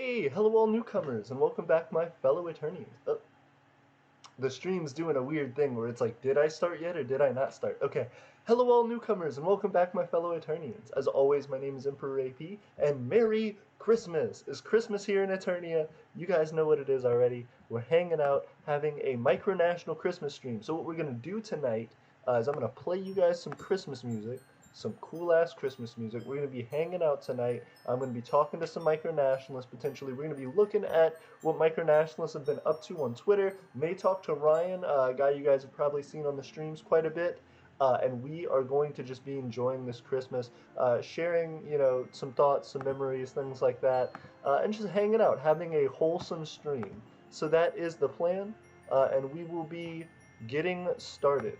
Hey, hello all newcomers, and welcome back my fellow Eternians. The stream's doing a weird thing where it's like, did I start yet or did I not start? Okay, hello all newcomers, and welcome back my fellow Eternians. As always, my name is Emperor AP, and Merry Christmas! It's Christmas here in Eternia. You guys know what it is already. We're hanging out, having a Micronational Christmas stream. So what we're going to do tonight is I'm going to play you guys some Christmas music. Some cool ass Christmas music. We're going to be hanging out tonight. I'm going to be talking to some micronationalists potentially. We're going to be looking at what micronationalists have been up to on Twitter. May talk to Ryan, a guy you guys have probably seen on the streams quite a bit. And we are going to just be enjoying this Christmas, sharing, some thoughts, some memories, things like that, and just hanging out, having a wholesome stream. So that is the plan, and we will be getting started.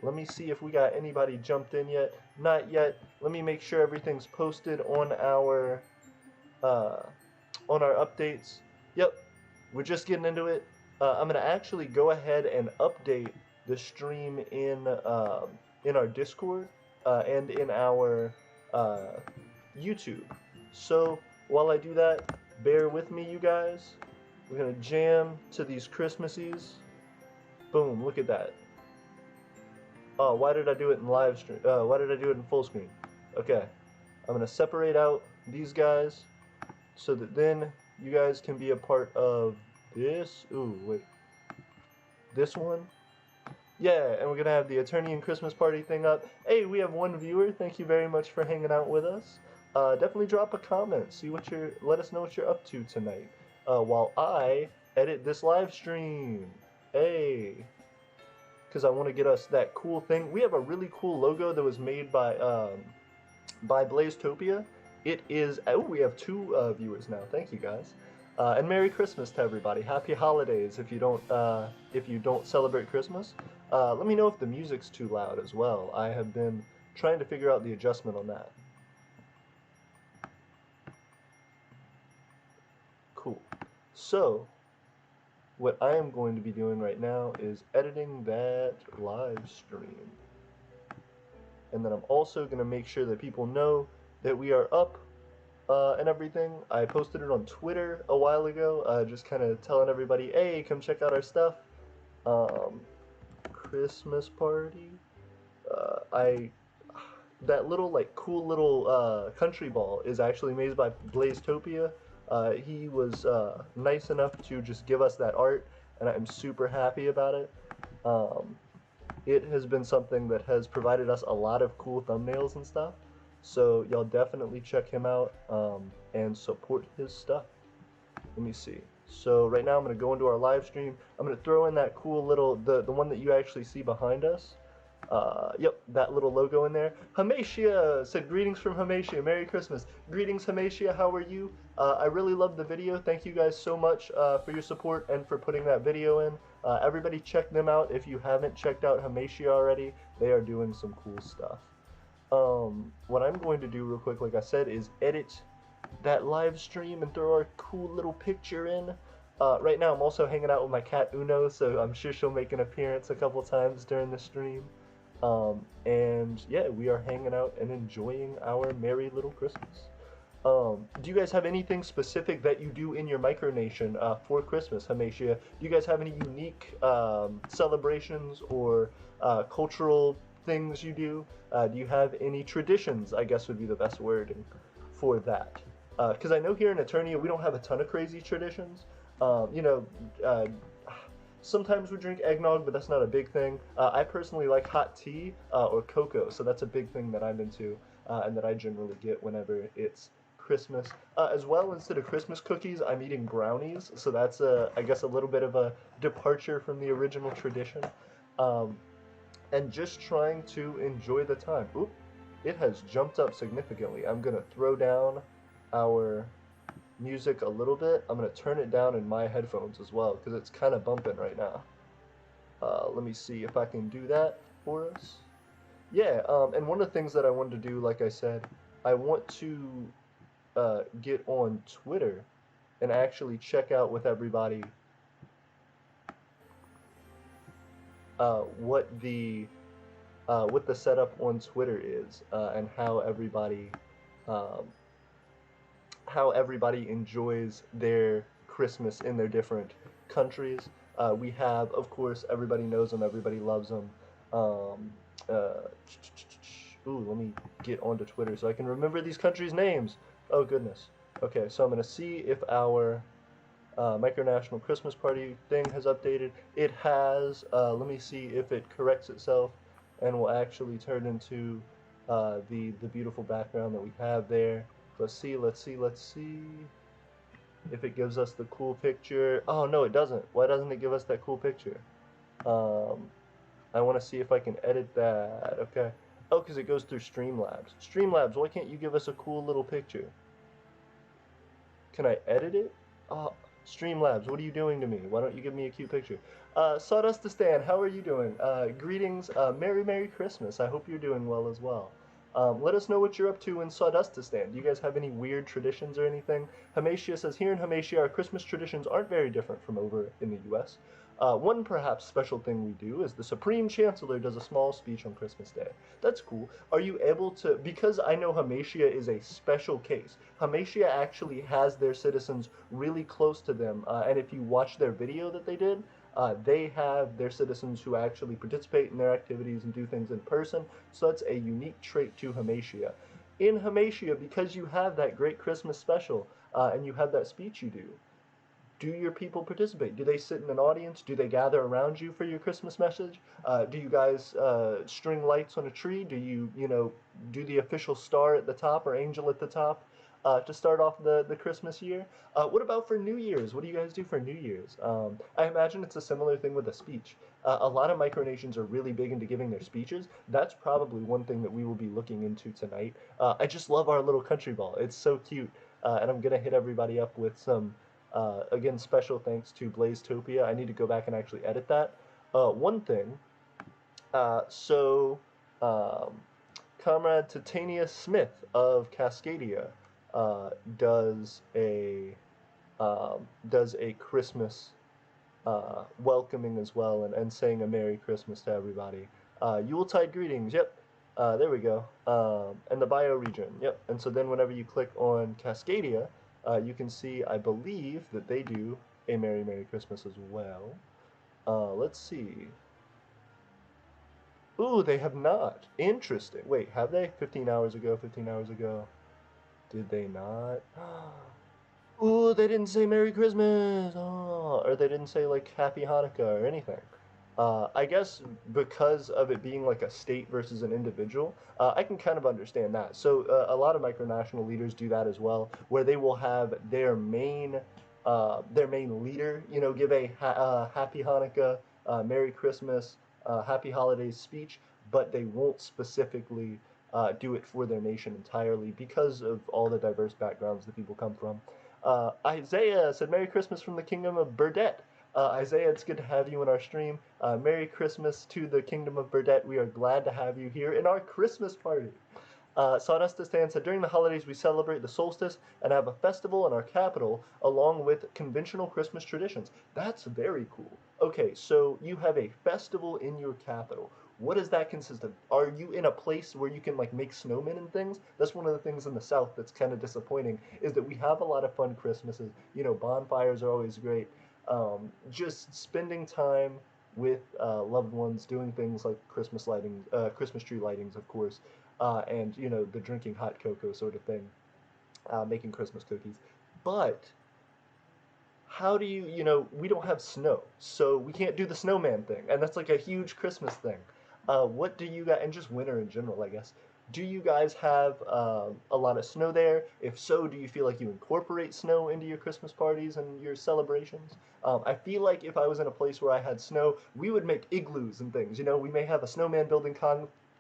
Let me see if we got anybody jumped in yet. Not yet. Let me make sure everything's posted on our updates. Yep, we're just getting into it. I'm gonna actually go ahead and update the stream in our Discord and in our YouTube. So while I do that, bear with me, you guys. We're gonna jam to these Christmases. Boom! Look at that. Oh, why did I do it in live stream? Why did I do it in full screen? Okay, I'm gonna separate out these guys so that then you guys can be a part of this. Ooh, wait. This one? Yeah, and we're gonna have the Eternian Christmas party thing up. Hey, we have one viewer. Thank you very much for hanging out with us. Definitely drop a comment. Let us know what you're up to tonight. While I edit this live stream. Hey. Because I want to get us that cool thing. We have a really cool logo that was made by Blazetopia. It is. Oh, we have two viewers now. Thank you guys, and Merry Christmas to everybody. Happy holidays if you don't celebrate Christmas. Let me know if the music's too loud as well. I have been trying to figure out the adjustment on that. Cool. So what I am going to be doing right now is editing that live stream. And then I'm also going to make sure that people know that we are up and everything. I posted it on Twitter a while ago, just kind of telling everybody, hey, come check out our stuff. Christmas party. That little, cool little Countryball is actually made by Blazetopia. He was nice enough to just give us that art, and I'm super happy about it. It has been something that has provided us a lot of cool thumbnails and stuff, so y'all definitely check him out and support his stuff. Let me see. So right now I'm going to go into our live stream. I'm going to throw in that cool little, the one that you actually see behind us. Yep, that little logo in there. Hamatia said, greetings from Hamatia. Merry Christmas. Greetings, Hamatia. How are you? I really loved the video. Thank you guys so much for your support and for putting that video in. Everybody check them out if you haven't checked out Hamatia already. They are doing some cool stuff. What I'm going to do real quick, like I said, is edit that live stream and throw our cool little picture in. Right now I'm also hanging out with my cat Uno, so I'm sure she'll make an appearance a couple times during the stream. And yeah, we are hanging out and enjoying our merry little Christmas. Do you guys have anything specific that you do in your micronation for Christmas, Hamatia? Do you guys have any unique celebrations or cultural things you do? Do you have any traditions, I guess would be the best wording for that? Because I know here in Eternia we don't have a ton of crazy traditions. Sometimes we drink eggnog, but that's not a big thing. I personally like hot tea or cocoa, so that's a big thing that I'm into and that I generally get whenever it's Christmas. As well, instead of Christmas cookies, I'm eating brownies, so that's, I guess, a little bit of a departure from the original tradition. And just trying to enjoy the time. Oop, it has jumped up significantly. I'm going to throw down our music a little bit. I'm going to turn it down in my headphones as well because it's kind of bumping right now. Let me see if I can do that for us. Yeah, and one of the things that I wanted to do, like I said, I want to get on Twitter and actually check out with everybody what the setup on Twitter is and how how everybody enjoys their Christmas in their different countries. We have, of course, everybody knows them, everybody loves them. Um, uh, ooh, let me get onto Twitter so I can remember these countries' names. Oh goodness. Okay, so I'm gonna see if our Micronational Christmas Party thing has updated. It has. Let me see if it corrects itself and will actually turn into the beautiful background that we have there. Let's see. Let's see. Let's see if it gives us the cool picture. Oh no, it doesn't. Why doesn't it give us that cool picture? Um, I want to see if I can edit that. Okay. Oh, because it goes through Streamlabs. Streamlabs, why can't you give us a cool little picture? Can I edit it? Uh, Streamlabs, what are you doing to me? Why don't you give me a cute picture? Sawdustistan, how are you doing? Greetings, Merry Christmas. I hope you're doing well as well. Let us know what you're up to in Sawdustistan. Do you guys have any weird traditions or anything? Hamatia says, here in Hamatia, our Christmas traditions aren't very different from over in the US. One perhaps special thing we do is the Supreme Chancellor does a small speech on Christmas Day. That's cool. Are you able to, because I know Hamatia is a special case, Hamatia actually has their citizens really close to them, and if you watch their video that they have their citizens who actually participate in their activities and do things in person, so that's a unique trait to Hamatia. In Hamatia, because you have that great Christmas special, and you have that speech you do your people participate? Do they sit in an audience? Do they gather around you for your Christmas message? Do you guys string lights on a tree? Do you, do the official star at the top or angel at the top to start off the Christmas year? What about for New Year's? What do you guys do for New Year's? I imagine it's a similar thing with a speech. A lot of micronations are really big into giving their speeches. That's probably one thing that we will be looking into tonight. I just love our little country ball. It's so cute. And I'm going to hit everybody up with some again, special thanks to Blazetopia. I need to go back and actually edit that. One thing, so um, Comrade Titania Smith of Cascadia uh, does a Christmas welcoming as well, and saying a Merry Christmas to everybody. Yuletide greetings. Yep. There we go. And the bioregion. Yep. And so then whenever you click on Cascadia, you can see, I believe, that they do a Merry Christmas as well. Let's see. Ooh, they have not. Interesting. Wait, have they? 15 hours ago, 15 hours ago. Did they not? Ooh, they didn't say Merry Christmas. Oh, or they didn't say, like, Happy Hanukkah or anything. I guess because of it being like a state versus an individual, I can kind of understand that. So a lot of micronational leaders do that as well, where they will have their main leader, give a Happy Hanukkah, Merry Christmas, Happy Holidays speech, but they won't specifically do it for their nation entirely because of all the diverse backgrounds that people come from. Isaiah said, Merry Christmas from the Kingdom of Burdett. Isaiah, it's good to have you in our stream. Merry Christmas to the Kingdom of Burdett. We are glad to have you here in our Christmas party. Sawdustistan said, during the holidays we celebrate the solstice and have a festival in our capital along with conventional Christmas traditions. That's very cool. Okay, so you have a festival in your capital. What does that consist of? Are you in a place where you can like make snowmen and things? That's one of the things in the South that's kind of disappointing, is that we have a lot of fun Christmases. Bonfires are always great. Just spending time with loved ones, doing things like Christmas lighting, Christmas tree lightings, of course, and the drinking hot cocoa sort of thing, making Christmas cookies. But how do we don't have snow, so we can't do the snowman thing, and that's like a huge Christmas thing. What do you guys, and just winter in general, I guess, do you guys have a lot of snow there? If so, do you feel like you incorporate snow into your Christmas parties and your celebrations? I feel like if I was in a place where I had snow, we would make igloos and things. We may have a snowman building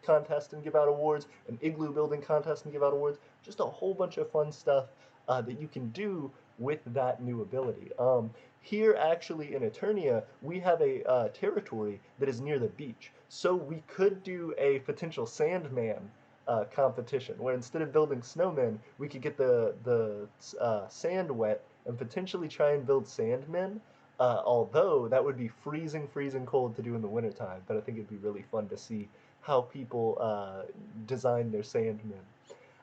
contest and give out awards, an igloo building contest and give out awards, just a whole bunch of fun stuff that you can do with that new ability. Here, actually, in Eternia, we have a territory that is near the beach, so we could do a potential Sandman competition, where instead of building snowmen, we could get the sand wet and potentially try and build sandmen. Although that would be freezing cold to do in the wintertime, but I think it'd be really fun to see how people design their sandmen.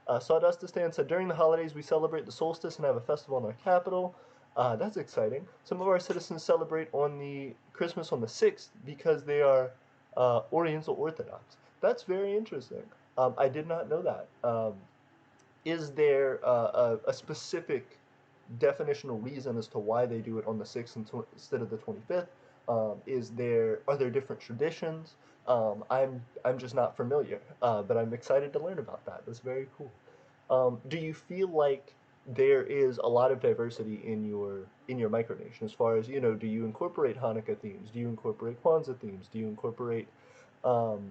Sawdustistan said, during the holidays we celebrate the solstice and have a festival in our capital. That's exciting. Some of our citizens celebrate on the Christmas on the 6th because they are Oriental Orthodox. That's very interesting. I did not know that. Is there a specific definitional reason as to why they do it on the 6th instead of the 25th? Are there different traditions? I'm just not familiar, but I'm excited to learn about that. That's very cool. Do you feel like there is a lot of diversity in your micronation as far as, do you incorporate Hanukkah themes? Do you incorporate Kwanzaa themes? Do you incorporate um,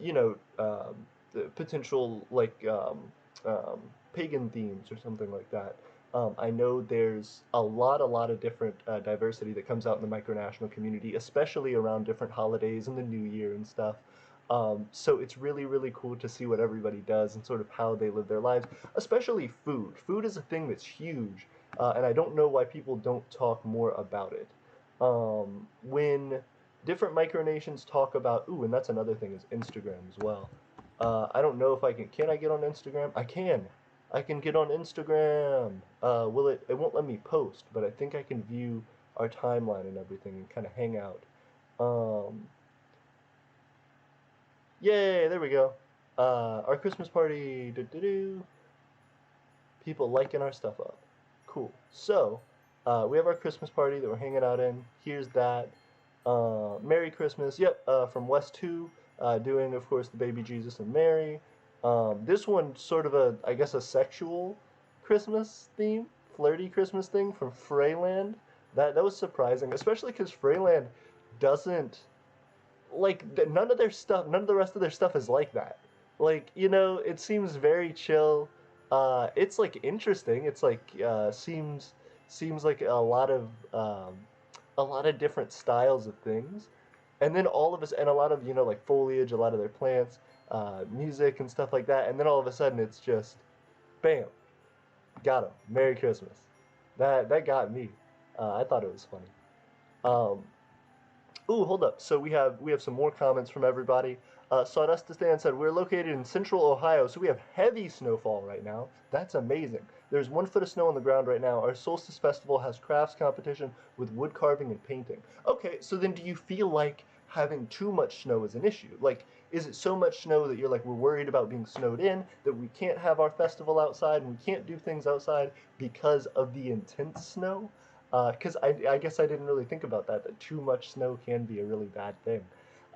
you know, the potential like pagan themes or something like that? I know there's a lot of different diversity that comes out in the micronational community, especially around different holidays and the New Year and stuff. So it's really, really cool to see what everybody does and sort of how they live their lives, especially food. Food is a thing that's huge, and I don't know why people don't talk more about it. When different micronations talk about, ooh, and that's another thing is Instagram as well. I don't know if can I get on Instagram? I can. I can get on Instagram. It won't let me post, but I think I can view our timeline and everything and kind of hang out. Um, Yay, there we go. Our Christmas party. Doo-doo-doo. People liking our stuff up. Cool. So, we have our Christmas party that we're hanging out in. Here's that. Merry Christmas. Yep, from West 2, doing, of course, the baby Jesus and Mary. This one, sort of I guess, a sexual Christmas theme, flirty Christmas thing from Freyland. That was surprising, especially because Freyland doesn't like none of the rest of their stuff is like that. Like, it seems very chill. It's like interesting. It's like seems like a lot of different styles of things. And then all of us and a lot of, like foliage, a lot of their plants, music and stuff like that. And then all of a sudden it's just bam, got him. Merry Christmas. That got me. I thought it was funny. Um, Ooh, hold up. So we have some more comments from everybody. Sawdustistan said we're located in central Ohio, so we have heavy snowfall right now. That's amazing. There's 1 foot of snow on the ground right now. Our solstice festival has crafts competition with wood carving and painting. Okay, so then do you feel like having too much snow is an issue? Like, is it so much snow that you're like we're worried about being snowed in that we can't have our festival outside and we can't do things outside because of the intense snow? Because I guess I didn't really think about that too much snow can be a really bad thing.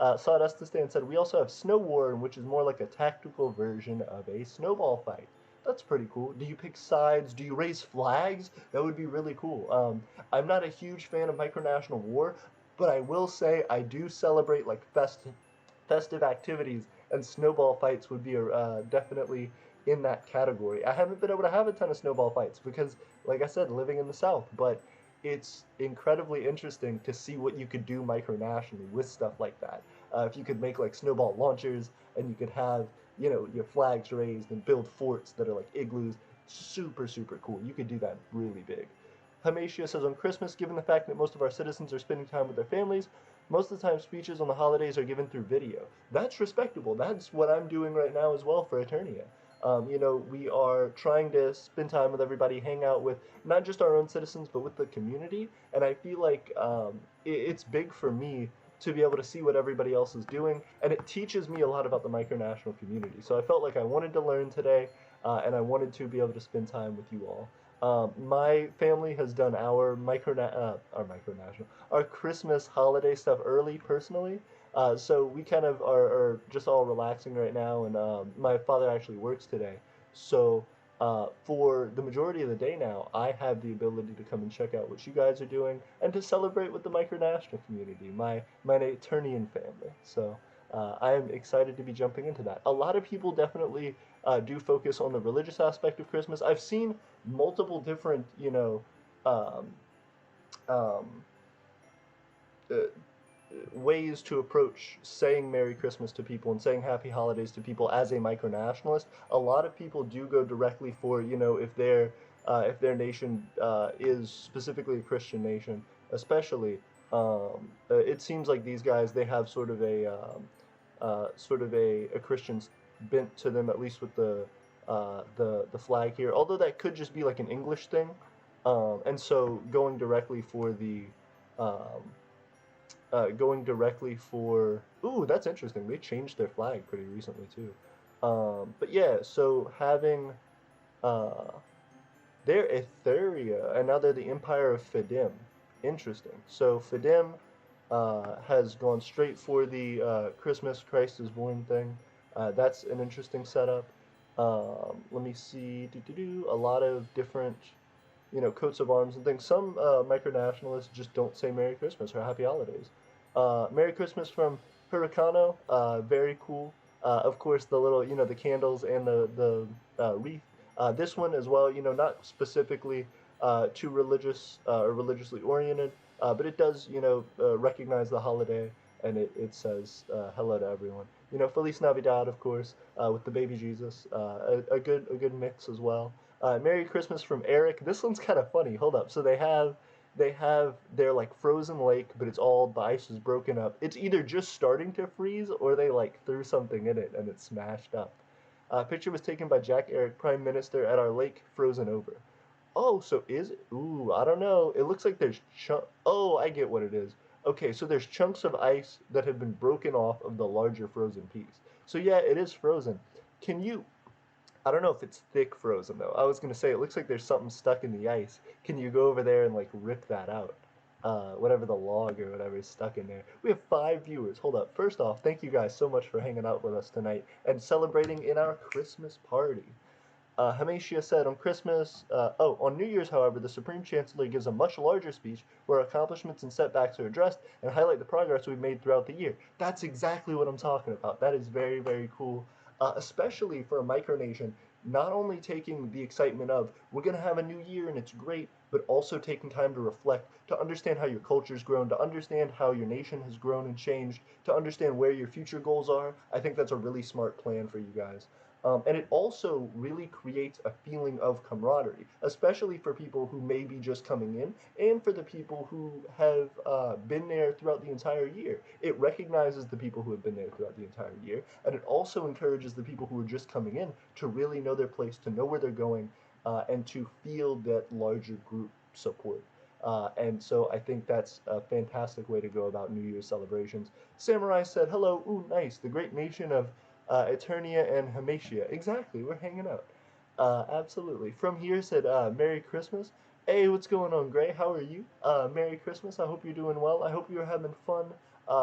Sawdustistan said, we also have Snow War, which is more like a tactical version of a snowball fight. That's pretty cool. Do you pick sides? Do you raise flags? That would be really cool. I'm not a huge fan of Micronational War, but I will say I do celebrate like festive activities, and snowball fights would be definitely in that category. I haven't been able to have a ton of snowball fights because, like I said, living in the South, but it's incredibly interesting to see what you could do micronationally with stuff like that. If you could make like snowball launchers and you could have, your flags raised and build forts that are like igloos, super, super cool. You could do that really big. Hamatia says, on Christmas, given the fact that most of our citizens are spending time with their families, most of the time speeches on the holidays are given through video. That's respectable. That's what I'm doing right now as well for Eternia. We are trying to spend time with everybody, hang out with not just our own citizens, but with the community. And I feel like it's big for me to be able to see what everybody else is doing. And it teaches me a lot about the micronational community. So I felt like I wanted to learn today, and I wanted to be able to spend time with you all. My family has done our Christmas holiday stuff early personally. So we kind of are just all relaxing right now, and my father actually works today. So for the majority of the day now, I have the ability to come and check out what you guys are doing and to celebrate with the micronational community, my Eternian family. So I am excited to be jumping into that. A lot of people definitely do focus on the religious aspect of Christmas. I've seen multiple different, um, um, uh, ways to approach saying Merry Christmas to people and saying Happy Holidays to people as a micronationalist. A lot of people do go directly for, if their nation is specifically a Christian nation, especially. It seems like these guys, they have sort of a Christian bent to them, at least with the flag here. Although that could just be like an English thing, and so um, going directly for. Ooh, that's interesting. They changed their flag pretty recently too. But yeah, so having uh, they're Etheria, and now they're the Empire of Fidim. Interesting. So Fidim has gone straight for the Christmas Christ is born thing. That's an interesting setup. Let me see. A lot of different, coats of arms and things. Some micronationalists just don't say Merry Christmas or Happy Holidays. Merry Christmas from Hurricano. Very cool. Of course, the little, the candles and the wreath. This one as well, not specifically too religious or religiously oriented, but it does, recognize the holiday, and it says hello to everyone. Feliz Navidad, of course, with the baby Jesus. A good mix as well. Merry Christmas from Eric. This one's kind of funny. Hold up. So they have their like frozen lake, but it's all the ice is broken up. It's either just starting to freeze or they like threw something in it and it's smashed up. Picture was taken by Jack Eric, Prime Minister, at our lake frozen over. Oh, so is it? Ooh, I don't know. It looks like there's chunk. Oh, I get what it is. Okay, so there's chunks of ice that have been broken off of the larger frozen piece. So yeah, it is frozen. Can you I don't know if it's thick frozen though. I was gonna say it looks like there's something stuck in the ice. Can you go over there and like rip that out? Whatever the log or whatever is stuck in there. We have 5 viewers. Hold up. First off, thank you guys so much for hanging out with us tonight and celebrating in our Christmas party. Hamatia said on New Year's, however, the Supreme Chancellor gives a much larger speech where accomplishments and setbacks are addressed and highlight the progress we've made throughout the year. That's exactly what I'm talking about. That is very, very cool, especially for a micronation. Not only taking the excitement of we're going to have a new year and it's great, but also taking time to reflect, to understand how your culture's grown, to understand how your nation has grown and changed, to understand where your future goals are. I think that's a really smart plan for you guys. And it also really creates a feeling of camaraderie, especially for people who may be just coming in and for the people who have been there throughout the entire year. It recognizes the people who have been there throughout the entire year, and it also encourages the people who are just coming in to really know their place, to know where they're going, and to feel that larger group support. And so I think that's a fantastic way to go about New Year's celebrations. Samurai said, hello, ooh, nice, the great nation of Eternia and Hamatia. Exactly, we're hanging out. Absolutely. From here said, Merry Christmas. Hey, what's going on, Gray? How are you? Merry Christmas. I hope you're doing well. I hope you're having fun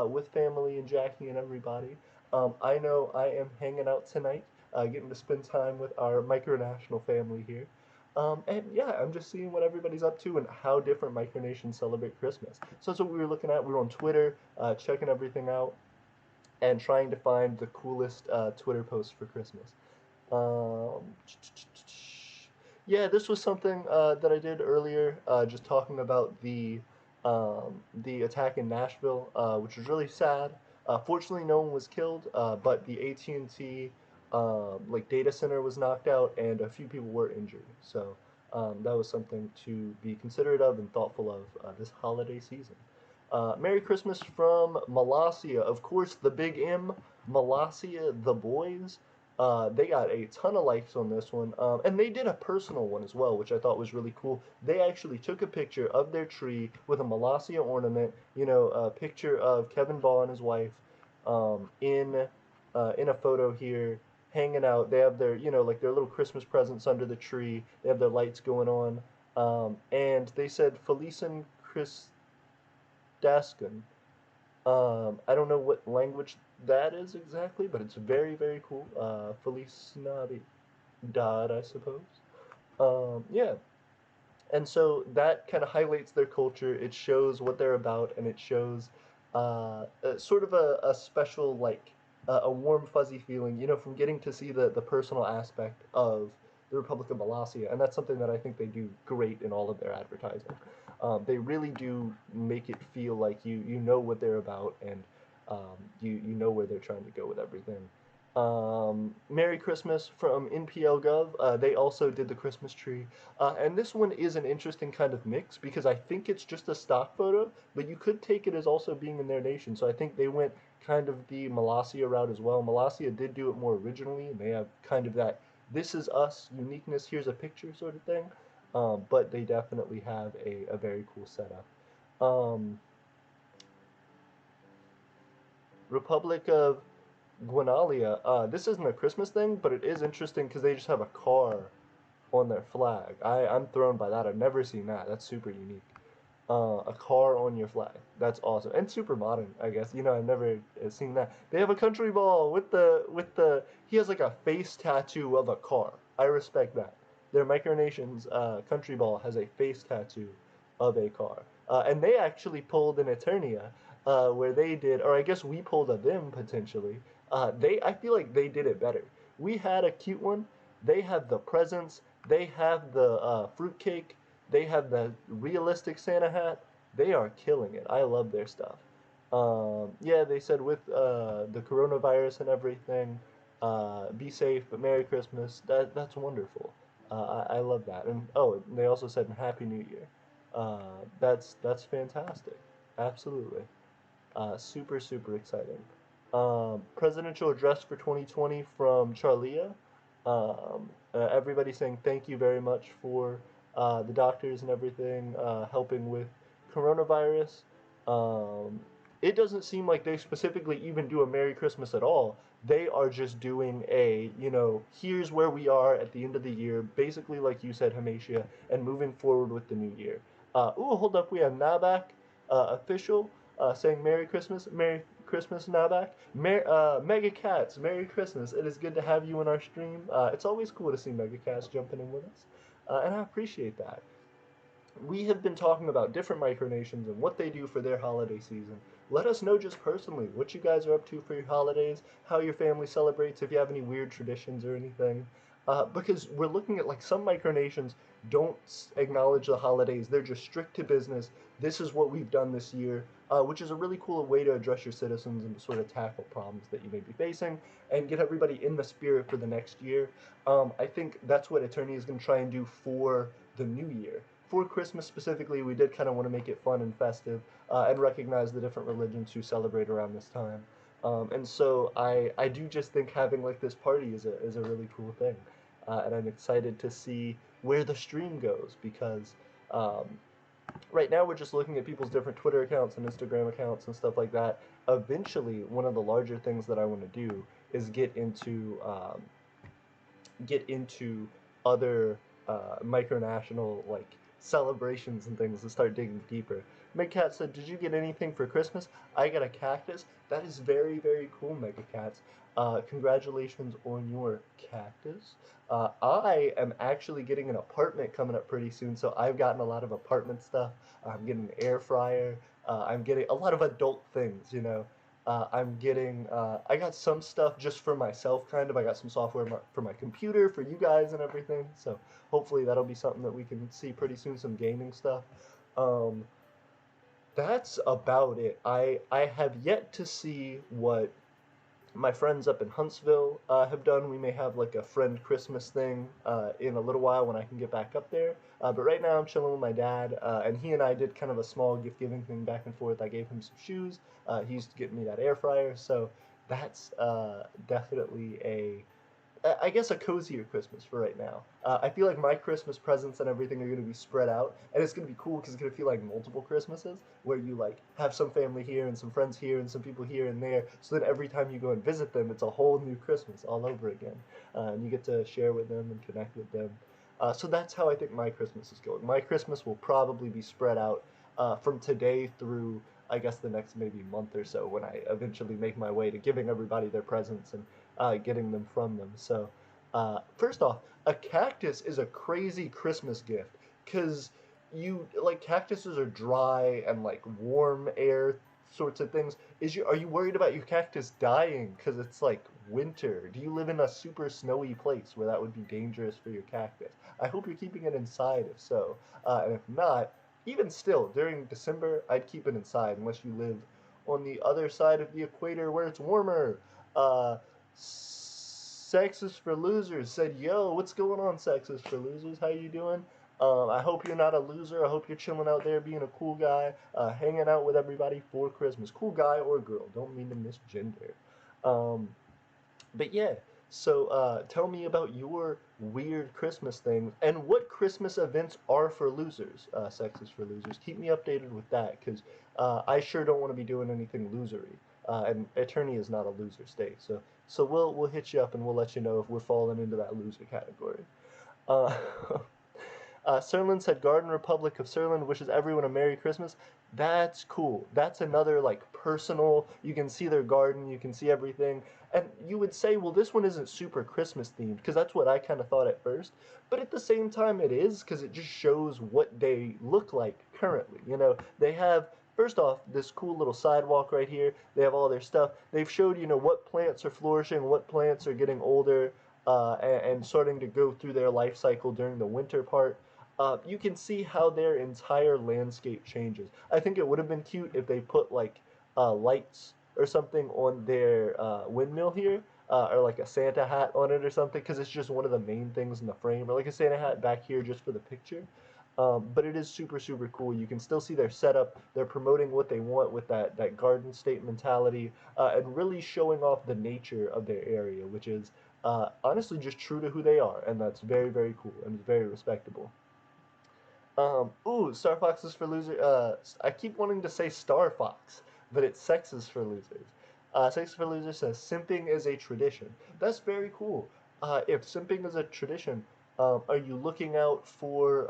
with family and Jackie and everybody. I know I am hanging out tonight, getting to spend time with our micronational family here. And yeah, I'm just seeing what everybody's up to and how different micronations celebrate Christmas. So that's what we were looking at. We were on Twitter, checking everything out and trying to find the coolest Twitter post for Christmas. Um, yeah, this was something that I did earlier, just talking about the attack in Nashville, which was really sad. Fortunately, no one was killed, but the AT&T like data center was knocked out, and a few people were injured. So that was something to be considerate of and thoughtful of this holiday season. Merry Christmas from Molossia. Of course, the big M, Molossia, the boys. They got a ton of likes on this one. And they did a personal one as well, which I thought was really cool. They actually took a picture of their tree with a Molossia ornament, a picture of Kevin Ball and his wife in a photo here, hanging out. They have their, like their little Christmas presents under the tree. They have their lights going on. And they said, Felicin Chris Daskin. I don't know what language that is exactly, but it's very, very cool. Feliz Navidad, I suppose. Yeah. And so that kind of highlights their culture. It shows what they're about, and it shows sort of a special, like, a warm, fuzzy feeling, from getting to see the personal aspect of the Republic of Molossia. And that's something that I think they do great in all of their advertising. They really do make it feel like you know what they're about, and you know where they're trying to go with everything. Merry Christmas from NPL Gov. They also did the Christmas tree. And this one is an interesting kind of mix because I think it's just a stock photo, but you could take it as also being in their nation. So I think they went kind of the Molossia route as well. Molossia did do it more originally, and they have kind of that this is us, uniqueness, here's a picture sort of thing. But they definitely have a very cool setup. Um, Republic of Guanalia, this isn't a Christmas thing, but it is interesting because they just have a car on their flag. I'm thrown by that. I've never seen that. That's super unique. A car on your flag. That's awesome and super modern, I guess. I've never seen that. They have a country ball with the. He has like a face tattoo of a car. I respect that. Their Micronations country ball has a face tattoo of a car, and they actually pulled an Eternia, where they did, or I guess we pulled a them potentially. I feel like they did it better. We had a cute one. They have the presents. They have the fruitcake. They have the realistic Santa hat. They are killing it. I love their stuff. Yeah, they said with the coronavirus and everything, be safe, but Merry Christmas. That's wonderful. I love that. And oh, they also said Happy New Year. That's fantastic. Absolutely. Super super exciting. Presidential address for 2020 from Charlia. Everybody saying thank you very much for the doctors and everything helping with coronavirus. Um, it doesn't seem like they specifically even do a Merry Christmas at all. They are just doing here's where we are at the end of the year, basically like you said, Hamatia, and moving forward with the new year. Hold up, we have Nabak, official, saying Merry Christmas, Merry Christmas, Nabak. Mega Cats, Merry Christmas. It is good to have you in our stream. It's always cool to see Mega Cats jumping in with us, and I appreciate that. We have been talking about different micronations and what they do for their holiday season. Let us know just personally what you guys are up to for your holidays, how your family celebrates, if you have any weird traditions or anything. Because we're looking at like some micronations don't acknowledge the holidays, they're just strict to business. This is what we've done this year, which is a really cool way to address your citizens and to sort of tackle problems that you may be facing and get everybody in the spirit for the next year. I think that's what Attorney is going to try and do for the new year. For Christmas specifically, we did kind of want to make it fun and festive and recognize the different religions who celebrate around this time. And so I do just think having like this party is a really cool thing. And I'm excited to see where the stream goes because um, right now we're just looking at people's different Twitter accounts and Instagram accounts and stuff like that. Eventually, one of the larger things that I want to do is get into other micronational like celebrations and things and start digging deeper. Megcat said, "Did you get anything for Christmas?" I got a cactus. That is very very cool, Megacats. Congratulations on your cactus. I am actually getting an apartment coming up pretty soon, so I've gotten a lot of apartment stuff. I'm getting an air fryer. I'm getting a lot of adult things, I got some stuff just for myself, kind of. I got some software for my computer, for you guys and everything. So hopefully that'll be something that we can see pretty soon, some gaming stuff. Um, that's about it. I have yet to see what my friends up in Huntsville have done. We may have like a friend Christmas thing in a little while when I can get back up there. But right now I'm chilling with my dad, and he and I did kind of a small gift giving thing back and forth. I gave him some shoes. He's getting me that air fryer, so that's definitely I guess a cozier Christmas for right now. I feel like my Christmas presents and everything are going to be spread out, and it's going to be cool because it's going to feel like multiple Christmases, where you like have some family here and some friends here and some people here and there. So then every time you go and visit them, it's a whole new Christmas all over again, and you get to share with them and connect with them. So that's how I think my Christmas is going. My Christmas will probably be spread out from today through I guess the next maybe month or so when I eventually make my way to giving everybody their presents and getting them from them. So, first off, a cactus is a crazy Christmas gift because cactuses are dry and like warm air sorts of things. Are you worried about your cactus dying because it's like winter? Do you live in a super snowy place where that would be dangerous for your cactus? I hope you're keeping it inside if so. And if not, even still, during December, I'd keep it inside unless you live on the other side of the equator where it's warmer. Sexist for Losers said, "Yo, what's going on, Sexist for Losers? How you doing? I hope you're not a loser. I hope you're chilling out there, being a cool guy, hanging out with everybody for Christmas. Cool guy or girl. Don't mean to misgender. Um, but yeah, So tell me about your weird Christmas things and what Christmas events are for losers. Sex is for losers. Keep me updated with that because I sure don't want to be doing anything losery. And attorney is not a loser state. So we'll hit you up and we'll let you know if we're falling into that loser category. Uh, Serlin said Garden Republic of Serlin wishes everyone a Merry Christmas. That's cool. That's another like personal. You can see their garden. You can see everything. And you would say, well, this one isn't super Christmas themed because that's what I kind of thought at first. But at the same time, it is because it just shows what they look like currently. You know, they have first off this cool little sidewalk right here. They have all their stuff. They've showed what plants are flourishing, what plants are getting older, and starting to go through their life cycle during the winter part. You can see how their entire landscape changes. I think it would have been cute if they put like lights or something on their windmill here, or like a Santa hat on it or something, because it's just one of the main things in the frame, or like a Santa hat back here just for the picture. But it is super, super cool. You can still see their setup. They're promoting what they want with that Garden State mentality, and really showing off the nature of their area, which is honestly just true to who they are, and that's very, very cool and very respectable. Star Fox is for losers. I keep wanting to say Star Fox, but it's Sex is for losers. Sex is for losers says simping is a tradition. That's very cool. If simping is a tradition, are you looking out for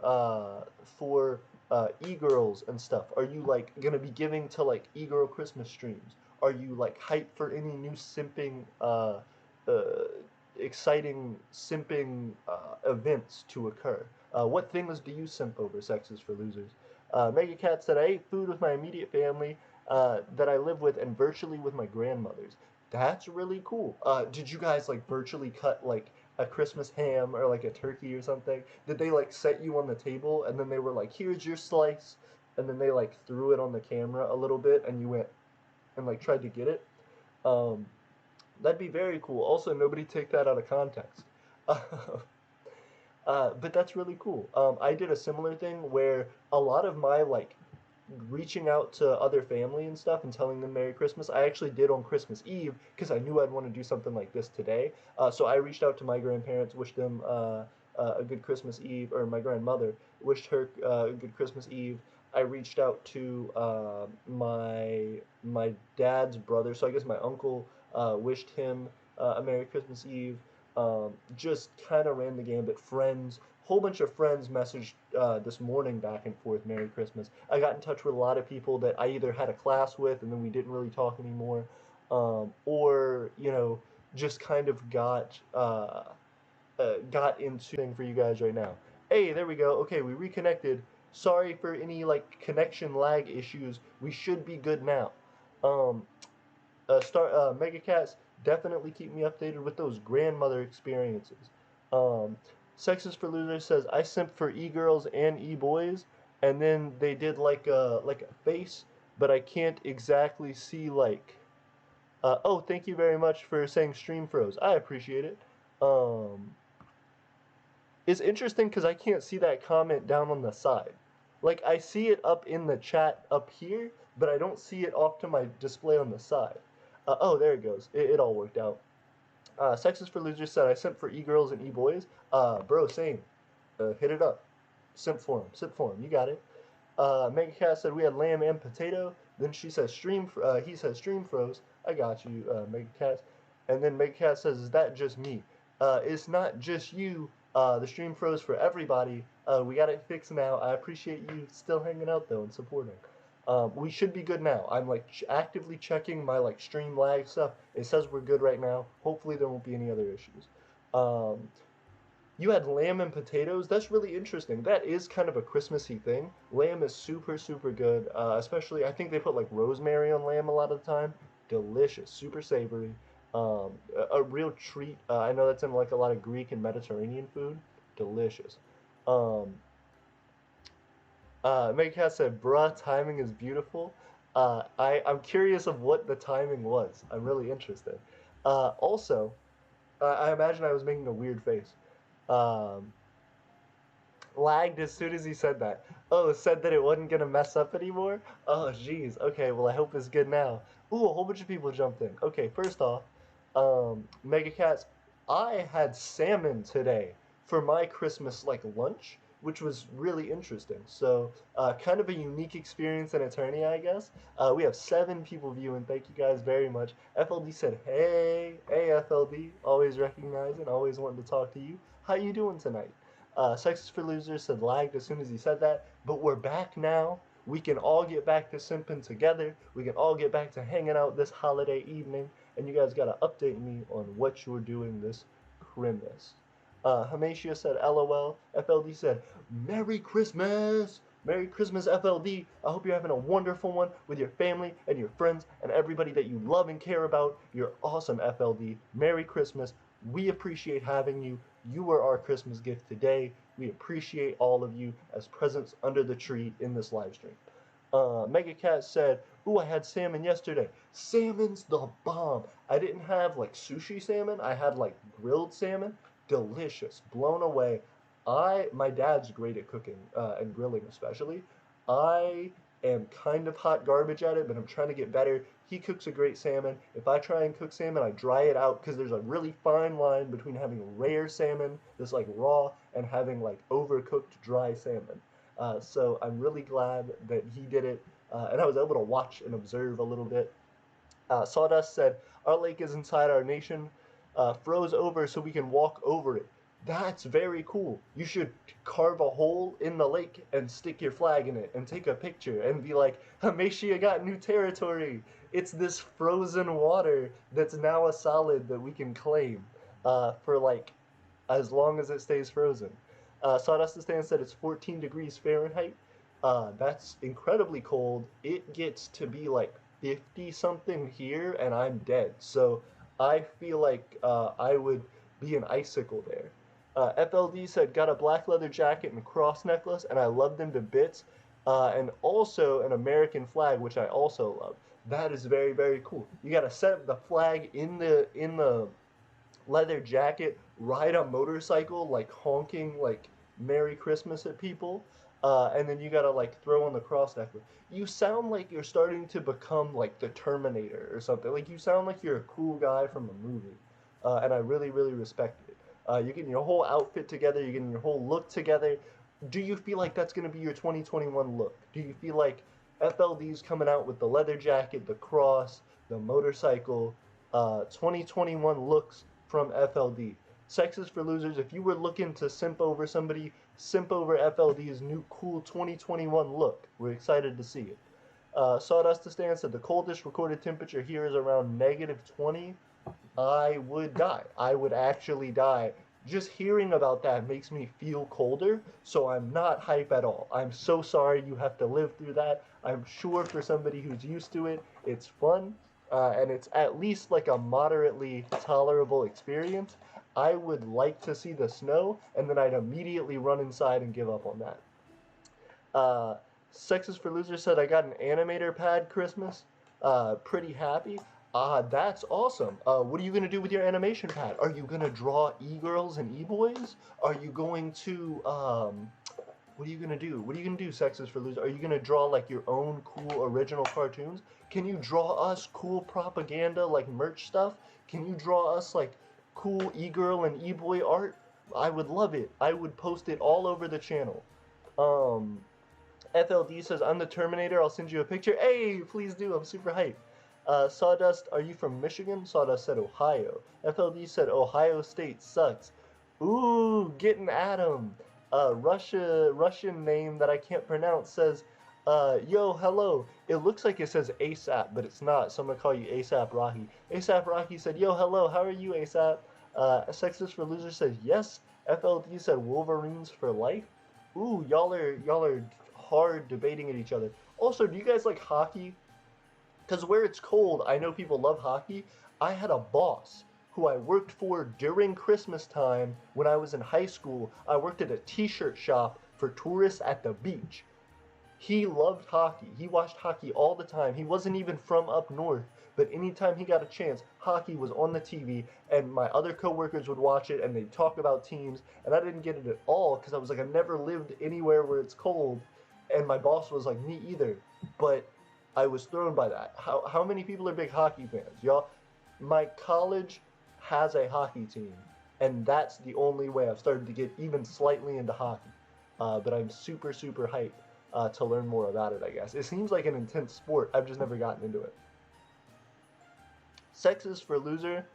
e-girls and stuff? Are you like gonna be giving to like e-girl Christmas streams? Are you like hyped for any new simping uh, exciting simping events to occur? What things do you simp over? Sex is for losers. Mega Cat said, I ate food with my immediate family that I live with and virtually with my grandmothers. That's really cool. Did you guys like virtually cut like a Christmas ham or like a turkey or something? Did they like set you on the table and then they were like, here's your slice? And then they like threw it on the camera a little bit and you went and like tried to get it? Um, that'd be very cool. Also, nobody take that out of context. But that's really cool. I did a similar thing where a lot of my like reaching out to other family and stuff and telling them Merry Christmas, I actually did on Christmas Eve because I knew I'd want to do something like this today. So I reached out to my grandparents, wished them a good Christmas Eve, or my grandmother wished her a good Christmas Eve. I reached out to my dad's brother, so I guess my uncle wished him a Merry Christmas Eve. Just kind of ran the gambit. Friends, whole bunch of friends messaged this morning back and forth Merry Christmas. I got in touch with a lot of people that I either had a class with and then we didn't really talk anymore, or just kind of got into thing for you guys right now. Hey, there we go. Okay, we reconnected. Sorry for any like connection lag issues. We should be good now. Um, Mega Cats definitely keep me updated with those grandmother experiences. Um, Sexist for Losers says I simp for e-girls and e-boys, and then they did like a face, but I can't exactly see like. Oh, thank you very much for saying stream froze. I appreciate it. Um, it's interesting because I can't see that comment down on the side. Like I see it up in the chat up here, but I don't see it off to my display on the side. Oh, there it goes. It all worked out. Sexist for Losers said I simp for e-girls and e-boys. Bro, same. Hit it up. Simp for him. Simp for him. You got it. Mega Cat said we had lamb and potato. Then she says stream. He says stream froze. I got you, Mega Cat. And then Mega Cat says, "Is that just me?" It's not just you. The stream froze for everybody. We got it fixed now. I appreciate you still hanging out though and supporting. We should be good now. I'm like actively checking my like stream lag stuff. It says we're good right now. Hopefully there won't be any other issues. Um, you had lamb and potatoes. That's really interesting. That is kind of a Christmassy thing. Lamb is super, super good. Especially, I think they put like rosemary on lamb a lot of the time. Delicious, super savory. A real treat. I know that's in like a lot of Greek and Mediterranean food. Delicious. Um, Megcat said, "Bruh, timing is beautiful." I'm curious of what the timing was. I'm really interested. Also, I imagine I was making a weird face. Um, Lagged as soon as he said that. Oh, said that it wasn't gonna mess up anymore? Oh, jeez. Okay, well, I hope it's good now. Ooh, a whole bunch of people jumped in. Okay, first off, Mega Cats, I had salmon today for my Christmas like lunch, which was really interesting. So, kind of a unique experience in Eternia, I guess. We have 7 people viewing. Thank you guys very much. FLD said, "Hey, FLD, always recognizing, always wanting to talk to you. How you doing tonight?" Sexes for Losers said lagged as soon as he said that, but we're back now. We can all get back to simping together. We can all get back to hanging out this holiday evening. And you guys gotta update me on what you're doing this Christmas. Hamatia said LOL. FLD said Merry Christmas. Merry Christmas, FLD. I hope you're having a wonderful one with your family and your friends and everybody that you love and care about. You're awesome, FLD. Merry Christmas. We appreciate having you. You were our Christmas gift today. We appreciate all of you as presents under the tree in this live stream. Mega Cat said, "Ooh, I had salmon yesterday. Salmon's the bomb. I didn't have like sushi salmon. I had like grilled salmon. Delicious. Blown away. My dad's great at cooking and grilling especially. I am kind of hot garbage at it, but I'm trying to get better. He cooks a great salmon. If I try and cook salmon, I dry it out because there's a really fine line between having rare salmon, that's like raw, and having like overcooked dry salmon. So I'm really glad that he did it, and I was able to watch and observe a little bit. Sawdust said, "Our lake is inside our nation, froze over so we can walk over it." That's very cool. You should carve a hole in the lake and stick your flag in it and take a picture and be like, Hamatia got new territory. It's this frozen water that's now a solid that we can claim for like as long as it stays frozen. Sawdust the Stand said it's 14 degrees Fahrenheit. That's incredibly cold. It gets to be like 50 something here and I'm dead. So I feel like I would be an icicle there. FLD said, got a black leather jacket and cross necklace, and I love them to bits. And also an American flag, which I also love. That is very, very cool. You got to set up the flag in the leather jacket, ride a motorcycle, like honking like Merry Christmas at people, and then you gotta like throw on the cross necklace. You sound like you're starting to become like the Terminator or something. Like you sound like you're a cool guy from a movie, and I really, really respect it. You're getting your whole outfit together. You're getting your whole look together. Do you feel like that's gonna be your 2021 look? Do you feel like FLD's coming out with the leather jacket, the cross, the motorcycle, 2021 looks from FLD? Sexes for Losers, if you were looking to simp over somebody, simp over FLD's new cool 2021 look. We're excited to see it. Sawdust to Stand said the coldest recorded temperature here is around -20. I would die. I would actually die. Just hearing about that makes me feel colder, so I'm not hype at all. I'm so sorry you have to live through that. I'm sure for somebody who's used to it, it's fun, and it's at least like a moderately tolerable experience. I would like to see the snow, and then I'd immediately run inside and give up on that. Sexes for Losers said I got an animator pad Christmas. Pretty happy. That's awesome. What are you gonna do with your animation pad? Are you gonna draw e-girls and e-boys? Are you going to what are you gonna do? What are you gonna do, Sexes for Losers? Are you gonna draw like your own cool original cartoons? Can you draw us cool propaganda like merch stuff? Can you draw us like cool e-girl and e-boy art? I would love it. I would post it all over the channel. FLD says, I'm the Terminator. I'll send you a picture. Hey, please do. I'm super hyped. Sawdust, are you from Michigan? Sawdust said Ohio. FLD said Ohio State sucks. Ooh, getting at him. Russian name that I can't pronounce says, yo, hello. It looks like it says ASAP, but it's not. So I'm gonna call you ASAP Rocky. ASAP Rocky said, yo, hello. How are you, ASAP? Sexist for Loser says yes. FLD said Wolverines for life. Ooh, y'all are hard debating at each other. Also, do you guys like hockey? Because where it's cold, I know people love hockey. I had a boss who I worked for during Christmas time when I was in high school. I worked at a t-shirt shop for tourists at the beach. He loved hockey. He watched hockey all the time. He wasn't even from up north, but anytime he got a chance, hockey was on the TV, and my other coworkers would watch it, and they'd talk about teams, and I didn't get it at all, because I was like, I've never lived anywhere where it's cold, and my boss was like, me either, but I was thrown by that. How many people are big hockey fans? Y'all, my college has a hockey team. and that's the only way I've started to get even slightly into hockey. But I'm super, super hyped to learn more about it, I guess. It seems like an intense sport. I've just never gotten into it. Sexist for loser.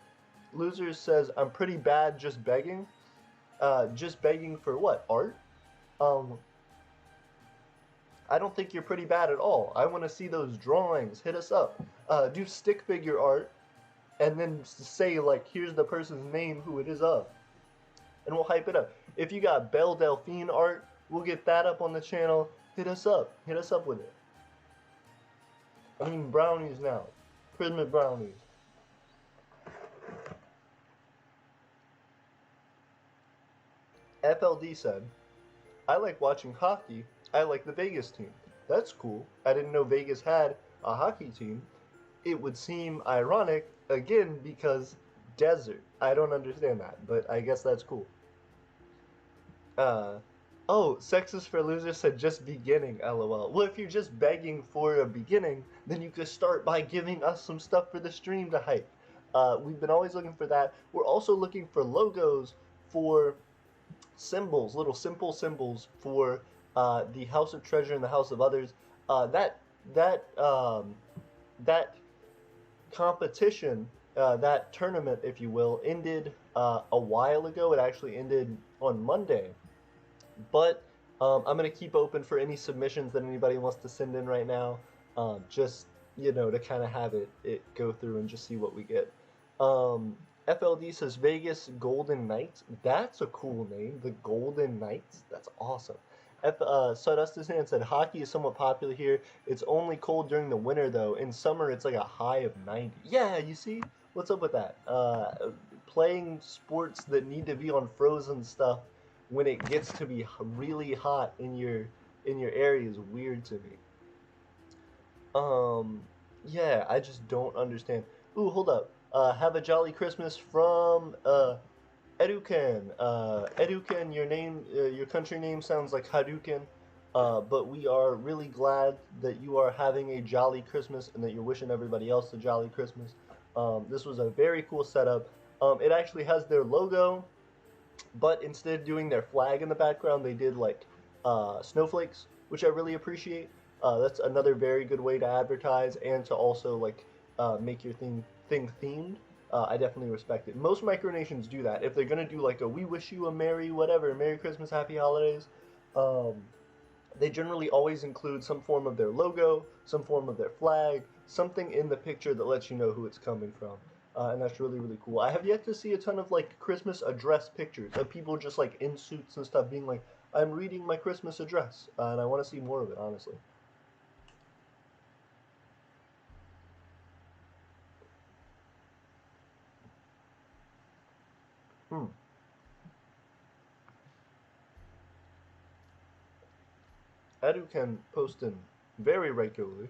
Loser says, I'm pretty bad just begging. Just begging for what? Art? Um, I don't think you're pretty bad at all. I want to see those drawings. Hit us up. Do stick figure art, and then say, like, here's the person's name who it is of. And we'll hype it up. If you got Belle Delphine art, we'll get that up on the channel. Hit us up. Hit us up with it. I mean, brownies now. Christmas brownies. FLD said, I like watching hockey. I like the Vegas team. That's cool. I didn't know Vegas had a hockey team. It would seem ironic, again, because desert. I don't understand that, but I guess that's cool. Uh, oh, Sexist for Losers said just beginning, lol. Well, if you're just begging for a beginning, then you could start by giving us some stuff for the stream to hype. We've been always looking for that. We're also looking for logos for symbols, little simple symbols for the House of Treasure and the House of Others. That that competition, that tournament, if you will, ended a while ago. It actually ended on Monday, but I'm gonna keep open for any submissions that anybody wants to send in right now. Just to kind of have it go through and just see what we get. FLD says Vegas Golden Knights. That's a cool name. The Golden Knights. That's awesome. Sudustistan said hockey is somewhat popular here. It's only cold during the winter though. In summer it's like a high of 90. Yeah, you see? What's up with that? Playing sports that need to be on frozen stuff when it gets to be really hot in your area is weird to me. Yeah, I just don't understand. Ooh, hold up. Have a jolly Christmas from Eduken. Eduken, your country name sounds like Hadouken. But we are really glad that you are having a jolly Christmas and that you're wishing everybody else a jolly Christmas. This was a very cool setup. It actually has their logo, but instead of doing their flag in the background, they did like snowflakes, which I really appreciate. That's another very good way to advertise and to also like make your thing themed. I definitely respect it. Most micronations do that. If they're gonna do like a "We wish you a merry whatever, Merry Christmas, Happy Holidays," they generally always include some form of their logo, some form of their flag, something in the picture that lets you know who it's coming from. And that's really, really cool. I have yet to see a ton of like Christmas address pictures of people just like in suits and stuff being like, I'm reading my Christmas address. And I want to see more of it, honestly. Hmm. Edu can post in very regularly.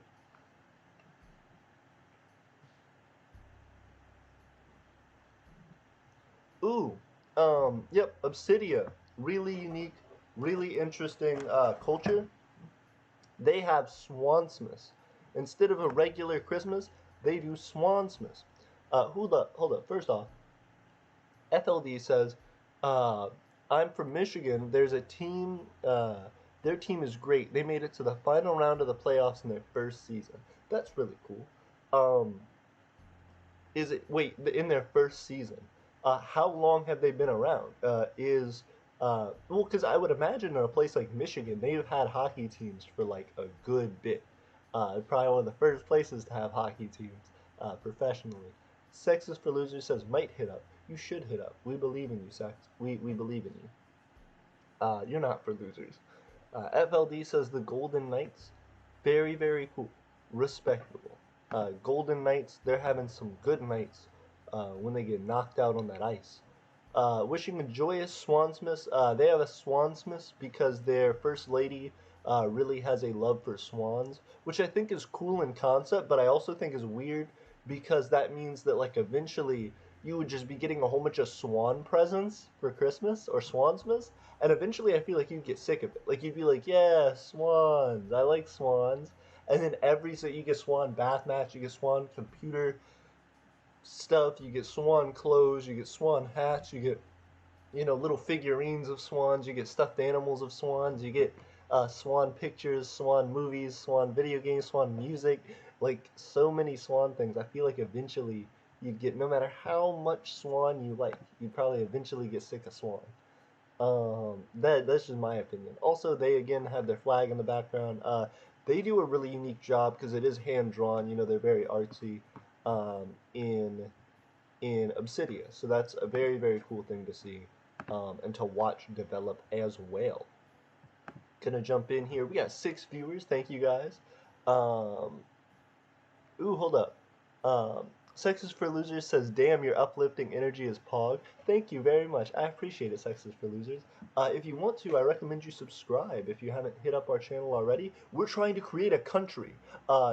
Ooh, yep, Obsidia. Really unique, really interesting culture. They have Swansmas. Instead of a regular Christmas, they do Swansmas. Hold up. First off, FLD says, uh, I'm from Michigan. There's a team, their team is great. They made it to the final round of the playoffs in their first season. That's really cool. Um, in their first season? How long have they been around? Well, because I would imagine in a place like Michigan, they've had hockey teams for like a good bit. Probably one of the first places to have hockey teams professionally. Sexist for Losers says, might hit up. You should hit up. We believe in you, Sex. We believe in you. You're not for losers. FLD says the Golden Knights, very, very cool. Respectable. Golden Knights, they're having some good nights when they get knocked out on that ice. Wishing a joyous Swansmas. They have a Swansmas because their first lady really has a love for swans, which I think is cool in concept, but I also think is weird because that means that like eventually you would just be getting a whole bunch of swan presents for Christmas or Swansmas, and eventually I feel like you'd get sick of it. Like you'd be like, yeah, swans, I like swans, and then so you get swan bath mats, you get swan computer stuff, you get swan clothes, you get swan hats, you get little figurines of swans. You get stuffed animals of swans. You get swan pictures, swan movies, swan video games, swan music. Like so many swan things. I feel like eventually you'd get, no matter how much swan you like, you'd probably eventually get sick of swan. That's just my opinion. Also, they again have their flag in the background. They do a really unique job because it is hand drawn. They're very artsy in Obsidia. So that's a very, very cool thing to see and to watch develop as well. Gonna jump in here. We got 6 viewers. Thank you guys. Um, hold up. Um, Sexes for Losers says, "Damn, your uplifting energy is pog." Thank you very much. I appreciate it, Sexes for Losers. If you want to, I recommend you subscribe if you haven't hit up our channel already. We're trying to create a country.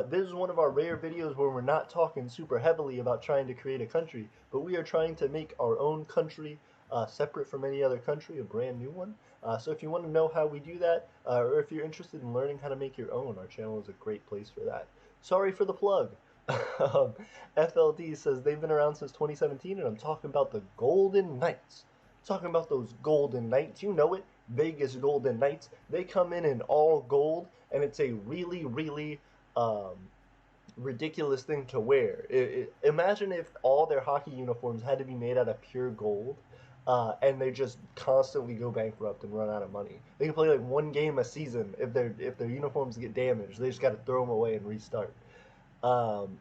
This is one of our rare videos where we're not talking super heavily about trying to create a country, but we are trying to make our own country separate from any other country, a brand new one. So if you want to know how we do that, or if you're interested in learning how to make your own, our channel is a great place for that. Sorry for the plug. FLD says they've been around since 2017, and I'm talking about the Golden Knights. I'm talking about those Golden Knights. You know it, Vegas Golden Knights. They come in all gold, and it's a really, really ridiculous thing to wear. Imagine if all their hockey uniforms had to be made out of pure gold. And they just constantly go bankrupt and run out of money. They can play like one game a season. If their uniforms get damaged, they just got to throw them away and restart. Um,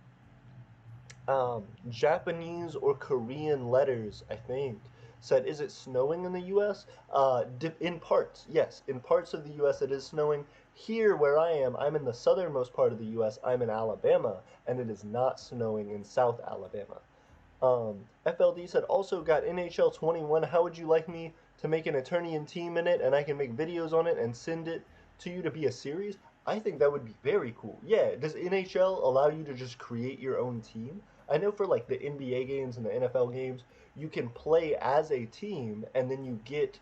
Japanese or Korean letters, I think, said, "Is it snowing in the U.S.?" In parts, yes. In parts of the U.S. it is snowing. Here, where I am, I'm in the southernmost part of the U.S. I'm in Alabama, and it is not snowing in South Alabama. FLD said, "Also got NHL 21. How would you like me to make an Eternian team in it, and I can make videos on it and send it to you to be a series?" I think that would be very cool. Yeah, does NHL allow you to just create your own team? I know for like the NBA games and the NFL games, you can play as a team, and then you get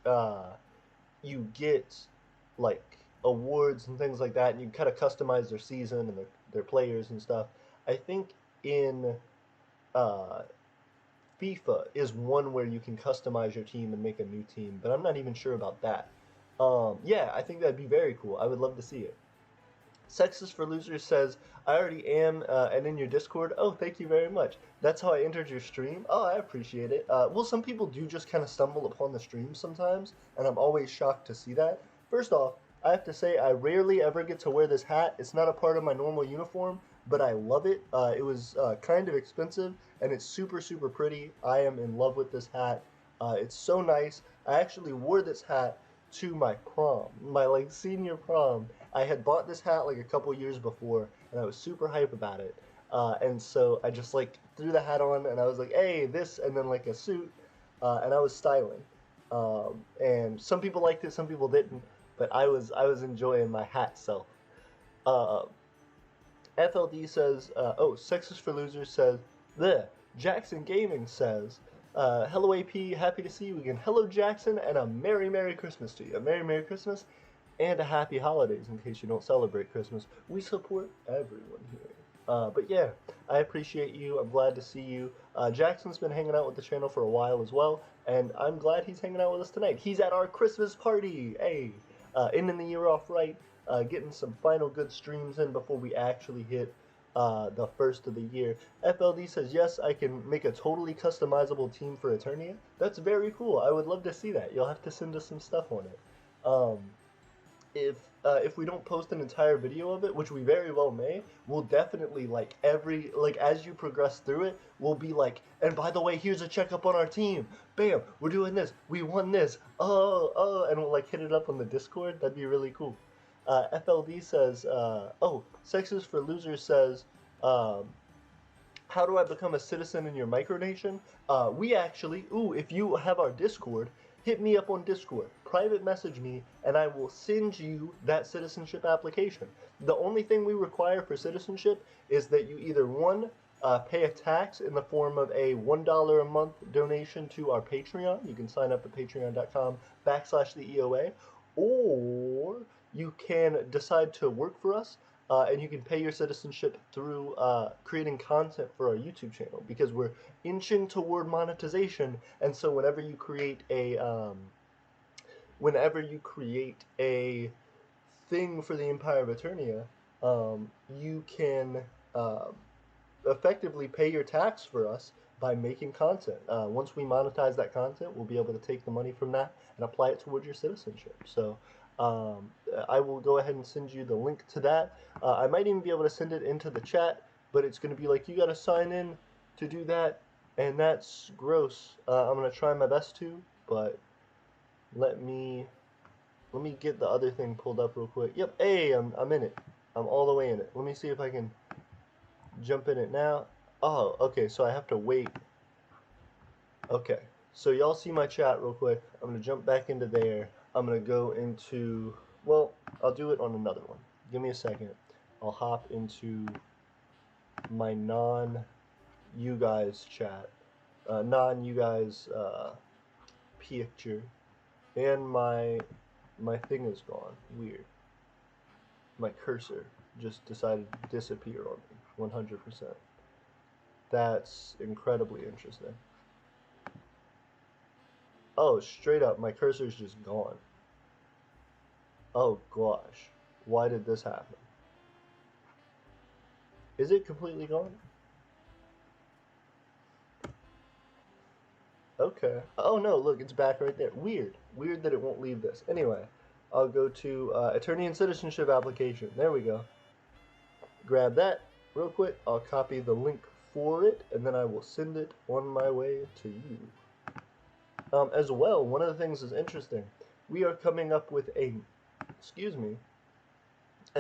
like awards and things like that, and you kind of customize their season and their players and stuff. I think in uh, FIFA is one where you can customize your team and make a new team, but I'm not even sure about that. Yeah, I think that'd be very cool. I would love to see it. Sexist for Losers says, "I already am and in your Discord." Oh, thank you very much. That's how I entered your stream. Oh, I appreciate it. Well, some people do just kind of stumble upon the stream sometimes, and I'm always shocked to see that. First off, I have to say I rarely ever get to wear this hat. It's not a part of my normal uniform, but I love it. It was kind of expensive, and it's super, super pretty. I am in love with this hat. It's so nice. I actually wore this hat to my prom, my like senior prom. I had bought this hat like a couple years before, and I was super hype about it. And so I just like threw the hat on, and I was like, "Hey, this," and then like a suit, and I was styling. And some people liked it, some people didn't, but I was enjoying my hat self. Uh, FLD says, "Oh, Sexist for Losers says, the Jackson Gaming says, hello AP, happy to see you again. Hello Jackson, and a Merry Merry Christmas to you. A Merry Merry Christmas and a Happy Holidays in case you don't celebrate Christmas. We support everyone here. But yeah, I appreciate you. I'm glad to see you. Jackson's been hanging out with the channel for a while as well, and I'm glad he's hanging out with us tonight. He's at our Christmas party. Hey, ending the year off right, getting some final good streams in before we actually hit the first of the year. FLD says, "Yes, I can make a totally customizable team for Eternia." That's very cool. I would love to see that. You'll have to send us some stuff on it. Um, if we don't post an entire video of it, which we very well may, we'll definitely like as you progress through it, we'll be like, "And by the way, here's a checkup on our team. Bam, we're doing this. We won this. Oh," and we'll like hit it up on the Discord. That'd be really cool. FLD says, "Oh, Sexes for Losers says, um, how do I become a citizen in your micronation?" We actually, if you have our Discord, hit me up on Discord. Private message me, and I will send you that citizenship application. The only thing we require for citizenship is that you either, one, pay a tax in the form of a $1 a month donation to our Patreon. You can sign up at patreon.com/the EOA, or you can decide to work for us. and you can pay your citizenship through creating content for our YouTube channel, because we're inching toward monetization. And so whenever you create a thing for the Empire of Eternia, you can um, effectively pay your tax for us by making content. Once we monetize that content, we'll be able to take the money from that and apply it towards your citizenship. So I will go ahead and send you the link to that. I might even be able to send it into the chat, but it's going to be like, you got to sign in to do that, and that's gross. I'm going to try my best to, but let me get the other thing pulled up real quick. Yep, hey, I'm in it. I'm all the way in it. Let me see if I can jump in it now. Oh, okay, so I have to wait. Okay, so y'all see my chat real quick. I'm gonna jump back into there. I'm gonna go into, well, I'll do it on another one. Give me a second. I'll hop into my non-you guys chat, non-you guys picture, and my thing is gone. Weird. My cursor just decided to disappear on me 100%. That's incredibly interesting. Oh, straight up, my cursor's just gone. Oh gosh, why did this happen? Is it completely gone? Okay. Oh no, look, it's back right there. Weird. Weird that it won't leave this. Anyway, I'll go to Attorney and Citizenship application. There we go. Grab that real quick. I'll copy the link for it, and then I will send it on my way to you. As well, one of the things is interesting. We are coming up with a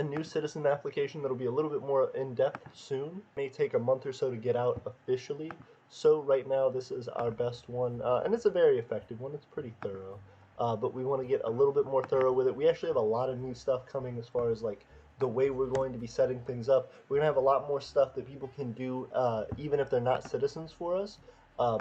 new citizen application that'll be a little bit more in-depth soon. It may take a month or so to get out officially. So right now, this is our best one, and it's a very effective one. It's pretty thorough, but we want to get a little bit more thorough with it. We actually have a lot of new stuff coming as far as like the way we're going to be setting things up. We're gonna have a lot more stuff that people can do, even if they're not citizens for us.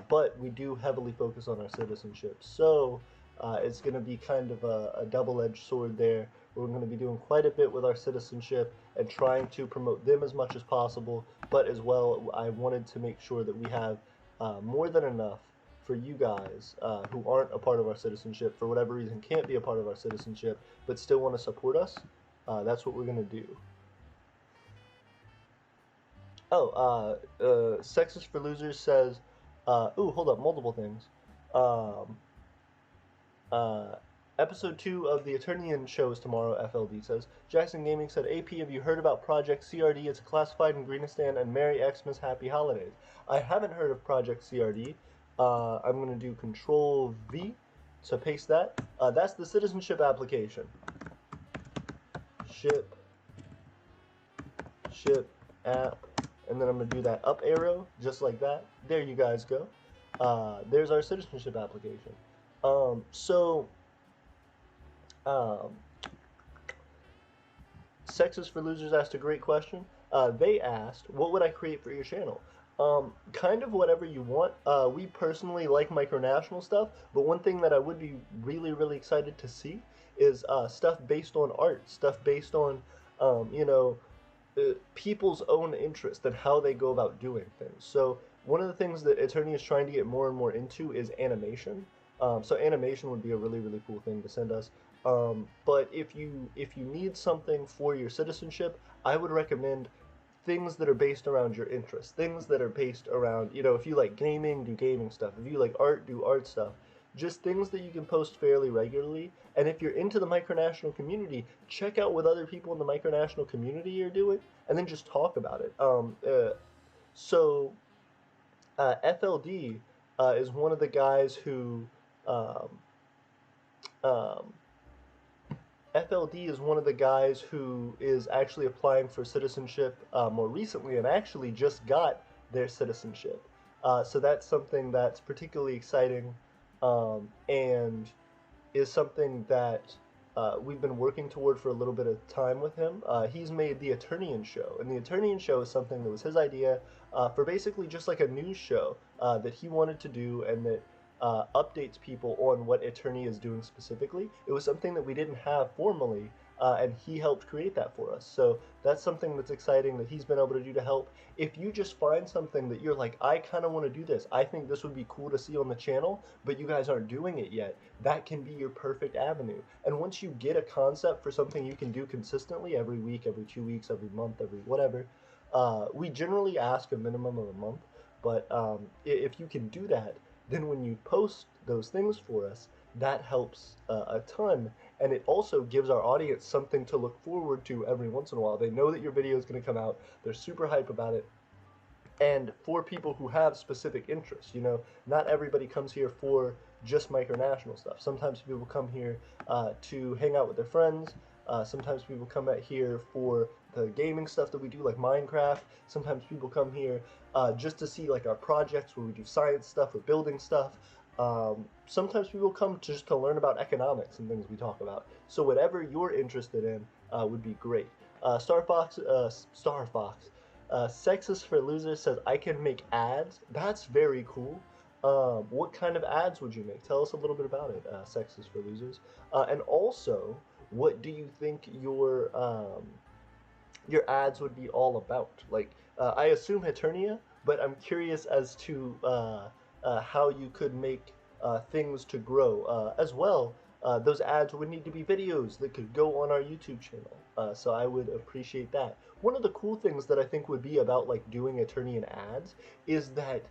But we do heavily focus on our citizenship. So it's going to be kind of a double-edged sword there. We're going to be doing quite a bit with our citizenship and trying to promote them as much as possible. But as well, I wanted to make sure that we have more than enough for you guys who aren't a part of our citizenship, for whatever reason can't be a part of our citizenship, but still want to support us. That's what we're going to do. Oh, Sexist for Losers says, ooh, hold up, multiple things. Um, uh, episode 2 of the Eternian show is tomorrow, FLD says. Jackson Gaming said, AP, have you heard about Project CRD? It's classified in Greenistan, and Merry Xmas, Happy Holidays. I haven't heard of Project CRD. I'm going to do Control V to paste that. That's the citizenship application. Ship app, and then I'm going to do that up arrow, just like that. There you guys go. There's our citizenship application. Sexist for Losers asked a great question. They asked, what would I create for your channel? Kind of whatever you want. We personally like Micronational stuff, but one thing that I would be really, really excited to see is stuff based on art, stuff based on, people's own interest and how they go about doing things. So one of the things that Eternia is trying to get more and more into is animation. So animation would be a really, really cool thing to send us. But if you need something for your citizenship, I would recommend things that are based around your interests, things that are based around, if you like gaming, do gaming stuff. If you like art, do art stuff. Just things that you can post fairly regularly. And if you're into the Micronational community, check out what other people in the Micronational community are doing, and then just talk about it. FLD is one of the guys who FLD is one of the guys who is actually applying for citizenship more recently, and actually just got their citizenship. So that's something that's particularly exciting, and is something that we've been working toward for a little bit of time with him. He's made the Eternian show, and the Eternian show is something that was his idea for basically just like a news show that he wanted to do, and that updates people on what Eternia is doing specifically. It was something that we didn't have formally, and he helped create that for us. So that's something that's exciting that he's been able to do to help. If you just find something that you're like, I kind of want to do this, I think this would be cool to see on the channel, but you guys aren't doing it yet, that can be your perfect avenue. And once you get a concept for something you can do consistently every week, every 2 weeks, every month, every whatever, we generally ask a minimum of a month. But if you can do that, then when you post those things for us, that helps a ton. And it also gives our audience something to look forward to every once in a while. They know that your video is going to come out. They're super hype about it. And for people who have specific interests, not everybody comes here for just micronational stuff. Sometimes people come here to hang out with their friends. Sometimes people come out here for the gaming stuff that we do, like Minecraft. Sometimes people come here just to see like our projects where we do science stuff or building stuff. Sometimes people come just to learn about economics and things we talk about. So whatever you're interested in would be great. Starfox, Sexist for Losers says, I can make ads. That's very cool. What kind of ads would you make? Tell us a little bit about it, Sexist for Losers. And also, what do you think your ads would be all about? Like, I assume Eternia, but I'm curious as to how you could make things to grow. As well, those ads would need to be videos that could go on our YouTube channel. So I would appreciate that. One of the cool things that I think would be about like doing Eternian ads is that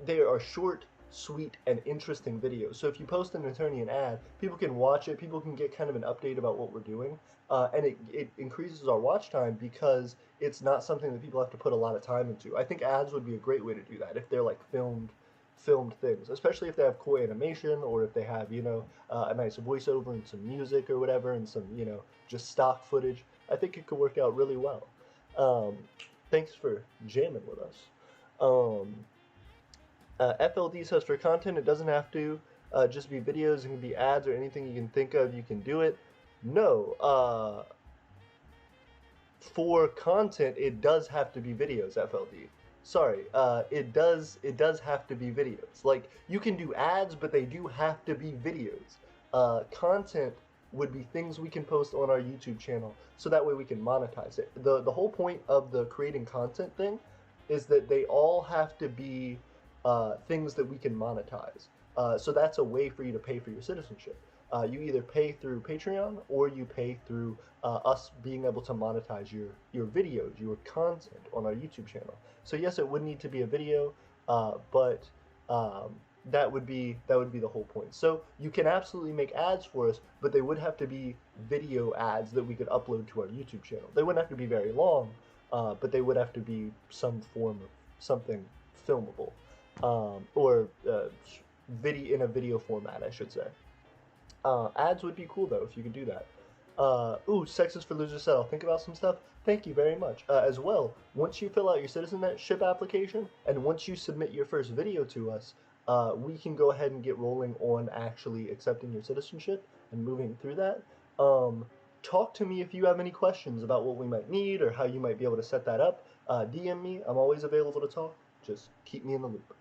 they are short, sweet, and interesting videos. So if you post an Eternian ad, people can watch it, people can get kind of an update about what we're doing, and it increases our watch time because it's not something that people have to put a lot of time into. I think ads would be a great way to do that if they're like filmed things, especially if they have cool animation or if they have, a nice voiceover and some music or whatever and some, just stock footage. I think it could work out really well. Thanks for jamming with us. FLD says for content, it doesn't have to just be videos. It can be ads or anything you can think of. You can do it. No, for content, it does have to be videos, FLD. Sorry, it does have to be videos. Like, you can do ads, but they do have to be videos. Content would be things we can post on our YouTube channel, so that way we can monetize it. The whole point of the creating content thing is that they all have to be things that we can monetize. So that's a way for you to pay for your citizenship. You either pay through Patreon or you pay through us being able to monetize your videos, your content on our YouTube channel. So yes, it would need to be a video, but that would be the whole point. So you can absolutely make ads for us, but they would have to be video ads that we could upload to our YouTube channel. They wouldn't have to be very long, but they would have to be some form of something filmable, or in a video format, I should say. Ads would be cool though if you could do that. Sexist for Losers said, I'll think about some stuff. Thank you very much. As well, once you fill out your citizenship application and once you submit your first video to us, we can go ahead and get rolling on actually accepting your citizenship and moving through that. Talk to me if you have any questions about what we might need or how you might be able to set that up. DM me. I'm always available to talk. Just keep me in the loop.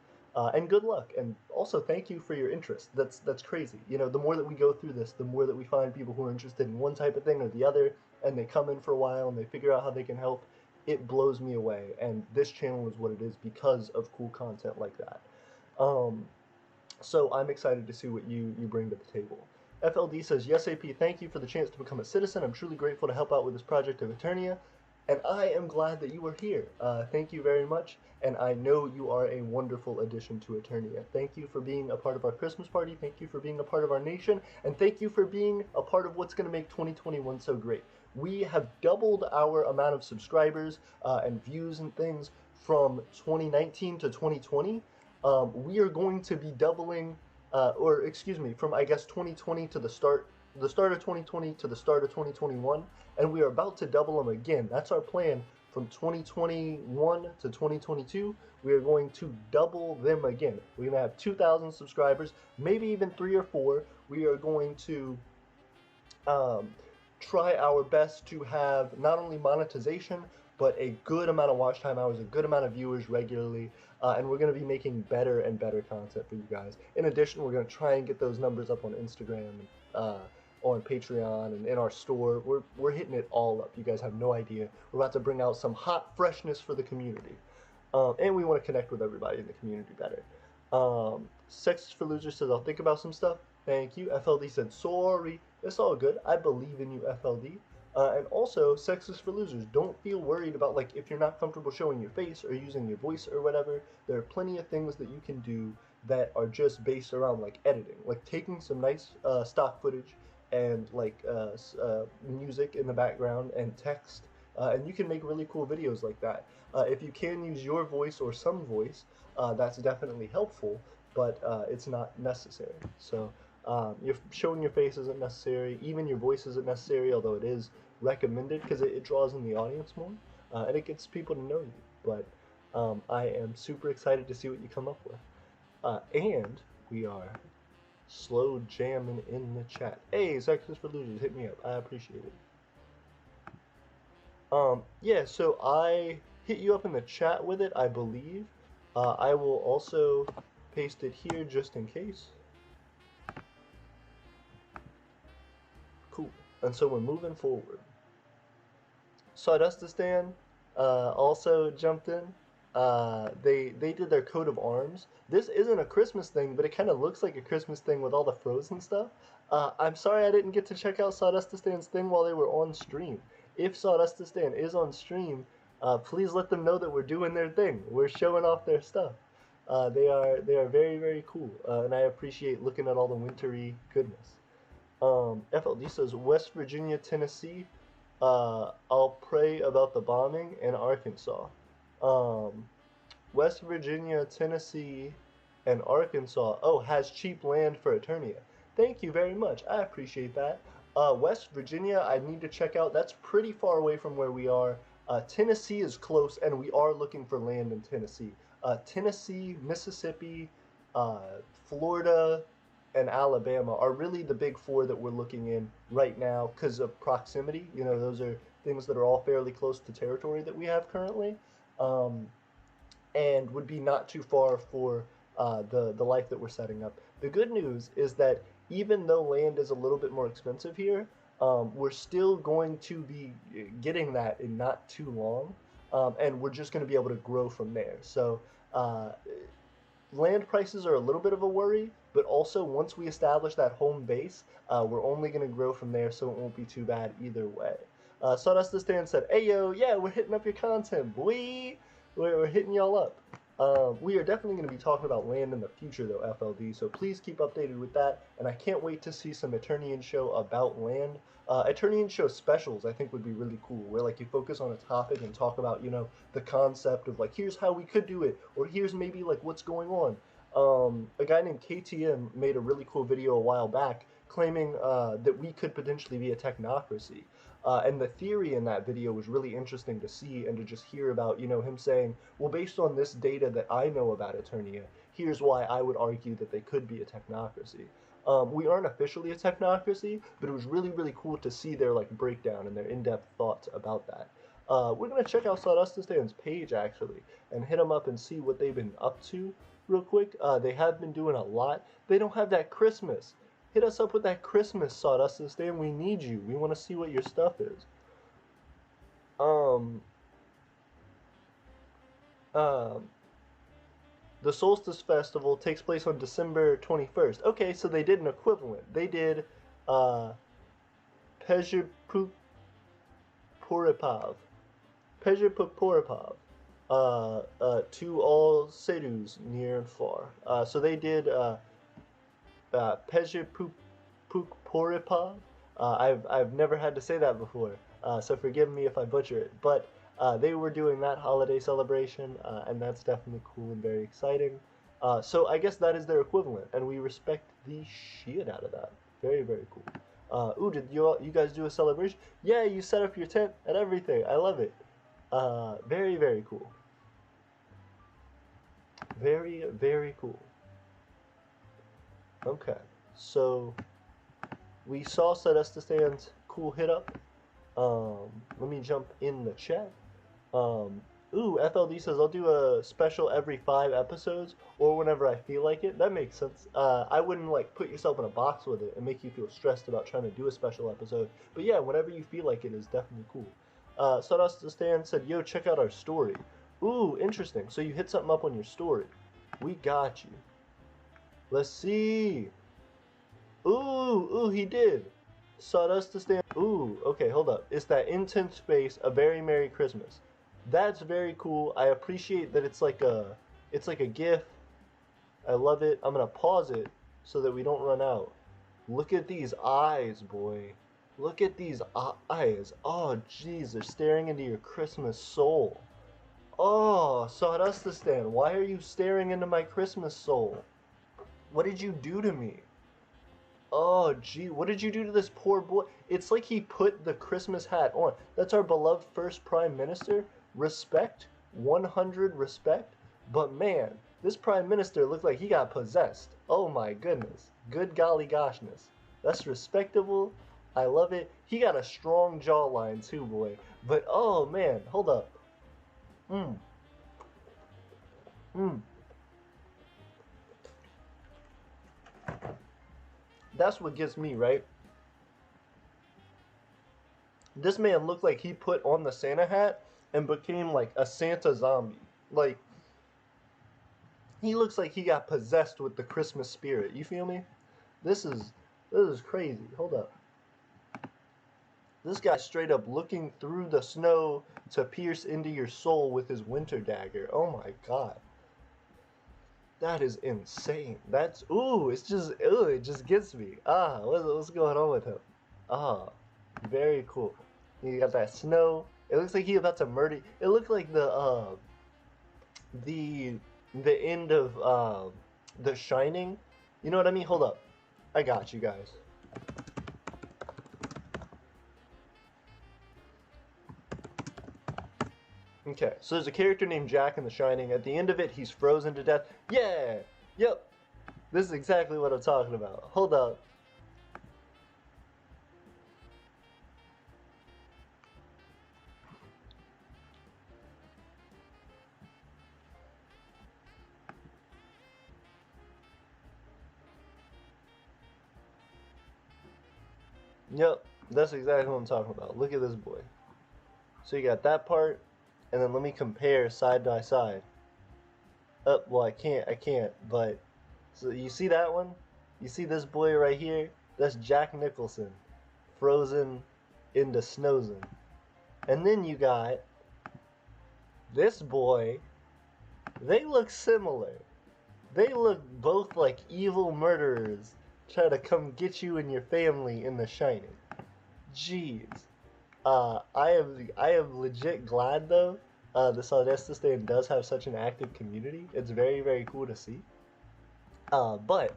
And good luck, and also thank you for your interest. That's crazy. The more that we go through this, the more that we find people who are interested in one type of thing or the other, and they come in for a while and they figure out how they can help. It blows me away, and this channel is what it is because of cool content like that. So I'm excited to see what you bring to the table. FLD says, yes, AP, thank you for the chance to become a citizen. I'm truly grateful to help out with this project of Eternia. And I am glad that you are here. Thank you very much, and I know you are a wonderful addition to Eternia. Thank you for being a part of our Christmas party, thank you for being a part of our nation, and thank you for being a part of what's going to make 2021 so great. We have doubled our amount of subscribers and views and things from 2019 to 2020. We are going to be doubling, from I guess 2020 to the start of 2020 to the start of 2021, and we are about to double them again. That's our plan. From 2021 to 2022, we are going to double them again. We're going to have 2,000 subscribers, maybe even 3 or 4. We are going to try our best to have not only monetization, but a good amount of watch time hours, a good amount of viewers regularly, and we're going to be making better and better content for you guys. In addition, we're going to try and get those numbers up on Instagram, on Patreon and in our store. We're hitting it all up. You guys have no idea. We're about to bring out some hot freshness for the community. And we want to connect with everybody in the community better. Sex is for Losers says, I'll think about some stuff. Thank you. FLD said, sorry. It's all good. I believe in you, FLD. And also, Sex is for Losers. Don't feel worried about, like, if you're not comfortable showing your face or using your voice or whatever. There are plenty of things that you can do that are just based around, like, editing. Like, taking some nice stock footage and, like, music in the background and text. And you can make really cool videos like that. If you can use your voice or some voice, that's definitely helpful, but it's not necessary. So you're showing your face isn't necessary. Even your voice isn't necessary, although it is recommended because it draws in the audience more and it gets people to know you. But I am super excited to see what you come up with. And we are slow jamming in the chat. Hey, Sex is for Losers, hit me up. I appreciate it. Yeah, so I hit you up in the chat with it, I believe. I will also paste it here just in case. Cool. And so we're moving forward. Sawdustistan also jumped in. They did their coat of arms. This isn't a Christmas thing, but it kind of looks like a Christmas thing with all the frozen stuff. I'm sorry I didn't get to check out Sawdustistan's thing while they were on stream. If Sawdustistan is on stream, please let them know that we're doing their thing. We're showing off their stuff. They are very, very cool, and I appreciate looking at all the wintry goodness. FLD says, West Virginia, Tennessee, I'll pray about the bombing, and Arkansas. West Virginia, Tennessee, and Arkansas, has cheap land for Eternia. Thank you very much. I appreciate that. West Virginia, I need to check out. That's pretty far away from where we are. Tennessee is close, and we are looking for land in Tennessee. Tennessee, Mississippi, Florida, and Alabama are really the big four that we're looking in right now because of proximity. You know, those are things that are all fairly close to territory that we have currently, and would be not too far for the life that we're setting up. The good news is that even though land is a little bit more expensive here, we're still going to be getting that in not too long, and we're just going to be able to grow from there. So land prices are a little bit of a worry, but also once we establish that home base, we're only going to grow from there, so it won't be too bad either way. Sawdustistan said, hey yo, yeah, we're hitting up your content, boy. We're hitting y'all up. We are definitely going to be talking about land in the future, though, FLD, so please keep updated with that, and I can't wait to see some Eternian show about land. Eternian show specials, I think, would be really cool, where, like, you focus on a topic and talk about, you know, the concept of, like, here's how we could do it, or here's maybe, like, what's going on. A guy named KTM made a really cool video a while back claiming that we could potentially be a technocracy. And the theory in that video was really interesting to see and to just hear about, you know, him saying, well, based on this data that I know about Eternia, here's why I would argue that they could be a technocracy. We aren't officially a technocracy, but it was really, really cool to see their, like, breakdown and their in-depth thoughts about that. We're going to check out Sawdustistan's page, actually, and hit them up and see what they've been up to real quick. They have been doing a lot. They don't have that Christmas. Hit us up with that Christmas, Sawdustistan. We need you. We want to see what your stuff is. The Solstice Festival takes place on December 21st. Okay, so they did an equivalent. They did Pezhipuripov. Pezhipuripov. To all Sedus near and far. So they did Pezhipuripov. I've never had to say that before, so forgive me if I butcher it. But they were doing that holiday celebration, and that's definitely cool and very exciting. So I guess that is their equivalent, and we respect the shit out of that. Very, very cool. Ooh, did you guys do a celebration? Yeah, you set up your tent and everything. I love it. Very, very cool. Very, very cool. Okay, so we saw Sawdustistan's cool hit up. Let me jump in the chat. Ooh, FLD says I'll do a special every 5 episodes or whenever I feel like it. That makes sense. I wouldn't like put yourself in a box with it and make you feel stressed about trying to do a special episode. But yeah, whenever you feel like it is definitely cool. Sawdust to Stan said, "Yo, check out our story." Ooh, interesting. So you hit something up on your story. We got you. Let's see. Ooh, he did. Sawdust to Stan. Ooh, okay, hold up. It's that intense space. A very Merry Christmas. That's very cool. I appreciate that it's like a GIF. I love it. I'm gonna pause it so that we don't run out. Look at these eyes, boy. Look at these eyes. Oh, jeez, they're staring into your Christmas soul. Oh, Sawdustistan, why are you staring into my Christmas soul? What did you do to me? Oh, gee, what did you do to this poor boy? It's like he put the Christmas hat on. That's our beloved first prime minister. Respect, 100 respect. But man, this prime minister looked like he got possessed. Oh my goodness. Good golly goshness. That's respectable. I love it. He got a strong jawline too, boy. But oh man, hold up. Mmm. Mmm. That's what gets me, right? This man looked like he put on the Santa hat and became like a Santa zombie. Like, he looks like he got possessed with the Christmas spirit. You feel me? This is crazy. Hold up. This guy straight up looking through the snow to pierce into your soul with his winter dagger. Oh my god. That is insane. That's it just gets me. What's going on with him? Ah, very cool. You got that snow. It looks like he about to murder. It looked like the the end of The Shining. You know what I mean? Hold up. I got you guys. Okay, so there's a character named Jack in The Shining. At the end of it, he's frozen to death. Yeah! Yep! This is exactly what I'm talking about. Hold up. Yep, that's exactly what I'm talking about. Look at this boy. So you got that part, and then let me compare side by side. Well, I can't, but so you see that one? You see this boy right here? That's Jack Nicholson, frozen into Snowzen. And then you got this boy. They look similar. They look both like evil murderers try to come get you and your family in The Shining. Jeez. I am legit glad though. The Saldestistan does have such an active community. It's very very cool to see. But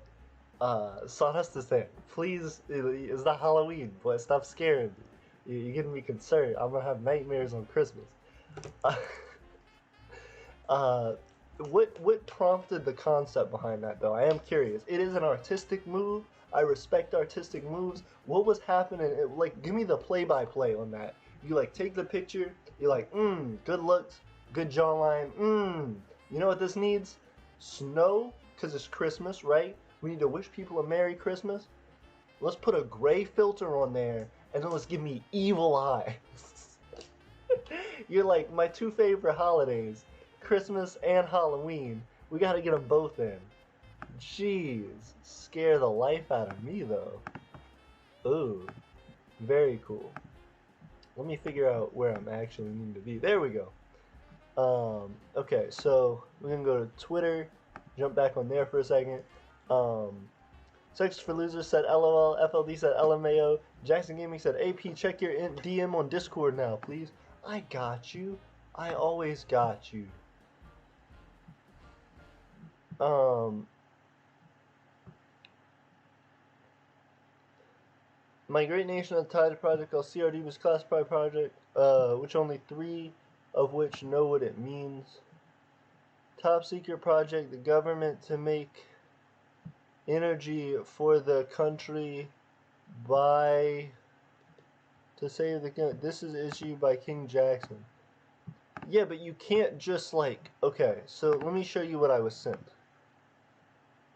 Saldestistan, please, it's not Halloween, but stop scaring me. You're getting me concerned. I'm gonna have nightmares on Christmas. Uh, what prompted the concept behind that though? I am curious. It is an artistic move. I respect artistic moves. What was happening? Like, give me the play-by-play on that. You like take the picture. You're like, good looks, good jawline. You know what this needs? Snow, cause it's Christmas, right? We need to wish people a Merry Christmas. Let's put a gray filter on there, and then let's give me evil eye. You're like my two favorite holidays. Christmas and Halloween. We gotta get them both in. Jeez, scare the life out of me though. Ooh, very cool. Let me figure out where I'm actually needing to be. There we go. Okay, so we're gonna go to Twitter, jump back on there for a second. Sex for Losers said LOL, FLD said LMAO, Jackson Gaming said AP, check your DM on Discord now, please. I got you. I always got you. My Great Nation of Tide project called CRD was classified project, which only 3 of which know what it means. Top secret project, the government to make energy for the country by to save the this is issued by King Jackson. Yeah, but you can't just like, okay, so let me show you what I was sent.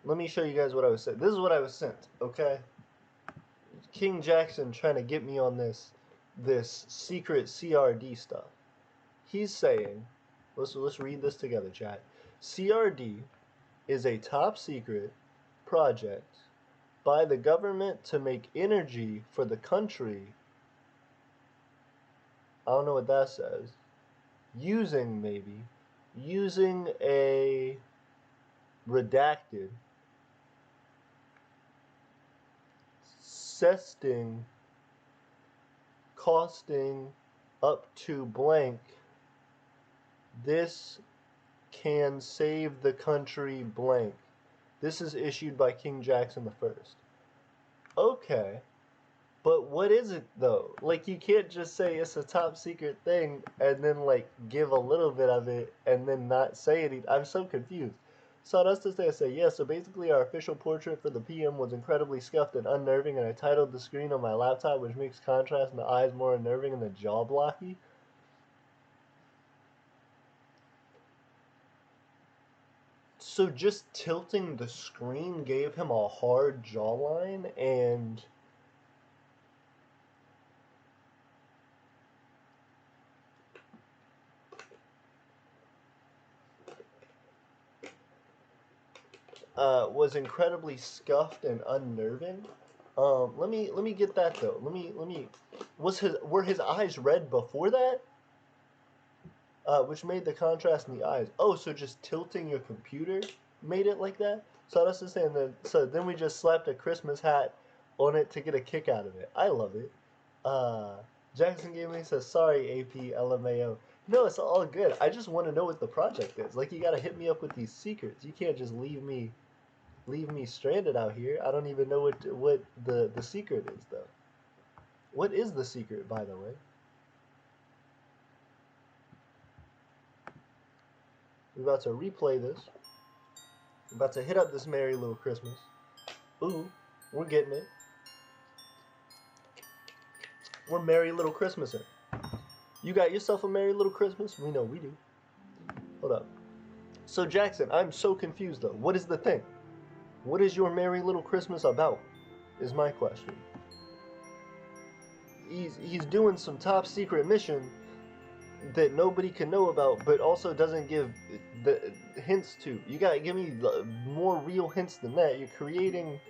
Let me show you guys what I was sent. This is what I was sent, okay? King Jackson trying to get me on this secret CRD stuff. He's saying, let's read this together, chat. CRD is a top secret project by the government to make energy for the country. I don't know what that says. Using a redacted cesting costing up to blank. This can save the country blank. This is issued by King Jackson the First. Okay, but what is it though? Like, you can't just say it's a top secret thing and then like give a little bit of it and then not say anything. I'm so confused. So that's to say, yeah, so basically our official portrait for the PM was incredibly scuffed and unnerving, and I titled the screen on my laptop, which makes contrast in the eyes more unnerving and the jaw blocky. So just tilting the screen gave him a hard jawline, and was incredibly scuffed and unnerving. Let me get that though. Let me were his eyes red before that? Which made the contrast in the eyes. Oh, so just tilting your computer made it like that? So that's just saying that. So then we just slapped a Christmas hat on it to get a kick out of it. I love it. Uh, Jackson Gaming says, "Sorry, AP LMAO." No, it's all good. I just want to know what the project is. Like, you gotta hit me up with these secrets. You can't just leave me stranded out here. I don't even know what the secret is though. What is the secret, by the way? We're about to replay this. We're about to hit up this Merry Little Christmas. Ooh, we're getting it. We're Merry Little Christmasing. You got yourself a Merry Little Christmas? We know we do. Hold up. So Jackson, I'm so confused though. What is the thing? What is your Merry Little Christmas about? Is my question. He's doing some top secret mission that nobody can know about, but also doesn't give the hints to. You gotta give me more real hints than that. You're creating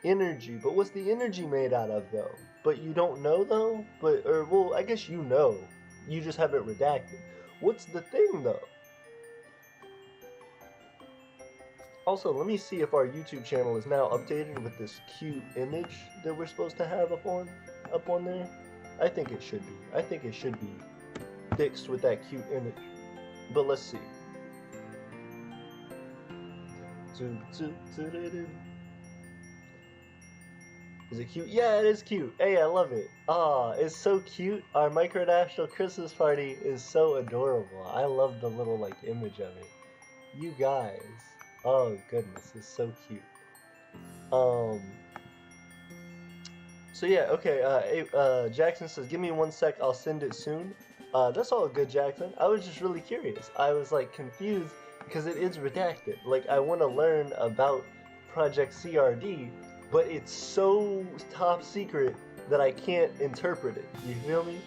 energy, but what's the energy made out of though? But you don't know though? Well, I guess you know. You just have it redacted. What's the thing though? Also, let me see if our YouTube channel is now updated with this cute image that we're supposed to have up on there. I think it should be. I think it should be fixed with that cute image. But let's see. Is it cute? Yeah, it is cute. Hey, I love it. Ah, it's so cute. Our Micronational Christmas party is so adorable. I love the little like image of it. You guys. Oh goodness, it's so cute. So yeah, okay. Jackson says, "Give me 1 sec. I'll send it soon." That's all good, Jackson. I was just really curious. I was like confused because it is redacted. Like, I want to learn about Project CRD, but it's so top secret that I can't interpret it. You feel me?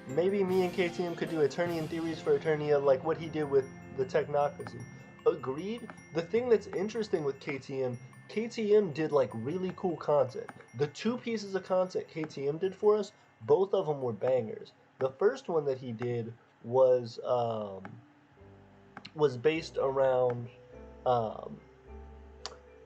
Maybe me and KTM could do Eternian theories for Eternia, like what he did with the Technocracy. Agreed. The thing that's interesting with KTM did like really cool content. The 2 pieces of content KTM did for us, both of them were bangers. The first one that he did was based around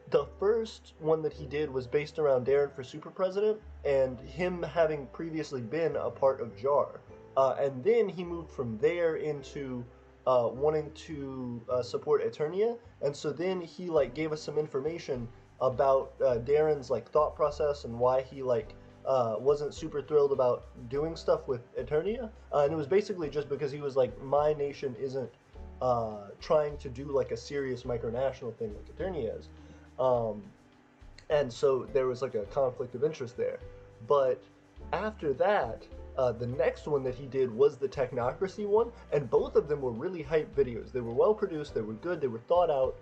the first one that he did was based around Darren for Super President and him having previously been a part of JAR. And then he moved from there into wanting to support Eternia, and so then he like gave us some information about Darren's like thought process and why he like wasn't super thrilled about doing stuff with Eternia, and it was basically just because he was like, my nation isn't trying to do like a serious micronational thing like Eternia is, and so there was like a conflict of interest there. But after that, The next one that he did was the technocracy one, and both of them were really hype videos. They were well produced, they were good, they were thought out.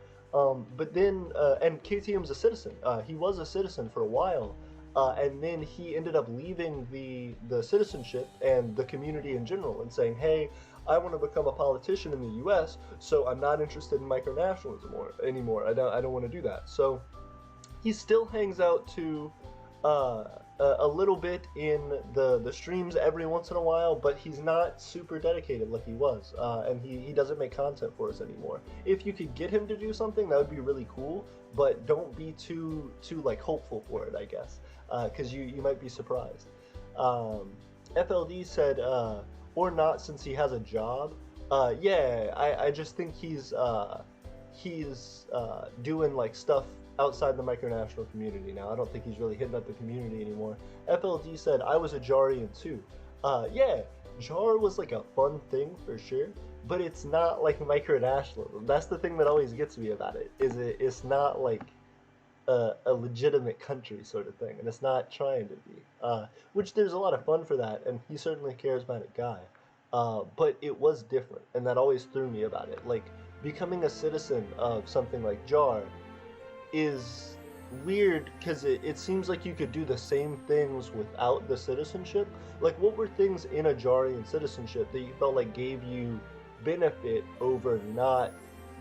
But then, and KTM's a citizen. He was a citizen for a while, and then he ended up leaving the citizenship and the community in general, and saying, "Hey, I want to become a politician in the U.S., so I'm not interested in micronationalism anymore. I don't want to do that." So he still hangs out to uh, a little bit in the streams every once in a while, but he's not super dedicated like he was, and he doesn't make content for us anymore. If you could get him to do something, that would be really cool, but don't be too like hopeful for it, I guess, because you might be surprised. FLD said, or not, since he has a job. Yeah, I just think he's doing like stuff outside the micronational community now. I don't think he's really hitting up the community anymore. FLD said, I was a Jarian too. Yeah, Jar was like a fun thing for sure, but it's not like micronationalism. That's the thing that always gets me about it, is it's not like a legitimate country sort of thing, and it's not trying to be. Which there's a lot of fun for that, and he's certainly a charismatic guy. But it was different, and that always threw me about it. Like, becoming a citizen of something like Jar is weird because it seems like you could do the same things without the citizenship. Like, what were things in a Jarian citizenship that you felt like gave you benefit over not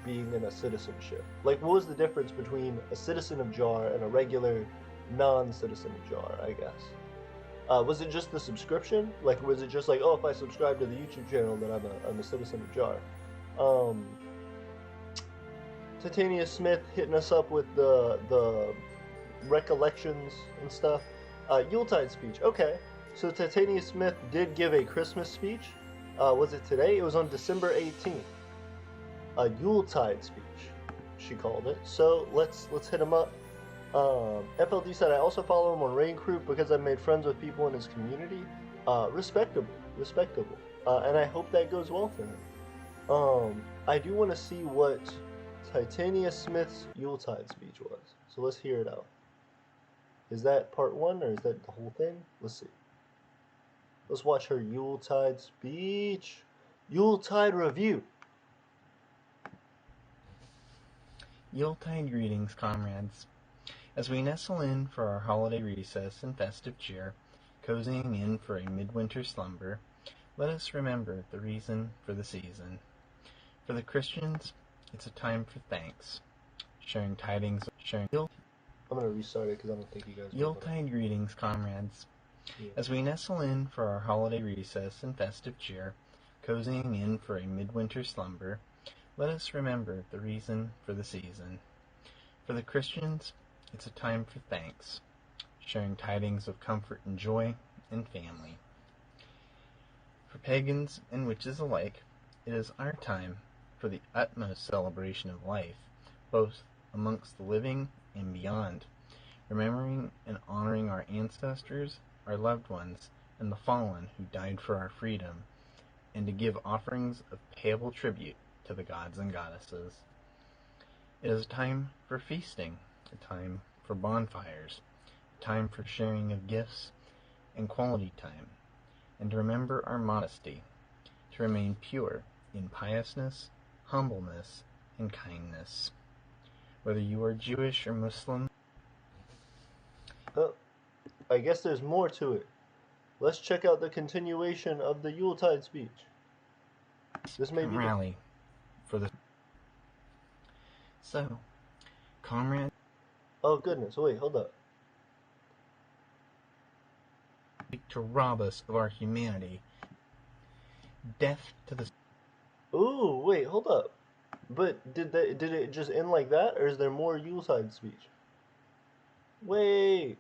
being in a citizenship? Like, what was the difference between a citizen of Jar and a regular non-citizen of Jar, I guess? Was it just the subscription? Like, was it just like, oh, if I subscribe to the YouTube channel, then I'm a citizen of Jar? Titania Smith hitting us up with the recollections and stuff. Yuletide speech. Okay, so Titania Smith did give a Christmas speech. Was it today? It was on December 18th. A Yuletide speech, she called it. So let's hit him up. FLD said, I also follow him on Rain Crew because I've made friends with people in his community. Respectable. And I hope that goes well for him. I do want to see what Titania Smith's Yuletide speech was. So let's hear it out. Is that part one, or is that the whole thing? Let's see. Let's watch her Yuletide speech. Yuletide review. Yuletide greetings, comrades. As we nestle in for our holiday recess and festive cheer, cozying in for a midwinter slumber, let us remember the reason for the season. For the Christians, it's a time for thanks, sharing tidings, sharing. I'm going to restart it because I don't think you guys. Yuletide greetings, comrades. Yeah. As we nestle in for our holiday recess and festive cheer, cozying in for a midwinter slumber, let us remember the reason for the season. For the Christians, it's a time for thanks, sharing tidings of comfort and joy and family. For pagans and witches alike, it is our time for the utmost celebration of life, both amongst the living and beyond, remembering and honoring our ancestors, our loved ones, and the fallen who died for our freedom, and to give offerings of payable tribute to the gods and goddesses. It is a time for feasting, a time for bonfires, a time for sharing of gifts and quality time, and to remember our modesty, to remain pure in piousness, humbleness, and kindness. Whether you are Jewish or Muslim. Oh, I guess there's more to it. Let's check out the continuation of the Yuletide speech. This may be rally for the. So, comrade. Oh goodness! Wait, hold up. To rob us of our humanity. Death to the. Ooh, wait, hold up. But did it just end like that, or is there more Yuletide speech? Wait,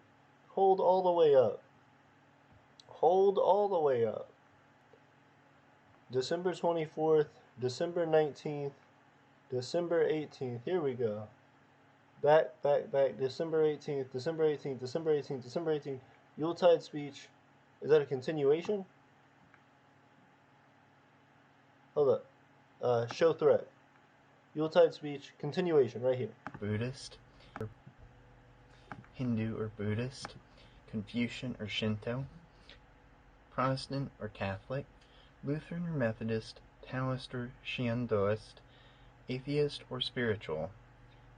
hold all the way up. Hold all the way up. December 24th, December 19th, December 18th. Here we go. Back. December 18th, December 18th, December 18th, December 18th. Yuletide speech. Is that a continuation? Hold up. Show thread. Yuletide speech. Continuation right here. Buddhist, Hindu or Buddhist, Confucian or Shinto, Protestant or Catholic, Lutheran or Methodist, Taoist or Shintoist, atheist or spiritual,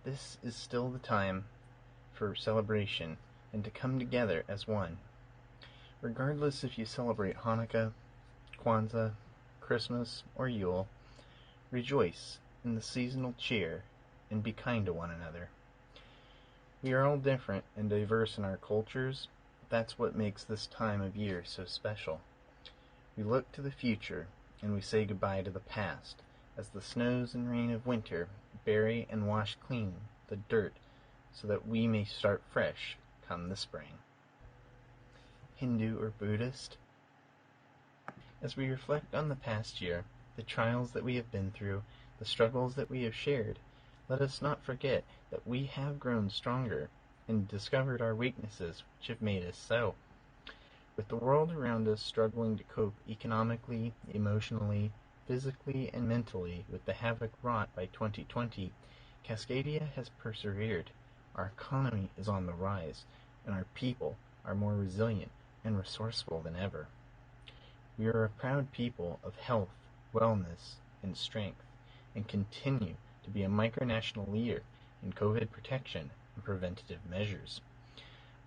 this is still the time for celebration and to come together as one. Regardless if you celebrate Hanukkah, Kwanzaa, Christmas, or Yule, rejoice in the seasonal cheer and be kind to one another. We are all different and diverse in our cultures. That's what makes this time of year so special. We look to the future and we say goodbye to the past as the snows and rain of winter bury and wash clean the dirt so that we may start fresh come the spring. Hindu or Buddhist? As we reflect on the past year, the trials that we have been through, the struggles that we have shared, let us not forget that we have grown stronger and discovered our weaknesses which have made us so. With the world around us struggling to cope economically, emotionally, physically, and mentally with the havoc wrought by 2020, Cascadia has persevered. Our economy is on the rise, and our people are more resilient and resourceful than ever. We are a proud people of health, wellness, and strength, and continue to be a micronational leader in COVID protection and preventative measures.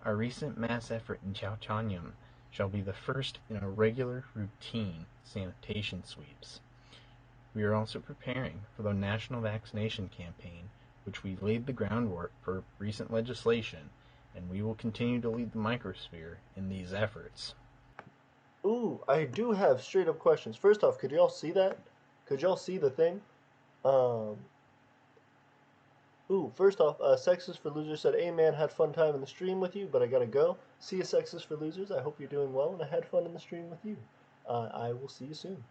Our recent mass effort in Chaotanyam shall be the first in our regular routine sanitation sweeps. We are also preparing for the national vaccination campaign, which we laid the groundwork for recent legislation, and we will continue to lead the microsphere in these efforts. Ooh, I do have straight up questions. First off, could y'all see that? Could y'all see the thing? First off, Sexist for Losers said, "Hey man, had fun time in the stream with you, but I gotta go. See you, Sexist for Losers. I hope you're doing well, and I had fun in the stream with you. I will see you soon."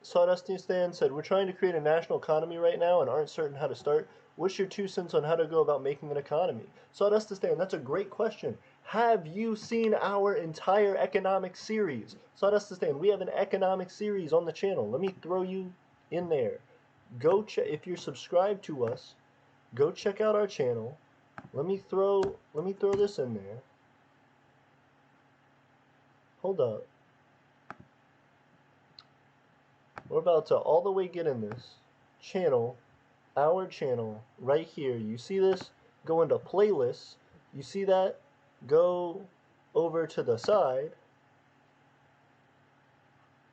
Sawdusty said, "We're trying to create a national economy right now and aren't certain how to start. What's your 2 cents on how to go about making an economy?" Sawdusty, that's a great question. Have you seen our entire economic series? Sawdusty, we have an economic series on the channel. Let me throw you in there. Go check if you're subscribed to us. Go check out our channel. Let me throw this in there. Hold up. We're about to all the way get in this channel, our channel right here. You see this? Go into playlists. You see that? Go over to the side.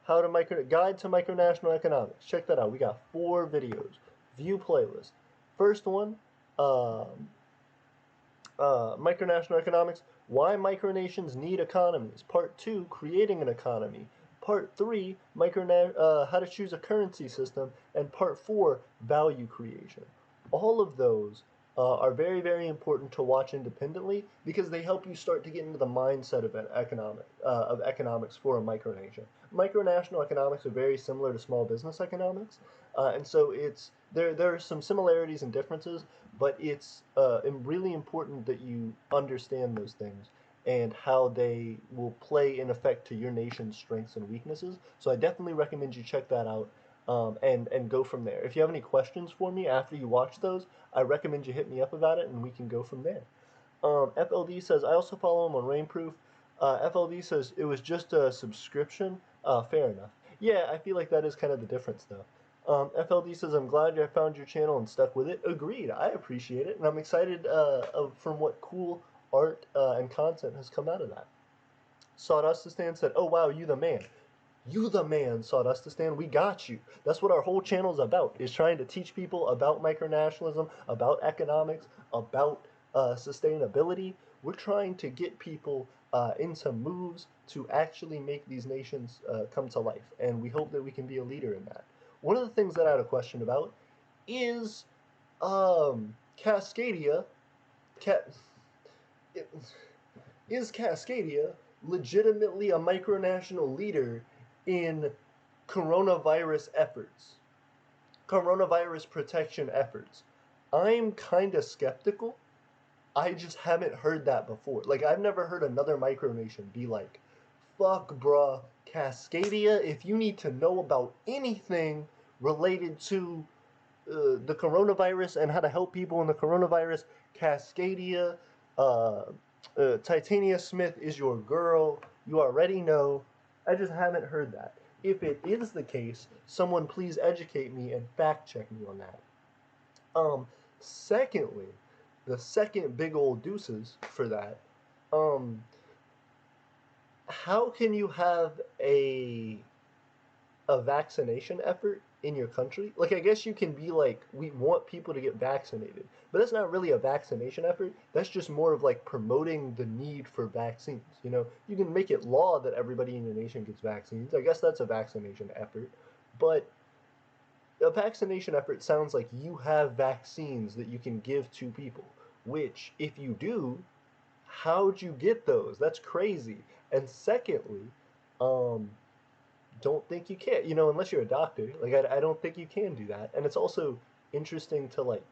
Guide to Micronational Economics. Check that out. We got 4 videos. View playlist. First one, Micronational Economics. Why micronations need economies. Part 2, creating an economy. Part 3, how to choose a currency system. And Part 4, value creation. All of those are very, very important to watch independently because they help you start to get into the mindset of economics for a micronation. Micronational economics are very similar to small business economics, and so there are some similarities and differences, but it's really important that you understand those things and how they will play in effect to your nation's strengths and weaknesses. So I definitely recommend you check that out. And go from there. If you have any questions for me after you watch those, I recommend you hit me up about it and we can go from there. FLD says, I also follow him on Rainproof. FLD says, it was just a subscription. Fair enough. Yeah, I feel like that is kind of the difference though. FLD says, I'm glad you found your channel and stuck with it. Agreed. I appreciate it. And I'm excited from what cool art and content has come out of that. Sawdustistan said, oh wow, you the man. You the man, Sawdustistan. We got you. That's what our whole channel is about, is trying to teach people about micronationalism, about economics, about sustainability. We're trying to get people into moves to actually make these nations come to life, and we hope that we can be a leader in that. One of the things that I had a question about is Cascadia. Is Cascadia legitimately a micronational leader in coronavirus efforts, coronavirus protection efforts? I'm kind of skeptical. I just haven't heard that before. Like, I've never heard another micronation be like, fuck, bruh, Cascadia, if you need to know about anything related to the coronavirus and how to help people in the coronavirus, Cascadia, Titania Smith is your girl. You already know. I just haven't heard that. If it is the case, someone please educate me and fact check me on that. Um, Secondly, the second big old deuces for that. Um, how can you have a vaccination effort in your country? Like, I guess you can be like, we want people to get vaccinated, but that's not really a vaccination effort. That's just more of like promoting the need for vaccines. You know, you can make it law that everybody in your nation gets vaccines. I guess that's a vaccination effort, but a vaccination effort sounds like you have vaccines that you can give to people, which, if you do, how'd you get those? That's crazy. And secondly, um, don't think you can. You know, unless you're a doctor. Like, I don't think you can do that. And it's also interesting to, like,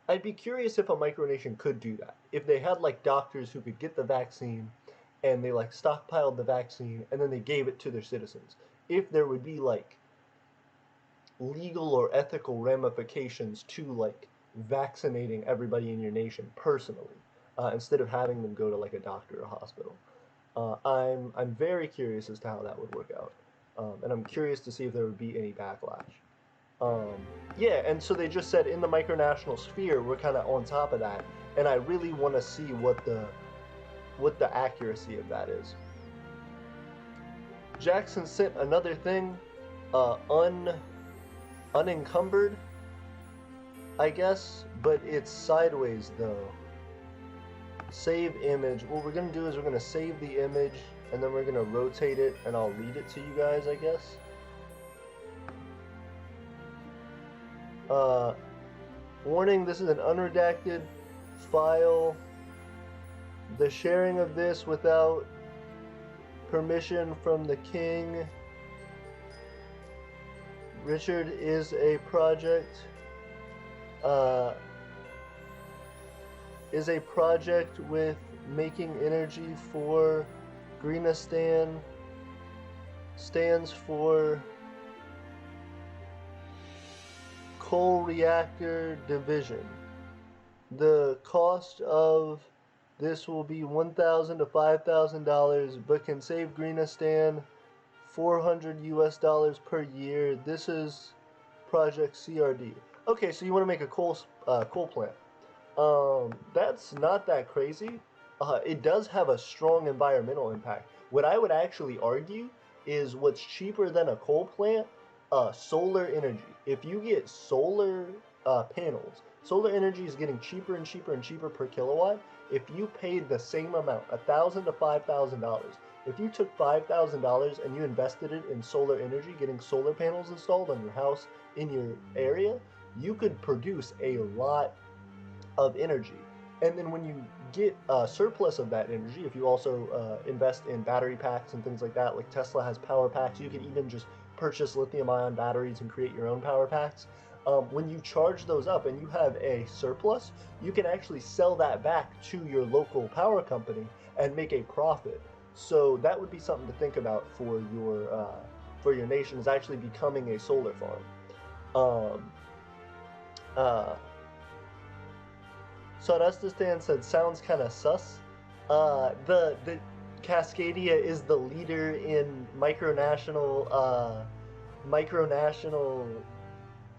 I'd be curious if a micronation could do that. If they had, like, doctors who could get the vaccine and they, like, stockpiled the vaccine and then they gave it to their citizens. If there would be, like, legal or ethical ramifications to, like, vaccinating everybody in your nation personally, instead of having them go to, like, a doctor or a hospital. I'm very curious as to how that would work out, and I'm curious to see if there would be any backlash. Um, yeah, and so they just said in the micronational sphere we're kind of on top of that, and I really want to see what the accuracy of that is. Jackson sent another thing, uh, un unencumbered, I guess, but it's sideways though. Save image. What we're going to do is we're going to save the image and then we're going to rotate it and I'll read it to you guys, I guess. Uh, Warning, this is an unredacted file. The sharing of this without permission from the king. Richard is a project. Uh, is a project with making energy for Greenistan, stands for coal reactor division. The cost of this will be $1,000 to $5,000, but can save Greenistan $400 per year. This is Project CRD. Okay, so you want to make a coal plant. That's not that crazy. It does have a strong environmental impact. What I would actually argue is what's cheaper than a coal plant, solar energy. If you get solar panels, solar energy is getting cheaper and cheaper and cheaper per kilowatt. If you paid the same amount, $1,000 to $5,000, if you took $5,000 and you invested it in solar energy, getting solar panels installed on your house in your area, you could produce a lot of energy. And then when you get a surplus of that energy, if you also invest in battery packs and things like that, like Tesla has power packs, you can even just purchase lithium ion batteries and create your own power packs. When you charge those up and you have a surplus, you can actually sell that back to your local power company and make a profit. So that would be something to think about for your nation, is actually becoming a solar farm. Um, uh, Sarastistan said, sounds kind of sus. The Cascadia is the leader in micronational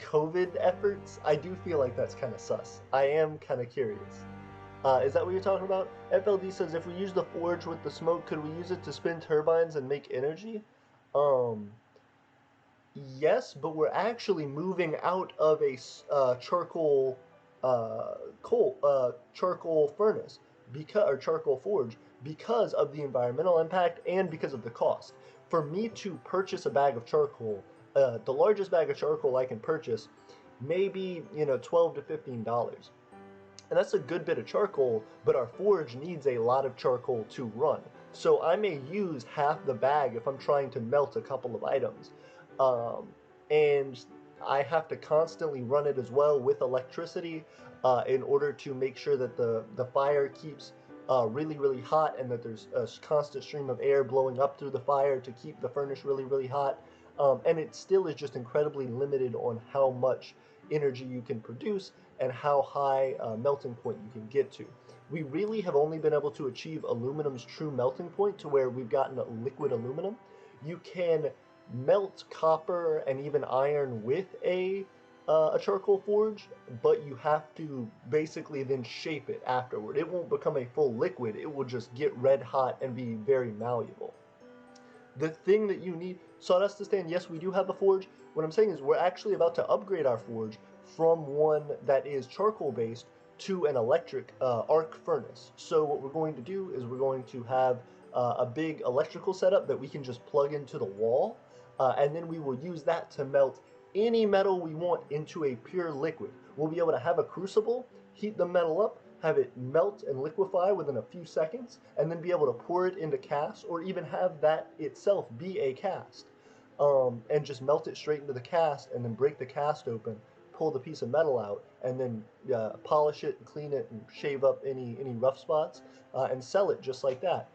COVID efforts. I do feel like that's kind of sus. I am kind of curious. Is that what you're talking about? FLD says, if we use the forge with the smoke, could we use it to spin turbines and make energy? Um, yes, but we're actually moving out of a charcoal charcoal furnace or charcoal forge, because of the environmental impact and because of the cost. For me to purchase a bag of charcoal, the largest bag of charcoal I can purchase, maybe $12 to $15. And that's a good bit of charcoal, but our forge needs a lot of charcoal to run. So I may use half the bag if I'm trying to melt a couple of items. Um, and I have to constantly run it as well with electricity in order to make sure that the fire keeps really, really hot, and that there's a constant stream of air blowing up through the fire to keep the furnace really, really hot. And it still is just incredibly limited on how much energy you can produce and how high melting point you can get to. We really have only been able to achieve aluminum's true melting point to where we've gotten liquid aluminum. You can melt copper and even iron with a charcoal forge, but you have to basically then shape it afterward. It won't become a full liquid, it will just get red hot and be very malleable. The thing that you need, sawdust to stand, yes, we do have a forge. What I'm saying is we're actually about to upgrade our forge from one that is charcoal based to an electric arc furnace. So what we're going to do is we're going to have a big electrical setup that we can just plug into the wall, and then we will use that to melt any metal we want into a pure liquid. We'll be able to have a crucible, heat the metal up, have it melt and liquefy within a few seconds, and then be able to pour it into cast, or even have that itself be a cast, and just melt it straight into the cast, and then break the cast open, pull the piece of metal out, and then polish it and clean it and shave up any rough spots, and sell it just like that.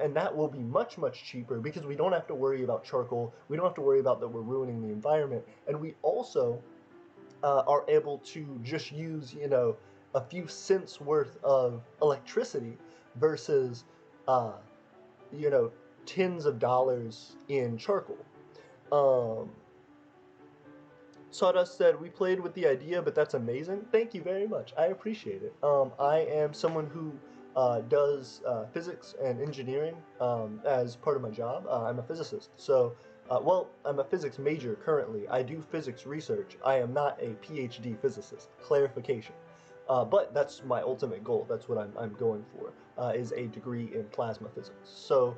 And that will be much, much cheaper because we don't have to worry about charcoal. We don't have to worry about that we're ruining the environment. And we also are able to just use, a few cents worth of electricity versus, uh, you know, tens of dollars in charcoal. Um, Sawdust said, "We played with the idea, but that's amazing. Thank you very much. I appreciate it. I am someone who does physics and engineering as part of my job. I'm a physicist. So, well, I'm a physics major currently. I do physics research. I am not a PhD physicist. Clarification. But that's my ultimate goal. That's what I'm going for, is a degree in plasma physics. So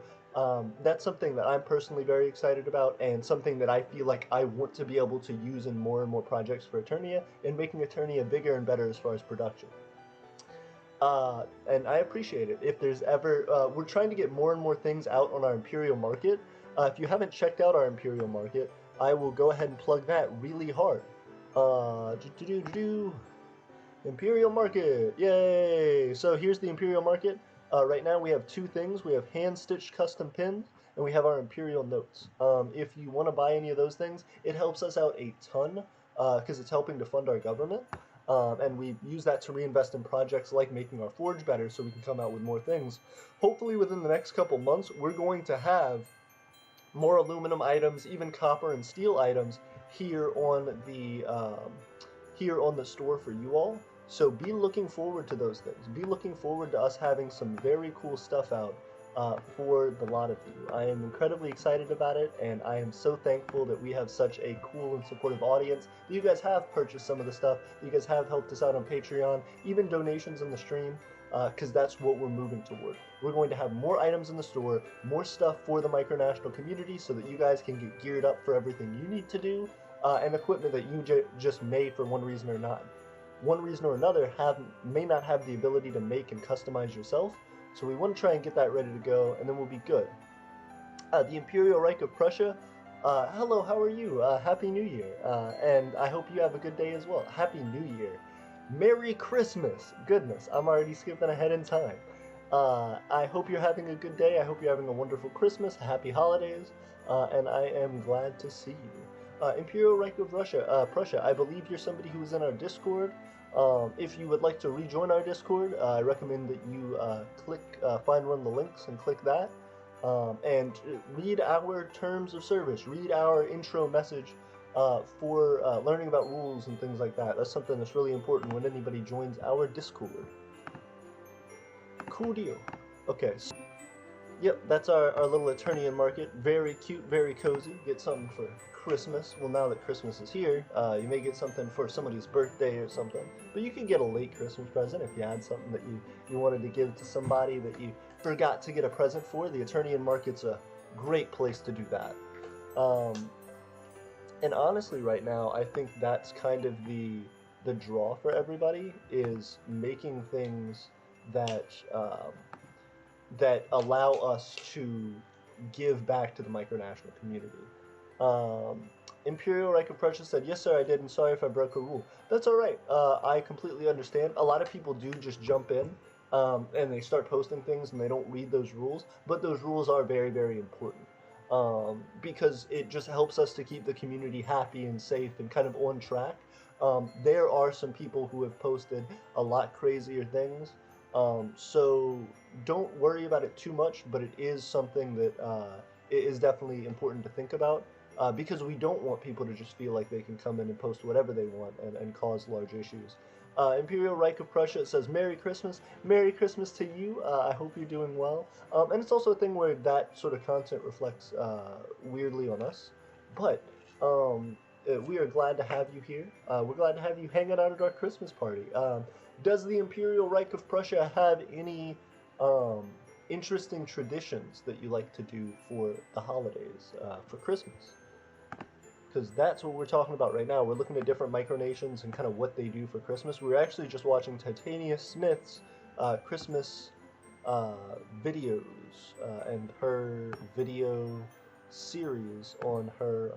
that's something that I'm personally very excited about, and something that I feel like I want to be able to use in more and more projects for Eternia, and making Eternia bigger and better as far as production. And I appreciate it. If there's ever, we're trying to get more and more things out on our Imperial Market. If you haven't checked out our Imperial Market, I will go ahead and plug that really hard. Imperial Market, yay! So here's the Imperial Market. Right now we have two things. We have hand-stitched custom pins, and we have our Imperial Notes. If you want to buy any of those things, it helps us out a ton, because it's helping to fund our government. And we use that to reinvest in projects like making our forge better so we can come out with more things. Hopefully within the next couple months, we're going to have more aluminum items, even copper and steel items here on the store for you all. So be looking forward to those things. Be looking forward to us having some very cool stuff out for the lot of you. I am incredibly excited about it, and I am so thankful that we have such a cool and supportive audience, that you guys have purchased some of the stuff, that you guys have helped us out on Patreon, even donations in the stream, because that's what we're moving toward. We're going to have more items in the store, more stuff for the Micronational community, so that you guys can get geared up for everything you need to do, and equipment that you just may for one reason or not. One reason or another may not have the ability to make and customize yourself, so we want to try and get that ready to go, and then we'll be good. The Imperial Reich of Prussia, hello, how are you? Happy New Year, and I hope you have a good day as well. Happy New Year. Merry Christmas. Goodness, I'm already skipping ahead in time. I hope you're having a good day. I hope you're having a wonderful Christmas, happy holidays, and I am glad to see you. Imperial Reich of Prussia, I believe you're somebody who is in our Discord. If you would like to rejoin our Discord, I recommend that you find one of the links and click that. And read our terms of service, read our intro message for learning about rules and things like that. That's something that's really important when anybody joins our Discord. Cool deal. Okay, so, yep, that's our little Eternian market. Very cute, very cozy. Get something for Christmas. Well, now that Christmas is here, you may get something for somebody's birthday or something. But you can get a late Christmas present if you had something that you wanted to give to somebody that you forgot to get a present for. The Eternian market's a great place to do that. And honestly, right now, I think that's kind of the draw for everybody, is making things that that allow us to give back to the Micronational community. Imperial Reich of Prussia said, "Yes, sir, I did, and sorry if I broke a rule." That's all right. I completely understand. A lot of people do just jump in, and they start posting things, and they don't read those rules. But those rules are very, very important, because it just helps us to keep the community happy and safe and kind of on track. There are some people who have posted a lot crazier things, So don't worry about it too much, but it is something that it is definitely important to think about because we don't want people to just feel like they can come in and post whatever they want and cause large issues. Imperial Reich of Prussia says, Merry Christmas. Merry Christmas to you. I hope you're doing well. And it's also a thing where that sort of content reflects weirdly on us. But we are glad to have you here. We're glad to have you hanging out at our Christmas party. Does the Imperial Reich of Prussia have any um, interesting traditions that you like to do for the holidays, for Christmas? Because that's what we're talking about right now. We're looking at different micronations and kind of what they do for Christmas. We were actually just watching Titania Smith's Christmas uh, videos and her video series on her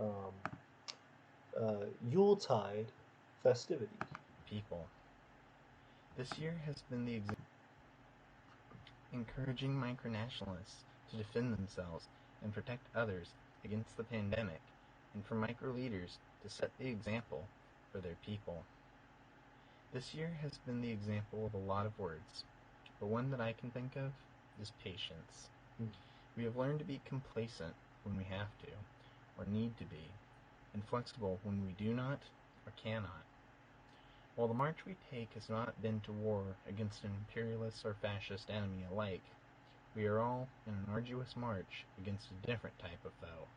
Yuletide festivities. People. This year has been the encouraging micronationalists to defend themselves and protect others against the pandemic, and for microleaders to set the example for their people. This year has been the example of a lot of words, but one that I can think of is patience. We have learned to be complacent when we have to, or need to be, and flexible when we do not or cannot. While the march we take has not been to war against an imperialist or fascist enemy alike, we are all in an arduous march against a different type of foe,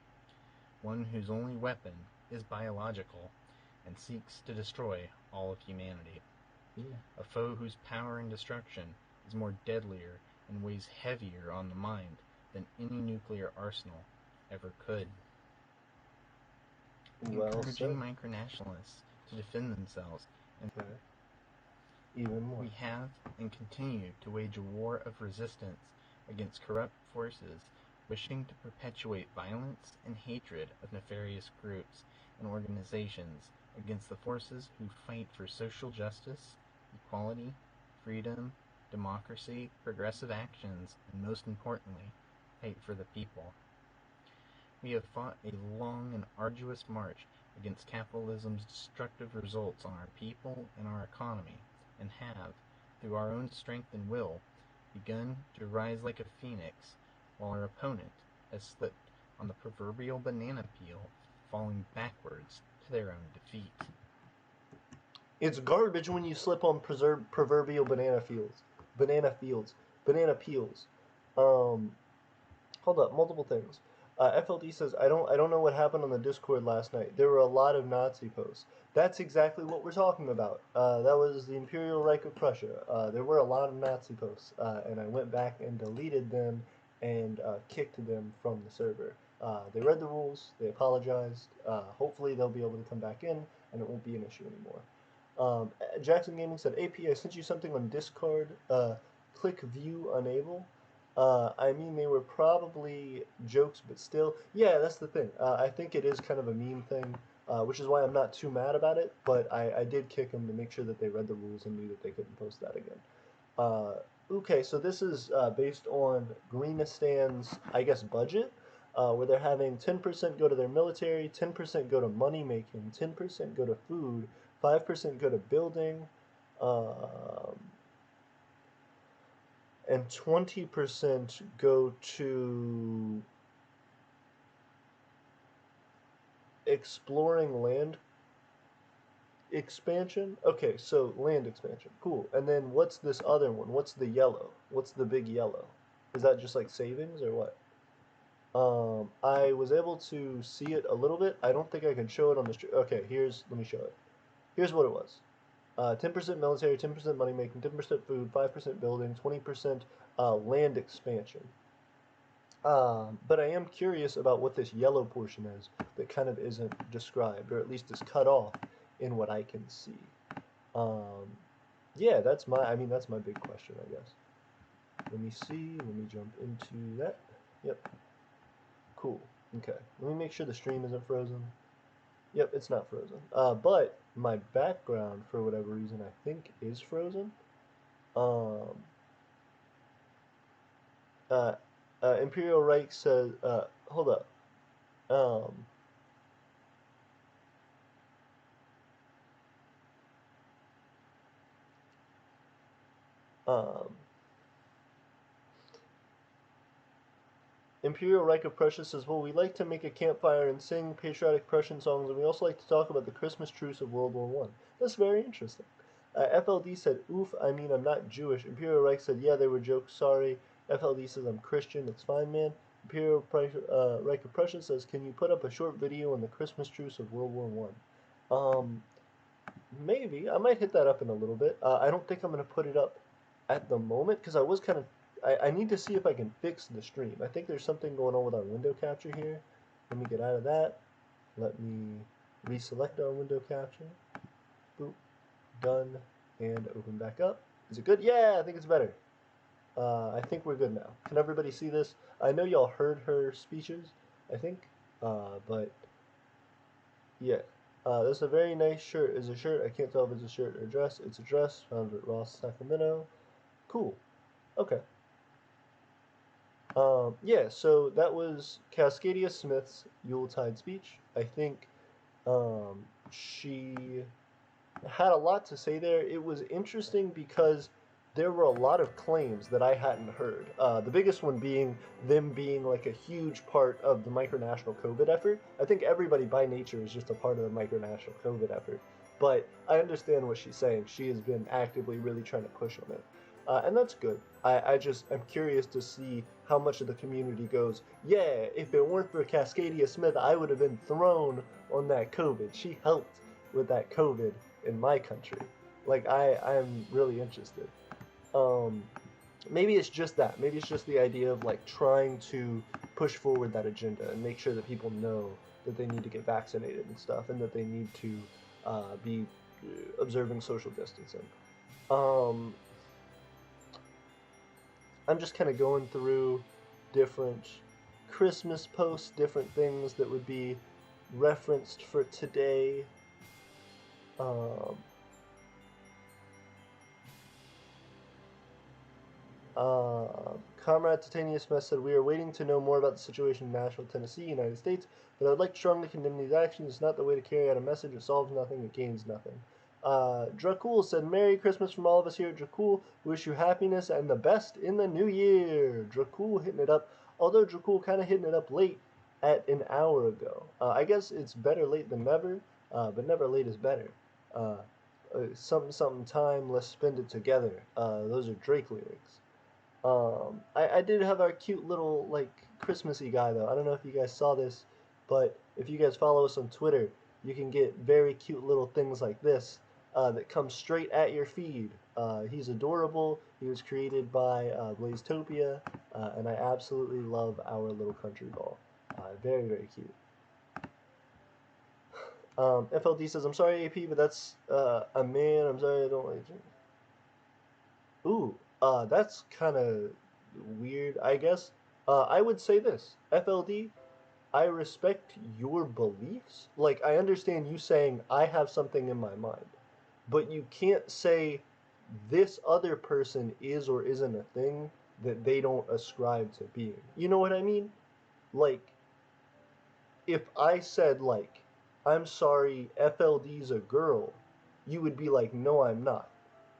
one whose only weapon is biological and seeks to destroy all of humanity. A foe whose power and destruction is more deadlier and weighs heavier on the mind than any nuclear arsenal ever could. Well Encouraging said. micronationalists to defend themselves, and Okay. Even more. we have and continue to wage a war of resistance against corrupt forces wishing to perpetuate violence and hatred of nefarious groups and organizations against the forces who fight for social justice, equality, freedom, democracy, progressive actions, and most importantly, fight for the people. We have fought a long and arduous march against capitalism's destructive results on our people and our economy, and have, through our own strength and will, begun to rise like a phoenix, while our opponent has slipped on the proverbial banana peel, falling backwards to their own defeat. It's garbage when you slip on proverbial banana peels. Um, Hold up, multiple things. FLD says, I don't know what happened on the Discord last night. There were a lot of Nazi posts. That's exactly what we're talking about. That was the Imperial Reich of Prussia. There were a lot of Nazi posts, and I went back and deleted them and kicked them from the server. They read the rules, they apologized. Hopefully they'll be able to come back in, and it won't be an issue anymore. Jackson Gaming said, AP, I sent you something on Discord. Click view unable. I mean, they were probably jokes, but still, yeah, that's the thing. I think it is kind of a meme thing, which is why I'm not too mad about it. But I did kick them to make sure that they read the rules and knew that they couldn't post that again. Uh, okay, so this is based on Greenistan's, I guess, budget, where they're having 10% go to their military, 10% go to money making, 10% go to food, 5% go to building. Um, and 20% go to exploring land expansion. Okay, so land expansion. Cool. And then what's this other one? What's the yellow? What's the big yellow? Is that just like savings or what? I was able to see it a little bit. I don't think I can show it on the stream. Okay, let me show it. Here's what it was. 10% military, 10% money making, 10% food, 5% building, 20% land expansion. But I am curious about what this yellow portion is that kind of isn't described, or at least is cut off in what I can see. Um, yeah, that's my big question, I guess. Let me see. Let me jump into that. Yep. Cool. Okay. Let me make sure the stream isn't frozen. Yep, it's not frozen. But my background, for whatever reason, I think is frozen. Um, uh, Imperial Reich says, hold up. Um, Imperial Reich of Prussia says, well, we like to make a campfire and sing patriotic Prussian songs, and we also like to talk about the Christmas truce of World War One. That's very interesting. FLD said, oof, I mean, I'm not Jewish. Imperial Reich said, yeah, they were jokes, sorry. FLD says, I'm Christian, it's fine, man. Reich of Prussia says, can you put up a short video on the Christmas truce of World War One? Maybe. I might hit that up in a little bit. I don't think I'm going to put it up at the moment, because I was kind of I need to see if I can fix the stream. I think there's something going on with our window capture here. Let me get out of that. Let me reselect our window capture. Boop. Done. And open back up. Is it good? Yeah, I think it's better. I think we're good now. Can everybody see this? I know y'all heard her speeches, I think. But, yeah. This is a very nice shirt. Is a shirt. I can't tell if it's a shirt or a dress. It's a dress. Found at Ross, Sacramento. Cool. Okay. Yeah, so that was Cascadia Smith's Yuletide speech. I think she had a lot to say there. It was interesting because there were a lot of claims that I hadn't heard. The biggest one being them being like a huge part of the micronational COVID effort. I think everybody by nature is just a part of the micronational COVID effort. But I understand what she's saying. She has been actively really trying to push on it. And that's good. I'm curious to see how much of the community goes, yeah, if it weren't for Cascadia Smith, I would have been thrown on that COVID. She helped with that COVID in my country. Like, I'm really interested. Maybe it's just that. Maybe it's just the idea of, like, trying to push forward that agenda and make sure that people know that they need to get vaccinated and stuff, and that they need to be observing social distancing. I'm just kind of going through different Christmas posts, different things that would be referenced for today. Comrade Titania Smith said, we are waiting to know more about the situation in Nashville, Tennessee, United States, but I would like to strongly condemn these actions. It's not the way to carry out a message. It solves nothing. It gains nothing. Dracul said, Merry Christmas from all of us here at Dracul. Wish you happiness and the best in the new year. Dracul hitting it up. Although Dracul kind of hitting it up late at an hour ago. I guess it's better late than never, but never late is better. Something time, let's spend it together. Those are Drake lyrics. I did have our cute little, like, Christmassy guy, though. I don't know if you guys saw this, but if you guys follow us on Twitter, you can get very cute little things like this that come straight at your feed. He's adorable. He was created by Blazetopia, and I absolutely love our little Countryball. Very, very cute. FLD says, I'm sorry, AP, but that's a man. I'm sorry, I don't like it. Ooh, that's kind of weird, I guess. I would say this. FLD, I respect your beliefs. Like, I understand you saying, I have something in my mind. But you can't say this other person is or isn't a thing that they don't ascribe to being. You know what I mean? Like, if I said, like, I'm sorry, FLD's a girl, you would be like, no, I'm not.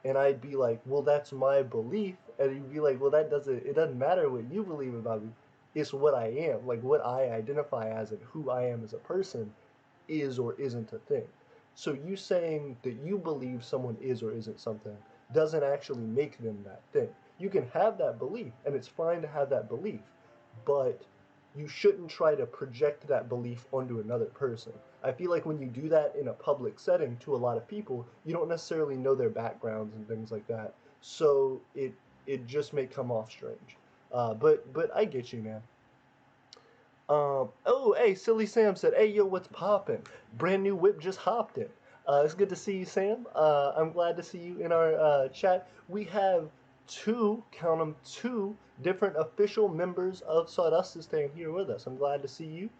And I'd be like, well, that's my belief. And you'd be like, well, it doesn't matter what you believe about me. It's what I am. Like, what I identify as and who I am as a person is or isn't a thing. So you saying that you believe someone is or isn't something doesn't actually make them that thing. You can have that belief, and it's fine to have that belief, but you shouldn't try to project that belief onto another person. I feel like when you do that in a public setting to a lot of people, you don't necessarily know their backgrounds and things like that. So it just may come off strange. But I get you, man. Oh, hey, Silly Sam said, hey, yo, what's poppin'? Brand new whip just hopped in. It's good to see you, Sam. I'm glad to see you in our chat. We have count them, two different official members of Sawdustistan here with us. I'm glad to see you.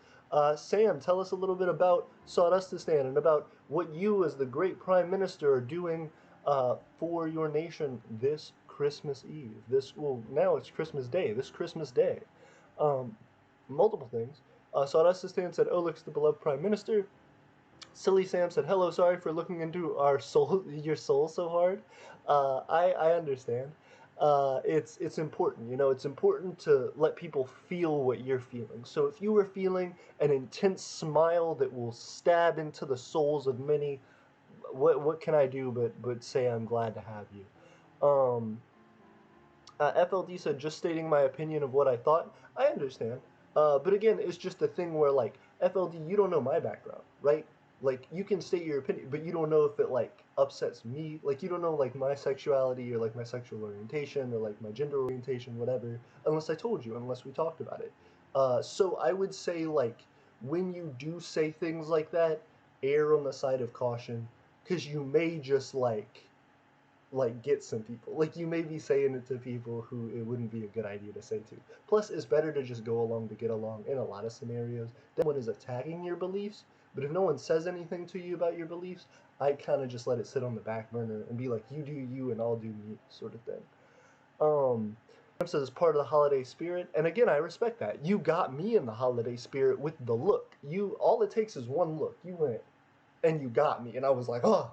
Sam, tell us a little bit about Sawdustistan and about what you, as the great Prime Minister, are doing for your nation this Christmas Eve. Now it's Christmas Day. This Christmas Day. Multiple things. Sawdustistan said, Oleg's the beloved Prime Minister. Silly Sam said, hello, sorry for looking into your soul so hard. I understand. it's important. You know, it's important to let people feel what you're feeling. So if you were feeling an intense smile that will stab into the souls of many, what can I do but say I'm glad to have you? Um, FLD said, just stating my opinion of what I thought. I understand. But again, it's just a thing where, like, FLD, you don't know my background, right? Like, you can state your opinion, but you don't know if it, like, upsets me. Like, you don't know, like, my sexuality or, like, my sexual orientation or, like, my gender orientation, whatever, unless I told you, unless we talked about it. So I would say, like, when you do say things like that, err on the side of caution, because you may just, like get some people. Like you may be saying it to people who it wouldn't be a good idea to say to. Plus, it's better to just go along to get along in a lot of scenarios. Then one is attacking your beliefs. But if no one says anything to you about your beliefs, I kind of just let it sit on the back burner and be like, you do you and I'll do me, sort of thing. Says it's part of the holiday spirit, and again, I respect that. You got me in the holiday spirit with the look. You all it takes is one look. You went and you got me, and I was like, oh,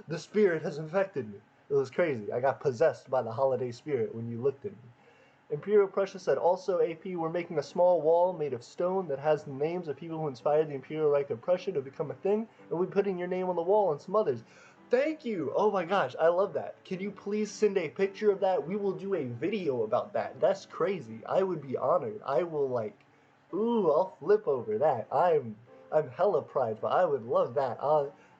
the spirit has infected me. It was crazy. I got possessed by the holiday spirit when you looked at me. Imperial Prussia said, also, AP, we're making a small wall made of stone that has the names of people who inspired the Imperial Reich of Prussia to become a thing, and we're putting your name on the wall and some others. Thank you! Oh my gosh, I love that. Can you please send a picture of that? We will do a video about that. That's crazy. I would be honored. I will I'll flip over that. I'm hella prideful. I would love that.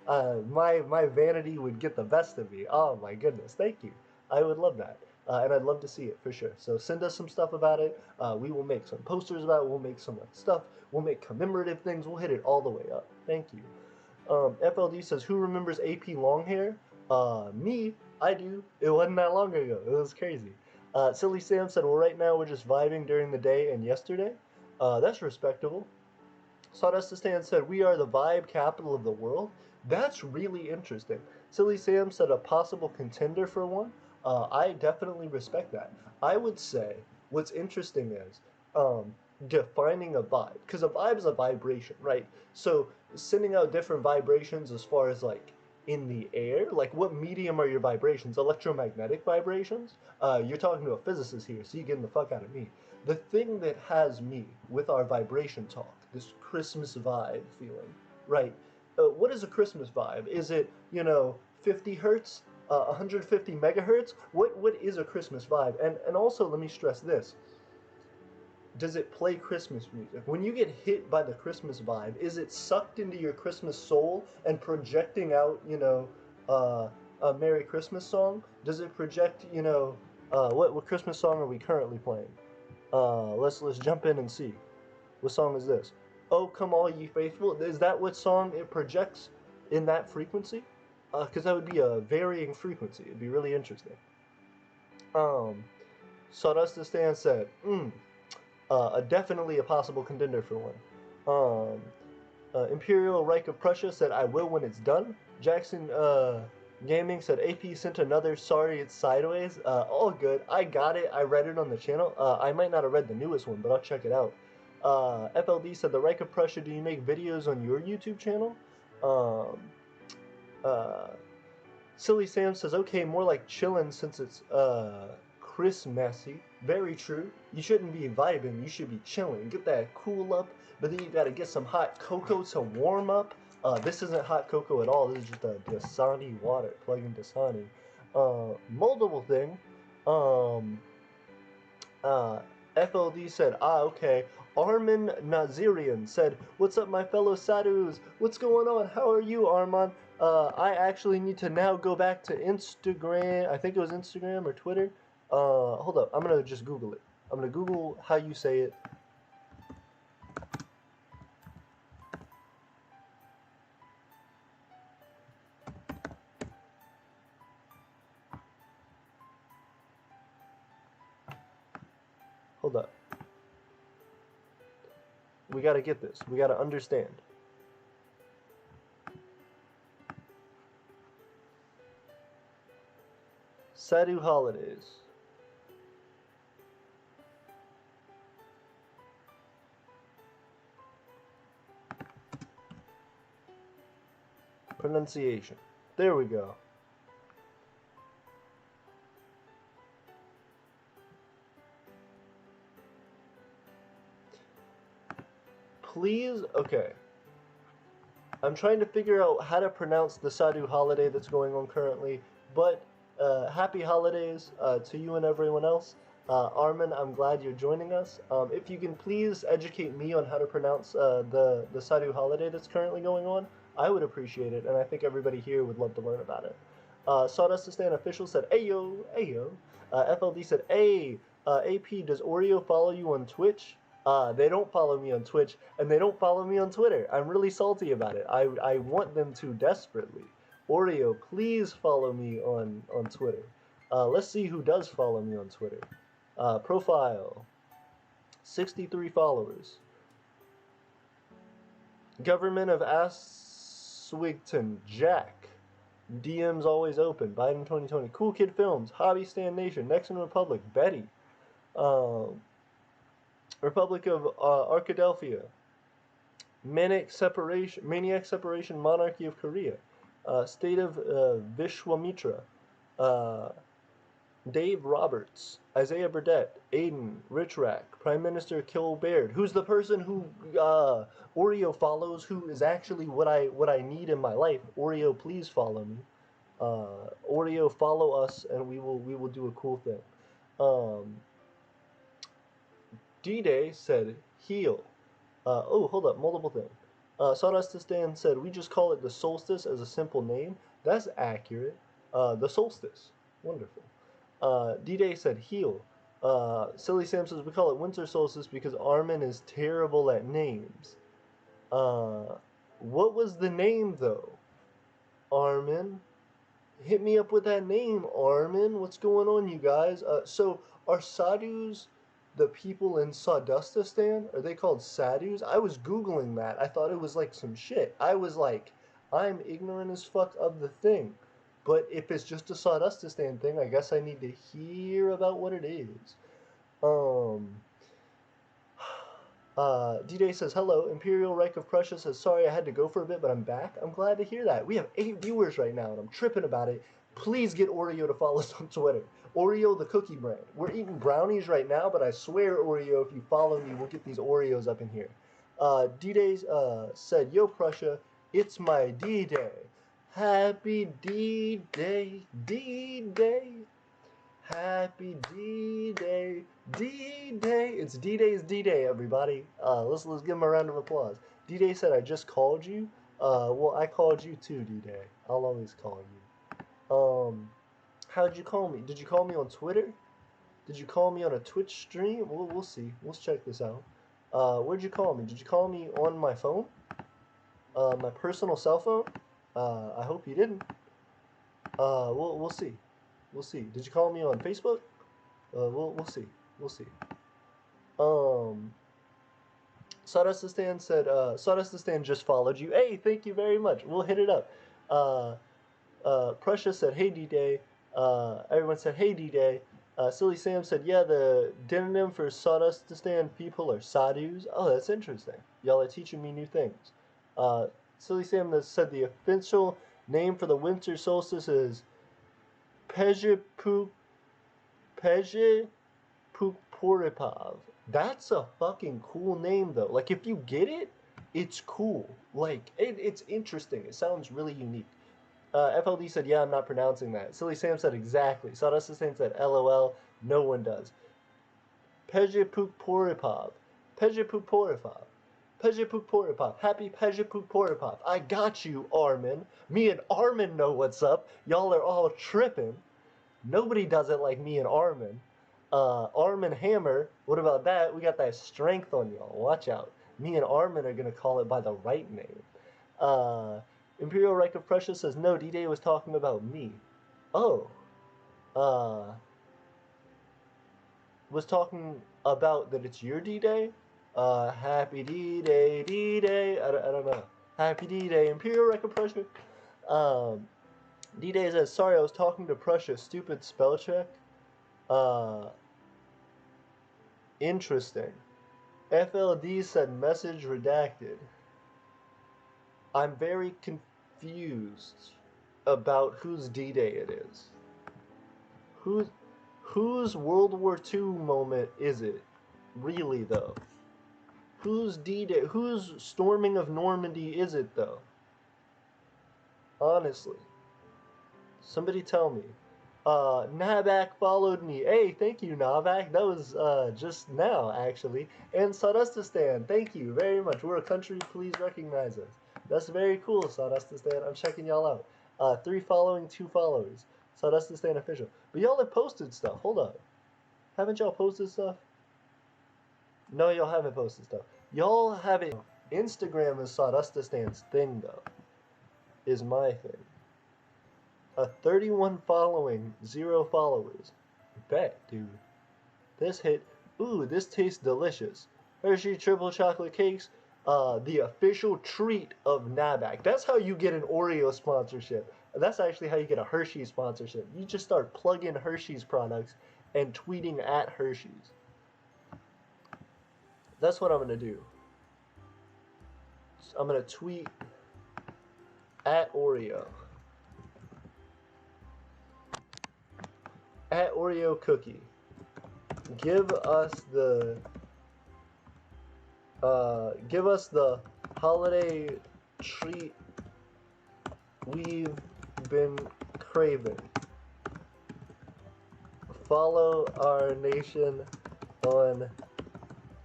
My vanity would get the best of me. Oh my goodness, thank you. I would love that. And I'd love to see it for sure. So send us some stuff about it. We will make some posters about it. We'll make some stuff. We'll make commemorative things. We'll hit it all the way up. Thank you. FLD says, who remembers AP long hair? Me. I do. It wasn't that long ago. It was crazy. Silly Sam said, well, right now we're just vibing during the day and yesterday. That's respectable. Sawdust to Stand said, we are the vibe capital of the world. That's really interesting. Silly Sam said, a possible contender for one. I definitely respect that. I would say what's interesting is defining a vibe. Because a vibe is a vibration, right? So sending out different vibrations as far as like in the air, like what medium are your vibrations? Electromagnetic vibrations? You're talking to a physicist here, so you're getting the fuck out of me. The thing that has me with our vibration talk, this Christmas vibe feeling, right? What is a Christmas vibe? Is it, 50 hertz, 150 megahertz? What is a Christmas vibe? And also, let me stress this: does it play Christmas music? When you get hit by the Christmas vibe, is it sucked into your Christmas soul and projecting out, a Merry Christmas song? Does it project, what Christmas song are we currently playing? Let's jump in and see. What song is this? Oh, come all ye faithful. Is that what song it projects in that frequency? Because that would be a varying frequency. It'd be really interesting. Um, Sawdust to Stan said, definitely a possible contender for one. Imperial Reich of Prussia said, I will when it's done. Jackson Gaming said, AP sent another, sorry it's sideways. All good. I got it. I read it on the channel. I might not have read the newest one, but I'll check it out. FLD said, the Reich of Prussia, do you make videos on your YouTube channel? Uh, Silly Sam says, okay, more like chillin' since it's Chris messy. Very true. You shouldn't be vibing, you should be chilling. Get that cool up, but then you gotta get some hot cocoa to warm up. This isn't hot cocoa at all, this is just a Dasani water. Plug in Dasani. Multiple thing. Um, uh, FLD said, okay. Armin Nazirian said, what's up, my fellow Sadus? What's going on? How are you, Arman? I actually need to now go back to Instagram. I think it was Instagram or Twitter. Hold up. I'm going to just Google it. I'm going to Google how you say it. Hold up. We got to get this. We got to understand. Sadhu holidays. Pronunciation. There we go. Please, okay. I'm trying to figure out how to pronounce the Sadu holiday that's going on currently, but happy holidays to you and everyone else. Armin, I'm glad you're joining us. If you can please educate me on how to pronounce the Sadu holiday that's currently going on, I would appreciate it, and I think everybody here would love to learn about it. Sawdust to Stand official said, "Ayo, ayo." FLD said, "Hey, AP, does Oreo follow you on Twitch?" They don't follow me on Twitch, and they don't follow me on Twitter. I'm really salty about it. I want them to desperately. Oreo, please follow me on Twitter. Let's see who does follow me on Twitter. Profile, 63 followers. Government of Aswigton, Jack. DM's always open. Biden 2020. Cool Kid Films. Hobby Stand Nation. Nexon Republic. Betty. Republic of Arkadelphia. Maniac Separation Monarchy of Korea. State of Vishwamitra. Dave Roberts, Isaiah Burdett, Aiden, Richrack, Prime Minister Kilbaird, who's the person who Oreo follows, who is actually what I need in my life. Oreo, please follow me. Oreo, follow us, and we will do a cool thing. D-Day said heal. Oh, hold up, multiple things. Sawdust to Stand said we just call it the solstice as a simple name. That's accurate. The solstice, wonderful. D-Day said heal. Silly Sam says we call it winter solstice because Armin is terrible at names. What was the name though? Armin? Hit me up with that name, Armin. What's going on, you guys? So are Sadus the people in Sawdustistan? Are they called Sadus? I was Googling that. I thought it was like some shit. I was like, I'm ignorant as fuck of the thing. But if it's just a Sawdustistan thing, I guess I need to hear about what it is. D-Day says, hello. Imperial Reich of Prussia says, sorry I had to go for a bit, but I'm back. I'm glad to hear that. We have 8 viewers right now, and I'm tripping about it. Please get Oreo to follow us on Twitter. Oreo the cookie brand. We're eating brownies right now, but I swear, Oreo, if you follow me, we'll get these Oreos up in here. D-Day said, yo, Prussia, it's my D-Day. Happy D-Day, D-Day. Happy D-Day, D-Day. It's D-Day's D-Day, everybody. Let's give him a round of applause. D-Day said, I just called you. Well, I called you too, D-Day. I'll always call you. How'd you call me? Did you call me on Twitter? Did you call me on a Twitch stream? We'll see. Let's check this out. Where'd you call me? Did you call me on my phone? My personal cell phone? I hope you didn't. We'll see. We'll see. Did you call me on Facebook? We'll see. We'll see. Sawdustistan said, Sawdustistan just followed you. Hey, thank you very much. We'll hit it up. Prussia said, hey, D-Day. Everyone said, hey, D-Day. Silly Sam said, yeah, the demonym for Sawdustistan people are Sadus. Oh, that's interesting. Y'all are teaching me new things. Silly Sam said the official name for the winter solstice is Pejipukporipov. That's a fucking cool name, though. Like, if you get it, it's cool. Like, it's interesting. It sounds really unique. FLD said, yeah, I'm not pronouncing that. Silly Sam said, exactly. Sawdustistan said, LOL. No one does. Pejipukporipov. Pejipukporipov. Pejipukporipov. Happy Pejipukporipov. I got you, Armin. Me and Armin know what's up. Y'all are all tripping. Nobody does it like me and Armin. Armin Hammer. What about that? We got that strength on y'all. Watch out. Me and Armin are going to call it by the right name. Imperial Reich of Prussia says, no, D-Day was talking about me. Oh. Was talking about that it's your D-Day? Happy D-Day, D-Day. I don't know. Happy D-Day, Imperial Reich of Prussia. D-Day says, sorry, I was talking to Prussia. Stupid spell check. Interesting. FLD said message redacted. I'm very confused about whose D-Day it is. Whose World War II moment is it? Really, though? Whose D-Day? Whose storming of Normandy is it, though? Honestly. Somebody tell me. Navak followed me. Hey, thank you, Navak. That was just now, actually. And Sadustistan, thank you very much. We're a country, please recognize us. That's very cool, Sadustistan. I'm checking y'all out. 3 following, 2 followers. Sadustistan official. But y'all have posted stuff. Hold up. Haven't y'all posted stuff? No, y'all haven't posted stuff. Y'all haven't. Instagram is Sadastistan's thing, though. Is my thing. 31 following, 0 followers. Bet, dude. This hit. Ooh, this tastes delicious. Hershey triple chocolate cakes. The official treat of Nabak. That's how you get an Oreo sponsorship. That's actually how you get a Hershey sponsorship. You just start plugging Hershey's products and tweeting at Hershey's. That's what I'm gonna do. I'm gonna tweet at Oreo. At Oreo Cookie. Give us the holiday treat we've been craving. Follow our nation on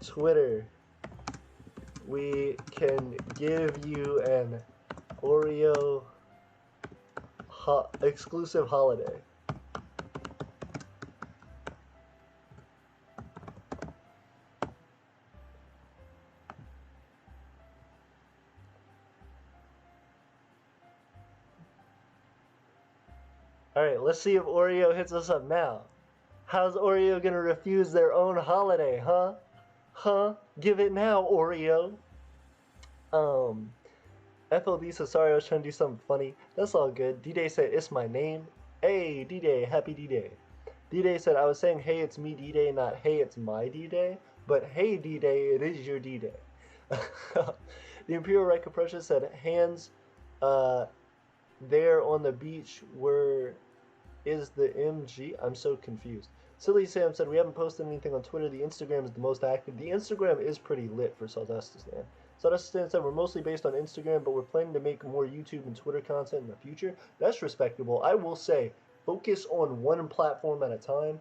Twitter. We can give you an Oreo exclusive holiday. Alright, let's see if Oreo hits us up now. How's Oreo gonna refuse their own holiday, huh? Huh? Give it now, Oreo. FLD says, sorry, I was trying to do something funny. That's all good. D-Day said, it's my name. Hey, D-Day, happy D-Day. D-Day said, I was saying, hey, it's me, D-Day, not hey, it's my D-Day. But hey, D-Day, it is your D-Day. The Imperial Right Compression said, hands there on the beach where is the MG? I'm so confused. Silly Sam said, we haven't posted anything on Twitter. The Instagram is the most active. The Instagram is pretty lit for Saldestistan. Saldestistan said, we're mostly based on Instagram, but we're planning to make more YouTube and Twitter content in the future. That's respectable. I will say, focus on one platform at a time.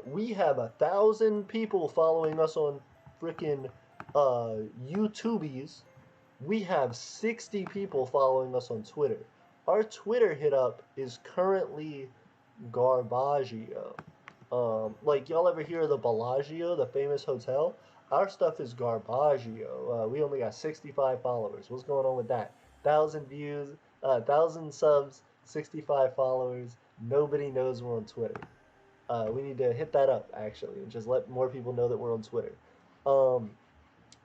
We have 1,000 people following us on freaking YouTubies. We have 60 people following us on Twitter. Our Twitter hit up is currently Garbaggio. Like, y'all ever hear of the Bellagio, the famous hotel? Our stuff is Garbaggio. We only got 65 followers. What's going on with that? 1,000 views, 1,000 subs, 65 followers. Nobody knows we're on Twitter. We need to hit that up, actually, and just let more people know that we're on Twitter.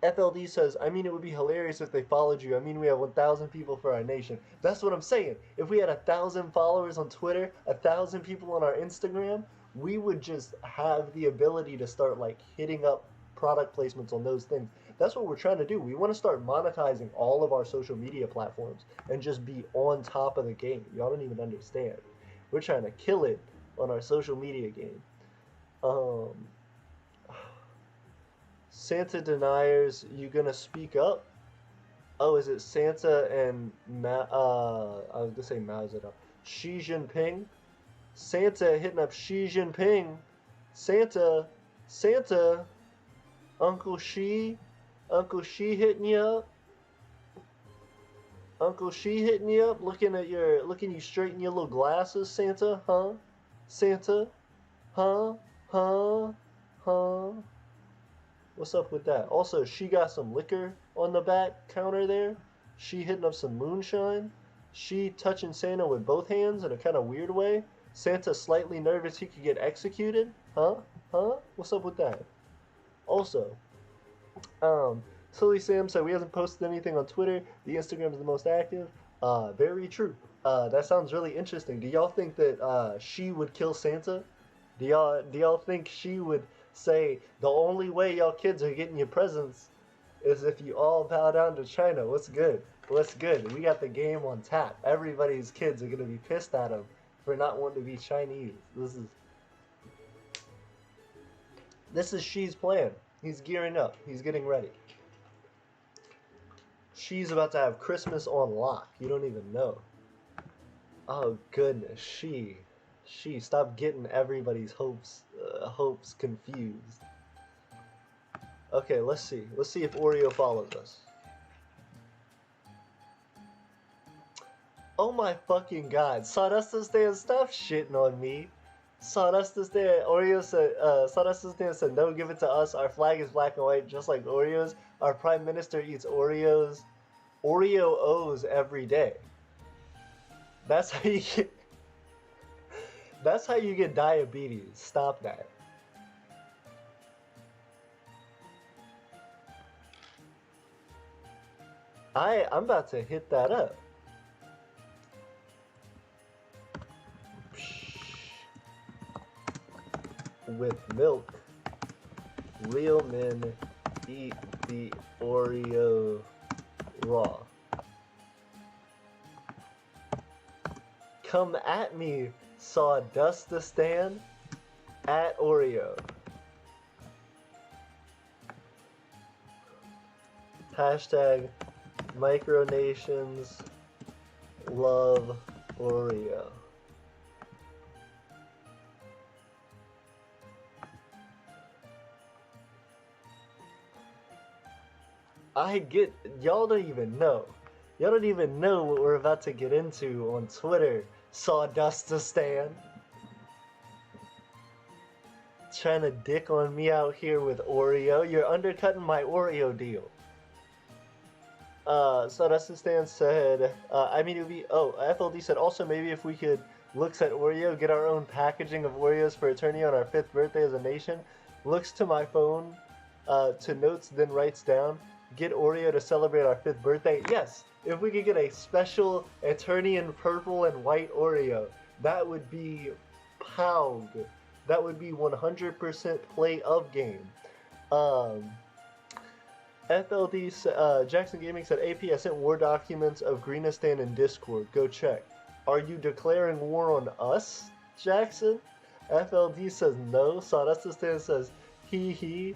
FLD says, I mean, it would be hilarious if they followed you. I mean, we have 1,000 people for our nation. That's what I'm saying. If we had 1,000 followers on Twitter, 1,000 people on our Instagram, we would just have the ability to start, like, hitting up product placements on those things. That's what we're trying to do. We want to start monetizing all of our social media platforms and just be on top of the game. Y'all don't even understand. We're trying to kill it on our social media game. Santa deniers, you gonna speak up? Oh, is it Santa and I was gonna say Mao Zedong. Xi Jinping? Santa hitting up Xi Jinping. Santa, Uncle Xi hitting you up. Uncle Xi hitting you up, looking you straight in your little glasses, Santa, huh? Santa, huh? What's up with that? Also, she got some liquor on the back counter there. She hitting up some moonshine. She touching Santa with both hands in a kind of weird way. Santa slightly nervous he could get executed. Huh? What's up with that? Also, Silly Sam said we hasn't posted anything on Twitter. The Instagram is the most active. Very true. That sounds really interesting. Do y'all think that she would kill Santa? Do y'all think she would say the only way y'all kids are getting your presents is if you all bow down to China? What's good? We got the game on tap. Everybody's kids are gonna be pissed at him for not wanting to be Chinese. This is Xi's plan. He's gearing up. He's getting ready. She's about to have Christmas on lock. You don't even know. Oh goodness, she stop getting everybody's hopes confused. Okay, let's see. Let's see if Oreo follows us. Oh my fucking god. Sawdust is there, stop shitting on me. Sawdust is there. Oreo said, Sawdust is there said, no, give it to us. Our flag is black and white, just like Oreos. Our prime minister eats Oreos. Oreo O's every day. That's how you get. That's how you get diabetes. Stop that. I'm about to hit that up. With milk, real men eat the Oreo raw. Come at me, Sawdustistan, at Oreo. Hashtag Micronations love Oreo. I get, y'all don't even know. Y'all don't even know what we're about to get into on Twitter, Sawdustistan. Trying to dick on me out here with Oreo. You're undercutting my Oreo deal. Sawdustistan said, FLD said, also maybe if we could looks at Oreo, get our own packaging of Oreos for Eternia on our 5th birthday as a nation. Looks to my phone, to notes, then writes down, get Oreo to celebrate our 5th birthday. Yes, if we could get a special Eternian purple and white Oreo, that would be pound. That would be 100% play of game. FLD, Jackson Gaming said, AP, I sent war documents of Greenistan in Discord. Go check. Are you declaring war on us, Jackson? FLD says no. Sawdustistan says he.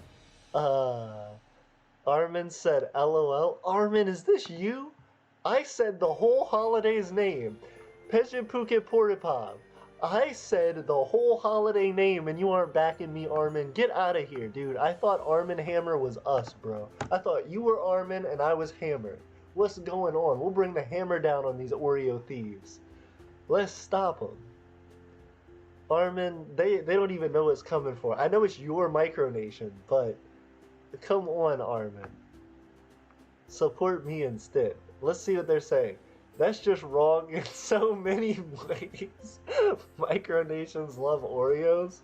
Armin said LOL. Armin, is this you? I said the whole holiday's name. Pigeon Phuket Poripov. I said the whole holiday name and you aren't backing me, Armin. Get out of here, dude. I thought Armin Hammer was us, bro. I thought you were Armin and I was Hammer. What's going on? We'll bring the hammer down on these Oreo thieves. Let's stop them. Armin, they don't even know what's coming for. I know it's your micronation, but come on, Armin. Support me instead. Let's see what they're saying. That's just wrong in so many ways. Micronations love Oreos.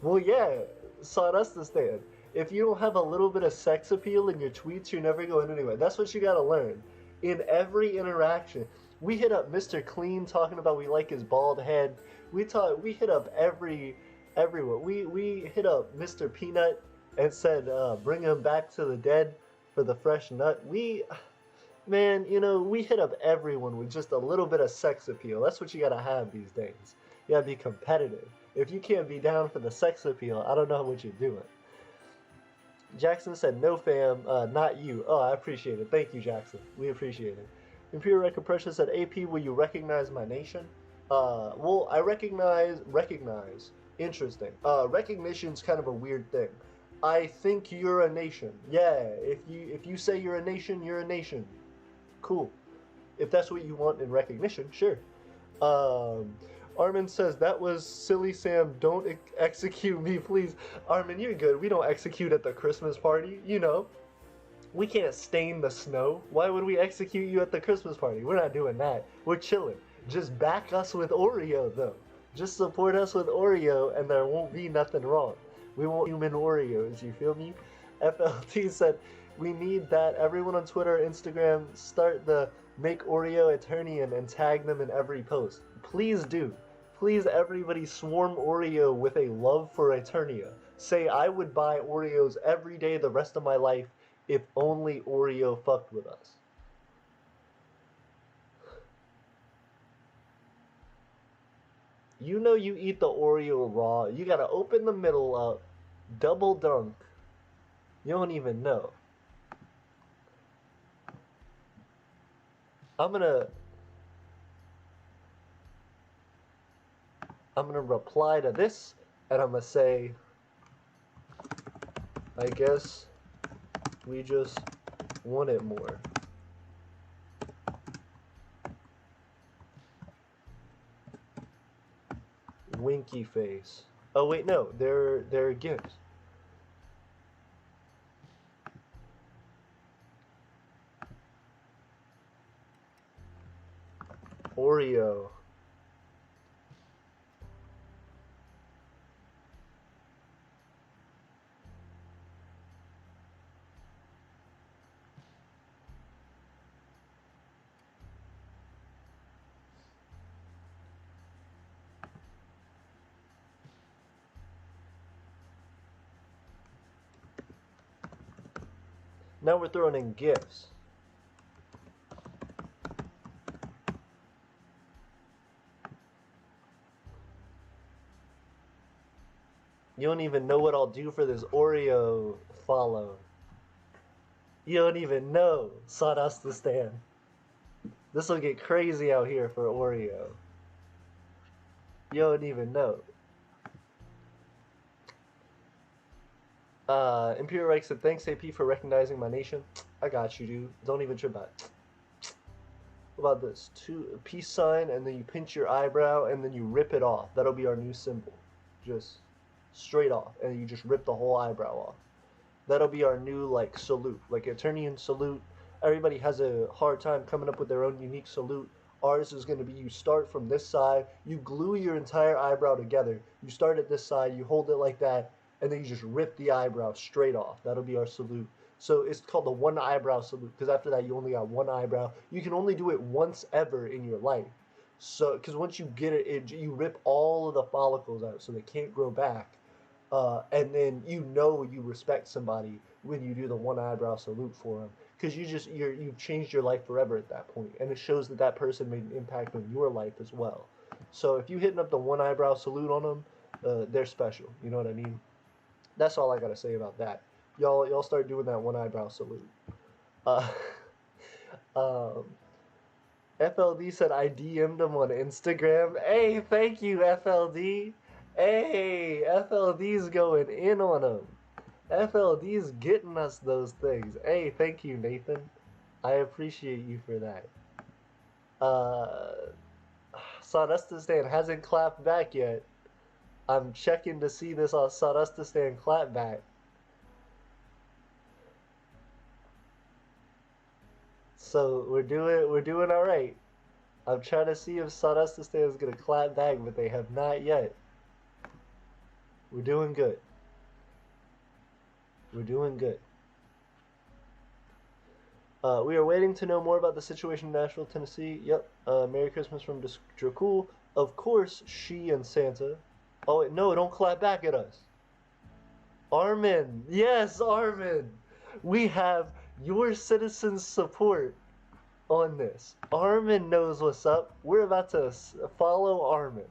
Well, yeah, Sawdustistan. If you don't have a little bit of sex appeal in your tweets, you're never going anywhere. That's what you gotta learn. In every interaction, we hit up Mr. Clean talking about we like his bald head. We hit up everyone. We hit up Mr. Peanut and said bring him back to the dead for the fresh nut. Man, you know, we hit up everyone with just a little bit of sex appeal. That's what you gotta have these days. You gotta be competitive. If you can't be down for the sex appeal, I don't know what you're doing. Jackson said, no fam, not you. Oh, I appreciate it. Thank you, Jackson. We appreciate it. Imperial Record Pressure said, AP, will you recognize my nation? Well, I recognize. Interesting. Recognition's kind of a weird thing. I think you're a nation. Yeah, if you say you're a nation, you're a nation. Cool. If that's what you want in recognition, sure. Armin says, that was silly, Sam. Don't execute me, please. Armin, you're good. We don't execute at the Christmas party. You know, we can't stain the snow. Why would we execute you at the Christmas party? We're not doing that. We're chilling. Just back us with Oreo, though. Just support us with Oreo, and there won't be nothing wrong. We want human Oreos, you feel me? FLT said, we need that. Everyone on Twitter, Instagram, start the Make Oreo Eternian and tag them in every post. Please do. Please, everybody, swarm Oreo with a love for Eternia. Say, I would buy Oreos every day the rest of my life if only Oreo fucked with us. You know you eat the Oreo raw. You gotta open the middle up, double dunk, You don't even know. I'm gonna reply to this, and I'm gonna say, I guess we just want it more. Winky face. Oh wait, no, they're gifts. Oreo. Now we're throwing in gifts. You don't even know what I'll do for this Oreo follow. You don't even know, Sawdustistan. This will get crazy out here for Oreo. You don't even know. Imperial Reich said, thanks AP for recognizing my nation. I got you, dude. Don't even trip out. What about this? A peace sign, and then you pinch your eyebrow, and then you rip it off. That'll be our new symbol. Just straight off, and you just rip the whole eyebrow off. That'll be our new, like, salute. Like, Eternian salute. Everybody has a hard time coming up with their own unique salute. Ours is going to be, you start from this side, you glue your entire eyebrow together. You start at this side, you hold it like that, and then you just rip the eyebrow straight off. That'll be our salute. So it's called the one eyebrow salute, because after that you only got one eyebrow. You can only do it once ever in your life. So, because once you get it, you rip all of the follicles out so they can't grow back. And then you respect somebody when you do the one eyebrow salute for them, because you've changed your life forever at that point, and it shows that that person made an impact on your life as well. So if you hitting up the one eyebrow salute on them, they're special. You know what I mean? That's all I gotta say about that. Y'all start doing that one eyebrow salute. Uh, um, FLD said I DM'd him on Instagram. Hey, thank you, FLD. Hey, FLD's going in on him. FLD's getting us those things. Hey, thank you, Nathan. I appreciate you for that. Sawdustistan hasn't clapped back yet. I'm checking to see this on Sawdustistan clap back. So we're doing all right. I'm trying to see if Sawdustistan is gonna clap back, but they have not yet. We're doing good. We're doing good. We are waiting to know more about the situation in Nashville, Tennessee. Yep. Merry Christmas from Dracul. Of course, she and Santa. Oh, wait, no, don't clap back at us. Armin. Yes, Armin. We have your citizens' support on this. Armin knows what's up. We're about to follow Armin.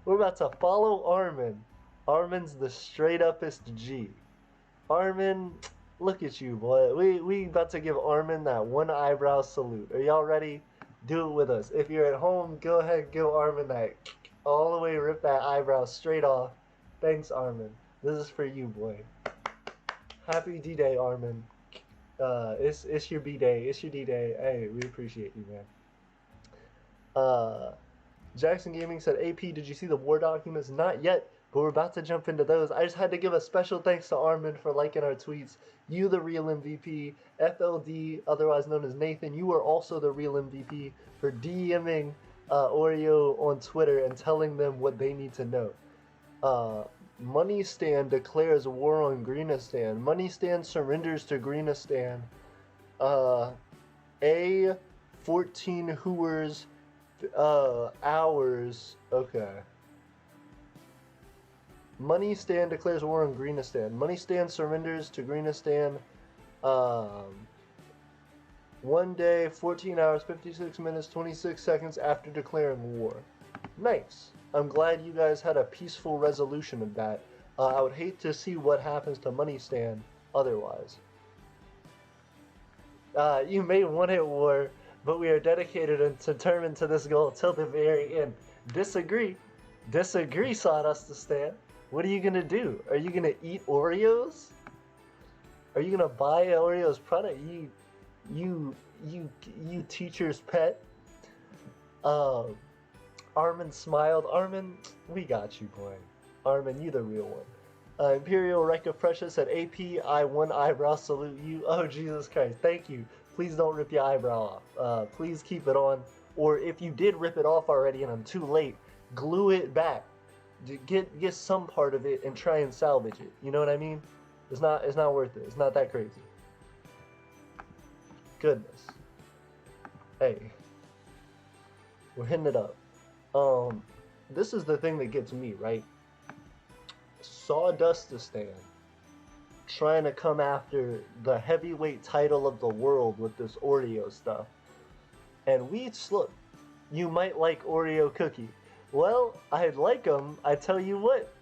We're about to follow Armin. Armin's the straight uppest G. Armin, look at you, boy. We about to give Armin that one eyebrow salute. Are y'all ready? Do it with us. If you're at home, go ahead and give Armin that all the way, rip that eyebrow straight off. Thanks, Armin. This is for you, boy. Happy D-Day, Armin. It's your B-Day. It's your D-Day. Hey, we appreciate you, man. Jackson Gaming said, AP, did you see the war documents? Not yet, but we're about to jump into those. I just had to give a special thanks to Armin for liking our tweets. You, the real MVP. FLD, otherwise known as Nathan, you are also the real MVP for DMing Oreo on Twitter and telling them what they need to know. Money Stand declares war on Greenistan. Money Stand surrenders to Greenistan. 14 Hooers hours. Okay. Money Stand declares war on Greenistan. Money Stand surrenders to Greenistan. 1 day, 14 hours, 56 minutes, 26 seconds after declaring war. Nice. I'm glad you guys had a peaceful resolution of that. I would hate to see what happens to Money Stand otherwise. You may want it, war, but we are dedicated and determined to this goal till the very end. Disagree. Disagree, Sawdust to Stand. What are you gonna do? Are you gonna eat Oreos? Are you gonna buy an Oreos product? You teacher's pet. Armin smiled. Armin, we got you, boy. Armin, you the real one. Imperial Rekka Precious said, AP, I one eyebrow salute you. Oh, Jesus Christ, thank you. Please don't rip your eyebrow off. Please keep it on. Or if you did rip it off already and I'm too late, glue it back. Get some part of it and try and salvage it. You know what I mean? It's not worth it. It's not that crazy. Goodness. Hey. We're hitting it up. This is the thing that gets me, right? Sawdustistan trying to come after the heavyweight title of the world with this Oreo stuff. And look, you might like Oreo cookie. Well, I'd like them. I tell you what,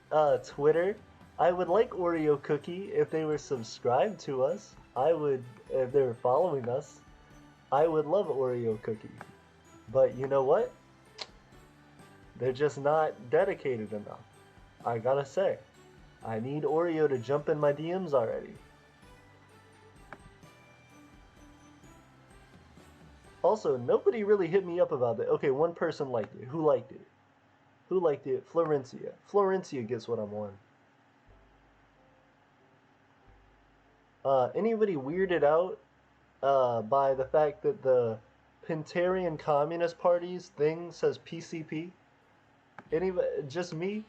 Twitter, I would like Oreo cookie if they were subscribed to us. I would, if they were following us, I would love Oreo cookie. But you know what? They're just not dedicated enough. I gotta say. I need Oreo to jump in my DMs already. Also, nobody really hit me up about that. Okay, one person liked it. Who liked it? Who liked it? Florencia. Florencia gets what I'm on. Anybody weirded out by the fact that the Pentarian Communist Party's thing says PCP? Anybody? Just me?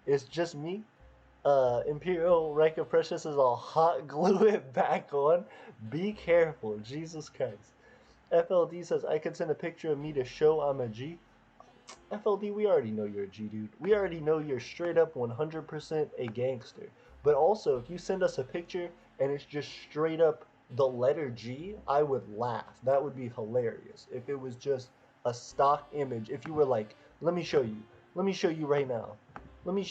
It's just me? Imperial Rekka Precious is all hot glue it back on. Be careful, Jesus Christ. FLD says, I could send a picture of me to show I'm a G. FLD, we already know you're a G, dude. We already know you're straight up 100% a gangster. But also, if you send us a picture and it's just straight up the letter G, I would laugh. That would be hilarious. If it was just a stock image. If you were like, let me show you. Let me show you right now. Let me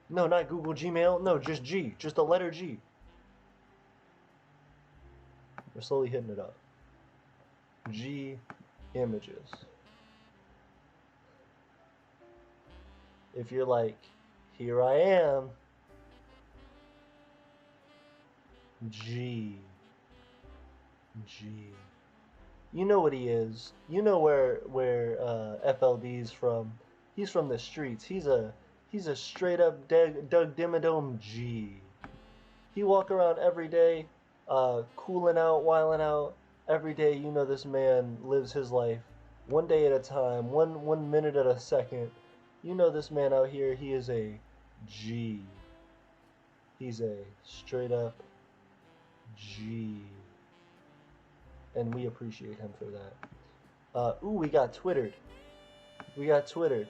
No, not Google Gmail. No, just G. Just the letter G. We're slowly hitting it up. G images. If you're like, here I am. G. G. You know what he is. You know where FLD's from. He's from the streets. He's a straight up Doug Dimmadome G. He walk around every day, cooling out, wiling out. Every day, you know this man lives his life, one day at a time, one minute at a second. You know this man out here, he is a G. He's a straight up G. And we appreciate him for that. Ooh, we got Twittered. We got Twittered.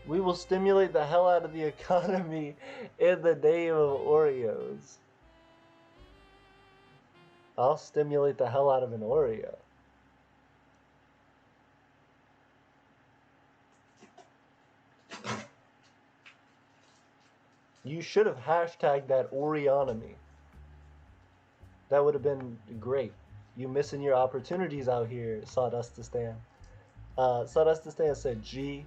We will stimulate the hell out of the economy in the name of Oreos. I'll stimulate the hell out of an Oreo. You should have hashtagged that Oreonomy. That would have been great. You missing your opportunities out here, Sawdustistan. Sawdustistan said G.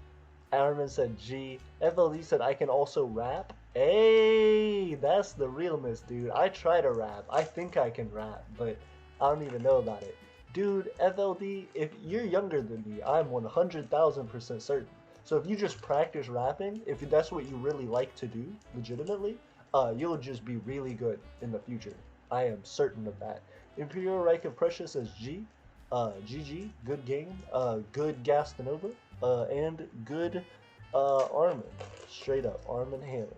Armin said G. FLD said I can also rap. Hey, that's the realness, dude. I try to rap. I think I can rap, but I don't even know about it. Dude, FLD, if you're younger than me, I'm 100,000% certain. So if you just practice rapping, if that's what you really like to do, legitimately, you'll just be really good in the future. I am certain of that. Imperial Reich of Prussia says G. GG, good game. Good Gastanova. And good Armin. Straight up, Armin Hammer.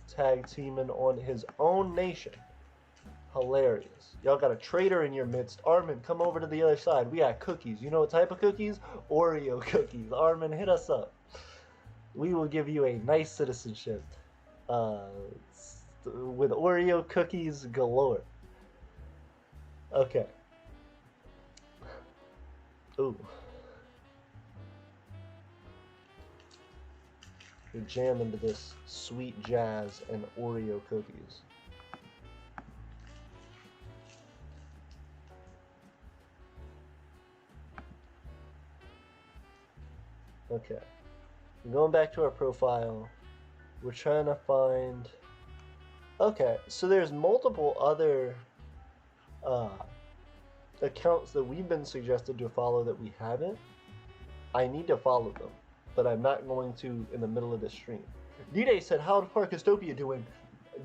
Tag teaming on his own nation. Hilarious. Y'all got a traitor in your midst. Armin, come over to the other side. We got cookies. You know what type of cookies? Oreo cookies. Armin, hit us up. We will give you a nice citizenship. With Oreo cookies galore. Okay. Ooh. to jam into this sweet jazz and Oreo cookies. Okay, going back to our profile, we're trying to find. Okay, so there's multiple other accounts that we've been suggested to follow that we haven't. I need to follow them, but I'm not going to in the middle of the stream. D-Day said, how's Parkistopia doing?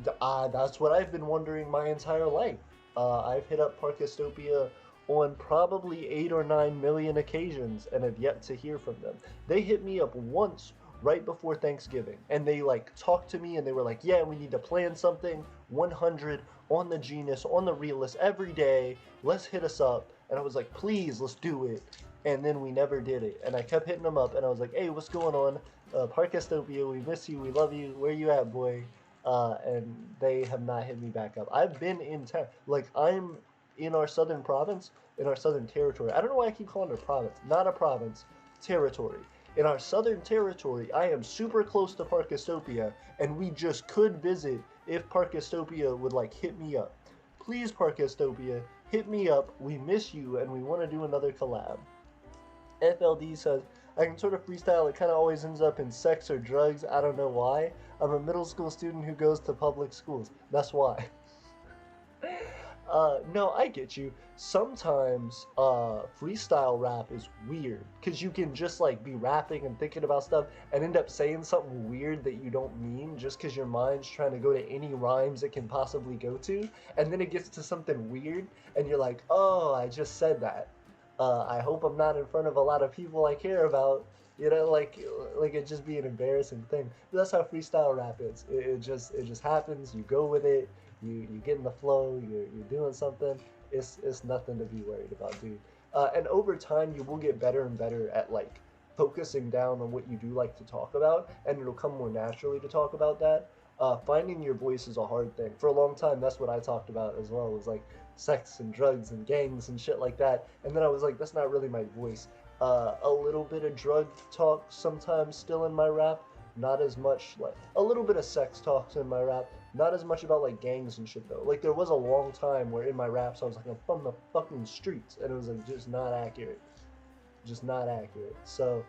That's what I've been wondering my entire life. I've hit up Parkistopia on probably 8 or 9 million occasions and have yet to hear from them. They hit me up once right before Thanksgiving, and they like talked to me and they were like, yeah, we need to plan something 100 on the Genus, on the Realist every day. Let's hit us up. And I was like, please, let's do it. And then we never did it. And I kept hitting them up and I was like, hey, what's going on? Parkistopia, we miss you, we love you. Where you at, boy? And they have not hit me back up. I've been in town. Like, I'm in our southern province, in our southern territory. I don't know why I keep calling it a province. Not a province, territory. In our southern territory, I am super close to Parkistopia, and we just could visit if Parkistopia would, like, hit me up. Please, Parkistopia, hit me up. We miss you, and we want to do another collab. FLD says, I can sort of freestyle. It kind of always ends up in sex or drugs. I don't know why. I'm a middle school student who goes to public schools. That's why. No, I get you. Sometimes freestyle rap is weird because you can just like be rapping and thinking about stuff and end up saying something weird that you don't mean just because your mind's trying to go to any rhymes it can possibly go to, and then it gets to something weird and you're like, oh, I just said that. I hope I'm not in front of a lot of people I care about. You know, like it just be an embarrassing thing. But that's how freestyle rap is. It just happens. You go with it. You get in the flow. You're doing something. It's nothing to be worried about, dude. And over time, you will get better and better at like focusing down on what you do like to talk about, and it'll come more naturally to talk about that. Finding your voice is a hard thing. For a long time, that's what I talked about as well. Was like sex and drugs and gangs and shit like that. And then I was like, that's not really my voice. A little bit of drug talk sometimes still in my rap, not as much. Like a little bit of sex talks in my rap, not as much about like gangs and shit though. Like there was a long time where in my raps I was like, I'm from the fucking streets, and it was like just not accurate, So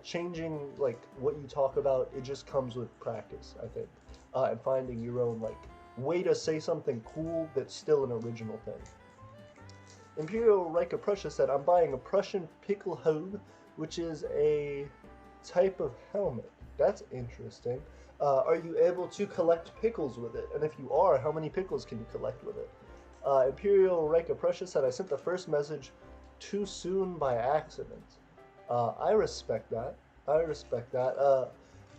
changing like what you talk about, it just comes with practice, I think, and finding your own like way to say something cool that's still an original thing. Imperial Reich of Prussia said, I'm buying a Prussian pickle hobe, which is a type of helmet. That's interesting. Are you able to collect pickles with it? And if you are, how many pickles can you collect with it? Imperial Reich of Prussia said, I sent the first message too soon by accident. I respect that.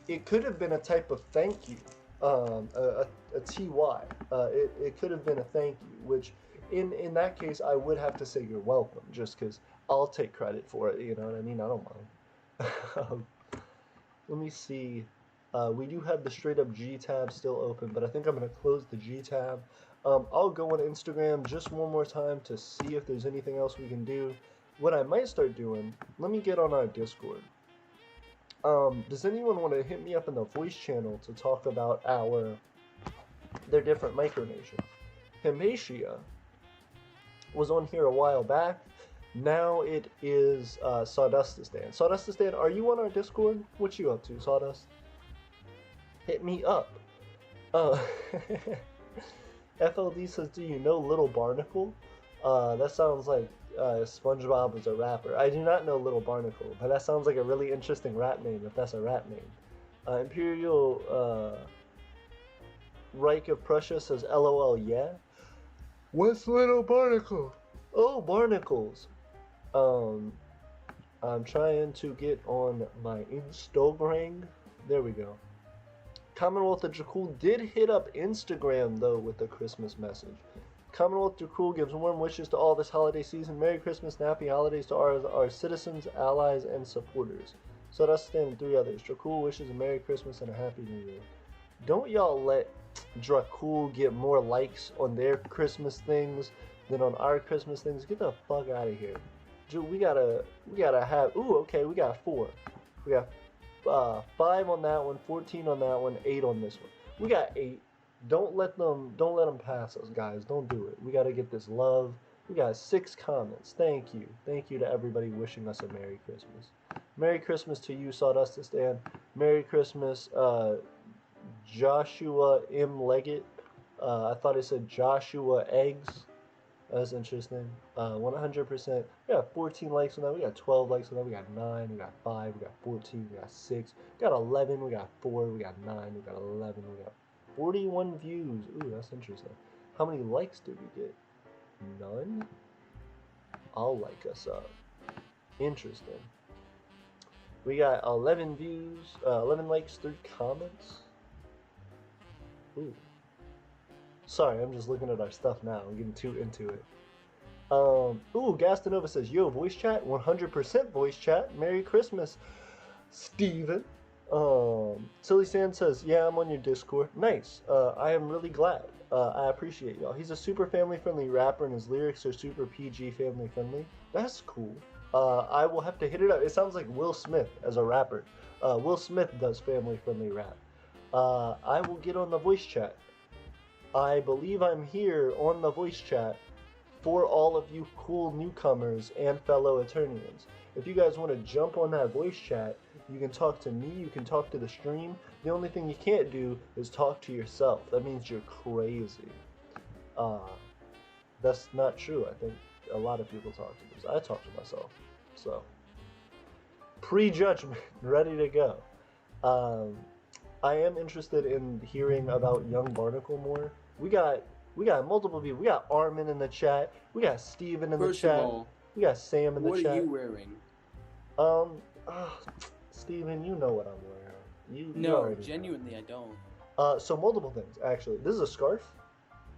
It could have been a type of thank you, a TY. It could have been a thank you, which in that case, I would have to say you're welcome, just because I'll take credit for it, you know what I mean? I don't mind. Let me see. We do have the straight up G tab still open, but I think I'm going to close the G tab. I'll go on Instagram just one more time to see if there's anything else we can do. What I might start doing, let me get on our Discord. Does anyone want to hit me up in the voice channel to talk about their different micronations? Himatia was on here a while back. Now it is Sawdustistan. Sawdustistan, are you on our Discord? What you up to, Sawdust? Hit me up. FLD says, do you know Little Barnacle? That sounds like SpongeBob was a rapper. I do not know Little Barnacle, but that sounds like a really interesting rap name if that's a rap name. Imperial Reich of Prussia says, LOL, yeah? What's Little Barnacle? Oh, barnacles. I'm trying to get on my Instagram. There we go. Commonwealth of Jakul did hit up Instagram, though, with a Christmas message. Commonwealth of Jakul gives warm wishes to all this holiday season. Merry Christmas and Happy Holidays to our citizens, allies, and supporters. So that's and 3 others. Jakul wishes a Merry Christmas and a Happy New Year. Don't y'all let Dracul get more likes on their Christmas things than on our Christmas things. Get the fuck out of here. We gotta have, ooh, okay, we got 4. We got 5 on that one, 14 on that one, 8 on this one. We got 8. Don't let them pass us, guys. Don't do it. We got to get this love. We got 6 comments. Thank you to everybody wishing us a Merry Christmas. Merry Christmas to you, Sawdust to Stan. Merry Christmas, Joshua M. Leggett. I thought it said Joshua Eggs. That's interesting. 100%. We got 14 likes on that. We got 12 likes on that. We got 9. We got 5. We got 14. We got 6. We got 11. We got 4. We got 9. We got 11. We got 41 views. Ooh, that's interesting. How many likes did we get? None? I'll like us up. Interesting. We got 11 views, 11 likes, 3 comments. Ooh. Sorry, I'm just looking at our stuff now. I'm getting too into it. Ooh, Gastonova says, yo, voice chat, 100% voice chat. Merry Christmas, Steven. Silly Sand says, yeah, I'm on your Discord. Nice. I am really glad. I appreciate y'all. He's a super family-friendly rapper, and his lyrics are super PG family-friendly. That's cool. I will have to hit it up. It sounds like Will Smith as a rapper. Will Smith does family-friendly rap. I will get on the voice chat. I believe I'm here on the voice chat for all of you cool newcomers and fellow Eternians. If you guys want to jump on that voice chat, you can talk to me, you can talk to the stream. The only thing you can't do is talk to yourself. That means you're crazy. That's not true. I think a lot of people talk to this. I talk to myself. So, prejudgment, ready to go. I am interested in hearing about Young Barnacle more. We got multiple people. We got Armin in the chat. We got Steven in the chat. We got Sam in the chat. What are you wearing? Steven, you know what I'm wearing. You no, genuinely, know. I don't. So multiple things actually. This is a scarf.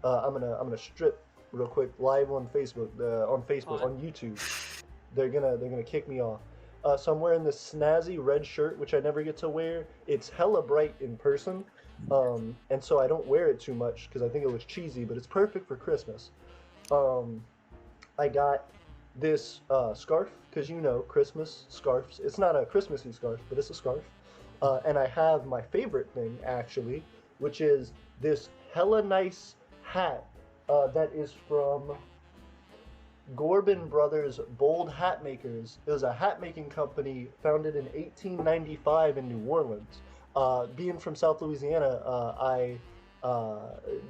I'm gonna strip real quick live on Facebook. On YouTube. They're gonna kick me off. So I'm wearing this snazzy red shirt, which I never get to wear. It's hella bright in person, and so I don't wear it too much because I think it looks cheesy, but it's perfect for Christmas. I got this scarf, because you know, Christmas scarves. It's not a Christmassy scarf, but it's a scarf. And I have my favorite thing, actually, which is this hella nice hat that is from Gorbin Brothers Bold Hat Makers. It was a hat making company founded in 1895 in New Orleans. Being from South Louisiana, I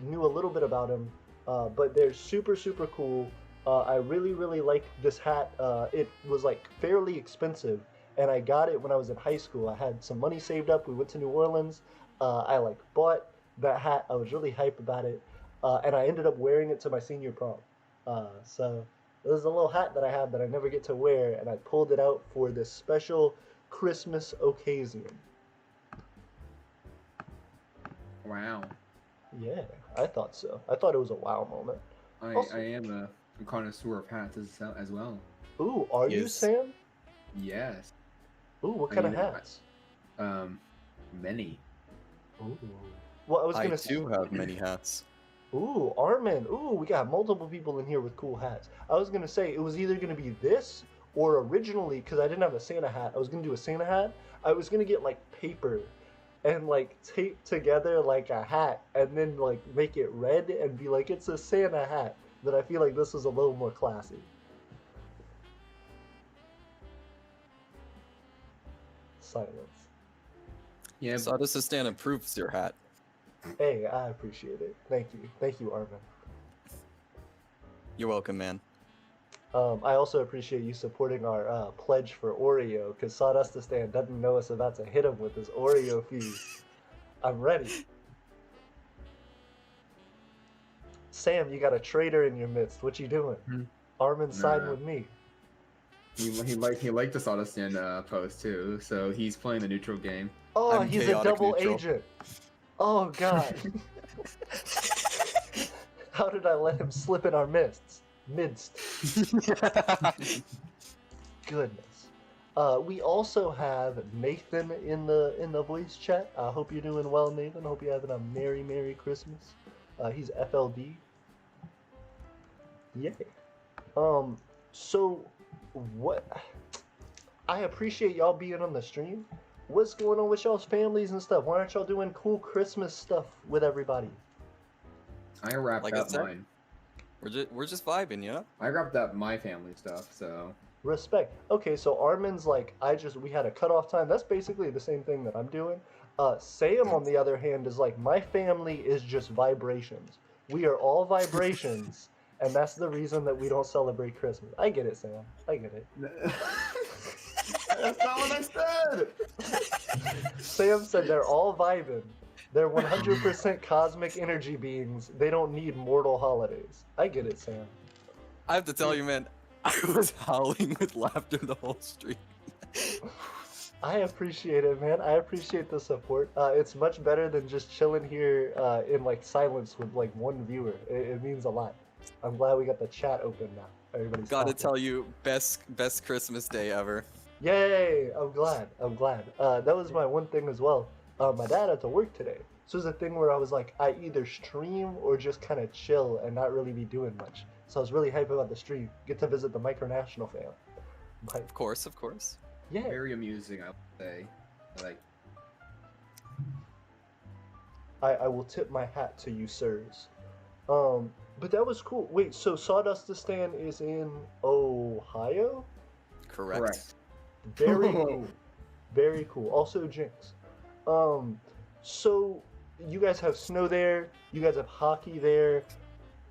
knew a little bit about them, but they're super, super cool. I really, really like this hat. It was like fairly expensive, and I got it when I was in high school. I had some money saved up. We went to New Orleans. I like bought that hat. I was really hyped about it, and I ended up wearing it to my senior prom. So it was a little hat that I had that I never get to wear, and I pulled it out for this special Christmas occasion. Wow. Yeah, I thought so. I thought it was a wow moment. I am a connoisseur of hats as well. Ooh, are you, Sam? Yes. Ooh, what kind of hats? Many. Ooh. Well, I was gonna too have many hats. Ooh, Armin. Ooh, we got multiple people in here with cool hats. I was gonna say it was either gonna be this or originally, because I didn't have a Santa hat, I was gonna do a Santa hat. I was gonna get like paper and like tape together like a hat and then like make it red and be like, it's a Santa hat. But I feel like this is a little more classy. Silence. Yeah, Sawdust to Stan approves your hat. Hey, I appreciate it. Thank you. Thank you, Armin. You're welcome, man. I also appreciate you supporting our pledge for Oreo, because Sawdust to Stan doesn't know us about to hit him with this Oreo fee. I'm ready. Sam, you got a traitor in your midst. What you doing? Armin's siding with me. He liked the Sawdust Stand post too, so he's playing the neutral game. Oh, he's a double neutral agent. Oh god. How did I let him slip in our midst? Goodness. We also have Nathan in the voice chat. I hope you're doing well, Nathan. Hope you're having a Merry Christmas. He's FLD. Yay. So what? I appreciate y'all being on the stream. what's going on with y'all's families and stuff? Why aren't y'all doing cool Christmas stuff with everybody? I wrapped Like I up said. mine. We're just vibing, you know? I wrapped up my family stuff, so. Respect. Okay, so Armin's like, we had a cutoff time. That's basically the same thing that I'm doing. Sam, on the other hand, is like, my family is just vibrations. We are all vibrations, and that's the reason that we don't celebrate Christmas. I get it, Sam. I get it. That's not what I said! Sam said they're all vibing. They're 100% cosmic energy beings. They don't need mortal holidays. I get it, Sam. I have to tell you, man, I was howling with laughter the whole street. I appreciate it, man. I appreciate the support. It's much better than just chilling here in like silence with like one viewer. It means a lot. I'm glad we got the chat open now. Everybody's Gotta talking. tell you, best Christmas day ever. Yay! I'm glad. I'm glad. That was my one thing as well. My dad had to work today. So it was a thing where I was like, I either stream or just kind of chill and not really be doing much. So I was really hyped about the stream. Get to visit the Micronational fam. But, Of course, of course. yeah. Very amusing, I would say. Like, I will tip my hat to you, sirs. But that was cool. Wait, so Sawdustistan is in Ohio? Correct. correct. Very cool. Very cool. Also Jinx. So you guys have snow there, you guys have hockey there.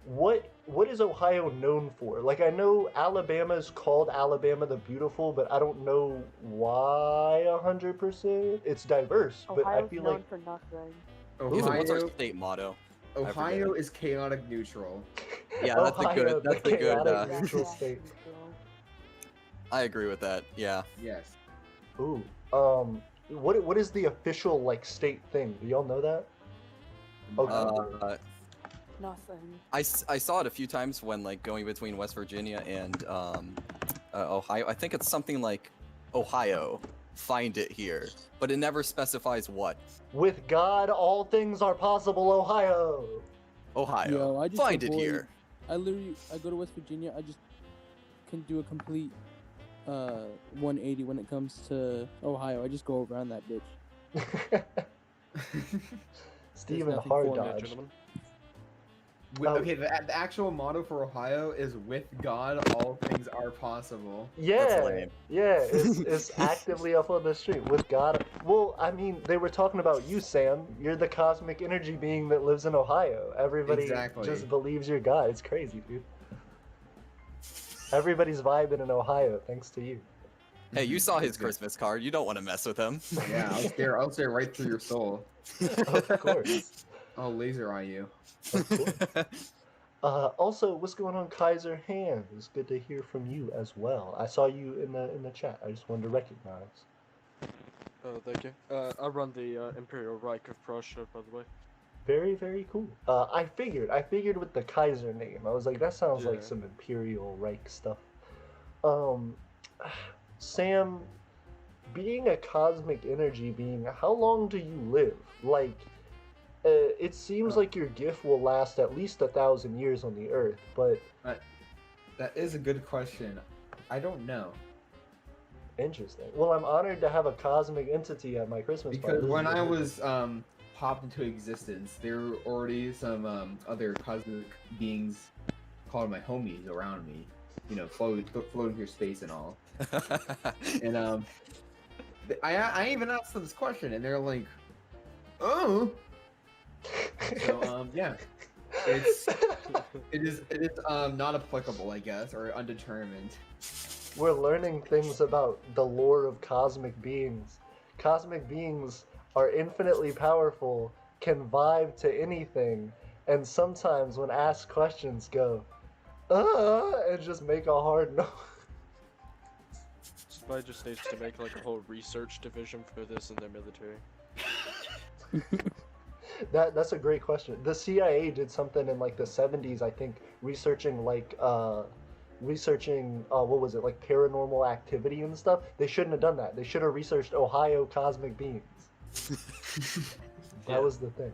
What is Ohio known for? Like, I know Alabama's called Alabama the Beautiful, but I don't know why 100%. It's diverse, but I Ohio's feel known like for nothing. What's our Ohio, state motto? Ohio is chaotic neutral. Yeah, that's a Ohio, good. That's the a good. chaotic neutral state. I agree with that. Yeah. Yes. Ooh. What is the official like state thing? Do y'all know that? Okay. Nothing. I saw it a few times when like going between West Virginia and Ohio. I think it's something like Ohio. Find it here, but it never specifies what. With God, all things are possible, Ohio. Ohio. Yo, I just Find it avoid- here. I go to West Virginia. I just can do a complete 180 when it comes to Ohio. I just go around that bitch. Steven nothing hard for me, dodge. gentlemen. Okay, the actual motto for Ohio is "With God, all things are possible." Yeah, lame. yeah, it's actively up on the street with God. Well, I mean, they were talking about you, Sam. You're the cosmic energy being that lives in Ohio. Everybody Exactly. just believes you're God. It's crazy, dude. Everybody's vibing in Ohio thanks to you. Hey, you saw his That's good. Christmas card. You don't want to mess with him. Yeah, I'll stare right through your soul. Of course. I'll laser eye you. Of course. Also, what's going on, Kaiser Hands? It's good to hear from you as well. I saw you in the chat. I just wanted to recognize. Oh, thank you. I run the Imperial Reich of Prussia, by the way. Very, very cool. I figured with the Kaiser name. I was like, that sounds like Yeah. some Imperial Reich stuff. Sam, being a cosmic energy being, how long do you live? Like, it seems like your gift will last at least 1,000 years on the Earth, but That is a good question. I don't know. interesting. Well, I'm honored to have a cosmic entity at my Christmas party. Because when I was popped into existence, there were already some other cosmic beings called my homies around me. You know, floating through space and all. And I even asked them this question, and they're like, "Oh." So yeah, it is not applicable, I guess, or undetermined. We're learning things about the lore of cosmic beings. Cosmic beings are infinitely powerful, can vibe to anything, and sometimes when asked questions go, and just make a hard no. Somebody just needs to make like a whole research division for this in their military. That's a great question. The CIA did something in like the 70s, I think, researching what was it, like paranormal activity and stuff. They shouldn't have done that. They should have researched Ohio cosmic beings. That was the thing.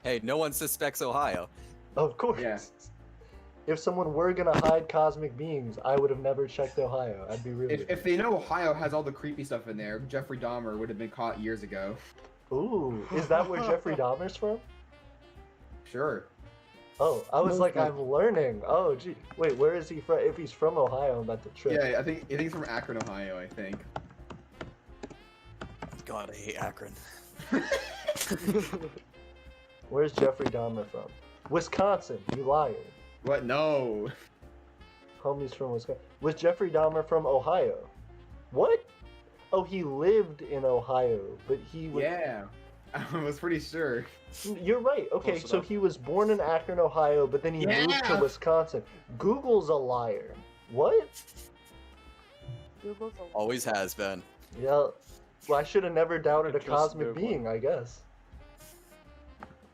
Hey, no one suspects Ohio. Of course. Yeah. if someone were gonna hide cosmic beings, I would have never checked Ohio. I'd be rude. If they know Ohio has all the creepy stuff in there, Jeffrey Dahmer would have been caught years ago. Ooh, is that where Jeffrey Dahmer's from? Sure. Oh, I was Most like, likely. I'm learning. Oh, gee. Wait, where is he from? If he's from Ohio, I'm about to trip. Yeah, I think he's from Akron, Ohio. I think. God, I hate Akron. Where's Jeffrey Dahmer from? Wisconsin, you liar. What? No. Homie's from Wisconsin. Was Jeffrey Dahmer from Ohio? What? Oh, he lived in Ohio, but he was... Yeah, I was pretty sure. You're right. Okay, Close so enough. he was born in Akron, Ohio, but then he moved to Yeah. Wisconsin. Google's a liar. What? Always has been. Yeah. Well, I should have never doubted a Just cosmic Google. being, I guess.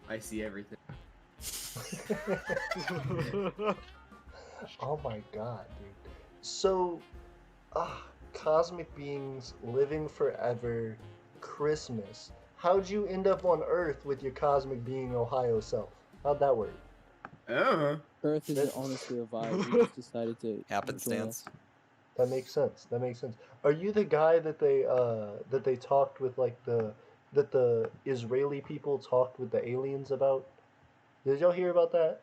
I see everything. Oh my god, dude. So, cosmic beings living forever, Christmas. How'd you end up on Earth with your cosmic being Ohio self? How'd that work? Earth isn't honestly a vibe. We just decided to join us. Happenstance. That makes sense. That makes sense. Are you the guy that they talked with, like, that the Israeli people talked with the aliens about? Did y'all hear about that?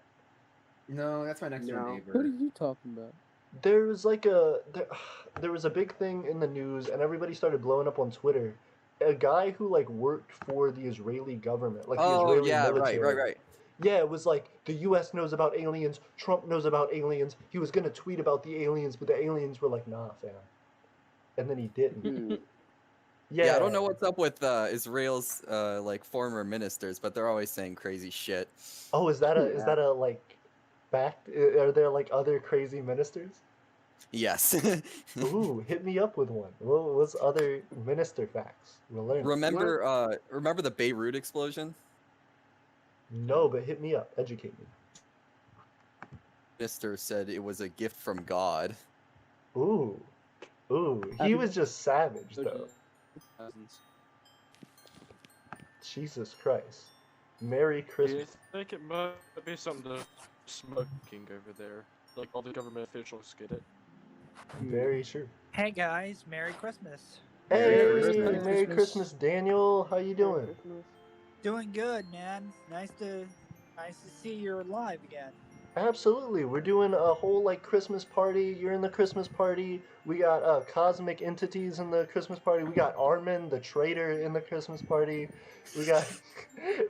No, that's my next door No. What are neighbor. you talking about? There was like there was a big thing in the news, and everybody started blowing up on Twitter. A guy who like worked for the Israeli government, like the Oh Israeli yeah, military. right. Yeah, it was like the U.S. knows about aliens. Trump knows about aliens. He was gonna tweet about the aliens, but the aliens were like, "Nah, fam," and then he didn't. Yeah, I don't know what's up with Israel's like former ministers, but they're always saying crazy shit. Oh, is that a like fact? Are there like other crazy ministers? Yes. Ooh, hit me up with one. What's other minister facts? We'll learn. remember the Beirut explosion? No, but hit me up. Educate me. Minister said it was a gift from God. Ooh. Ooh. He Happy- was just savage though. Jesus Christ. Merry Do you Christmas. think it might be something to smoking over there? Like all the government officials get it. Very true. Hey guys, Merry Christmas. Hey, Merry Christmas. Merry Christmas, Daniel. How you doing? Doing good, man. Nice to see you're alive again. Absolutely. We're doing a whole like Christmas party. You're in the Christmas party. We got cosmic entities in the Christmas party. We got Armin the traitor in the Christmas party. We got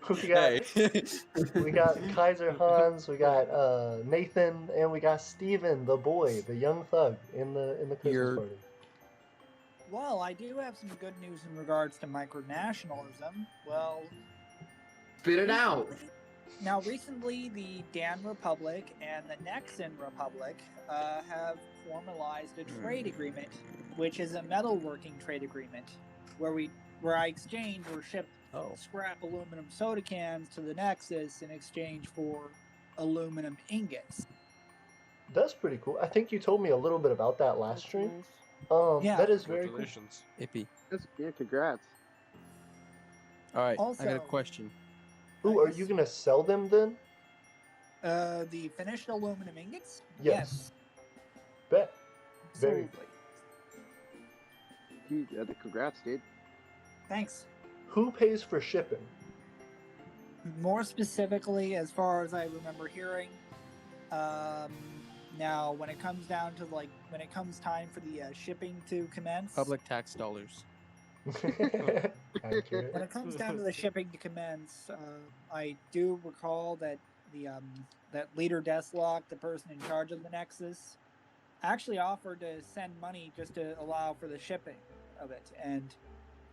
Hey. we got Kaiser Hans, we got Nathan, and we got Steven, the boy, the young thug in the Christmas You're- party. Well, I do have some good news in regards to micronationalism. Well, Spit it out. now recently the Dan Republic and the Nexan Republic have formalized a trade agreement, which is a metalworking trade agreement, where I exchange or ship scrap aluminum soda cans to the Nexus in exchange for aluminum ingots. That's pretty cool. I think you told me a little bit about that last stream. Yeah. That is very cool. Congratulations. Ippy. Yeah, congrats. All right, I got Also- a question. Ooh, are you gonna sell them then? The finished aluminum ingots? Yes. Bet. Very. Absolutely. Congrats, dude. Thanks. Who pays for shipping? More specifically, as far as I remember hearing, now when it comes down to when it comes time for the shipping to commence, Public tax dollars. Accurate. when it comes down to the shipping to commence, I do recall that that leader Deathlock, the person in charge of the Nexus, actually offered to send money just to allow for the shipping of it, and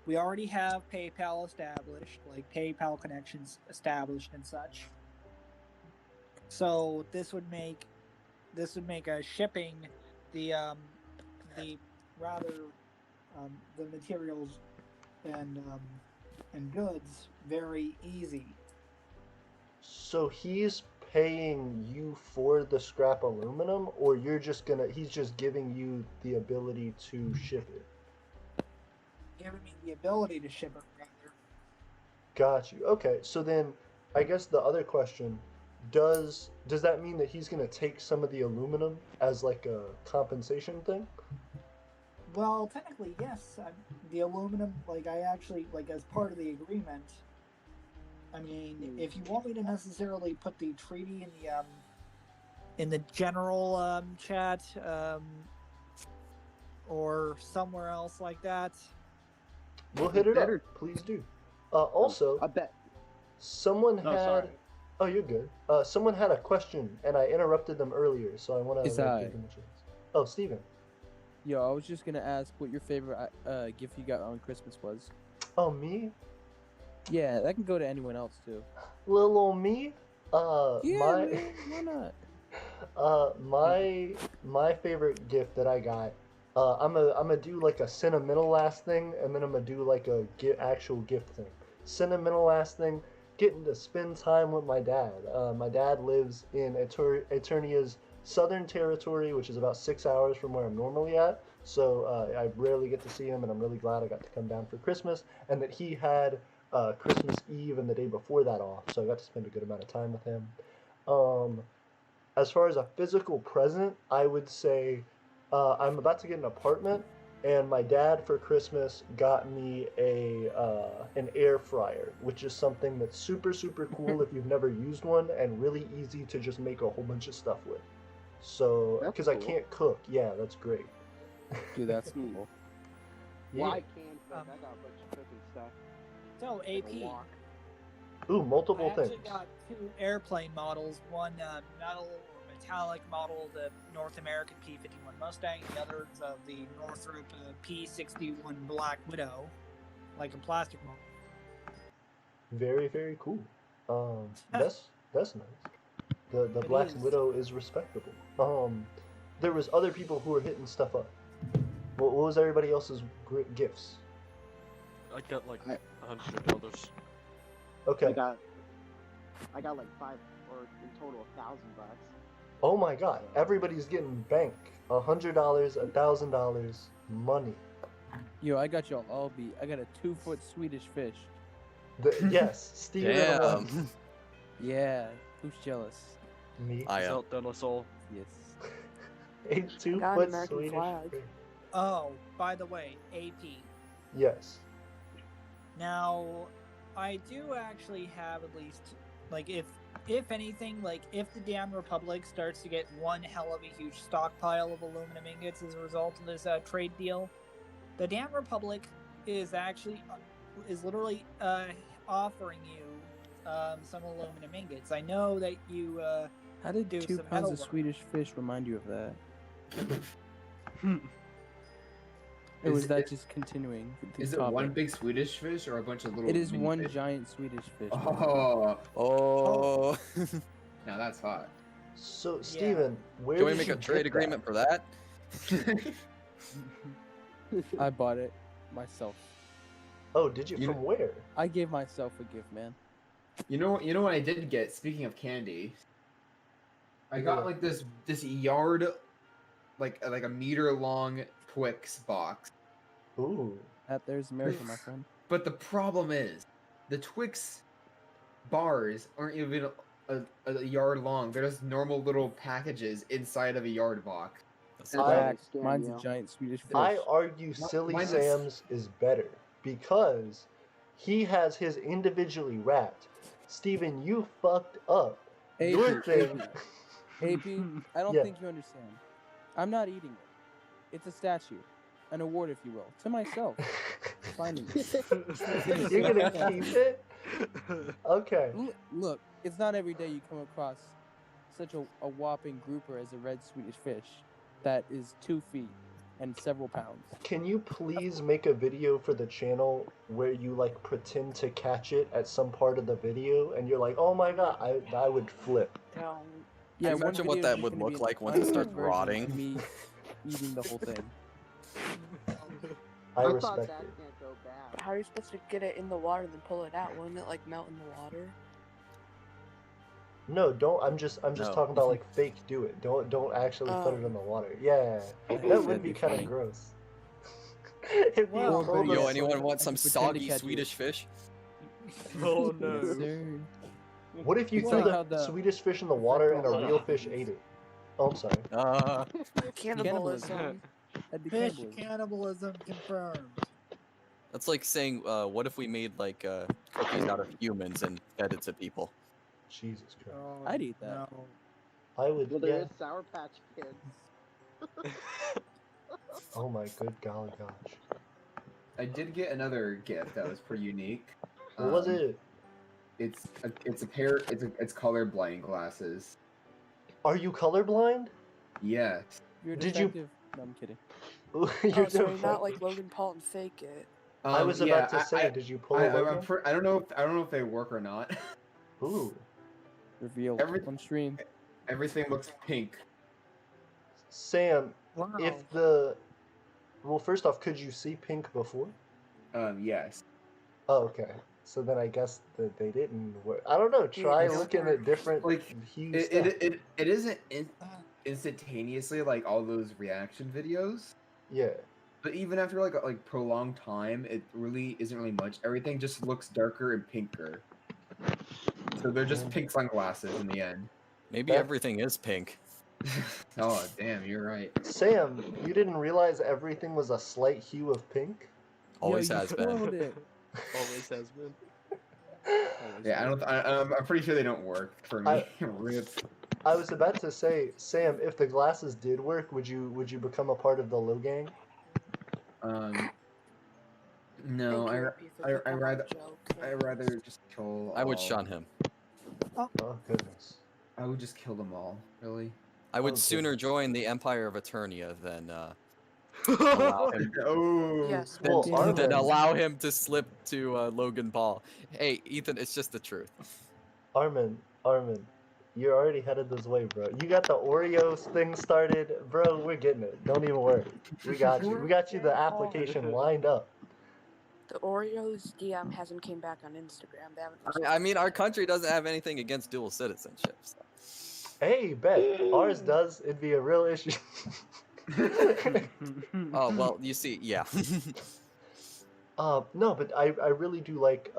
we already have PayPal established, like PayPal connections established and such. So this would make shipping the rather the materials and goods very easy. So he's paying you for the scrap aluminum, or he's just giving you the ability to ship it? Giving me the ability to ship it rather. Got you. Okay, so then I guess the other question does that mean that he's gonna take some of the aluminum as like a compensation thing? Well, technically, yes. The aluminum, like, I actually, like, as part of the agreement, I mean, if you want me to necessarily put the treaty in the general chat, or somewhere else like that, We'll hit it up. Please do. Also, I bet. someone Oh, had. sorry. Oh, you're good. Someone had a question, and I interrupted them earlier, so I want to It's give I. them a chance. Oh, Steven. Yo, I was just gonna ask what your favorite gift you got on Christmas was. Oh, me? Yeah, that can go to anyone else too. Little old me? Yeah, my man, why not? my favorite gift that I got. I'm gonna do like a sentimental ass thing, and then I'm gonna do like a actual gift thing. Sentimental ass thing, getting to spend time with my dad. My dad lives in Eternia's southern territory, which is about 6 hours from where I'm normally at. So I rarely get to see him, and I'm really glad I got to come down for Christmas, and that he had Christmas Eve and the day before that off, so I got to spend a good amount of time with him. As far as a physical present, I would say I'm about to get an apartment, and my dad for Christmas got me an air fryer, which is something that's super cool if you've never used one, and really easy to just make a whole bunch of stuff with. So, That's because I cool. can't cook, yeah, that's great. Dude, that's cool. Yeah. Well, I can cook. I got a bunch of cooking stuff. so Like a AP. wok. Ooh, I multiple actually things. got 2 airplane models. One metal or metallic model of the North American P-51 Mustang. The other is of the Northrop P-61 Black Widow, like a plastic model. Very cool. That's nice. The It Black is. Widow is respectable. There was other people who were hitting stuff up. What was everybody else's gifts? I got like I- $100. Okay. I got like 5 or in total $1,000. Oh my God! Everybody's getting bank. $100, $1,000, money. Yo, I got y'all all beat. I got a 2-foot Swedish fish. Yes, Steven. Damn. Yeah, who's jealous? Me. I am. Done us all. Yes. A got an 2-foot American Swedish flag. fish. Oh, by the way, AP. Yes. Now, I do actually have at least, like, if anything, like, if the damn Republic starts to get one hell of a huge stockpile of aluminum ingots as a result of this trade deal, the damn Republic is actually, is literally offering you some aluminum ingots. I know that you How did do 2 some pounds of metalwork. Swedish fish remind you of that? Or Is was that it- just continuing? the Is it topic? one big Swedish fish or a bunch of little? It is mini one fish? giant Swedish fish. Oh, Oh. now that's hot. So, Steven, where Can we did make you a trade get agreement for that? I bought it myself. Oh, did you? You- From where? I gave myself a gift, man. You know what I did get? Speaking of candy, I got like this yard, like a meter long Twix box. Ooh. That there's America, my friend. But the problem is, the Twix bars aren't even a yard long. They're just normal little packages inside of a yard box. That's I- Fact, scam mine's you. a giant Swedish fish. I argue Mine Silly is- Sam's is better because he has his individually wrapped. Steven, you fucked up. Your AP, thing. AP, I don't Yeah. think you understand. I'm not eating it. It's a statue, an award, if you will, to myself. Finding it. You're gonna keep it? Okay. Look, it's not every day you come across such a whopping grouper as a red Swedish fish that is 2 feet and several pounds. Can you please make a video for the channel where you like pretend to catch it at some part of the video and you're like, oh my God, I would flip. Don't. Yeah, one Imagine what video that is would gonna look be like an once it uncut starts version of rotting. Me eating the whole thing. I thought respect that it. can't go bad. How are you supposed to get it in the water and then pull it out? Wouldn't it like melt in the water? No, don't. I'm just No. talking about like fake do it. Don't actually put it in the water. Yeah, that would That'd be be kind of funny. gross. It'd be Well, a little video Yo, bit- anyone want some Pretend to soggy catch it. Swedish fish? Oh Yes, no. sir. What if you It's threw like the how the- Swedish fish in the water and a real fish ate it? Oh, I'm sorry. Cannibalism. That'd be Fish cannibalism. cannibalism confirmed. That's like saying, what if we made like cookies out of humans and fed it to people? Jesus Christ. Oh, I'd eat that. No. I would. Well, there Yeah. is Sour Patch Kids. Oh my good golly gosh. I did get another gift that was pretty unique. What was it? It's a pair. It's colorblind glasses. Are you colorblind? Yes. You're a Did you- detective. No, I'm kidding. Oh, so You're you're not deflecting. like Logan Paul and fake it. I was yeah, about to say, did you pull a Logan? I don't know. I don't know if they work or not. Ooh. Revealed on stream. Everything looks pink. Sam, Wow. if the... Well, first off, could you see pink before? Yes. Oh, okay. So then I guess that they didn't work. I don't know. Try it's looking at different Like hues. it isn't instantaneously like all those reaction videos. Yeah. But even after like prolonged time, it really isn't really much. Everything just looks darker and pinker. So they're just pink sunglasses in the end. Maybe everything is pink. Oh damn, you're right. Sam, you didn't realize everything was a slight hue of pink? Always Yo, you has been. killed it. Always has been. Yeah, I'm pretty sure they don't work for me. Rip. I was about to say, Sam, if the glasses did work, would you become a part of the Low Gang? No, Thank you, Rippy, for I the rather joke. I rather just kill. I would all. shun him. Oh goodness. I would just kill them all. Really. I would Okay. sooner join the Empire of Eternia than allow him. Oh. Yes. Well, Rippy. Armin- Than allow him to slip to Logan Paul. Hey, Ethan, it's just the truth. Armin, you're already headed this way, bro. You got the Oreos thing started, bro. We're getting it. Don't even worry. We got you. We got you the application lined up. The Oreos DM hasn't came back on Instagram. They haven't. I mean, our country doesn't have anything against dual citizenship. So. Hey, bet ours does. It'd be a real issue. Oh well, you see, yeah. No, but I really do like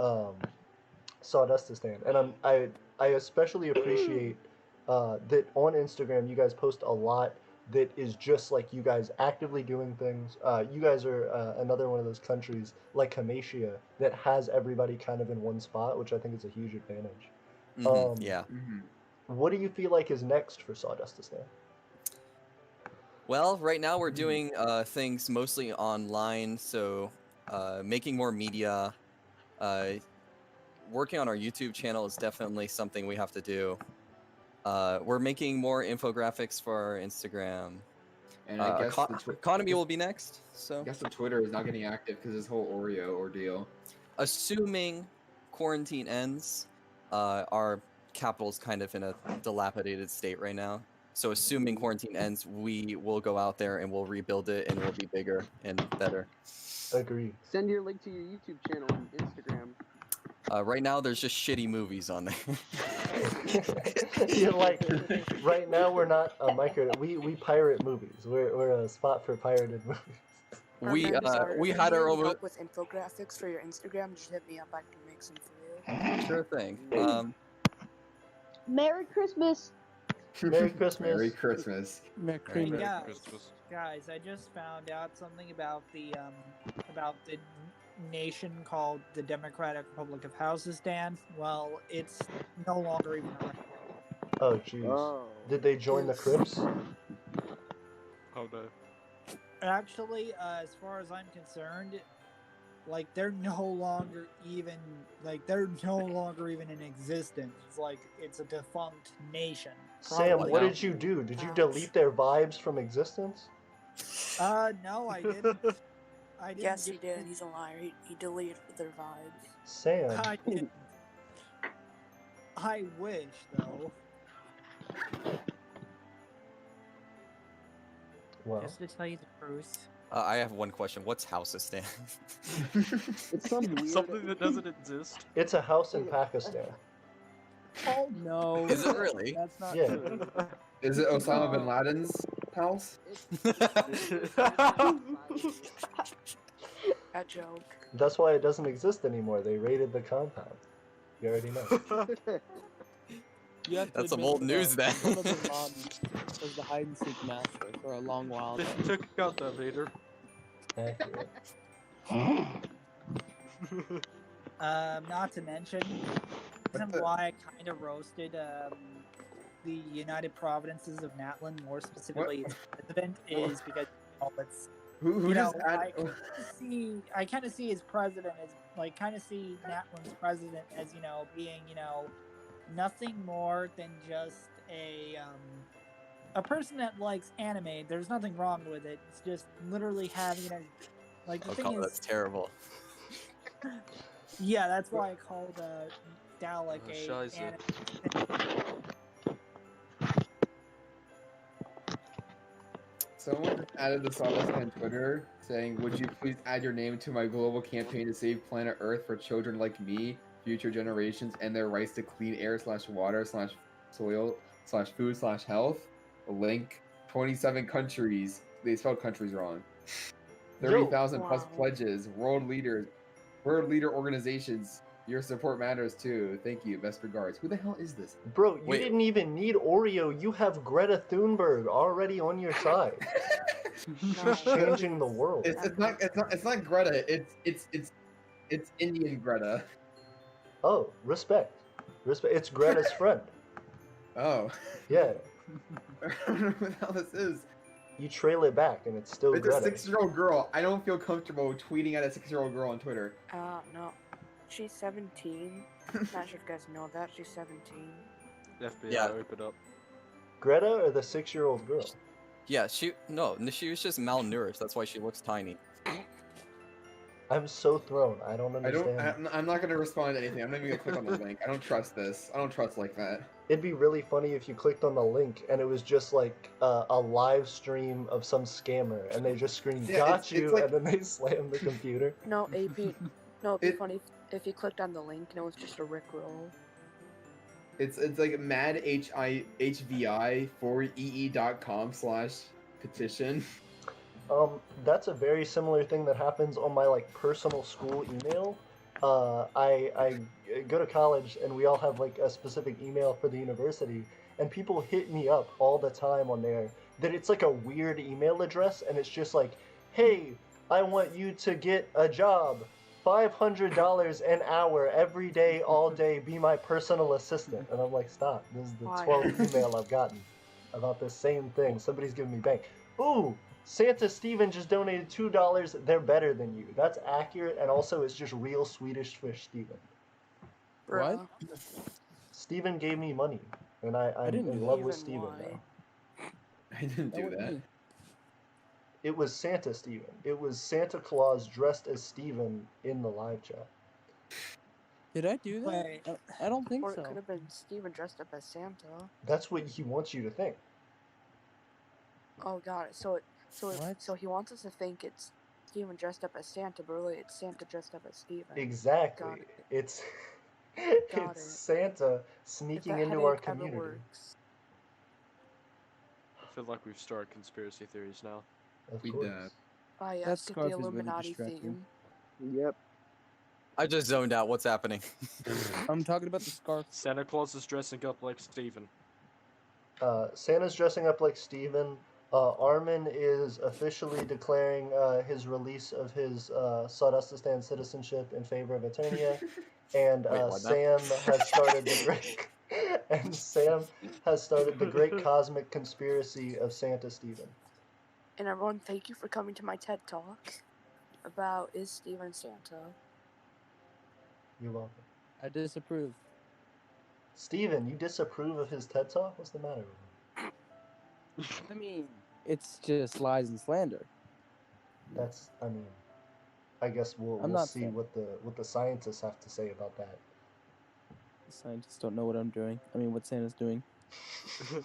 Sawdustistan, and I especially appreciate that on Instagram you guys post a lot that is just like you guys actively doing things. You guys are another one of those countries like Hamatia that has everybody kind of in one spot, which I think is a huge advantage. Yeah. What do you feel like is next for Sawdustistan? Well, right now we're doing things mostly online, so making more media, working on our YouTube channel is definitely something we have to do. We're making more infographics for our Instagram. And I guess economy will be next. So I guess the Twitter is not getting active because this whole Oreo ordeal. Assuming quarantine ends, our capital's kind of in a dilapidated state right now. So assuming quarantine ends, we will go out there and we'll rebuild it and we'll be bigger and better. Agreed. Send your link to your YouTube channel on Instagram. Right now, there's just shitty movies on there. You're like, right now we're not a we pirate movies. We're a spot for pirated movies. We had our own. help with infographics for your Instagram. Just hit me up. I can make some for you. Sure thing. Merry Christmas. Merry Christmas. Merry Christmas. Merry Guys, I just found out something about the nation called the Democratic Republic of Houseistan. Well, it's no longer even around. Oh jeez. Oh. Did they join the Crips? Oh no. Actually, as far as I'm concerned, like they're no longer even in existence. Like it's a defunct nation. Sam, Probably. what did you do? Did you delete their vibes from existence? No, I didn't. I didn't. Yes, he did. He's a liar. He deleted their vibes. Sam. I didn't. I wish, though. Well, Just to tell you the truth. I have one question. What's Houseistan? It's some weird. Something that doesn't exist. it's a house in Pakistan. Oh no. Is it really? That's not Yeah. true. Is it Osama bin Laden's house? That joke. That's why it doesn't exist anymore. They raided the compound. You already know. You have to That's some admit, old news then. One of the mobs was the hide and seek master for a long while. They There. took out the Vader. Accurate. Not to mention, the reason why I kind of roasted the United Provinces of Natlan, more specifically its president, is because it's Who you just know I kind of see his president as like kind of see Natlan's president as being nothing more than just a person that likes anime. There's nothing wrong with it. It's just literally having it as like the Oh thing god, is. that's terrible. Yeah, that's why I called Dalek a Shiza. anime. Someone just added the sawdust on Twitter saying, "Would you please add your name to my global campaign to save planet Earth for children like me, future generations, and their rights to clean air /water /soil /food /health?" Link: 27 countries. They spelled countries wrong. 30,000 plus pledges. World leader organizations. Your support matters too. Thank you. Best regards. Who the hell is this? Bro, you Wait. didn't even need Oreo. You have Greta Thunberg already on your side. She's changing the world. It's not Greta. It's Indian Greta. Oh, respect. Respect. It's Greta's friend. Oh. Yeah. I don't know who the hell this is. You trail it back and it's still It's Greta. a 6-year-old girl. I don't feel comfortable tweeting at a 6-year-old girl on Twitter. No. She's 17. Not sure if you guys know that. She's 17. FBI, Yeah. open up. Greta or the 6-year-old girl? Yeah, she was just malnourished. That's why she looks tiny. I'm so thrown. I don't understand. I'm not gonna respond to anything. I'm not even gonna click on the link. I don't trust this. I don't trust like that. It'd be really funny if you clicked on the link and it was just like a live stream of some scammer and they just screamed, Yeah, got it's you, like- and then they slam the computer. No, AP. No, it'd be funny if you clicked on the link and it was just a Rickroll. It's like mad HVI for ee.com/petition. That's a very similar thing that happens on my like personal school email. I go to college and we all have like a specific email for the university, and people hit me up all the time on there that it's like a weird email address and it's just like, hey, I want you to get a job, $500 an hour every day, all day, be my personal assistant. And I'm like, stop, this is the 12th email I've gotten about this same thing. Somebody's giving me bank. Ooh, Santa Steven just donated $2. They're better than you. That's accurate, and also it's just real Swedish fish Steven. What? Steven gave me money, and I'm didn't in do love that. with Steven now. I didn't do that. It was Santa Steven. It was Santa Claus dressed as Steven in the live chat. Did I do that? Wait. I don't think Or it so. could have been Steven dressed up as Santa. That's what he wants you to think. Oh, got it. So What? he wants us to think it's Steven dressed up as Santa, but really it's Santa dressed up as Steven. Exactly. Got it. It's Got it's it. Santa If sneaking that into our headache ever community. works. I feel like we've started conspiracy theories now. Of We course. did. Oh yeah, That skip scarf the is really Illuminati distracting. theme. Yep. I just zoned out. What's happening? I'm talking about the scarf. Santa Claus is dressing up like Steven. Santa's dressing up like Steven. Armin is officially declaring his release of his Sawdustistan citizenship in favor of Eternia, and Wait, what now? Sam has started the great great cosmic conspiracy of Santa Steven. And everyone, thank you for coming to my TED Talk about is Steven Santa. You're welcome. I disapprove. Steven, you disapprove of his TED Talk? What's the matter with him? I mean, it's just lies and slander. I guess we'll not see saying- what the scientists have to say about that. The scientists don't know what I'm doing. I mean, what Santa's doing. Oh,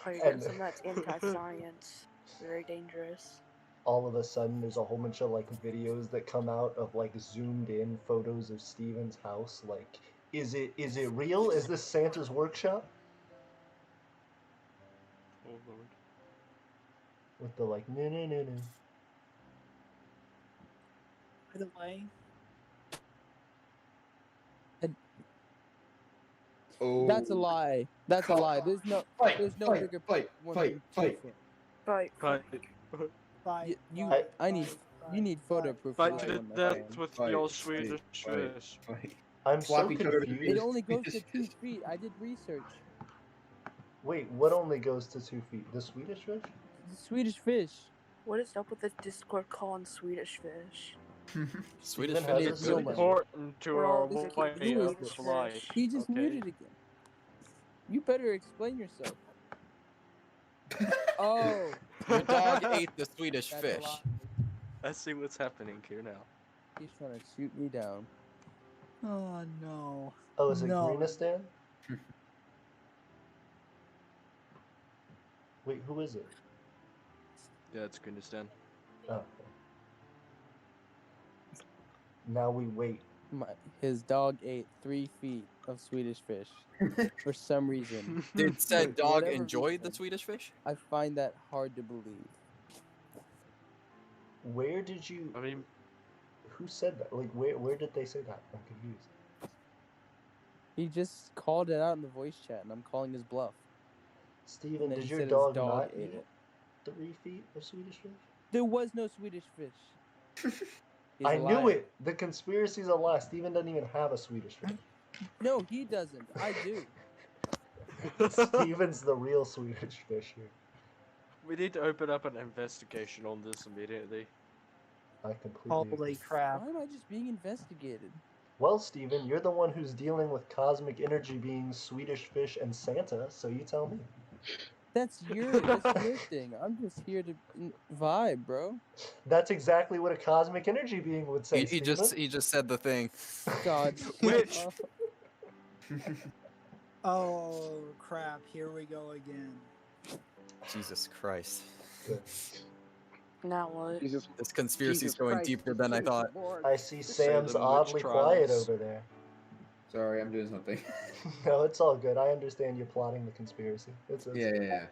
you're And- getting some that's anti-science. Very dangerous. All of a sudden there's a whole bunch of like videos that come out of like zoomed in photos of Steven's house. Like, is it real? Is this Santa's workshop? Oh lord. With the like no. By the way, Oh. That's a lie. That's a lie. There's no bigger woman than Tifa. Fight. Fight, You, fight, I need, fight, you need fight, photo proof of Fight this to the one, my death friend. with Fight, your fight, Swedish fight, fish. fight. I'm Slap so each other to confused. It only goes to 2 feet. I did research. Wait, what only goes to 2 feet? The Swedish fish? The Swedish fish. What is up with the Discord calling Swedish fish? Swedish Steven has fish a is no really one. Important to We're our all way thinking Who is of this? life. He just okay? muted again. You better explain yourself. Oh, Your dog ate the Swedish that's a fish. lie. I see what's happening here now. He's trying to shoot me down. Oh no. Oh, is it No. Greenistan? Wait, who is it? Yeah, it's Kurdistan. Oh. Okay. Now we wait. His dog ate 3 feet of Swedish fish for some reason. Did said For dog whatever enjoy the reason, Swedish fish? I find that hard to believe. Where did you? I mean, Who said that? Like, where did they say that? I'm confused. He just called it out in the voice chat, and I'm calling his bluff. Steven, And then did he your said dog, his dog not ate eat it. 3 feet of Swedish fish? There was no Swedish fish. He's I a knew liar. it. The conspiracy's a lie. Steven doesn't even have a Swedish fish. No, he doesn't. I do. Steven's the real Swedish fish here. we need to open up an investigation on this immediately. I completely agree. Holy crap. Why am I just being investigated? Well, Steven, you're the one who's dealing with cosmic energy beings, Swedish fish, and Santa, so you tell me. That's your thing. I'm just here to vibe, bro. That's exactly what a cosmic energy being would say, He Steven. just said the thing. God. Which? shut up. Oh crap, here we go again. Jesus Christ. Good. Now what? Jesus, This conspiracy's Jesus going Christ, deeper than I praise thought. the Lord. I see Say Sam's them witch oddly quiet trials. over there. Sorry, I'm doing something. No, it's all good. I understand you're plotting the conspiracy. It's Yeah.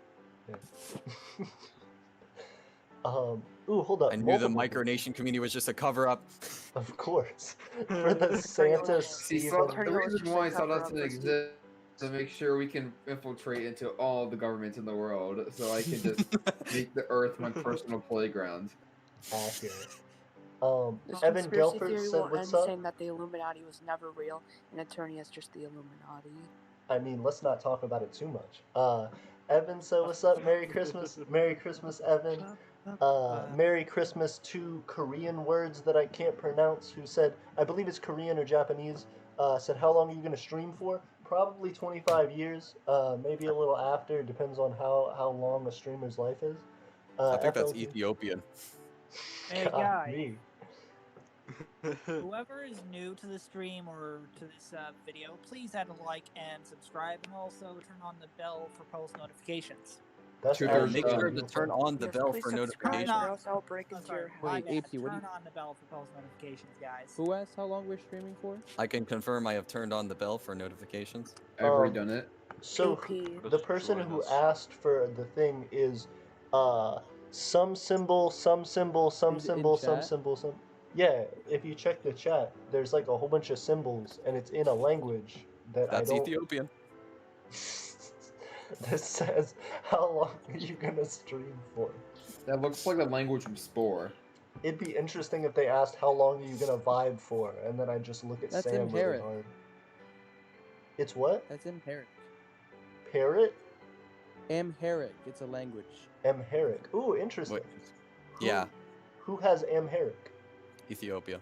Ooh, hold up. I knew the multiple Micronation community was just a cover-up. people. Of course. For the Santa See, Steven. so Turn the your reason electric why cover Sawdust up for exists is to make sure we can infiltrate into all the governments in the world, so I can just make the Earth my personal playground. Accurate. This Evan conspiracy Gelfert theory said, will what's end up? saying that the Illuminati was never real, and attorney is just the Illuminati. I mean, let's not talk about it too much. Evan said, what's up? Merry Christmas. Merry Christmas, Evan. Merry Christmas to Korean words that I can't pronounce, who said, I believe it's Korean or Japanese, said, how long are you going to stream for? Probably 25 years, maybe a little after, depends on how long a streamer's life is. I think that's FLT. Ethiopian. Hey God, guys, me. whoever is new to the stream or to this video, please add a like and subscribe, and also turn on the bell for post notifications. That's Two Oh, thirds make actually sure real to turn fun. on the Yes, bell please for subscribe, notifications. or else I'll break Oh, into sorry, your my house. Wait, bad. AP, what do Turn you- on the bell for post notifications, guys. Who asked how long we're streaming for? I can confirm I have turned on the bell for notifications. I've already Um, done it. So AP. the person Join who us. asked for the thing is some symbol, some symbol, some In symbol, some chat? symbol, some. Yeah, if you check the chat, there's like a whole bunch of symbols, and it's in a language that That's I don't. Ethiopian. This says, how long are you gonna stream for? That looks like the language from Spore. It'd be interesting if they asked how long are you gonna vibe for, and then I just look at That's Sam really Amharic. hard. It's what? That's Amharic. Parrot? Amharic. It's a language. Amharic. Ooh, interesting. Wait. Who- Yeah, Who has Amharic? Ethiopia.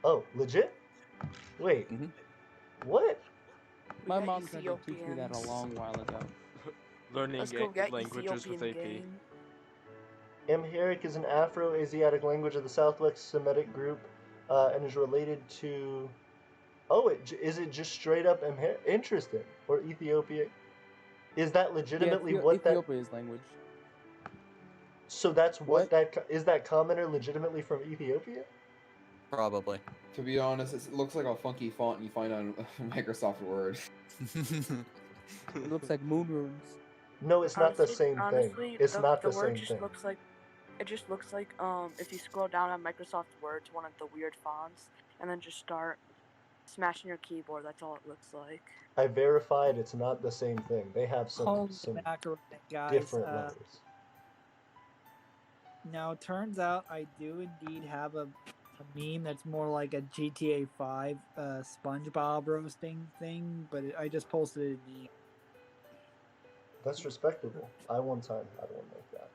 Oh, legit? Wait. Mhm. What? We My got mom tried to teach me that a Ethiopians. long while ago. Learning Let's go get languages with Ethiopian AP. gang. Amharic is an Afro-Asiatic language of the Southwest Semitic group, and is related to. Oh, is it just straight up Amharic? Interesting. Or Ethiopic? Is that legitimately Yeah, what that? Ethiopia's language. So that's what What? that is. That commenter legitimately from Ethiopia? Probably. To be honest, it looks like a funky font you find on Microsoft Word. It looks like moon runes. No, it's not the Honestly- same honestly, thing. It's the, not the the word same just thing. looks like it just looks like if you scroll down on Microsoft Word to one of the weird fonts and then just start smashing your keyboard, that's all it looks like. I verified it's not the same thing. They have Holy some macaroni, guys. different letters. Now, it turns out I do indeed have a meme that's more like a GTA 5 SpongeBob roasting thing, but I just posted it in the. That's respectable. I one time had one like that.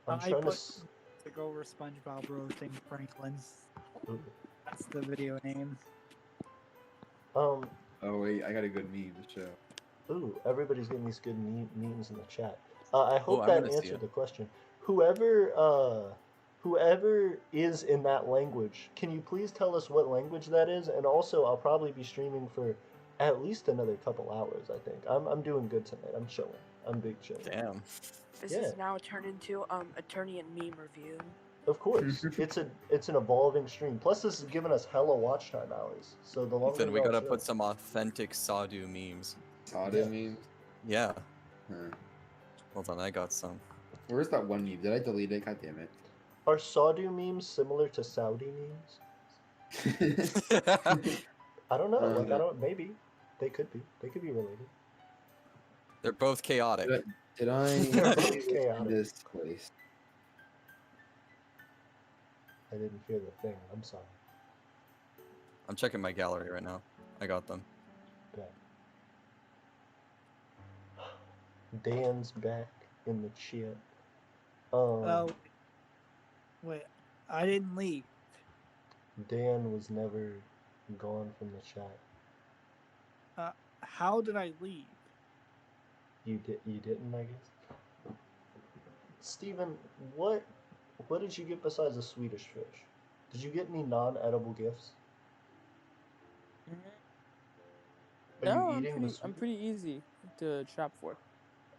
I'm I trying put to. music over SpongeBob roasting Franklin. Ooh. That's the video name. Oh wait, I got a good meme to show. Ooh, everybody's getting these good memes in the chat. I hope I'm that gonna see answered it. the question. Whoever is in that language, can you please tell us what language that is? And also, I'll probably be streaming for at least another couple hours. I think I'm doing good tonight. I'm chilling. I'm big chilling. Damn. This Yeah. is now turned into attorney and meme review. Of course, it's an evolving stream. Plus, this is giving us hella watch time hours. So the longer Ethan, we y'all gotta chill- put some authentic Sawdu memes. Sawdu memes? Yeah. Huh. Hold on, I got some. Where's that one meme? Did I delete it? God damn it. Are Sawdu memes similar to Saudi memes? I don't know. Like I don't. Maybe they could be. They could be related. They're both chaotic. Did I They're both save it in chaotic. this place? I didn't hear the thing. I'm sorry. I'm checking my gallery right now. I got them. Bet. Dan's back in the chat. Oh, wait, I didn't leave. Dan was never gone from the chat. How did I leave? You didn't, I guess. Steven, what did you get besides a Swedish fish? Did you get any non-edible gifts? Are No, you eating the I'm pretty easy to shop for.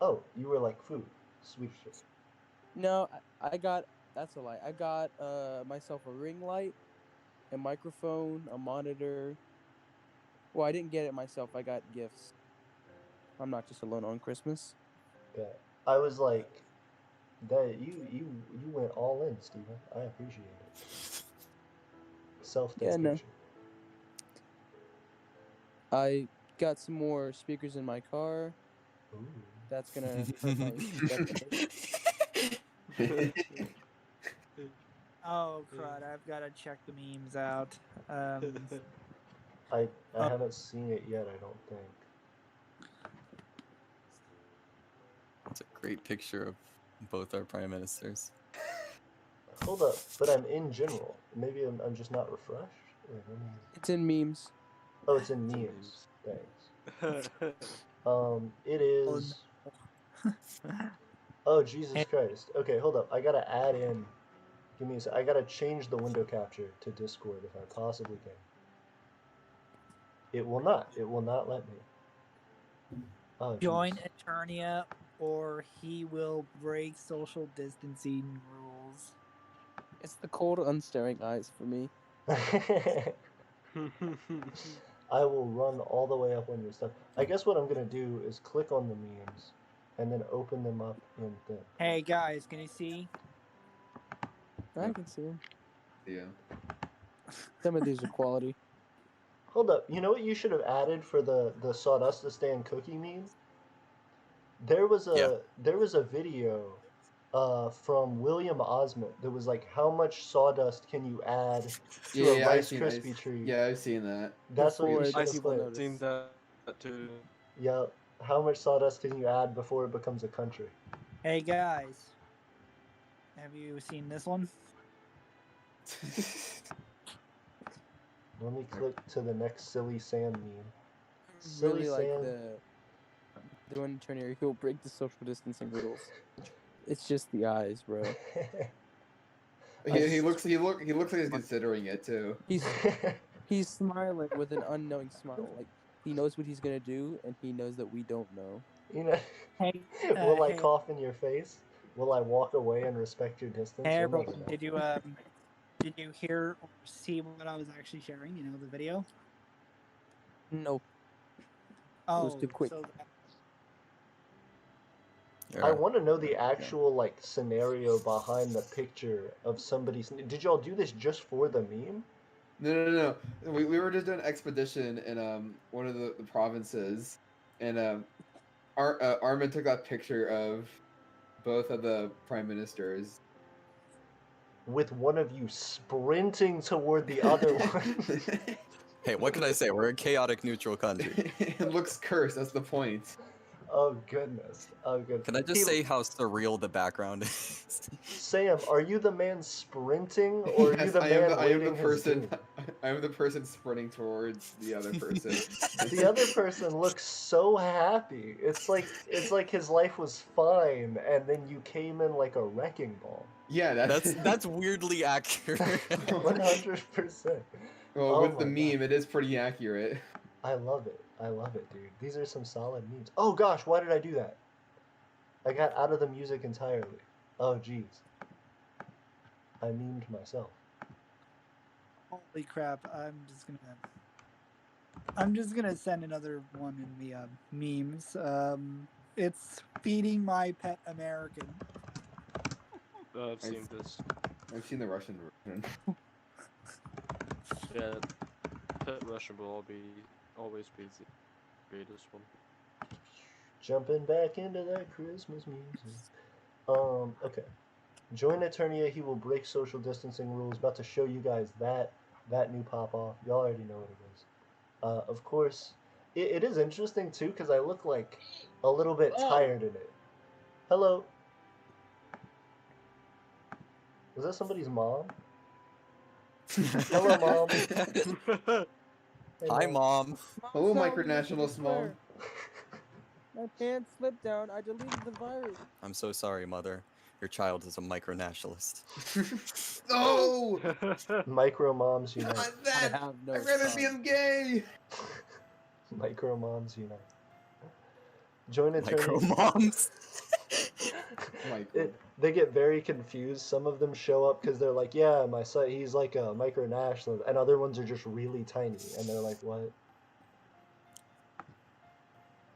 Oh, you were like food, Swedish fish. No, I got, that's a lie. I got myself a ring light, a microphone, a monitor. Well, I didn't get it myself. I got gifts. I'm not just alone on Christmas. Yeah. I was like, that you went all in, Steven. I appreciate it. Self-dedication. Yeah, no. I got some more speakers in my car. Ooh. That's gonna hurt my definitely. Oh crud! I've got to check the memes out. I haven't seen it yet. I don't think. It's a great picture of both our prime ministers. Hold up, but I'm in general. Maybe I'm just not refreshed. Wait, let me... It's in memes. Oh, it's in memes. Thanks. It is. Oh Jesus Christ! Okay, hold up. I gotta add in. Give me a sec. I gotta change the window capture to Discord if I possibly can. It will not. It will not let me. Oh, Join geez. Eternia, or he will break social distancing rules. It's the cold, unstaring eyes for me. I will run all the way up on your stuff. I guess what I'm gonna do is click on the memes, and then open them up in the. Hey guys, can you see? I can see them. Yeah. Some of these are quality. Hold up. You know what you should have added for the Sawdust to Stand cookie meme? There was a video from William Osment that was like, how much sawdust can you add to a Rice Krispie treat? Yeah, I've seen that. That's what you should have people put. notice. Seen that too. Yep. How much sawdust can you add before it becomes a country? Hey guys, have you seen this one? Let me click to the next Silly Sam meme. Really Silly like Sam. the one Turner, he'll break the social distancing rules. It's just the eyes, bro. He looks like he's considering it too. He's smiling with an unknowing smile. Like he knows what he's gonna do, and he knows that we don't know. You know, Hey, will I hey, cough in your face? Will I walk away and respect your distance? hey You'll everyone, never know. did you hear or see what I was actually sharing? You know, the video. Nope. Oh, was too quick. So I want to know the actual like scenario behind the picture of somebody. Did y'all do this just for the meme? No. We were just doing an expedition in one of the provinces, and Armin took that picture of both of the prime ministers. With one of you sprinting toward the other one. Hey, what can I say? We're a chaotic neutral country. It looks cursed. That's the point. Oh goodness. Oh goodness. Can I just say how surreal the background is? Sam, are you the man sprinting, or are you the man waiting his doom? I am the person sprinting towards the other person. The other person looks so happy. It's like his life was fine, and then you came in like a wrecking ball. Yeah, that's weirdly accurate. 100%. Well, with the meme, it is pretty accurate. I love it. I love it, dude. These are some solid memes. Oh gosh, why did I do that? I got out of the music entirely. Oh jeez. I memed myself. Holy crap! I'm just gonna send another one in the memes. It's feeding my pet American. I've seen this. I've seen the Russian version. Yeah, pet Russian will always be the greatest one. Jumping back into that Christmas music. Okay. Join Eternia, he will break social distancing rules. About to show you guys that new pop-off. Y'all already know what it is. Of course, it is interesting too, because I look like a little bit tired in it. Hello. Was that somebody's mom? Hello, Mom. Hey, Hi, Mom. Hello, Micronationalist Mom. My pants slipped down. I deleted the virus. I'm so sorry, Mother. Your child is a micronationalist. No! Micro moms unite. Not that! I'd rather see him gay! Micro moms unite. Join Eternia. Micro moms? They get very confused. Some of them show up because they're like, yeah, my son, he's like a micronationalist. And other ones are just really tiny. And they're like, what?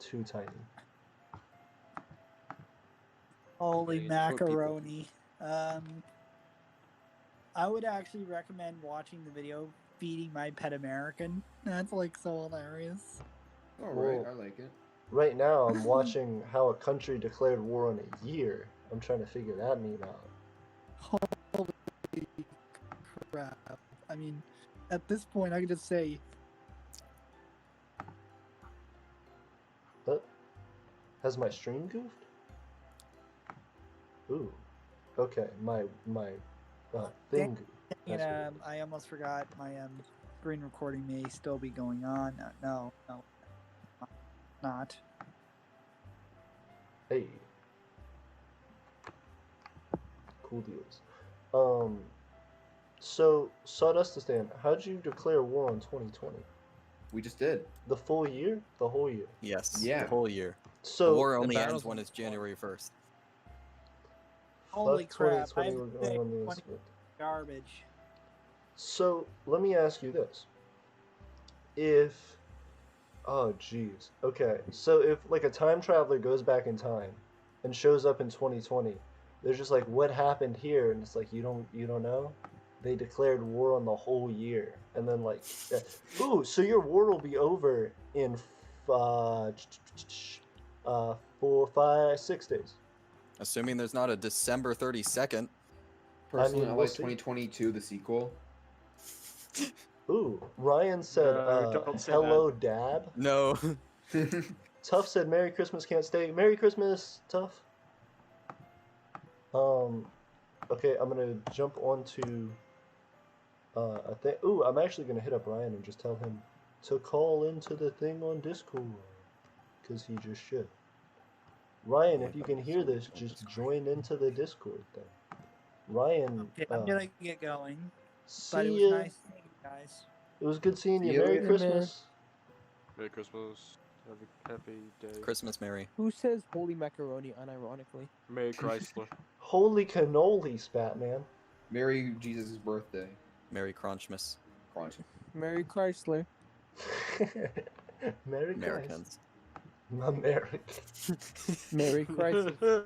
Too tiny. Holy macaroni. I would actually recommend watching the video Feeding My Pet American. That's like so hilarious. Alright, I like it. Right now, I'm watching how a country declared war on a year. I'm trying to figure that meme out. Holy crap. I mean, at this point, I could just say... Has my stream goofed? Ooh. Okay, my thing goofed. I almost forgot my screen recording may still be going on. No. Not. Hey. Cool deals. So, Sawdustistan, how'd you declare war on 2020? We just did. The full year? The whole year? Yes. Yeah. The whole year. So the war only ends when it's January 1st. Holy crap! I we're going on this. Garbage. So let me ask you this: oh geez, okay. So if like a time traveler goes back in time and shows up in 2020, they're just like, what happened here? And it's like you don't know. They declared war on the whole year, and then like, ooh, so your war will be over in 4, 5, 6 days. Assuming there's not a December 32nd. Personally, I like 2022, the sequel. Ooh, Ryan said, hello, Dad. No. Tough said, Merry Christmas, can't stay. Merry Christmas, Tough. Okay, I'm gonna jump onto a thing. Ooh, I'm actually gonna hit up Ryan and just tell him to call into the thing on Discord, because he just should. Ryan, if you can hear this, just join into the Discord thing. Ryan, okay, I'm gonna get going. See but it was ya. nice seeing you guys. It was good seeing you. See ya Merry later. Christmas. Merry Christmas. Have a happy day. Christmas Merry. Who says holy macaroni unironically? Merry Chrysler. Holy cannolis, Batman. Merry Jesus' birthday. Merry Crunchmas. Crunch. Merry Chrysler. Merry Americans. American. Merry Christmas.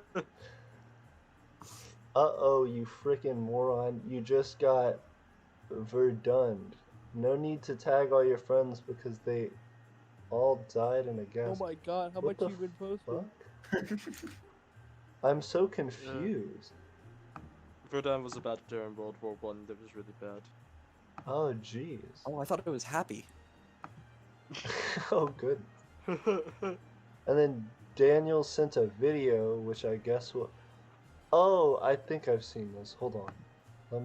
Uh-oh, you frickin' moron. You just got verduned. No need to tag all your friends because they all died in a gas. Oh my god, how What much the you been posting? fuck? I'm so confused. Verdun was about during World War One. That was really bad. Oh, jeez. Oh, I thought it was happy. Oh, good. And then Daniel sent a video, which I guess will... Oh, I think I've seen this. Hold on. Let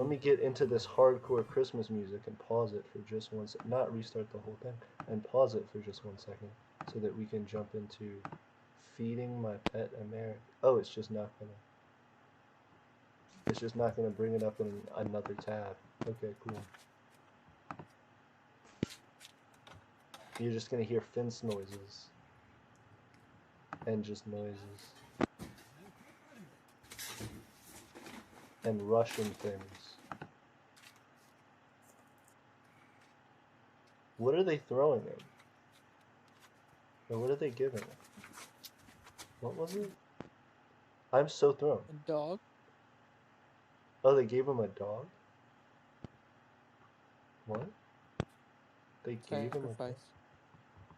me get into this hardcore Christmas music and pause it for just 1 second. Not restart the whole thing. And pause it for just 1 second so that we can jump into feeding my pet America. Oh, it's just not gonna... It's just not gonna bring it up in another tab. Okay, cool. You're just gonna hear fence noises. And just noises. And Russian things. What are they throwing him? Or what are they giving him? What was it? I'm so thrown. A dog? Oh, they gave him a dog? What? They gave him a dog? Sacrifice.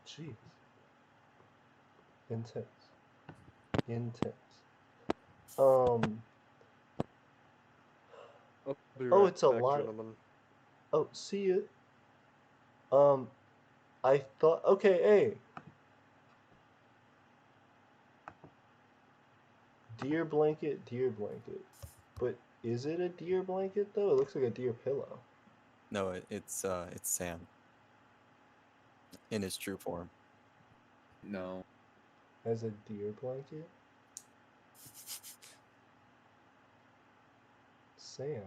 Jeez. Intense. Intense. I'll be Oh, right it's a back, lot. gentlemen. Oh, see it. I thought. Okay, hey. Deer blanket. But is it a deer blanket though? It looks like a deer pillow. No, it's Sam. In his true form. No. As a deer blanket? Sam.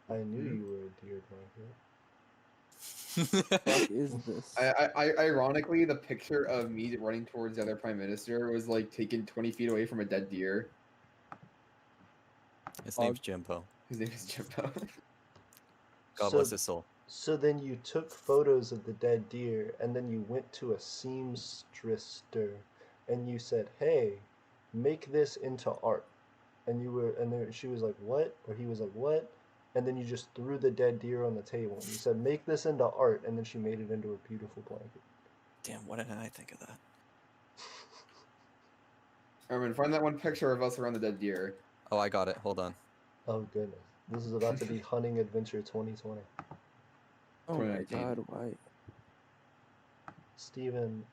I knew you were a deer blanket. Fuck is this? I ironically, the picture of me running towards the other prime minister was like taken 20 feet away from a dead deer. His name's Jimbo. His name is Jimbo. God bless his soul. So then you took photos of the dead deer, and then you went to a seamstress and you said, "Hey, make this into art." And then she was like, "What?" Or he was like, "What?" And then you just threw the dead deer on the table. And you said, "Make this into art," and then she made it into a beautiful blanket. Damn, what did I think of that? Armin, find that one picture of us around the dead deer. Oh, I got it. Hold on. Oh goodness, this is about to be Hunting Adventure 2020. Oh my god, why? Steven,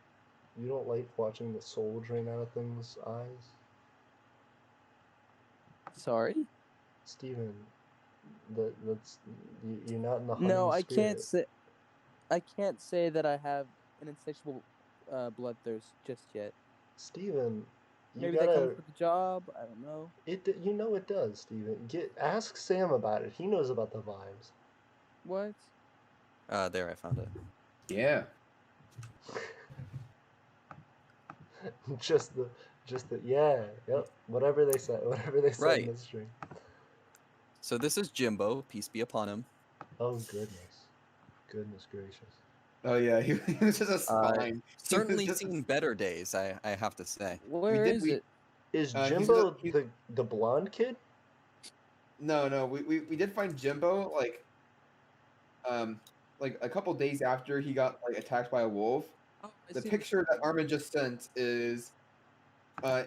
you don't like watching the soul drain out of things' eyes? Sorry? Steven, you're not in the hunting No, I spirit. can't say that I have an insatiable bloodthirst just yet. Steven, Maybe that comes with the job. I don't know. You know it does, Steven. Ask Sam about it. He knows about the vibes. What? There, I found it. Yeah. just the yeah, yep. Whatever they said Right. in the stream. So this is Jimbo. Peace be upon him. Oh goodness gracious. Oh yeah, he was just a spine. Certainly seen better days, I have to say. Where is it? Is he's Jimbo the blonde kid? No, we did find Jimbo like a couple days after he got like attacked by a wolf. Oh, The picture that Armin just sent is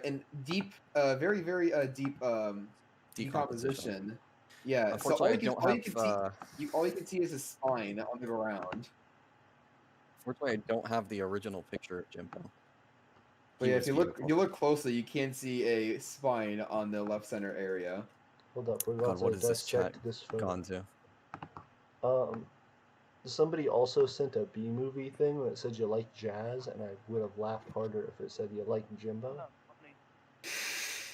in deep, very deep decomposition. Yeah. So all you can see is a spine on the ground. Unfortunately, I don't have the original picture of Jimbo. But yeah, if you look closely, you can see a spine on the left center area. Hold up, we're God, about what to is this chat dissect this photo. gone to? Somebody also sent a B-movie thing that said you like jazz, and I would have laughed harder if it said you like Jimbo.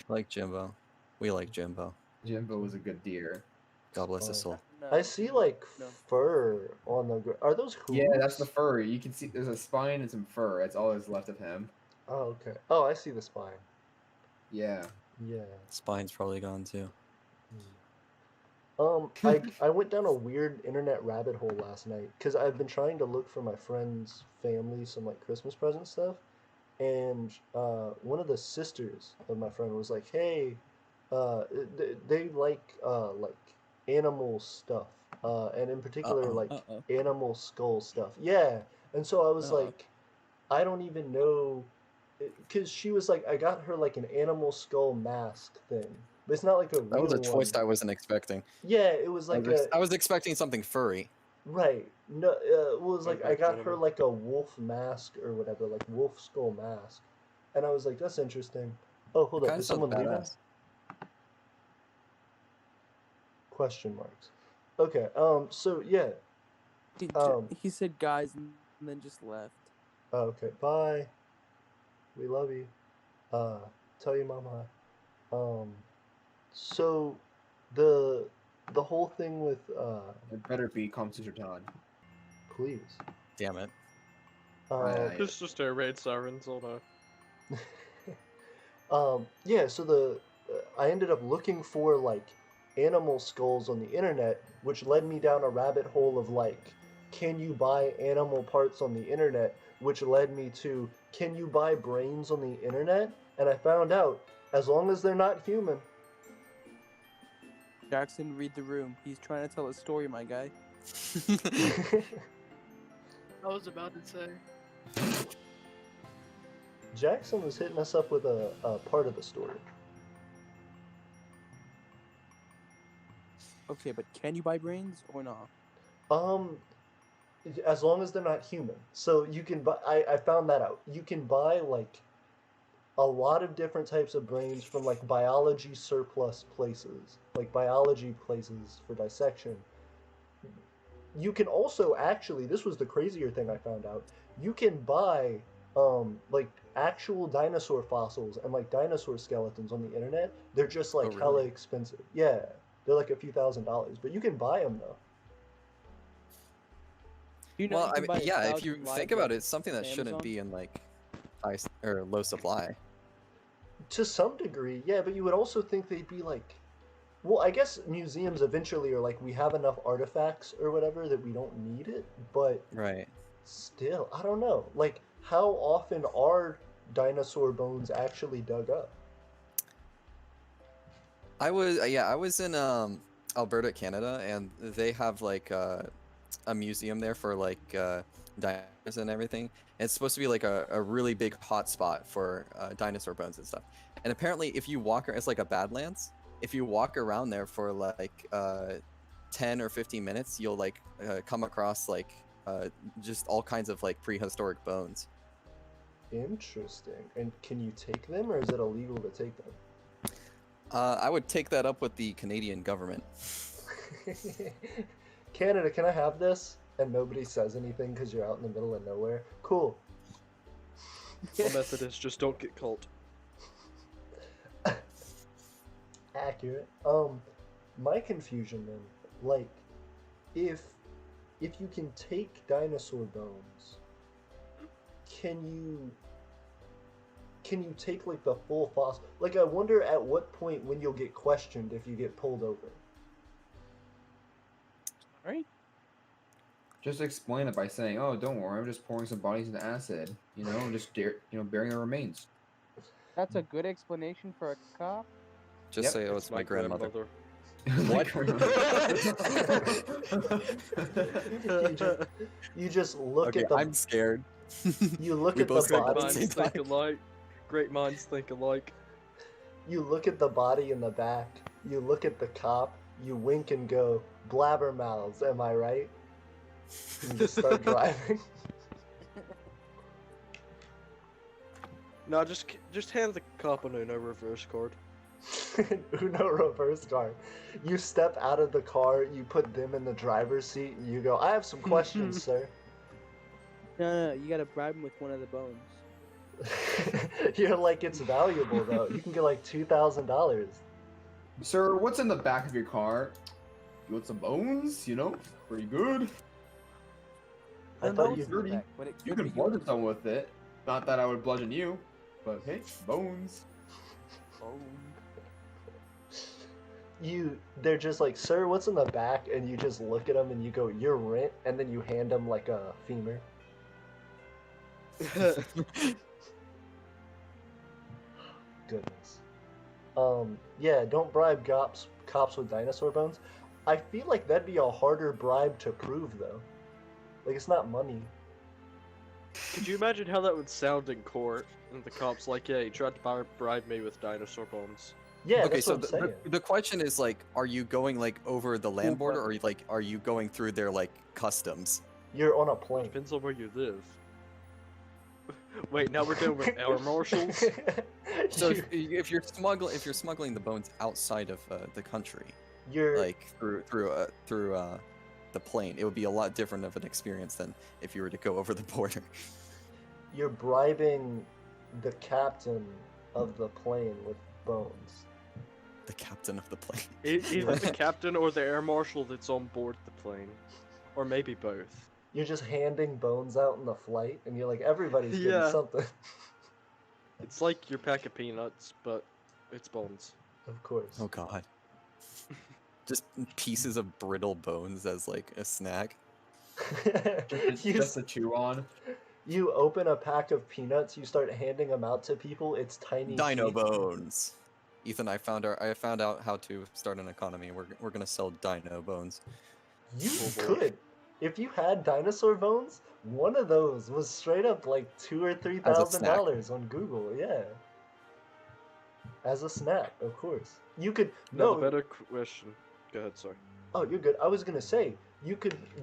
Like Jimbo. We like Jimbo. Jimbo was a good deer. God bless his soul. I see like fur on the ground. Are those hooves? Yeah, that's the fur. You can see there's a spine and some fur. That's all that's left of him. Oh, okay. Oh, I see the spine. Yeah. Yeah. Spine's probably gone too. I went down a weird internet rabbit hole last night because I've been trying to look for my friend's family some like Christmas present stuff, and one of the sisters of my friend was like, "Hey, they like animal stuff, and in particular Uh-oh. like Uh-oh. animal skull stuff." Yeah, and so I was Uh-oh. like, I don't even know, because she was like, I got her like an animal skull mask thing, but it's not like a That was real a twist one. I wasn't expecting. Yeah, it was like I was expecting something furry. right. No, it was like I Okay, got her gentlemen. like a wolf mask or whatever, like wolf skull mask, and I was like, that's interesting. Oh, hold up, Kind of is sounds someone leaving? badass. Question marks. Okay. So yeah. He said guys and then just left. Okay. Bye. We love you. Tell your mama hi. So the the whole thing with It better be Calm Sister Todd. please. Damn it. Aye. It's just air raid sirens, oh no. Yeah, so the I ended up looking for like animal skulls on the internet, which led me down a rabbit hole of like, can you buy animal parts on the internet, which led me to, can you buy brains on the internet? And I found out, as long as they're not human. Jackson, read the room. He's trying to tell a story, my guy. I was about to say. Jackson was hitting us up with a part of the story. Okay, but can you buy brains or not? As long as they're not human. So you can buy. I found that out. You can buy like a lot of different types of brains from like biology surplus places, like biology places for dissection. You can also actually, this was the crazier thing I found out. You can buy like actual dinosaur fossils and like dinosaur skeletons on the internet. They're just like Oh, hella really? expensive. Yeah, they're like a few $1,000s, but you can buy them though. You know Well, you I can mean, buy yeah, if you 1,000 live think about it, brains it's something that on shouldn't Amazon. be in like high or low supply. To some degree, yeah, but you would also think they'd be like, well, I guess museums eventually are like, we have enough artifacts or whatever that we don't need it, but Right. still, I don't know. Like, how often are dinosaur bones actually dug up? I was in Alberta, Canada, and they have like a museum there for like dinosaurs and everything. And it's supposed to be like a really big hot spot for dinosaur bones and stuff. And apparently, if you walk, it's like a Badlands. If you walk around there for like 10 or 15 minutes, you'll like come across like just all kinds of like prehistoric bones. Interesting. And can you take them, or is it illegal to take them? I would take that up with the Canadian government. Canada, can I have this? And nobody says anything because you're out in the middle of nowhere. Cool. Well, Methodists just don't get cult. Accurate. My confusion then, like, if you can take dinosaur bones, can you take like the full fossil? Like, I wonder at what point when you'll get questioned if you get pulled over. Alright. Just explain it by saying, "Oh, don't worry, I'm just pouring some bodies into acid. You know, and just burying the remains." That's a good explanation for a cop. Just Yep, say, oh, it's my grandmother. What? You just look Okay, at the I'm scared. you look We at the both said Great at the body. minds same think time. alike. Great minds think alike. You look at the body in the back. You look at the cop. You wink and go, blabbermouths. Am I right? And just start driving. No, just hand the cop an Uno reverse card. Uno reverse card. You step out of the car. You put them in the driver's seat. And you go, I have some questions, sir. No, you gotta bribe him with one of the bones. You're like, it's valuable though. You can get like $2,000. Sir, what's in the back of your car? You want some bones? You know, pretty good. I Who thought knows you. in the dirty. back, but it You could can be bludgeon yours. someone with it. Not that I would bludgeon you, but hey, bones. they're just like, sir, what's in the back? And you just look at them and you go, your rent, and then you hand them like a femur. Goodness. Yeah, don't bribe cops with dinosaur bones. I feel like that'd be a harder bribe to prove, though. Like, it's not money. Could you imagine how that would sound in court? And the cops like, yeah, he tried to bribe me with dinosaur bones. Yeah, Okay, that's so what I'm saying. the question is like, are you going like over the land border, or like are you going through their like customs? You're on a plane. Depends on where you live. Wait, now we're dealing with air marshals. So if you're smuggling the bones outside of the country, you're like through the plane, it would be a lot different of an experience than if you were to go over the border. You're bribing the captain of the plane with bones. The captain of the plane. Either the captain or the air marshal that's on board the plane, or maybe both. You're just handing bones out in the flight, and you're like, everybody's getting Yeah. something. It's like your pack of peanuts, but it's bones. Of course. Oh god. Just pieces of brittle bones as like a snack. Just to chew on. You open a pack of peanuts, you start handing them out to people. It's tiny Dino seeds. bones. Ethan, I found out how to start an economy. We're gonna sell dino bones. You could. If you had dinosaur bones, one of those was straight up like $2,000 or $3,000 on Google. Yeah. As a snack, of course. You could No, the better question. Go ahead, sorry. Oh, you're good. I was gonna say,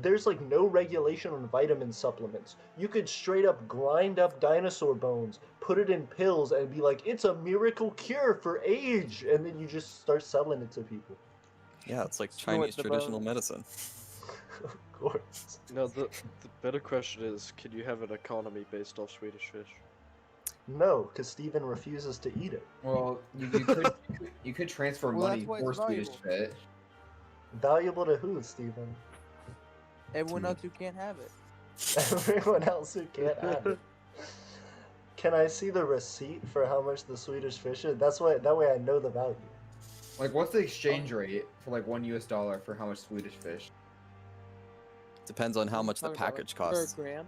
there's like no regulation on vitamin supplements. You could straight up grind up dinosaur bones, put it in pills, and be like, it's a miracle cure for age, and then you just start selling it to people. Yeah, it's like Snort Chinese the traditional bones. medicine. Of course. No, the better question is, can you have an economy based off Swedish fish? No, because Steven refuses to eat it. Well, you could transfer Well, money that's why for it's Swedish valuable. fish. Valuable to who, Steven? Everyone else who can't have it. Everyone else who can't have it. Can I see the receipt for how much the Swedish fish is? That way I know the value. Like, what's the exchange rate for like $1 for how much Swedish fish? Depends on how much the Talking about, package like, costs. per gram.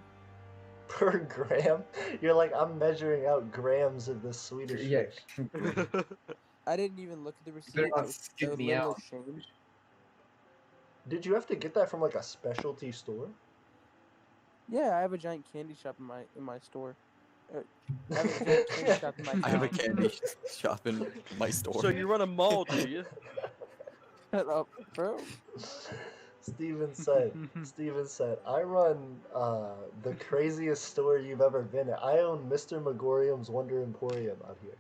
Per gram? You're like, I'm measuring out grams of this Swedish Yeah. fish. I didn't even look at the receipt. better I not was skip a me little out. ashamed. Did you have to get that from like a specialty store? Yeah, I have a giant candy shop in my store. I have a giant candy shop in my I have a town. candy shop in my store. So you run a mall, do you? Shut up, bro. Steven said, I run the craziest store you've ever been at. I own Mr. Megorium's Wonder Emporium out here.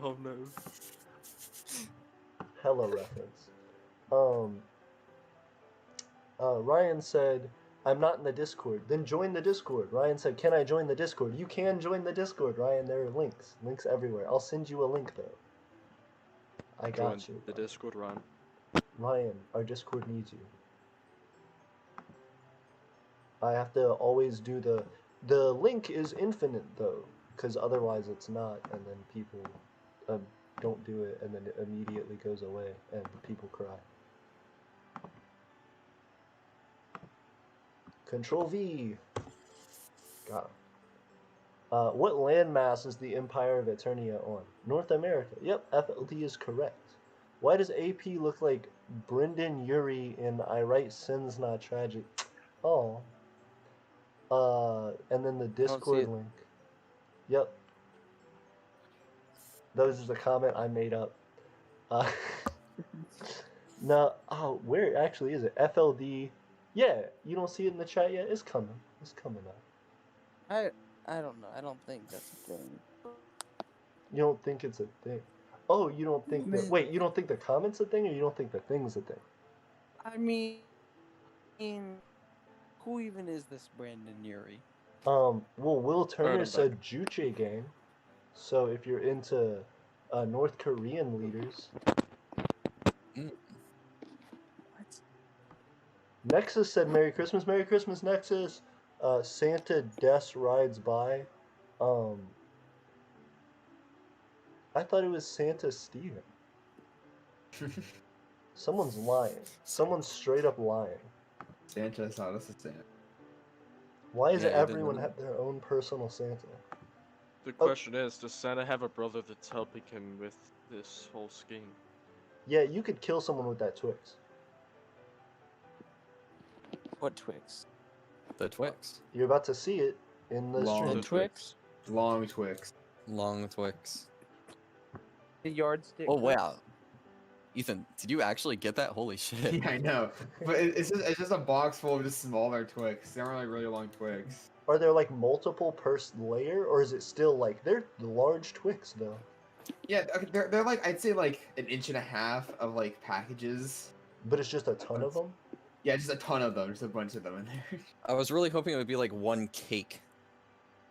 Oh no. Hella reference. Ryan said, I'm not in the Discord. Then join the Discord. Ryan said, can I join the Discord? You can join the Discord, Ryan. There are links. Links everywhere. I'll send you a link, though. I got Join you. the Discord run. Ryan, our Discord needs you. I have to always do the link is infinite, though, because otherwise it's not, and then people don't do it, and then it immediately goes away, and people cry. Control V. Got him. What landmass is the Empire of Eternia on? North America. Yep, FLD is correct. Why does AP look like Brendan Urie in I Write Sins Not Tragic? Oh. And then the see Discord it. link. Yep. Those is the comment I made up. No, oh, where actually is it? FLD. Yeah, you don't see it in the chat yet? It's coming. It's coming up. I don't know. I don't think that's a thing. You don't think it's a thing? Oh, you don't think that? Man. Wait, you don't think the comment's a thing, or you don't think the thing's a thing? I mean, who even is this Brandon Urie? Well, Will Turner him said Juche gang. So if you're into North Korean leaders, What? Nexus said Merry Christmas, Nexus. Santa Des rides by. I thought it was Santa Steven. Someone's lying. Someone's straight up lying. Santa taught us a Santa. Why does Yeah, you didn't everyone know. have their own personal Santa? The question is, does Santa have a brother that's helping him with this whole scheme? Yeah, you could kill someone with that Twix. What Twix? The Twix. You're about to see it in the Long stream. The Twix? Long Twix. Long Twix. The yardstick. Oh Twix? wow. Ethan, did you actually get that? Holy shit. Yeah, I know. But it's just a box full of just smaller Twix. They aren't like really long Twix. Are there like multiple per layer, or is it still like they're large Twix though? Yeah, okay, they're like I'd say like an inch and a half of like packages. But it's just a ton of them. Yeah, just a ton of them, just a bunch of them in there. I was really hoping it would be like one cake.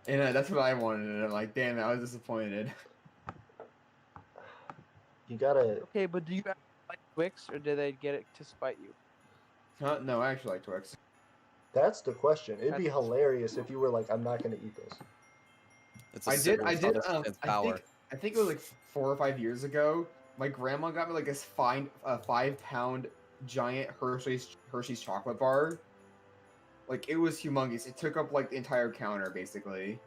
And that's what I wanted, and I'm like, damn, I was disappointed. You gotta. Okay, but do you actually like Twix, or do they get it to spite you? Huh? No, I actually like Twix. That's the question. It'd be That's- hilarious if you were like, I'm not gonna eat this. It's a I did. symbol I of did. its power. I think it was like 4 or 5 years ago. My grandma got me like this 5-pound giant Hershey's chocolate bar. Like it was humongous. It took up like the entire counter basically.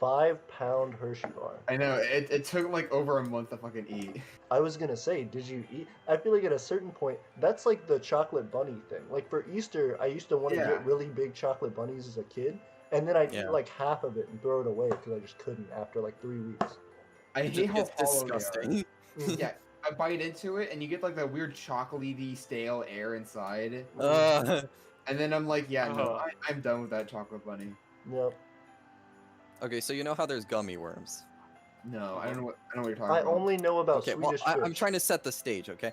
5-pound Hershey bar. I know. It took like over a month to fucking eat. I was gonna say, did you eat? I feel like at a certain point, that's like the chocolate bunny thing. Like for Easter, I used to want to Yeah. get really big chocolate bunnies as a kid, and then I'd Yeah. eat like half of it and throw it away because I just couldn't after like 3 weeks. I hate how It's hollow they are. disgusting. Yeah, I bite into it and you get like that weird chocolatey stale air inside. And then I'm like, yeah, no, Oh. I'm done with that chocolate bunny. Yep. Okay, so you know how there's gummy worms. No, I don't know what you're talking I about. only know about Okay, well, Swedish I'm fish. trying to set the stage, okay?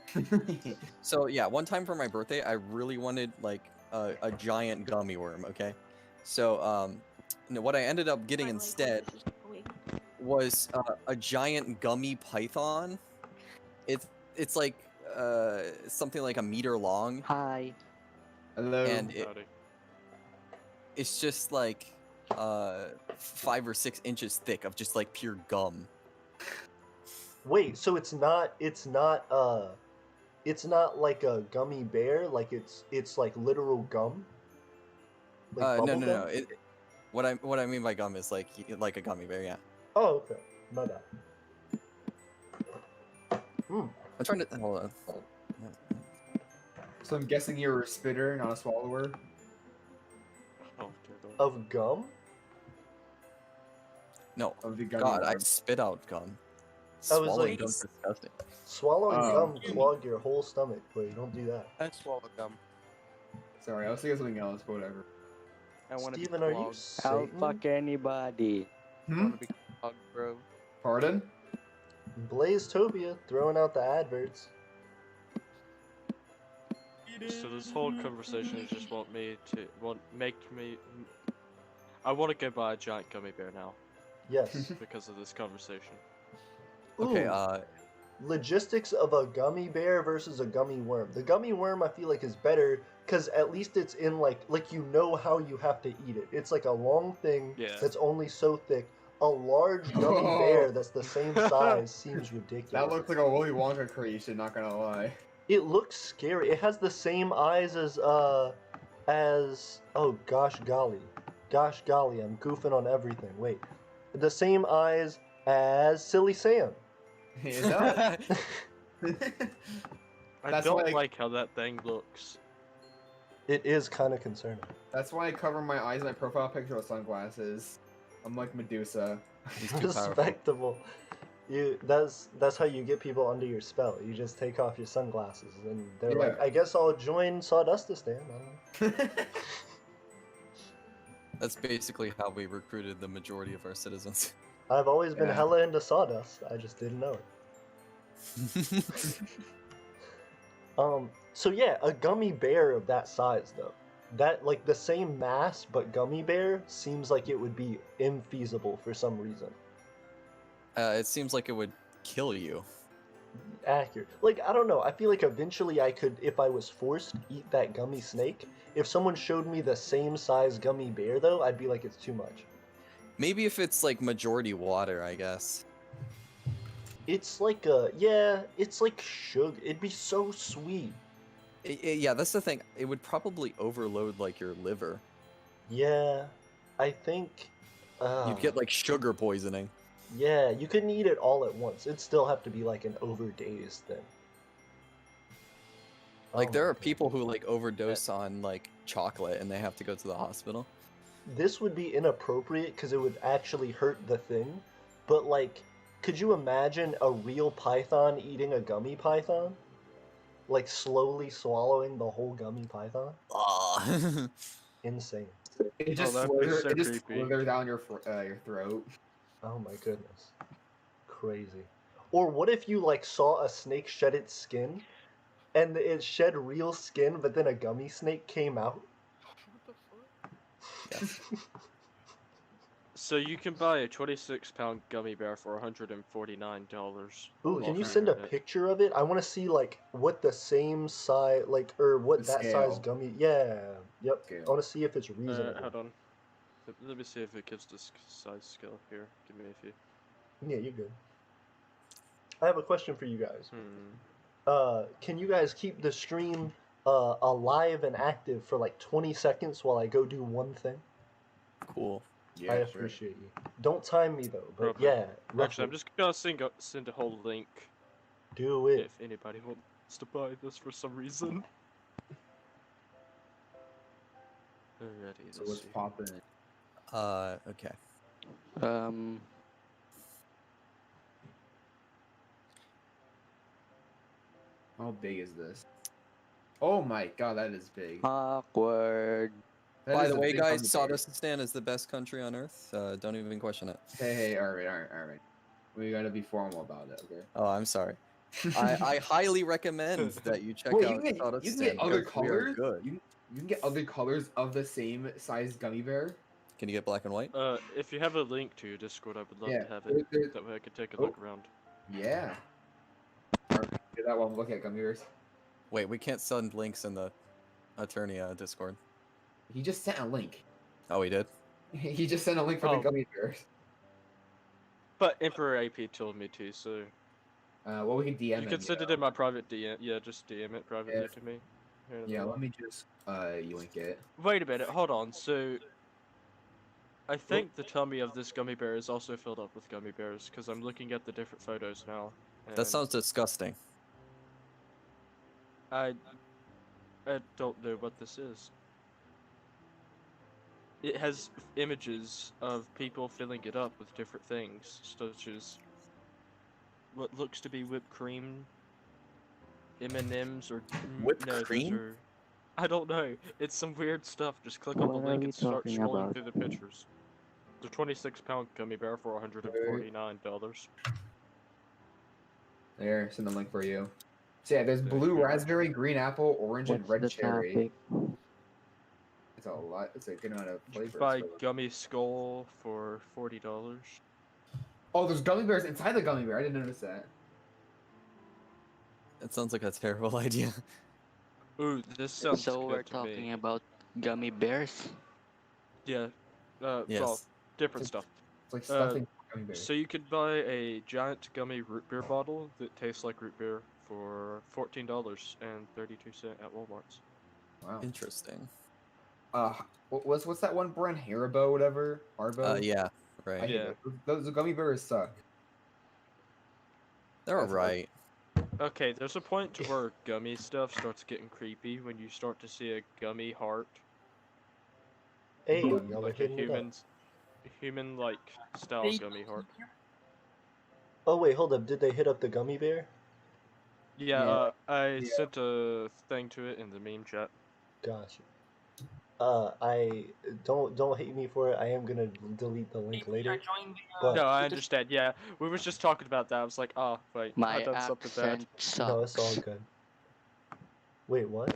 So yeah, one time for my birthday, I really wanted like a giant gummy worm, okay? So what I ended up getting instead was a giant gummy python. It's like something like a meter long, Hi. Hello. and Howdy. it's just like 5 or 6 inches thick of just like pure gum. Wait, so it's not like a gummy bear, like it's like literal gum? Like No, bubble no, gum? no. What I mean by gum is like a gummy bear, yeah. Oh, okay. My bad. I'm trying to hold on. So I'm guessing you're a spitter, not a swallower. Oh, dear Lord. Of gum? No, Of the gummy God, I worm. spit out gum. I was Swallowing like- gum's disgusting. Swallowing Oh. gum clog your whole stomach, but you don't do that. I swallow gum. Sorry, I was thinking something else, but whatever. I want to be Steven, are you clogged. I'll Satan? fuck anybody. I want to be clogged, bro. Pardon? Blazetopia, throwing out the adverts. So this whole conversation is just make me. I want to go buy a giant gummy bear now Yes. because of this conversation. Okay, Ooh, logistics of a gummy bear versus a gummy worm. The gummy worm I feel like is better because at least it's in like you know how you have to eat it. It's like a long thing Yeah. that's only so thick. A large gummy bear that's the same size seems ridiculous. That looks like a Willy Wonka creation, not gonna lie. It looks scary. It has the same eyes as oh gosh golly, I'm goofing on everything. Wait, the same eyes as Silly Sam. It does. I That's don't why I- like how that thing looks. It is kind of concerning. That's why I cover my eyes in my profile picture with sunglasses. I'm like Medusa. he's too powerful. Respectable. That's how you get people under your spell. You just take off your sunglasses and they're like, Yeah. I guess I'll join Sawdustistan. I don't know. That's basically how we recruited the majority of our citizens. I've always been Yeah. hella into sawdust. I just didn't know it. So yeah, a gummy bear of that size though. That like the same mass but gummy bear seems like it would be infeasible for some reason. It seems like it would kill you. Accurate. Like I don't know. I feel like eventually I could, if I was forced, eat that gummy snake. If someone showed me the same size gummy bear though, I'd be like, it's too much. Maybe if it's like majority water, I guess. It's like a yeah. It's like sugar. It'd be so sweet. Yeah, that's the thing. It would probably overload like your liver. Yeah, I think. You'd get like sugar poisoning. Yeah, you couldn't eat it all at once. It'd still have to be like an overdosed thing. Like Oh there my are people goodness. who like overdose on like chocolate and they have to go to the hospital. This would be inappropriate because it would actually hurt the thing. But like, could you imagine a real python eating a gummy python? Like slowly swallowing the whole gummy python? Ah. Insane. It just that'd be so it just creepy. slithers down your throat. Oh my goodness. Crazy. Or what if you like saw a snake shed its skin and it shed real skin, but then a gummy snake came out? So you can buy a 26-pound gummy bear for $149. Ooh, off can you the send a internet. picture of it? I want to see like what the same size, like, or what The that size scale. gummy. Yeah, yep. Scale. I want to see if it's reasonable. Hold on. Let me see if it gives this size scale here. Give me a few. Yeah, you're good. I have a question for you guys. Hmm. Can you guys keep the stream alive and active for like 20 seconds while I go do one thing? Cool. Yeah, I sure. appreciate you. Don't time me though, but Probably. yeah. Actually, I'm roughly. just gonna send a whole link Do it. if anybody wants to buy this for some reason. Alrighty, So let's what's see. popping? Okay. How big is this? Oh my god, that is big. Awkward. That By is the a way, big guys, gummy bear. Sawdustistan is the best country on Earth. Don't even question it. Hey, alright. We gotta be formal about it, okay? Oh, I'm sorry. I highly recommend that you check Wait, out you can Sawdustistan get other because we are colors? good. You can get other colors of the same size gummy bear? Can you get black and white? If you have a link to your Discord, I would love Yeah, to have it. there- That way I could take a Oh. look around. Yeah. Alright, do that while I'm looking at gummy bears. Wait, we can't send links in the attorney Discord. He just sent a link. Oh, he did? He just sent a link for the Oh. gummy bears. But Emperor AP told me to, so Well, we can DM you him. can send it in my private DM. Yeah, just DM it privately Yeah. to me. Here in Yeah, the- let me just link it. Wait a minute, hold on. So I think the tummy of this gummy bear is also filled up with gummy bears because I'm looking at the different photos now. That and sounds disgusting. I don't know what this is. It has images of people filling it up with different things, such as what looks to be whipped cream, M&Ms, or Whipped no, those cream? are. I don't know. It's some weird stuff. Just click on the What are link we and start talking scrolling about? through the pictures. The 26-pound gummy bear for $149. There, send the link for you. So yeah, there's Thank blue you. raspberry, green apple, orange, and What's red the cherry. topic? It's a lot. It's a good amount of You flavors. can buy for them. gummy skull for $40. Oh, there's gummy bears inside the gummy bear. I didn't notice that. That sounds like a terrible idea. Ooh, this sounds So good we're to talking me. about gummy bears? Yeah. Yes. Well, different stuff. It's like stuffing gummy bears. So you could buy a giant gummy root beer bottle that tastes like root beer for $14.32 at Walmart's. Wow. Interesting. What's that one brand? Haribo, whatever. Harbo. Yeah, I right. hate Yeah. those gummy bears suck. They're That's alright. Okay, there's a point to where gummy stuff starts getting creepy when you start to see a gummy heart, Hey, Ooh, y'all are like a hitting it up. human-like style gummy heart. Oh wait, hold up. Did they hit up the gummy bear? Yeah, I Yeah. sent a thing to it in the meme chat. Gotcha. I don't hate me for it. I am gonna delete the link later. But No, I understand. Yeah, we was just talking about that. I was like, oh wait, I My done something bad. accent no, it's all sucks. good. Wait, what?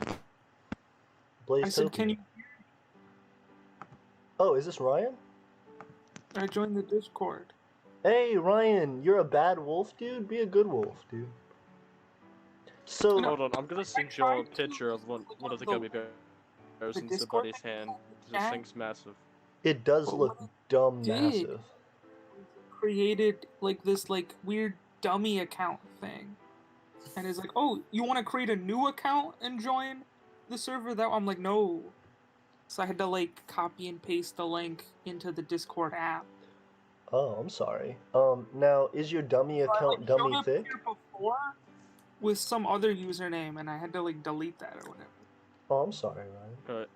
I said, can Blazetopia. you? Oh, is this Ryan? I joined the Discord. Hey, Ryan, you're a bad wolf, dude. Be a good wolf, dude. So Hold on, I'm gonna send you a picture of one of the gummy bears in Discord somebody's hand. This chat? thing's massive. it does But look dumb did? massive. Created like this weird dummy account thing, and it's like, oh, you want to create a new account and join the server? That I'm like, no. So I had to like copy and paste the link into the Discord app. Oh, I'm sorry. Now is your dummy account dummy Showed up thick? here before with some other username, and I had to like delete that or whatever. Oh, I'm sorry, Ryan. Alright.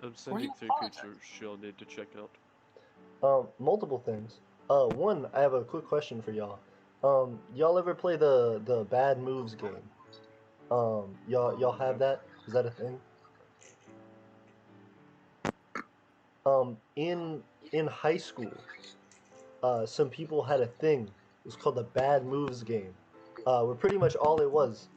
I'm sending you through apologize? pictures you'll need to check out. Multiple things. One, I have a quick question for y'all. Y'all ever play the bad moves game? Y'all have that? Is that a thing? In high school, some people had a thing. It was called the bad moves game. Where pretty much all it was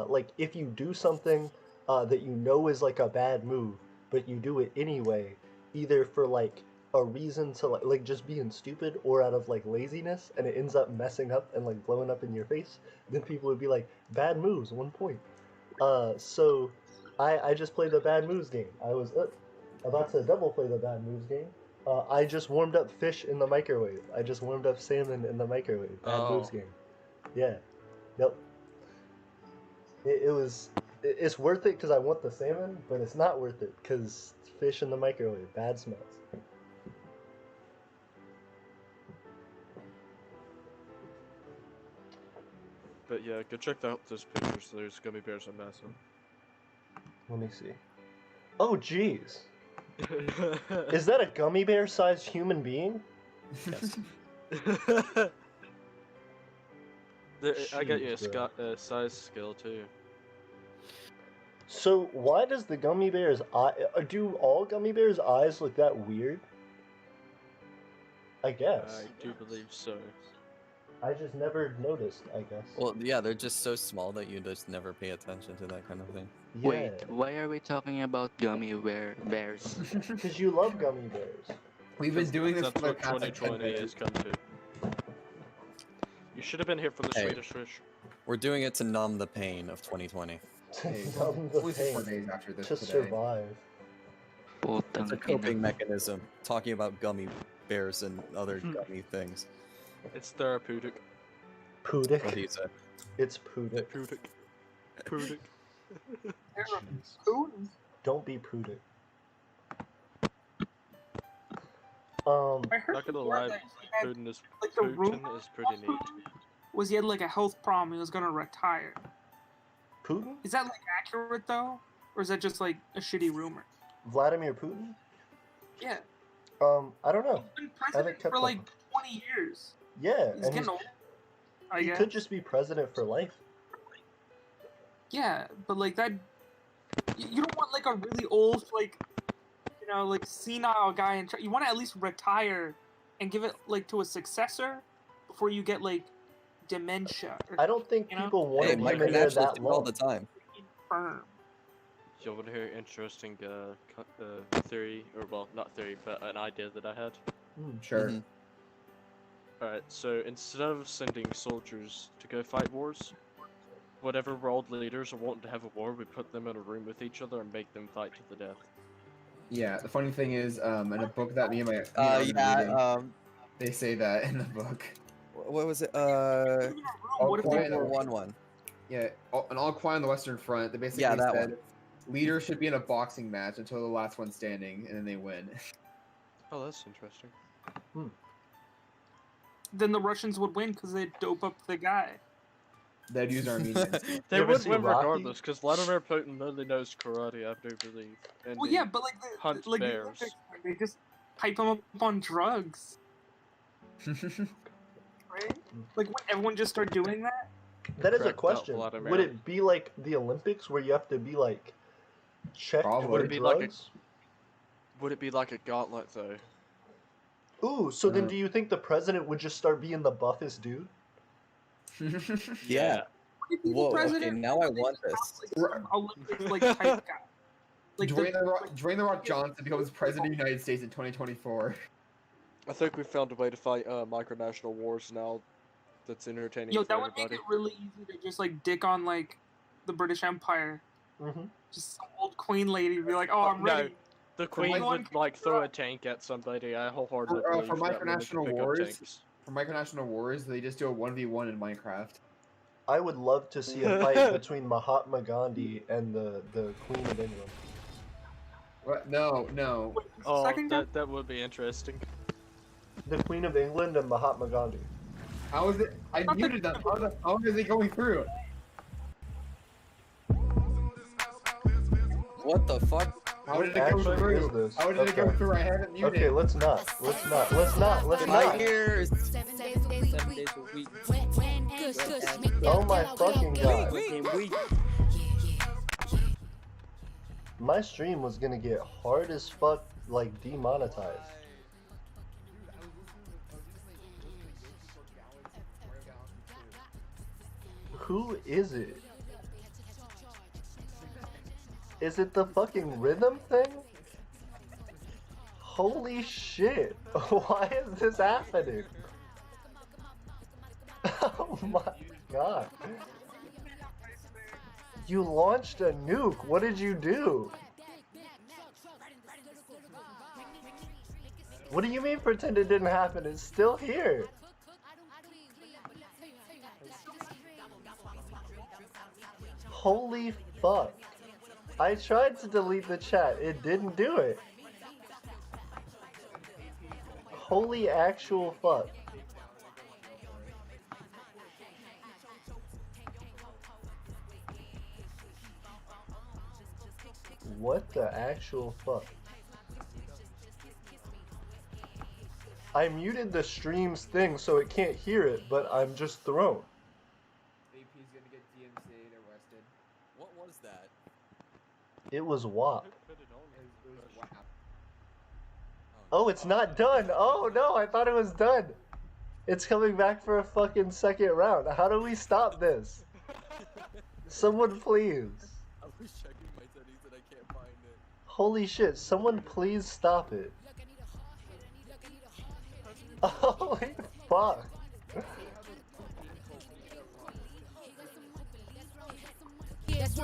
like if you do something that you know is like a bad move, but you do it anyway, either for like a reason to like just being stupid or out of like laziness, and it ends up messing up and like blowing up in your face, then people would be like, bad moves, 1 point. So I just played the bad moves game. I was about to double play the bad moves game. I just warmed up fish in the microwave. I just warmed up salmon in the microwave. Bad moves game. Yeah. Yep. It's worth it because I want the salmon, but it's not worth it because fish in the microwave. Bad smells. But yeah, go check out those pictures. There's gummy bears on Massa. Let me see. Oh, jeez. Is that a gummy bear-sized human being? Yes. I got you a size scale too. So why does the gummy bear's eye? Do all gummy bears' eyes look that weird? I guess. I do believe so. I just never noticed, I guess. Well, yeah, they're just so small that you just never pay attention to that kind of thing. Yeah. Wait, why are we talking about gummy bears? Because you love gummy bears. We've been doing this That's for the what past like 10 2020 days. has come to. You should have been here for the Hey. Swedish fish. We're doing it to numb the pain of 2020. Hey, Numb the only 4 pain days after this to today. survive. It's a coping mechanism. Talking about gummy bears and other gummy things. It's therapeutic. Pudic. What do you say? It's pudic. Pudic. Pudic. Don't be pudic. I heard Not gonna before lie, that he had, Putin is, like, the Putin rumor is pretty neat. was he had like a health problem. He was gonna retire. Putin? Is that like accurate though, or is that just like a shitty rumor? Vladimir Putin? Yeah, I don't know. he's been I haven't president kept for up like with- 20 years. Yeah, He's and getting old. I he guess. could just be president for life. Yeah, but like that, you don't want like a really old, like, you know, like senile guy in charge. You want to at least retire and give it like to a successor before you get like dementia. Or, I don't think you know? people want Hey, him Mike in there Nationals that do it all long. the time. Firm. You want to hear an interesting theory, or well, not theory, but an idea that I had? Sure. Mhm. Alright, so instead of sending soldiers to go fight wars, whatever world leaders are wanting to have a war, we put them in a room with each other and make them fight to the death. Yeah, the funny thing is, in a book that me and my they say that in the book. What was it? All What if Quiet they on the- 1-1. Yeah, and All Quiet on the Western Front, they basically Yeah, that said one. leaders should be in a boxing match until the last one standing, and then they win. Oh, that's interesting. Then the Russians would win because they'd dope up the guy. They'd use Armenians. They ever would see win Rocky? regardless, because Vladimir Putin only knows karate, I do believe. And Well, he yeah, but like hunts the bears. Olympics, they just hype them up on drugs, right? Like, would everyone just start doing that? That is a Cracked out question. Vladimir. Would it be like the Olympics where you have to be like checked Probably. for Would it be like a- drugs? Would it be like a gauntlet, though? Ooh, so then do you think the president would just start being the buffest dude? Yeah. Would he be Whoa, okay, president? now I want this. Like, some Olympics like type guy. Like Dwayne the Rock Johnson becomes president of the United States in 2024. I think we found a way to fight micronational wars now that's entertaining Yo, for that would make everybody. it really easy to just like dick on like the British Empire. Mm-hmm. Just some old queen lady be like, "Oh, I'm No, ready." the Queen Anyone would like throw a tank at somebody. I wholeheartedly For believe that woman could micronational pick up wars, tanks. for Micronational Wars, they just do a 1v1 in Minecraft. I would love to see a fight between Mahatma Gandhi and the Queen of England. What? No. Oh, Second guy? that would be interesting. The Queen of England and Mahatma Gandhi. How is it? I muted them. How is it going through? What the fuck? How did it go through? This? How did it go through? I haven't muted. Okay, let's not. My ears. 7 days a week. Oh my fucking god. My stream was gonna get hard as fuck, like demonetized. Who is it? Is it the fucking rhythm thing? Holy shit. Why is this happening? Oh my god. You launched a nuke. What did you do? What do you mean pretend it didn't happen? It's still here. Holy fuck. I tried to delete the chat. It didn't do it. Holy actual fuck. What the actual fuck? I muted the stream's thing so it can't hear it, but I'm just thrown. AP's gonna get DMCA'd, arrested. What was that? It was WAP. It was WAP. Oh, it's not done. Oh no, I thought it was done. It's coming back for a fucking second round. How do we stop this? Someone please. I was checking my settings and I can't find it. Holy shit, someone please stop it. Holy fuck.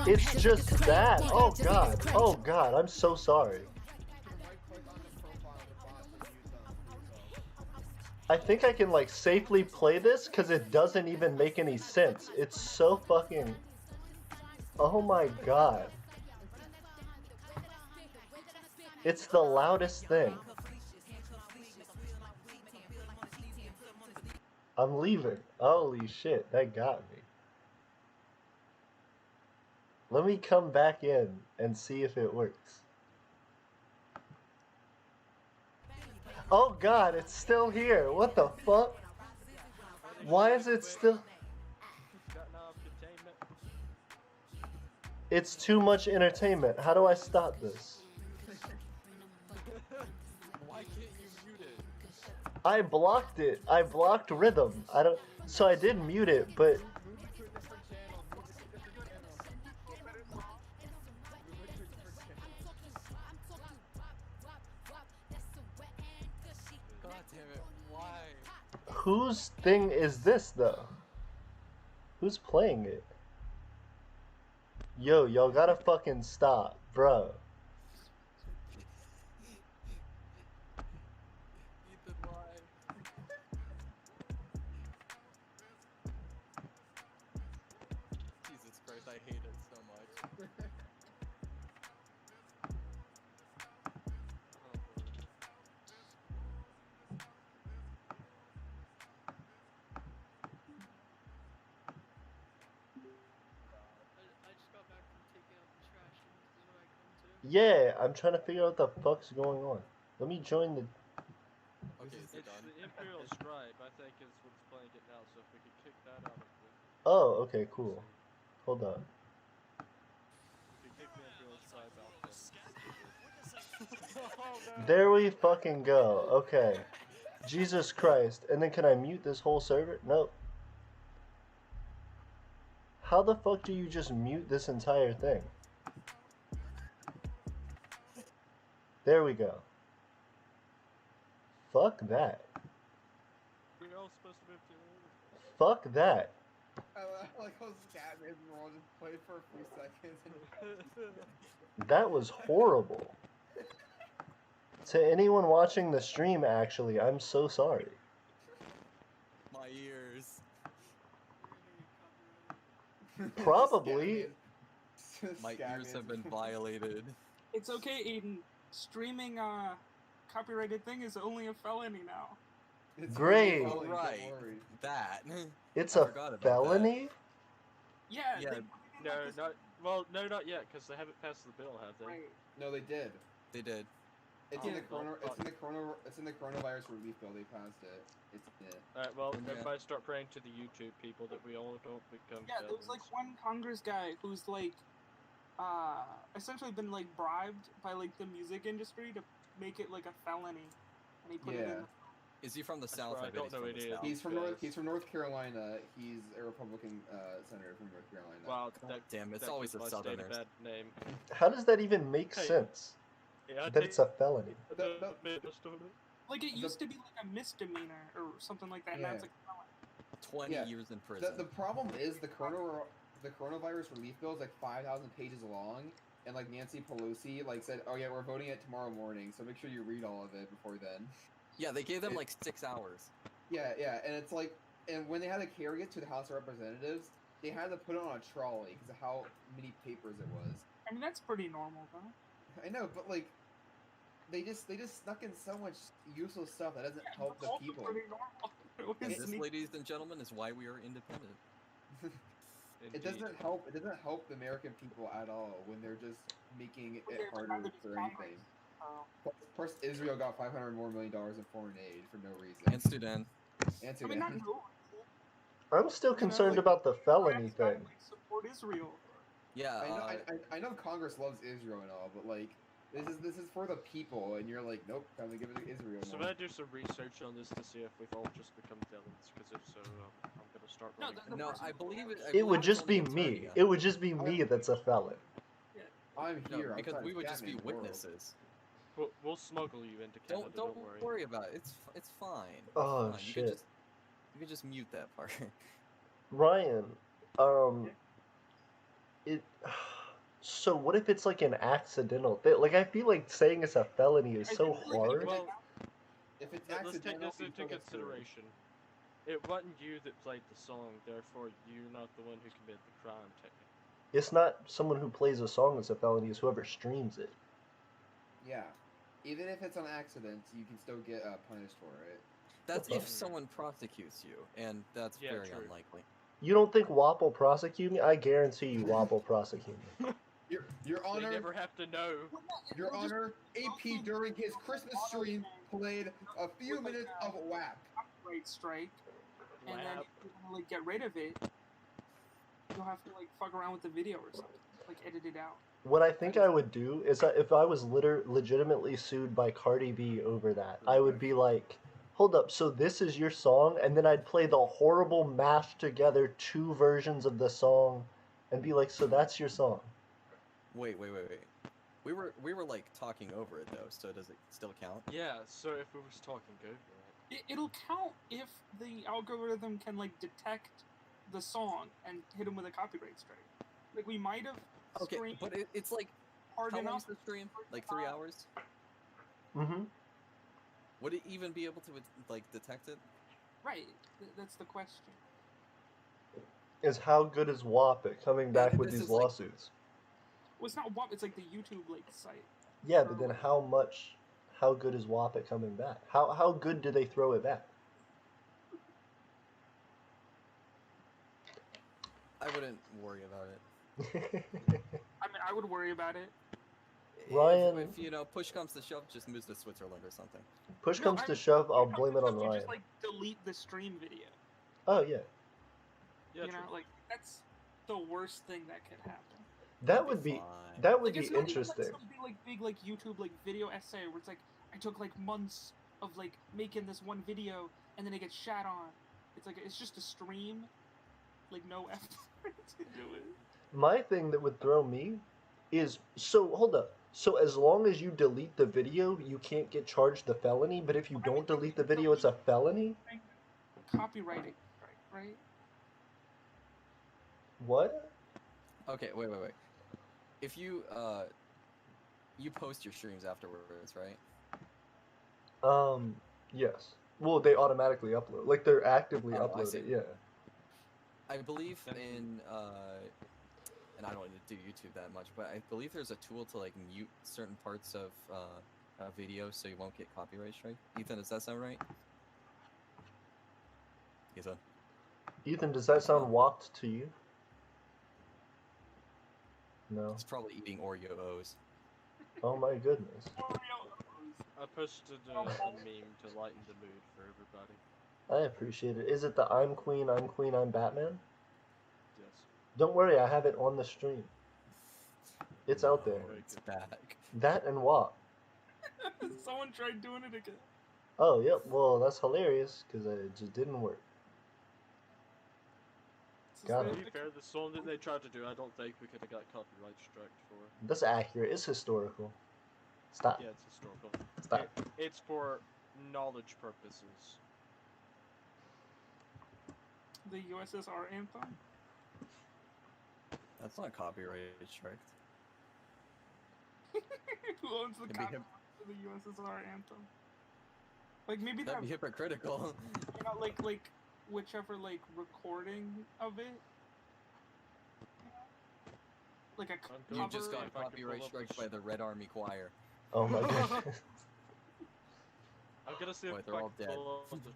It's just that. Oh god. Oh god, I'm so sorry. I think I can like safely play this because it doesn't even make any sense. It's so fucking... Oh my god. It's the loudest thing. I'm leaving. Holy shit, that got me. Let me come back in and see if it works. Oh god, it's still here. What the fuck? Why is it still... It's too much entertainment. How do I stop this? Why can't you mute it? I blocked it. I blocked rhythm. I don't... So I did mute it, but... God damn it, why? Whose thing is this, though? Who's playing it? Yo, y'all gotta fucking stop, bro. Ethan, why? Jesus Christ, I hate it so much. Yeah, I'm trying to figure out what the fuck's going on. Let me join the... Okay, is it It's done? the Imperial Scribe, I think, is what's playing it now, so if we could kick that out of the... Oh, okay, cool. Hold on. If you kick the Imperial Scribe out, then... There we fucking go. Okay. Jesus Christ. And then can I mute this whole server? Nope. How the fuck do you just mute this entire thing? There we go. Fuck that. We're all supposed to move to... Fuck that. I like how Scatman and Roll just played for a few seconds. That was horrible. To anyone watching the stream, actually, I'm so sorry. Probably. My ears have been violated. It's okay, Aiden. Streaming copyrighted thing is only a felony now. It's Great. really felony, Right. Don't worry. That. It's I a forgot about felony? Yeah. Yeah. They, No, not yet, because they haven't passed the bill, have they? Right. No, they did. They did. It's Oh, in the well, it's in the coronavirus relief bill. They passed it. It's in it. Alright, well, Yeah. everybody start praying to the YouTube people that we all don't become Yeah, there was like felons. one Congress guy who's like, essentially been like bribed by like the music industry to make it like a felony, and he put it in. Yeah. Is he from the That's South? right, I I bet don't know he's it from the is. South. He's from North Carolina. He's a Republican senator from North Carolina. Wow, God damn, it's that always gives the my state a Southerners. bad name. How does that even make Hey. sense? Yeah, That it's a felony. Like it used to be like a misdemeanor or something like that. Now it's like a felony. 20 Yeah. years in prison. The problem is the coronavirus relief bill is like 5,000 pages long, and like Nancy Pelosi like said, oh yeah, we're voting it tomorrow morning, so make sure you read all of it before then. Yeah, they gave them like 6 hours. Yeah, and it's like, and when they had to carry it to the House of Representatives, they had to put it on a trolley because of how many papers it was. I mean, that's pretty normal, though. I know, but like, they just snuck in so much useless stuff that doesn't help the Also people. pretty normal. And this, ladies and gentlemen, is why we are independent. It doesn't help. It doesn't help the American people at all when they're just making it harder for anything. Plus, Israel got $500 million more in foreign aid for no reason. And Sudan. And I Sudan. mean, not no. I'm still concerned about the felony thing. Support Israel. Yeah. I know Congress loves Israel and all, but like, this is for the people, and you're like, nope, time to give it to Israel. So I'm gonna do some research on this to see if we've all just become felons, because if so, I'm gonna start running. No, I believe it. It would just be me. It would just be me that's a felon. I'm here. No, because I'm we would just be Batman's world. witnesses. We'll smuggle you into Canada. Don't worry. worry about it. It's fine. It's Oh, fine. shit. You could just mute that part. Ryan, it. So what if it's like an accidental thing? Like I feel like saying it's a felony is so hard. Well, If it's let's take accidental, this into you still get sued. consideration. It wasn't you that played the song, therefore you're not the one who committed the crime, technically. It's not someone who plays a song that's a felony. It's whoever streams it. Yeah, even if it's on accident, you can still get punished for it. That's if someone prosecutes you, and that's Yeah, very true. unlikely. You don't think WAP will prosecute me? I guarantee you WAP will prosecute me. Your They Honor, never have to know. Your Honor, AP during his Christmas stream played a few minutes of WAP. Copyright strike, and then Lab. if you want to like get rid of it, you'll have to like fuck around with the video or something, like edit it out. What I think I would do is that if I was legitimately sued by Cardi B over that, I would be like, hold up, so this is your song? And then I'd play the horrible mashed together 2 versions of the song and be like, so that's your song. Wait. We were like talking over it though, so does it still count? Yeah, so if we was talking over it. It'll count if the algorithm can like detect the song and hit him with a copyright strike. Like we might have. Okay, but it's like hard how enough. long's the stream? Like 3 hours? Mm-hmm. Would it even be able to like detect it? Right. That's the question. Is how good is WAP at coming back with this these is like- lawsuits? Well, it's not WAP. It's like the YouTube like site. Yeah, but then how good is WAP at coming back? How good do they throw it back? I wouldn't worry about it. I mean, I would worry about it. Ryan- if you know, push comes to shove, just move to Switzerland or something. Push No, comes I to mean, shove, I'll push blame it comes on to shove, you Ryan. Just like delete the stream video. Oh yeah, Yeah, You know, like that's the worst thing that could happen. that would be fine. that would Like, be it's not even, interesting. like some big like YouTube like video essay where it's like I took like months of like making this one video and then it gets shat on. It's like it's just a stream, like no effort to do it. My thing that would throw me is so hold up. So as long as you delete the video, you can't get charged the felony. But if you don't delete the video, it's a felony. Copywriting, right? What? Okay, wait. If you you post your streams afterwards, right? Yes. Well, they automatically upload. Like they're actively Oh, I see. uploaded. Yeah. I believe in and I don't do YouTube that much, but I believe there's a tool to like mute certain parts of a video so you won't get copyright strike. Ethan, does that sound right? Ethan. Ethan, does that sound walked to you? No. It's probably eating Oreos. Oh my goodness. I posted a meme to lighten the mood for everybody. I appreciate it. Is it the I'm Queen, I'm Batman? Yes. Don't worry, I have it on the stream. It's out there. It's back. That and what? Someone tried doing it again. Oh, yep. Well, that's hilarious because it just didn't work. Got To it. be fair, the song that they tried to do, I don't think we could have got copyright struck for. That's accurate. It's historical. Stop. Yeah, it's historical. Stop. It's for knowledge purposes. The USSR anthem? That's not copyright strike. Who owns the copyright to the USSR anthem? Like maybe that'd be hypocritical. You know, like whichever like recording of it. Like a cover. You just got copyright struck by the Red Army Choir. Oh my goodness. I'm gonna see if they're all dead. pull up the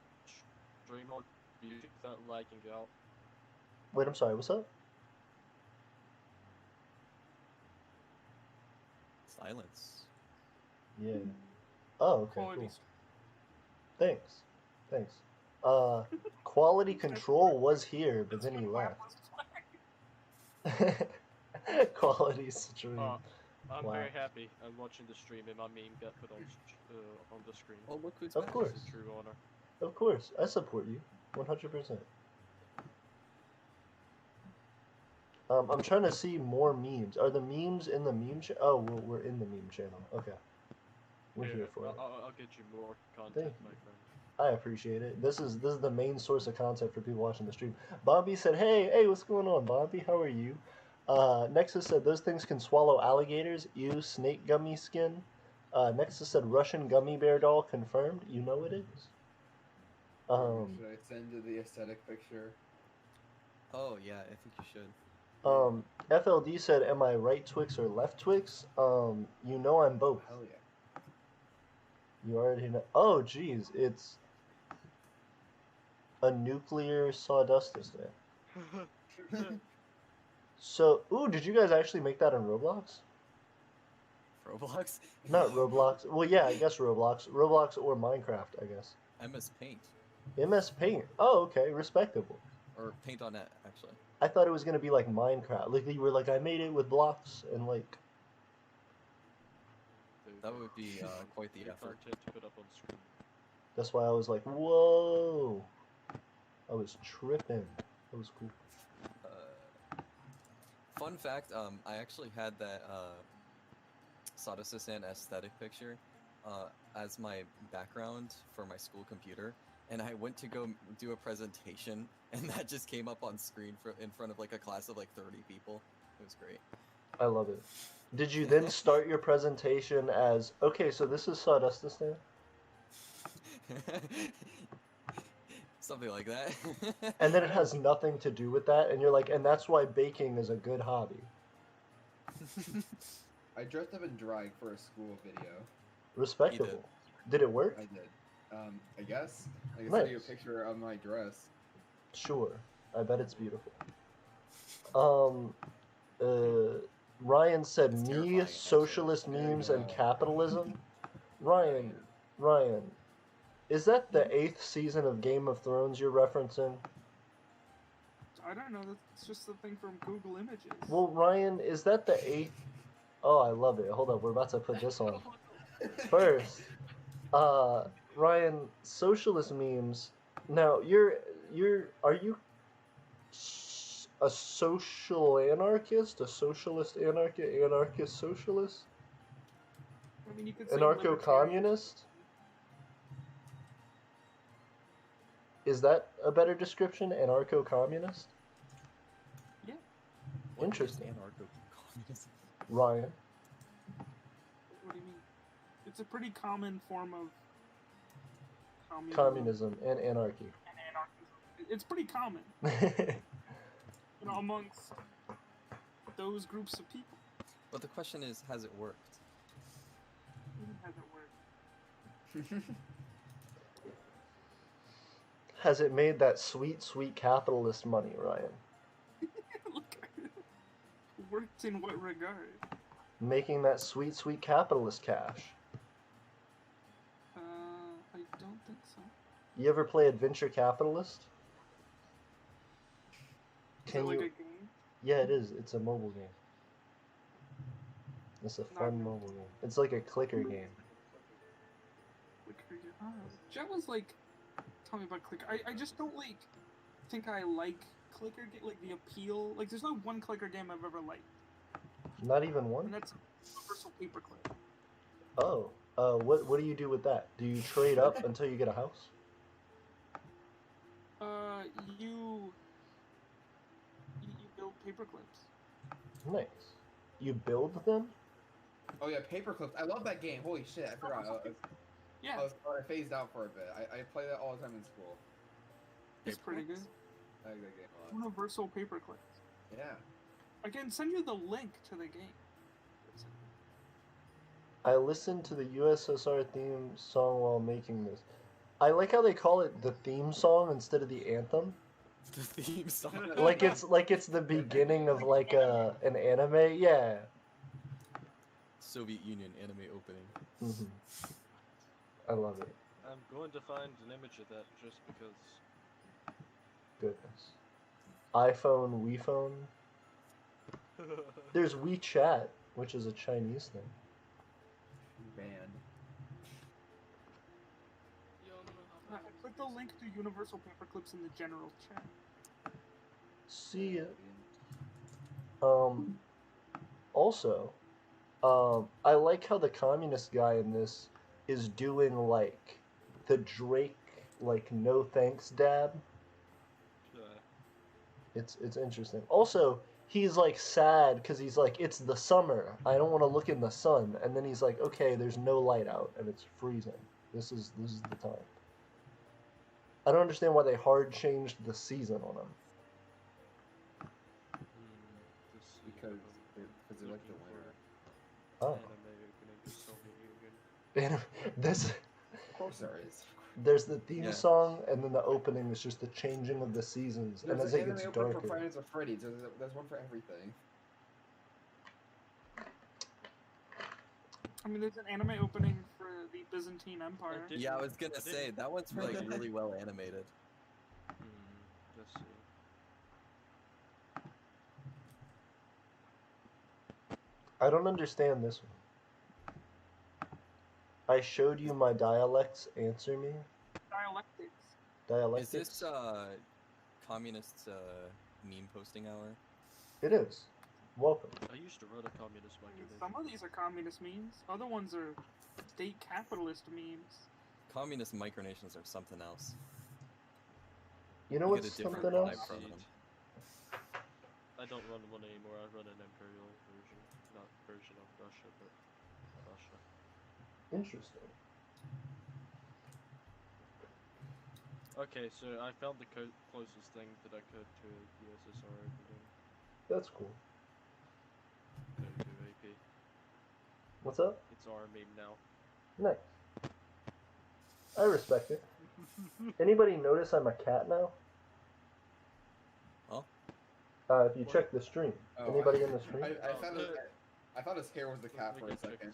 stream on YouTube without lagging out. Wait, I'm sorry. What's up? Silence. Yeah. Oh, okay. Cool. Thanks. Thanks. Quality control was here, but then he left. Quality stream. I'm Wow. very happy. I'm watching the stream and my meme got put on the screen. Oh, look who's Of back. course. This is true honor. Of course. I support you. 100%. I'm trying to see more memes. Are the memes in the meme channel? Oh, we're in the meme channel. Okay. We're here for it. I'll get you more content, Thank my you. friend. I appreciate it. This is the main source of content for people watching the stream. Bobby said, hey, what's going on, Bobby? How are you? Nexus said, those things can swallow alligators. Ew, snake gummy skin. Nexus said, Russian gummy bear doll confirmed. You know it is. Should I send you the aesthetic picture? Oh yeah, I think you should. FLD said, am I right Twix or left Twix? You know I'm both. Hell yeah. You already know. Oh, geez, it's a nuclear sawdustus there. So, ooh, did you guys actually make that in Roblox? Roblox? Not Roblox. Well, yeah, I guess Roblox. Roblox or Minecraft, I guess. MS Paint. MS Paint. Oh, okay, respectable. Or Paint on Net, actually. I thought it was gonna be like Minecraft. Like you were like, I made it with blocks and like. That would be quite the effort. Content to put up on screen. That's why I was like, whoa. I was tripping. That was cool. Fun fact, I actually had that Sawdust and aesthetic picture as my background for my school computer, and I went to go do a presentation, and that just came up on screen in front of like a class of like 30 people. It was great. I love it. Did you then start your presentation as, okay, so this is Sawdustistan? Something like that. And then it has nothing to do with that, and you're like, and that's why baking is a good hobby. I dressed up in drag for a school video. Respectable. Did it work? I did. I guess. I can Nice. send you a picture of my dress. Sure. I bet it's beautiful. Ryan said, me, socialist memes, and capitalism. Ryan, is that the 8th season of Game of Thrones you're referencing? I don't know. That's just the thing from Google Images. Well, Ryan, is that the 8th? Oh, I love it. Hold up, we're about to put this on. First, Ryan, socialist memes. Now, are you a social anarchist? A socialist anarchist socialist? I mean, you could say Anarcho-communist? Is that a better description? Anarcho-communist? Yeah. Interesting. Anarcho-communist. Ryan? What do you mean? It's a pretty common form of Communism and anarchy. And anarchism. It's pretty common. amongst those groups of people. But the question is, has it worked? It hasn't worked. Has it made that sweet, sweet capitalist money, Ryan? Worked in what regard? Making that sweet, sweet capitalist cash. I don't think so. You ever play Adventure Capitalist? Is it like a game? Yeah, it is. It's a mobile game. It's a fun mobile game. It's like a clicker game. Clicker game. Oh, Jet was like, tell me about clicker. I just don't think I like clicker game, like the appeal. Like, there's no one clicker game I've ever liked. Not even one? And that's Universal Paperclip. Oh. What do you do with that? Do you trade up until you get a house? You build paperclips. Nice. You build them? Oh yeah, Paperclips. I love that game. Holy shit, I forgot. Yeah. I phased out for a bit. I play that all the time in school. It's pretty good. I like that game a lot. Universal Paperclips. Yeah. I can send you the link to the game. I listened to the USSR theme song while making this. I like how they call it the theme song instead of the anthem. The theme song. like it's the beginning of like an anime. Yeah. Soviet Union anime opening. Mm-hmm. I love it. I'm going to find an image of that just because. Goodness. iPhone, WePhone. There's WeChat, which is a Chinese thing. Band. I put the link to Universal Paperclips in the general chat. See ya. Also, I like how the communist guy in this is doing like the Drake like no thanks dab. It's interesting. Also, he's like sad because he's like, it's the summer. I don't want to look in the sun. And then he's like, okay, there's no light out and it's freezing. This is the time. I don't understand why they hard changed the season on him. Because they like the winter. Oh. This. Of course there is. There's the theme song, and then the opening is just the changing of the seasons. There's and as it gets darker. For Five Nights at Freddy's. There's one for everything. I mean, there's an anime opening for the Byzantine Empire. Yeah, I was gonna say that one's like really well animated. Let's see. I don't understand this one. I showed you my dialects. Answer me. Dialectics. Is this communist meme posting hour? It is. Welcome. I used to run a communist magazine. Some of these are communist memes. Other ones are state capitalist memes. Communist micronations are something else. You know You what's get a different something else? vibe from them. I don't run one anymore. I run an imperial version, not version of Russia, but Russia. Interesting. Okay, so I found the closest thing that I could to USSR opening. That's cool. Go to AP. What's up? It's our meme now. Nice. I respect it. Anybody notice I'm a cat now? Oh. If you check the stream. Anybody in the stream? I thought his hair was the cat for a second.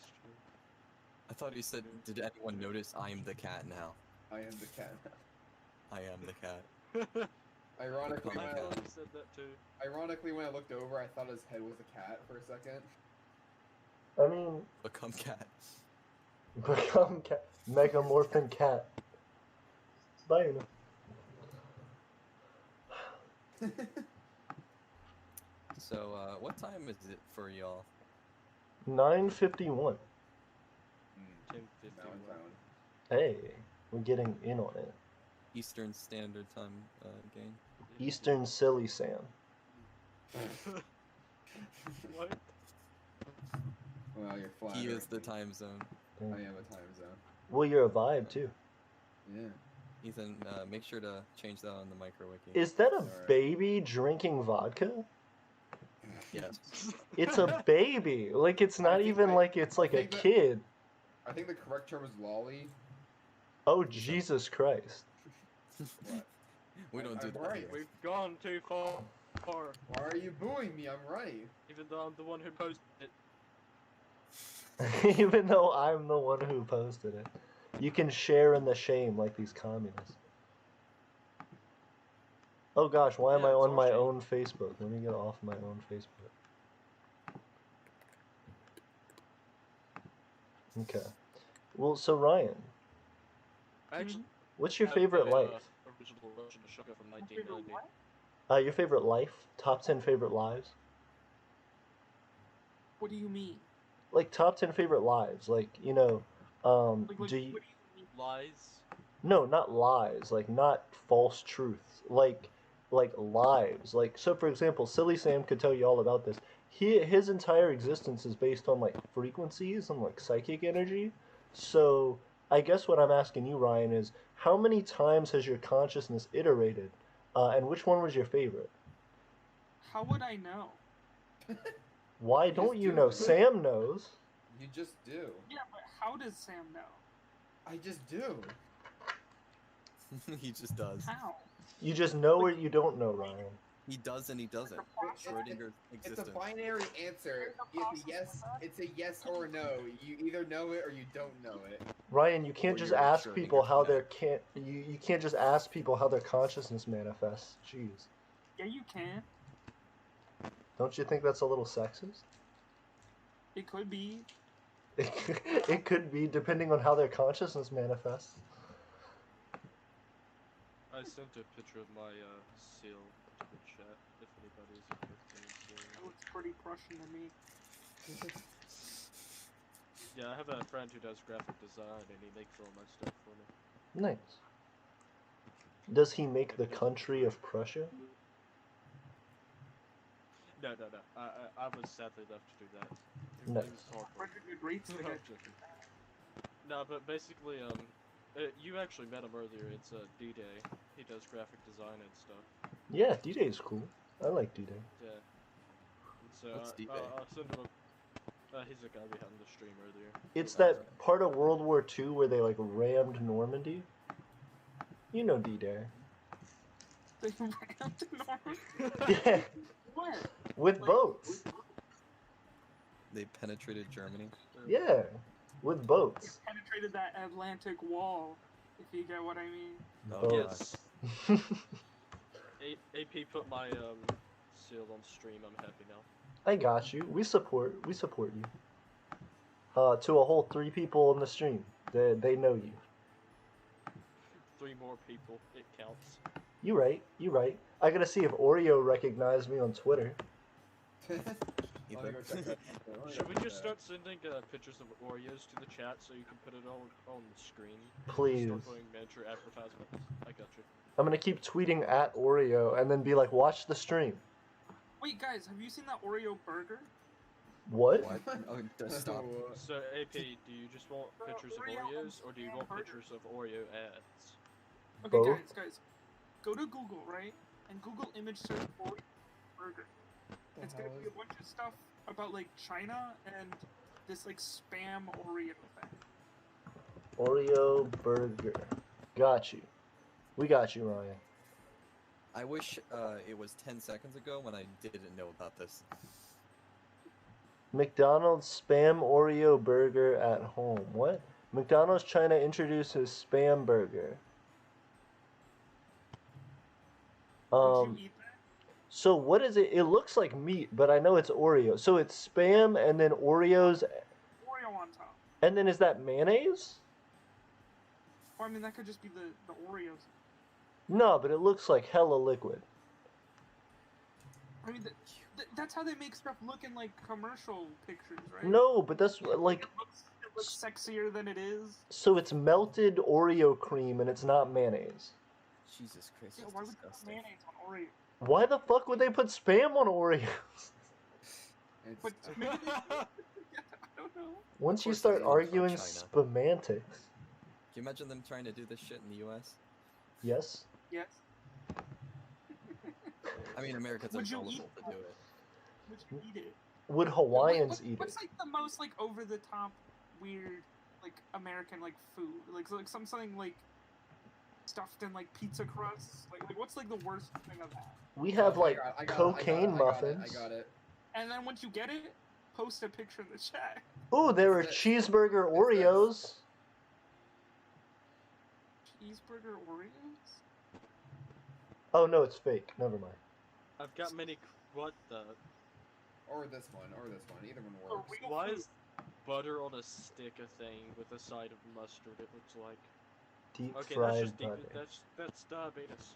I thought you said, did anyone notice I am the cat now? I am the cat. I am the cat. Ironically, Become a cat. Said that too. Ironically, when I looked over, I thought his head was a cat for a second. I mean... Become cat. Become cat. Megamorphin cat. Bye, Una. So, what time is it for y'all? 9:51. 10:51. Hey, we're getting in on it. Eastern Standard Time game. Eastern Silly Sam. What? Well, you're flat. He is the time zone. I am a time zone. Well, you're a vibe too. Yeah. Ethan, make sure to change that on the micro wiki. Is that a baby drinking vodka? Yes. It's a baby. Like, it's not even like it's like a think that- kid. I think the correct term is lolly. Oh, Jesus Christ. What? We don't do I'm that right. here. We've gone too far. Why are you booing me? I'm right. Even though I'm the one who posted it. Even though I'm the one who posted it. You can share in the shame like these communists. Oh gosh, why am Yeah, I it's on all my shame. own Facebook? Let me get off my own Facebook. Okay. Well, so Ryan, Actually, what's your have favorite a, life? Original Russian sugar from 1990. Your favorite life? Top 10 favorite lives? What do you mean? Like top 10 favorite lives. Like, do you... What do you mean? Lies. No, not lies. Like, not false truths. Like lives. Like, so for example, Silly Sam could tell you all about this. His entire existence is based on like frequencies and like psychic energy. So I guess what I'm asking you, Ryan, is how many times has your consciousness iterated, and which one was your favorite? How would I know? Why don't you know? Sam knows. You just do. Yeah, but how does Sam know? I just do. He just does. How? You just know or you don't know, Ryan. He does and he doesn't. Schrodinger's It's a existence. binary answer. It's a yes or a no. You either know it or you don't know it. Ryan, you can't Or just you're ask Schrodinger's people how cat. their can't you can't just ask people how their consciousness manifests. Jeez. Yeah, you can. Don't you think that's a little sexist? It could be. It could be, depending on how their consciousness manifests. I sent a picture of my seal to the chat if anybody's interested in seeing It it. looks pretty Prussian to me. Yeah, I have a friend who does graphic design and he makes all my stuff for me. Nice. Does he make the country of Prussia? No. I was sadly left to do that. Nice. It was hard work. Rates No, I'm joking. No, but basically, you actually met him earlier. It's D-Day. He does graphic design and stuff. Yeah, D-Day is cool. I like D-Day. Yeah. And so What's D-Day? I'll send him a. He's the guy we had in the stream earlier. It's that part of World War II where they like rammed Normandy. You know D-Day. They rammed Normandy? Yeah, What? with boats. They penetrated Germany. Yeah, with boats. Penetrated that Atlantic wall, if you get what I mean. Oh, Boats. AP put my seal on stream. I'm happy now. I got you. We support you. To a whole 3 people in the stream. They know you. 3 more people. It counts. You right. I gotta see if Oreo recognized me on Twitter. Should we just start sending pictures of Oreos to the chat so you can put it on the screen? Please. Start putting miniature advertisements. I got you. I'm gonna keep tweeting at Oreo and then be like, watch the stream. Wait, guys, have you seen that Oreo burger? What? Oh, just stop. So AP, do you just want pictures of Oreos or do you want pictures of Oreo ads? Okay, Both? guys, go to Google, right? And Google image search Oreo burger. It's gonna be a bunch of stuff about like China and this like spam Oreo thing. Oreo burger. Got you. We got you, Ryan. I wish it was 10 seconds ago when I didn't know about this. McDonald's spam Oreo burger at home. What? McDonald's China introduces spam burger. Would you eat that? So what is it? It looks like meat, but I know it's Oreo. So it's spam and then Oreos, Oreo on top. and then is that mayonnaise? Or I mean, that could just be the Oreos. No, but it looks like hella liquid. I mean, that's how they make stuff look in like commercial pictures, right? No, but that's like, It looks sexier than it is. so it's melted Oreo cream and it's not mayonnaise. Jesus Christ, Yeah, that's why would you put disgusting. mayonnaise on Oreo? Why the fuck would they put spam on Oreos? But maybe they, I don't know. Once you course start it is from arguing China. semantics. Can you imagine them trying to do this shit in the US? Yes. Yes. I mean, Americans are Would you eat? gullible to do it. Would you eat it? Would Hawaiians eat What's it? like the most like over the top weird like American like food? Like something like stuffed in like pizza crusts? Like what's like the worst thing of that? We have like cocaine I muffins. got it. And then once you get it, post a picture in the chat. Ooh, there were cheeseburger Oreos. Cheeseburger Oreos? Oh no, it's fake. Never mind. I've got many. What the? Or this one. Either one works. Why is butter on a stick a thing with a side of mustard? It looks like. Deep Okay, fried that's just butter. that's diabetes.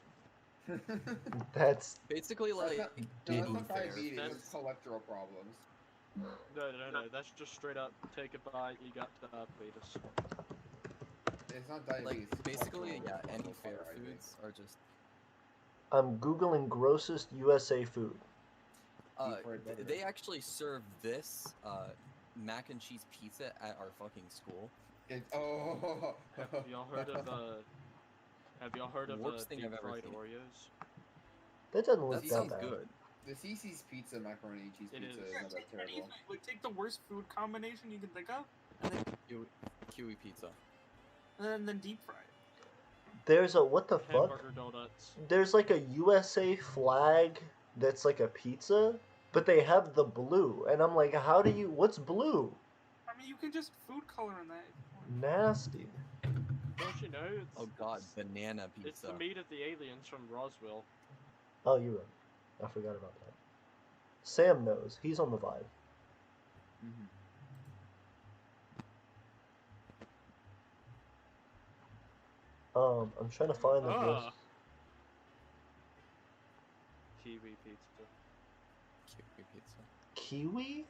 That's basically like that's not diabetes. It's cholesterol problems. No. That's just straight up. Take a bite, you got diabetes. It's not diabetes. Like basically, yeah. Any fair foods are just. I'm googling grossest USA food. They actually serve this mac and cheese pizza at our fucking school. Have y'all heard of Worst thing deep I've ever fried seen. Oreos? That doesn't look That that sounds bad. good. The CC's pizza macaroni and cheese It pizza is. is not that terrible. Like take the worst food combination you can think of, And then kiwi pizza. and then deep fry it. There's a what the fuck? Hamburger donuts. There's like a USA flag that's like a pizza, but they have the blue, and I'm like, how do you? What's blue? I mean, you can just food color in that. Nasty. Don't you know? It's, Oh god, banana pizza. It's the meat of the aliens from Roswell. Oh, you're right. I forgot about that. Sam knows. He's on the vibe. I'm trying to find the gross. Kiwi pizza. Kiwi pizza. Kiwi?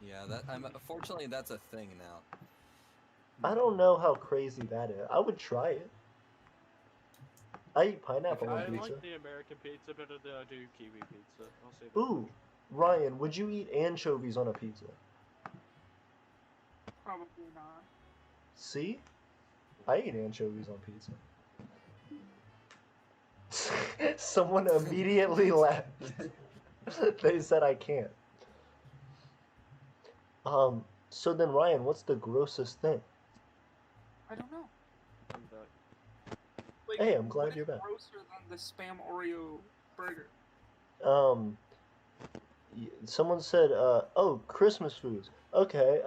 Yeah, that unfortunately that's a thing now. I don't know how crazy that is. I would try it. I eat pineapple on I pizza. like the American pizza better than I do kiwi pizza. I'll say that. Ooh, Ryan, would you eat anchovies on a pizza? Probably not. See? I eat anchovies on pizza. Someone immediately laughed. They said I can't. So then Ryan, what's the grossest thing? I don't know. I'm back. Like, Hey, I'm glad what you're is back. grosser than the spam Oreo burger? Someone said, oh, Christmas foods. Okay,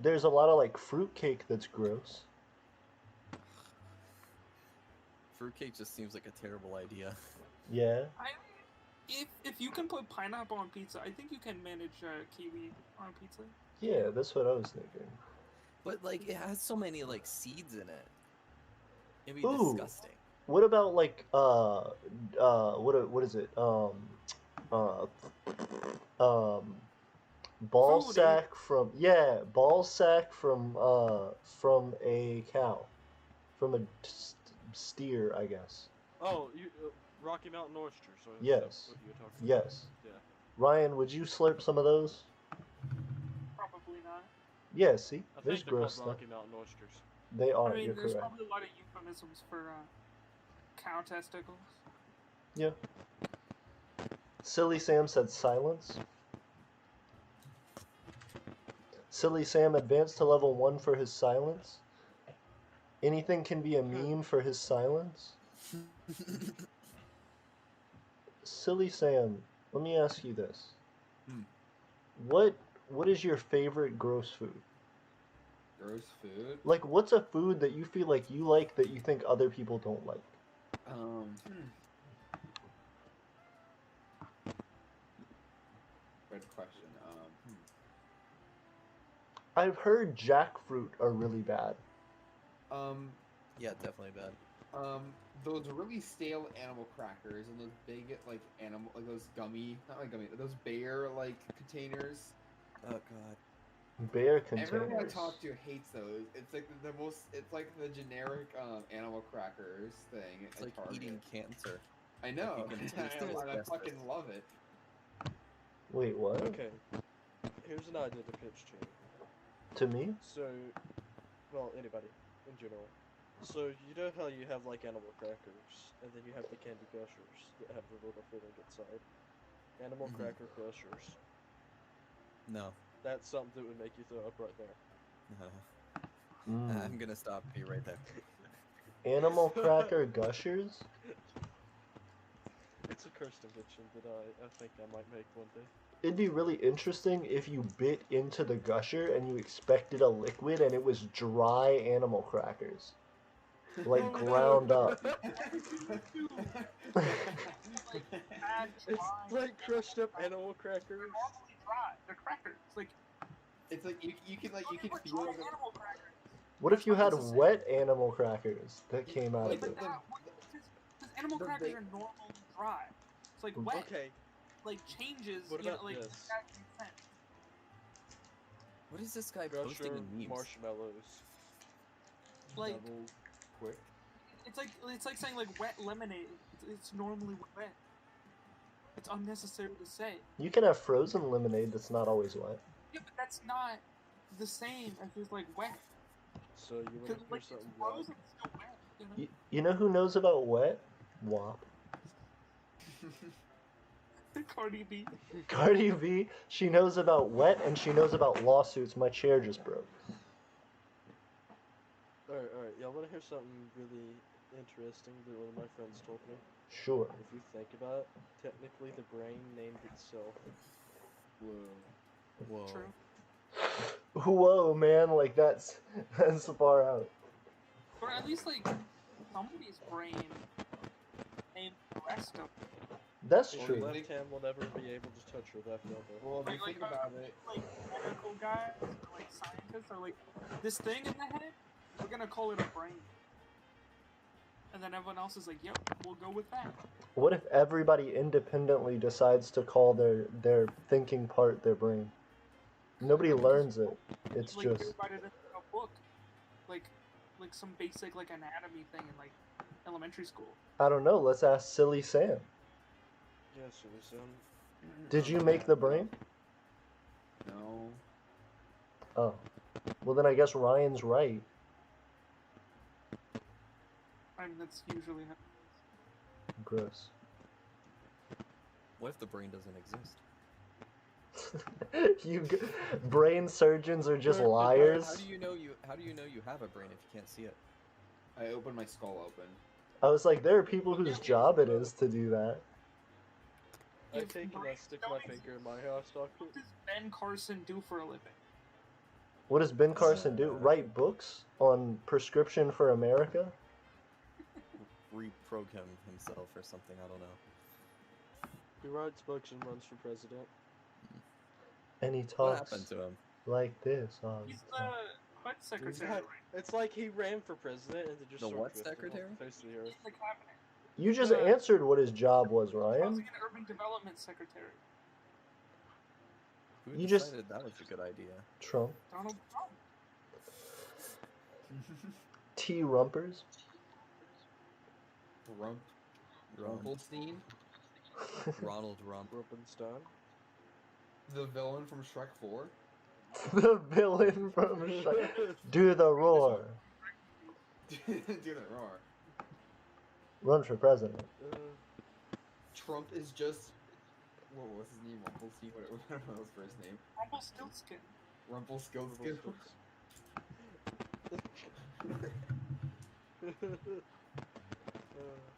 there's a lot of like fruitcake that's gross. Fruitcake just seems like a terrible idea. Yeah. If you can put pineapple on pizza, I think you can manage kiwi on pizza. Yeah, that's what I was thinking. But like it has so many like seeds in it. It'd be Ooh. disgusting. What about like what is it? Ball Food, sack from ball sack from a cow, from a steer, I guess. Oh, you Rocky Mountain oysters. So Yes. That's what you were talking Yes. about. Yeah. Ryan, would you slurp some of those? Probably not. Yeah, see, I there's think they're called gross stuff. Rocky Mountain oysters. They are. I mean, You're there's correct. probably a lot of euphemisms for cow testicles. Yeah. Silly Sam said silence. Silly Sam advanced to level 1 for his silence. Anything can be a meme for his silence. Silly Sam, let me ask you this. What is your favorite gross food? Gross food? Like, what's a food that you feel like you like that you think other people don't like? Good question. I've heard jackfruit are really bad. Yeah, definitely bad. Those really stale animal crackers and those big like those gummy, not like gummy, those bear like containers. Oh god. Bear containers. Everyone I talk to hates those. It's like the most. It's like the generic animal crackers thing. It's like eating cancer. I know. Like you can taste it, I it's fucking love it. Wait, what? Okay. Here's an idea to pitch to you. To me? So, well, anybody in general. So you know how you have like animal crackers, and then you have the candy gushers that have the little filling inside. Animal Mhm. cracker gushers. No. That's something that would make you throw up right there. I'm gonna stop you right there. Animal cracker gushers? It's a cursed invention that I think I might make one day. It'd be really interesting if you bit into the gusher and you expected a liquid and it was dry animal crackers. Like ground up. It's like crushed up animal crackers. They're normally dry. They're crackers. It's like you can feel dry like animal crackers. What if you had wet animal crackers that came out of it? Because animal crackers are normally dry. It's like wet. Okay. Like changes. What you know, about like this? that makes sense. What is this guy posting in memes? Marshmallows. Like double quick. it's like saying like wet lemonade. It's normally wet. It's unnecessary to say. You can have frozen lemonade that's not always wet. Yeah, but that's not the same as just like wet. So you want to hear Like something it's wild? frozen, it's still wet. You know? You know who knows about wet? WAP. Cardi B. Cardi B, she knows about wet and she knows about lawsuits. My chair just broke. Alright. Y'all want to hear something really interesting that one of my friends told me? Sure. If you think about it, technically the brain named itself. Whoa. True. Whoa, man, like that's far out. Or at least like somebody's brain named the rest of it. That's Your true. left hand will never be able to touch your left elbow. Well, if you think about it, Like medical guys, or like scientists, are like this thing in the head. We're gonna call it a brain. And then everyone else is like, "Yep, we'll go with that." What if everybody independently decides to call their thinking part their brain? Nobody learns it. It's like just everybody does a book, like some basic like anatomy thing in like elementary school. I don't know. Let's ask Silly Sam. Yes, it was Did you make the brain? no. Oh, well then I guess Ryan's right. I mean, that's usually how. Gross. What if the brain doesn't exist? Brain surgeons are just How liars. do you know you have a brain if you can't see it? I opened my skull open. I was like, there are people whose job it is to do that. I take and I stick my finger in my eye socket. What does Ben Carson do for a living? What does Ben Carson do? Write books on prescription for America? Reprogram himself or something, I don't know. He writes books and runs for president. And he What talks happened to him? like this. He's the HUD secretary, right? It's like he ran for president and then just The sort of what drifted off secretary? the face of the earth. He's the cabinet. You just answered what his job was, Ryan. Housing and Urban Development Secretary. Who You just- decided that was a good idea? Trump. Donald Trump. T. Rumpers. Rumpelstein? Ronald Rump. Rubenstein. The villain from Shrek 4? The villain from Shrek. Do the roar. Do that roar. Run for president. Trump is just... What was his name? Rumpelstein? What was his first name? Rumpelstiltskin. Rumpelstiltskin?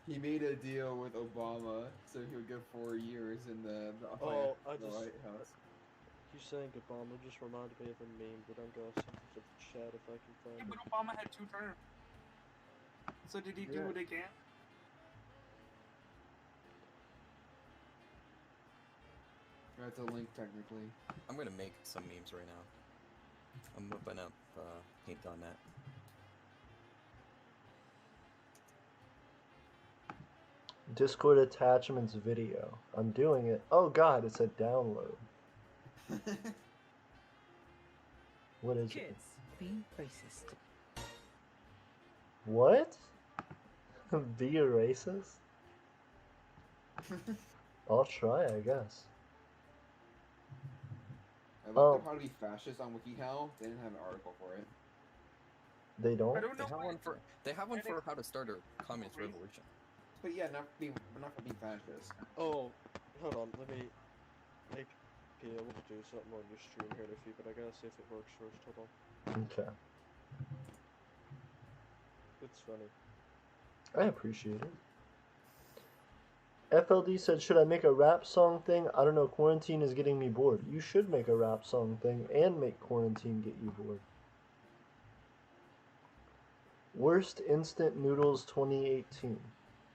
He made a deal with Obama so he would get 4 years in the White House. You saying Obama just reminded me of a meme that I'm gonna send to the chat if I can Yeah, find but it. Obama had 2 terms. So did he do Yeah. it again? That's a link, technically. I'm gonna make some memes right now. I'm whipping up paint.net. Discord attachments video. I'm doing it. Oh god, it's a download. What is it? Kids, be racist. What? Be a racist? I'll try, I guess. I looked up how to be fascist on WikiHow. They didn't have an article for it. They don't? I don't know. They have one for how to start a communist revolution. But yeah, not for being fascist. Oh, hold on. Let me maybe be able to do something on your stream here in a few, but I gotta see if it works first. Hold on. Okay. It's funny. I appreciate it. FLD said, should I make a rap song thing? I don't know, quarantine is getting me bored. You should make a rap song thing and make quarantine get you bored. Worst Instant Noodles 2018.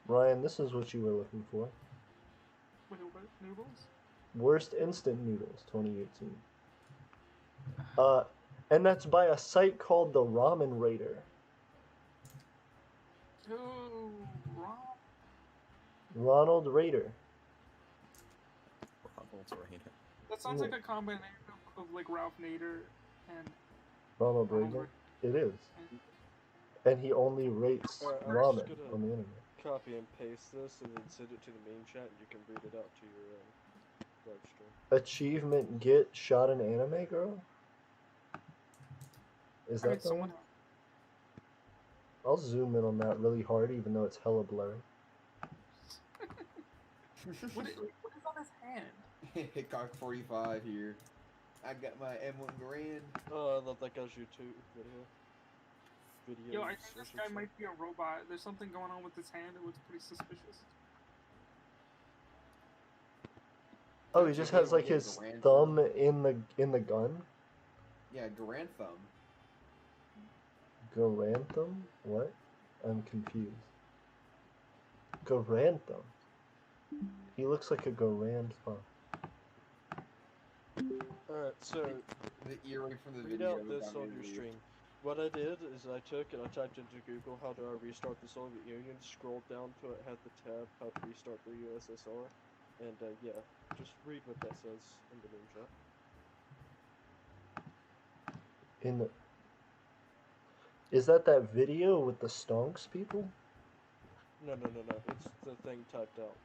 Ryan, this is what you were looking for. Wait, what? Noodles? Worst Instant Noodles 2018. And that's by a site called the Ramen Raider. Oh, Ronald Raider. Ronald Raider. That sounds like a combination of like Ralph Nader and Ronald Raider? It is. And he only rates I'm ramen just gonna on the internet. copy and paste this and then send it to the meme chat, and you can read it out to your live stream. Achievement get shot an anime girl? Is that the one? I'll zoom in on that really hard, even though it's hella blurry. what is on his hand? Hickok 45 here. I got my M1 Grand. Oh, I love that guy's YouTube video. Yo, I think this guy might be a robot. There's something going on with his hand. It looks pretty suspicious. Oh, he just has like his thumb in the gun? Yeah, Garanthum. Garanthum? What? I'm confused. Garanthum. He looks like a Garanthum. Alright, so the earring from the read video. out this on your stream. What I did is I took and I typed into Google how do I restart the Soviet Union, scrolled down to it, had the tab how to restart the USSR, and yeah, just read what that says in the meme chat. Is that video with the stonks people? No, it's the thing typed out.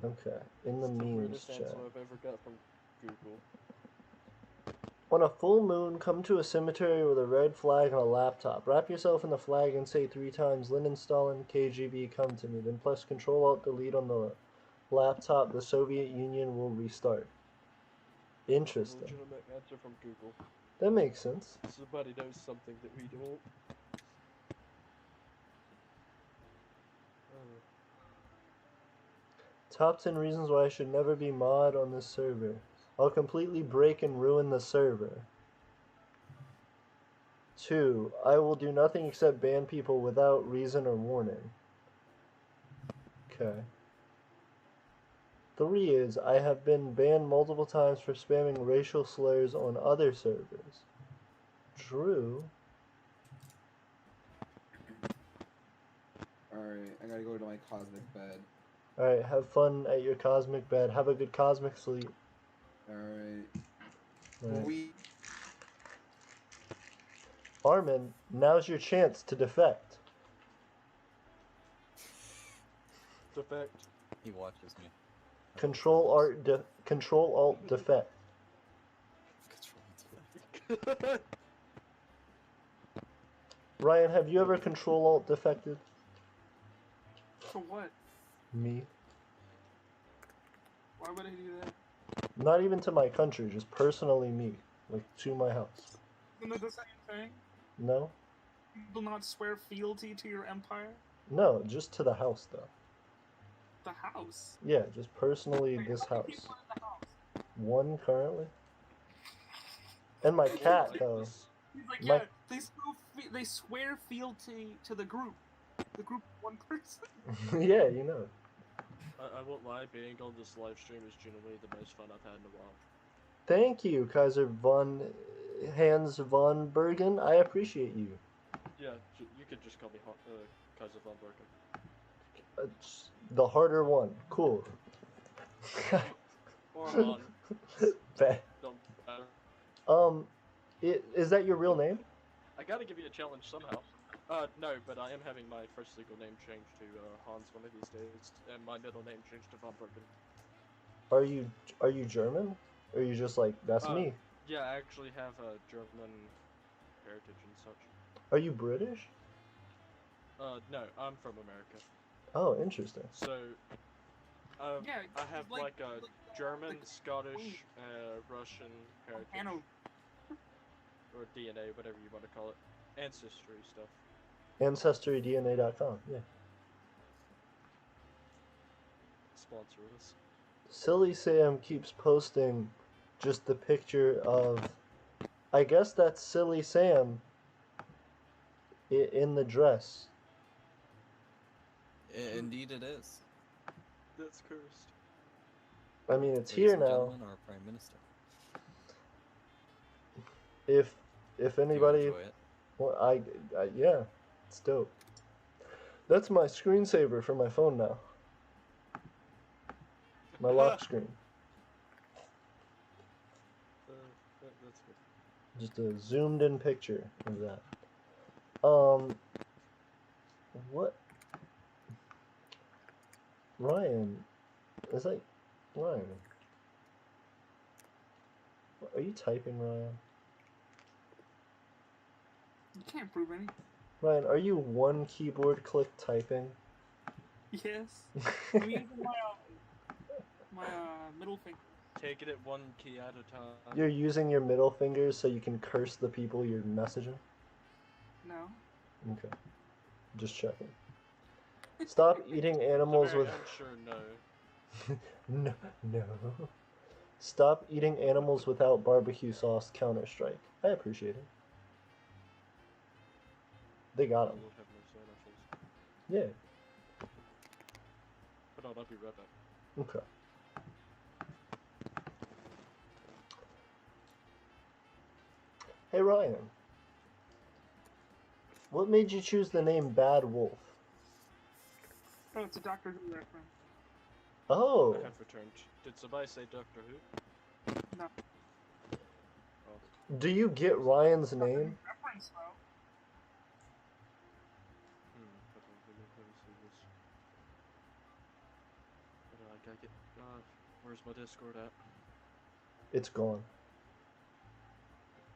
Okay. In the memes chat. Answer I've ever got from Google. On a full moon, come to a cemetery with a red flag and a laptop. Wrap yourself in the flag and say 3 times, Lenin, Stalin, KGB, come to me. Then press Control-Alt-Delete on the laptop. The Soviet Union will restart. Interesting. Legitimate answer from Google. That makes sense. Somebody knows something that we don't. Top 10 reasons why I should never be mod on this server. I'll completely break and ruin the server. 2. I will do nothing except ban people without reason or warning. Okay. 3 is, I have been banned multiple times for spamming racial slurs on other servers. True. Alright, I gotta go to my cosmic bed. Alright, have fun at your cosmic bed. Have a good cosmic sleep. Alright. Armin, now's your chance to defect. Defect. He watches me. Control Alt defect. Ryan, have you ever Control Alt defected? For what? Me. Why would I do that? Not even to my country, just personally me. Like, to my house. Isn't it the same thing? No? You will not swear fealty to your empire? No, just to the house, though. The house? Yeah, just personally this How many house. people are in the house? 1 currently. And my cat, though. He's like, yeah, they swear fealty to the group. The group of 1 person. Yeah, you know. I won't lie, being on this live stream is genuinely the most fun I've had in a while. Thank you, Kaiser Hans von Bergen. I appreciate you. Yeah, you could just call me Kaiser von Bergen. The harder one. Cool. Or Han. Bad. Is that your real name? I gotta give you a challenge somehow. No, but I am having my first legal name changed to Hans one of these days, and my middle name changed to von Bergen. Are you German? Or are you just like, that's me? Yeah, I actually have a German heritage and such. Are you British? No, I'm from America. Oh, interesting. So, Yeah, I have like- like a German, Scottish, Russian heritage. Or DNA, whatever you want to call it. Ancestry stuff. AncestryDNA.com, yeah. Sponsor us. Silly Sam keeps posting just the picture of, I guess that's Silly Sam in the dress. Indeed it is. That's cursed. I mean, it's Ladies here and now. gentlemen, our Prime Minister. If anybody, enjoy it? well, I yeah, it's dope. That's my screensaver for my phone now. My lock screen. That's good. Just a zoomed in picture of that. What? Ryan, is that Ryan? Are you typing, Ryan? You can't prove any. Ryan, are you one keyboard click typing? Yes. I'm using my middle finger. Taking it one key at a time. You're using your middle fingers so you can curse the people you're messaging? No. Okay. Just checking. Stop eating animals with... Unsure, no. No, no. Stop eating animals without barbecue sauce, Counter-Strike. I appreciate it. They got him. Lord have mercy on our souls. Yeah. Hold on, I'll be right back. Okay. Hey Ryan, what made you choose the name Bad Wolf? Oh, it's a Doctor Who reference. Oh. I have returned. Did somebody say Doctor Who? No. Do you get Ryan's name? Reference though. Hold on, let me see this. Hold on, I gotta get. Where's my Discord at? It's gone.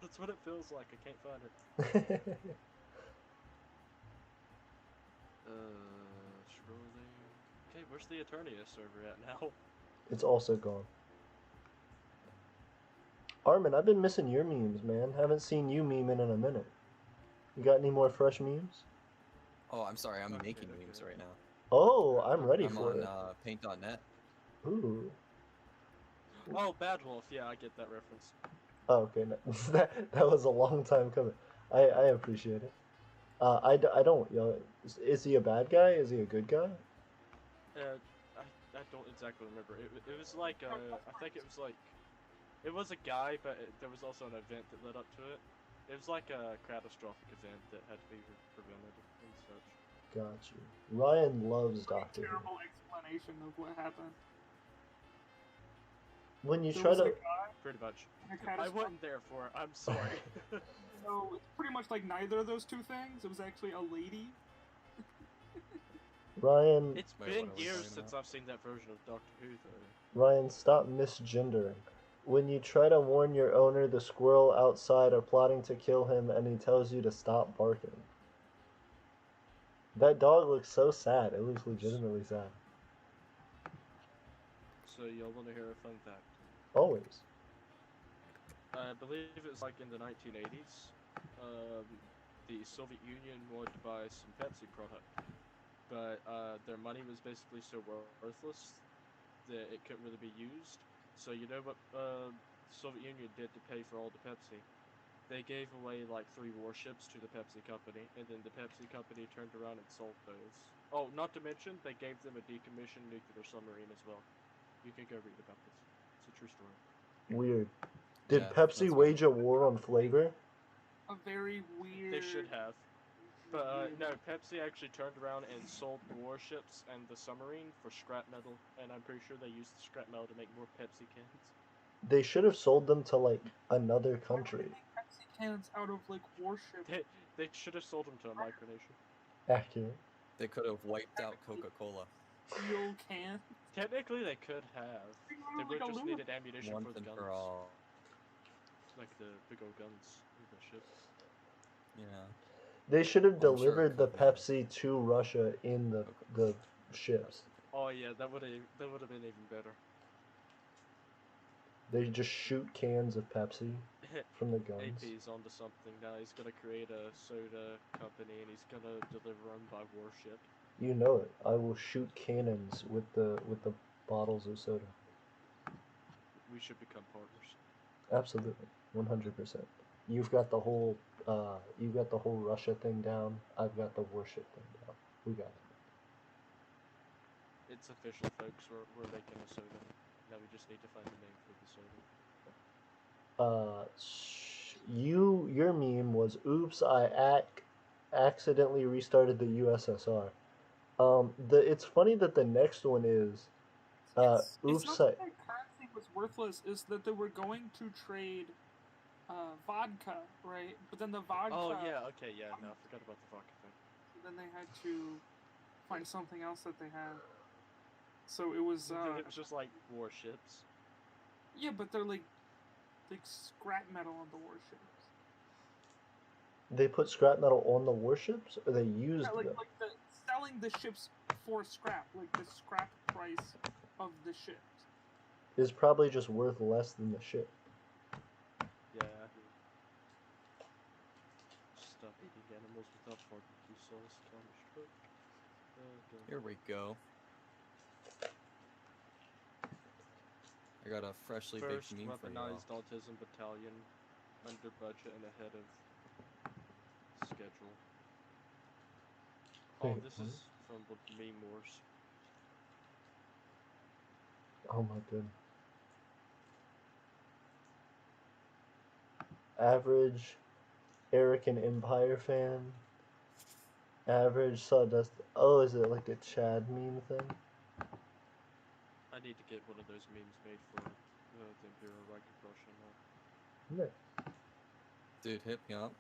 That's what it feels like. I can't find it. Scrolling. Okay, where's the Eternia server at now? It's also gone. Armin, I've been missing your memes, man. Haven't seen you memeing in a minute. You got any more fresh memes? Oh, I'm sorry, I'm making memes right now. Oh, I'm ready I'm for on it. paint.net. Ooh. Oh, Bad Wolf. Yeah, I get that reference. Oh, okay. No. that was a long time coming. I appreciate it. I don't, you know, is he a bad guy? Is he a good guy? I don't exactly remember. It was like, I think it was like, it was a guy, but there was also an event that led up to it. It was like a catastrophic event that had to be prevented and such. Got you. Ryan loves Doctor Who. Terrible explanation of what happened. When you There try was a to... guy Pretty much. in a I catastrophic- wasn't there for it. I'm sorry. So it's pretty much like neither of those two things. It was actually a lady. Ryan... It's been years since I've seen that version of Doctor Who, though. Ryan, stop misgendering. When you try to warn your owner the squirrel outside are plotting to kill him and he tells you to stop barking. That dog looks so sad. It looks legitimately sad. So y'all want to hear a fun fact? Always. I believe it was like in the 1980s. The Soviet Union wanted to buy some Pepsi product, but their money was basically so worthless that it couldn't really be used. So you know what Soviet Union did to pay for all the Pepsi? They gave away like 3 warships to the Pepsi company, and then the Pepsi company turned around and sold those. Oh, not to mention, they gave them a decommissioned nuclear submarine as well. You can go read about this. It's a true story. Weird. Did Yeah, Pepsi that's wage a war on flavor? A very weird. They should have. But no, Pepsi actually turned around and sold the warships and the submarine for scrap metal, and I'm pretty sure they used the scrap metal to make more Pepsi cans. They should have sold them to, like, another country. Pepsi cans out of like warships. They should have sold them to a Micronation. Accurate. They could have wiped out Coca-Cola. Steel cans. Technically, they could have. They Like would just aluminum. needed ammunition Once for the and guns. for all. Like the big old guns in the ship. Yeah. They should have I'm sure it delivered the could have. Pepsi to Russia in the ships. Oh yeah, that would have been even better. They just shoot cans of Pepsi from the guns. AP's onto something now. He's gonna create a soda company and he's gonna deliver them by warship. You know it. I will shoot cannons with the bottles of soda. We should become partners. Absolutely, 100%. You've got the whole Russia thing down. I've got the warship thing down. We got it. It's official, folks. We're making a soda. Now we just need to find a name for the soda. Your meme was, "Oops, I accidentally restarted the USSR." It's funny that the next one is, It's "Oops, not that their currency was worthless. It's that they were going to trade vodka, right? But then the vodka. Oh yeah, okay, yeah. No, I forgot about the vodka thing. Then they had to find something else that they had. So it was. It was just like warships. Yeah, but they're like scrap metal on the warships. They put scrap metal on the warships, or they used them? Like selling the ships for scrap, like the scrap price of the ships is probably just worth less than the ship. Yeah. Stop eating animals without barbecue sauce. Counter-Strike. Here we go. I got a freshly First baked meme for y'all. weaponized autism battalion, under budget and ahead of schedule. Oh, Wait, this what? is from the Meme Wars. Oh my goodness. Average American Empire fan. Average Sawdust. Oh, is it like a Chad meme thing? I need to get one of those memes made for the Imperial Reich of Prussia now. Nice. Dude, hit me up.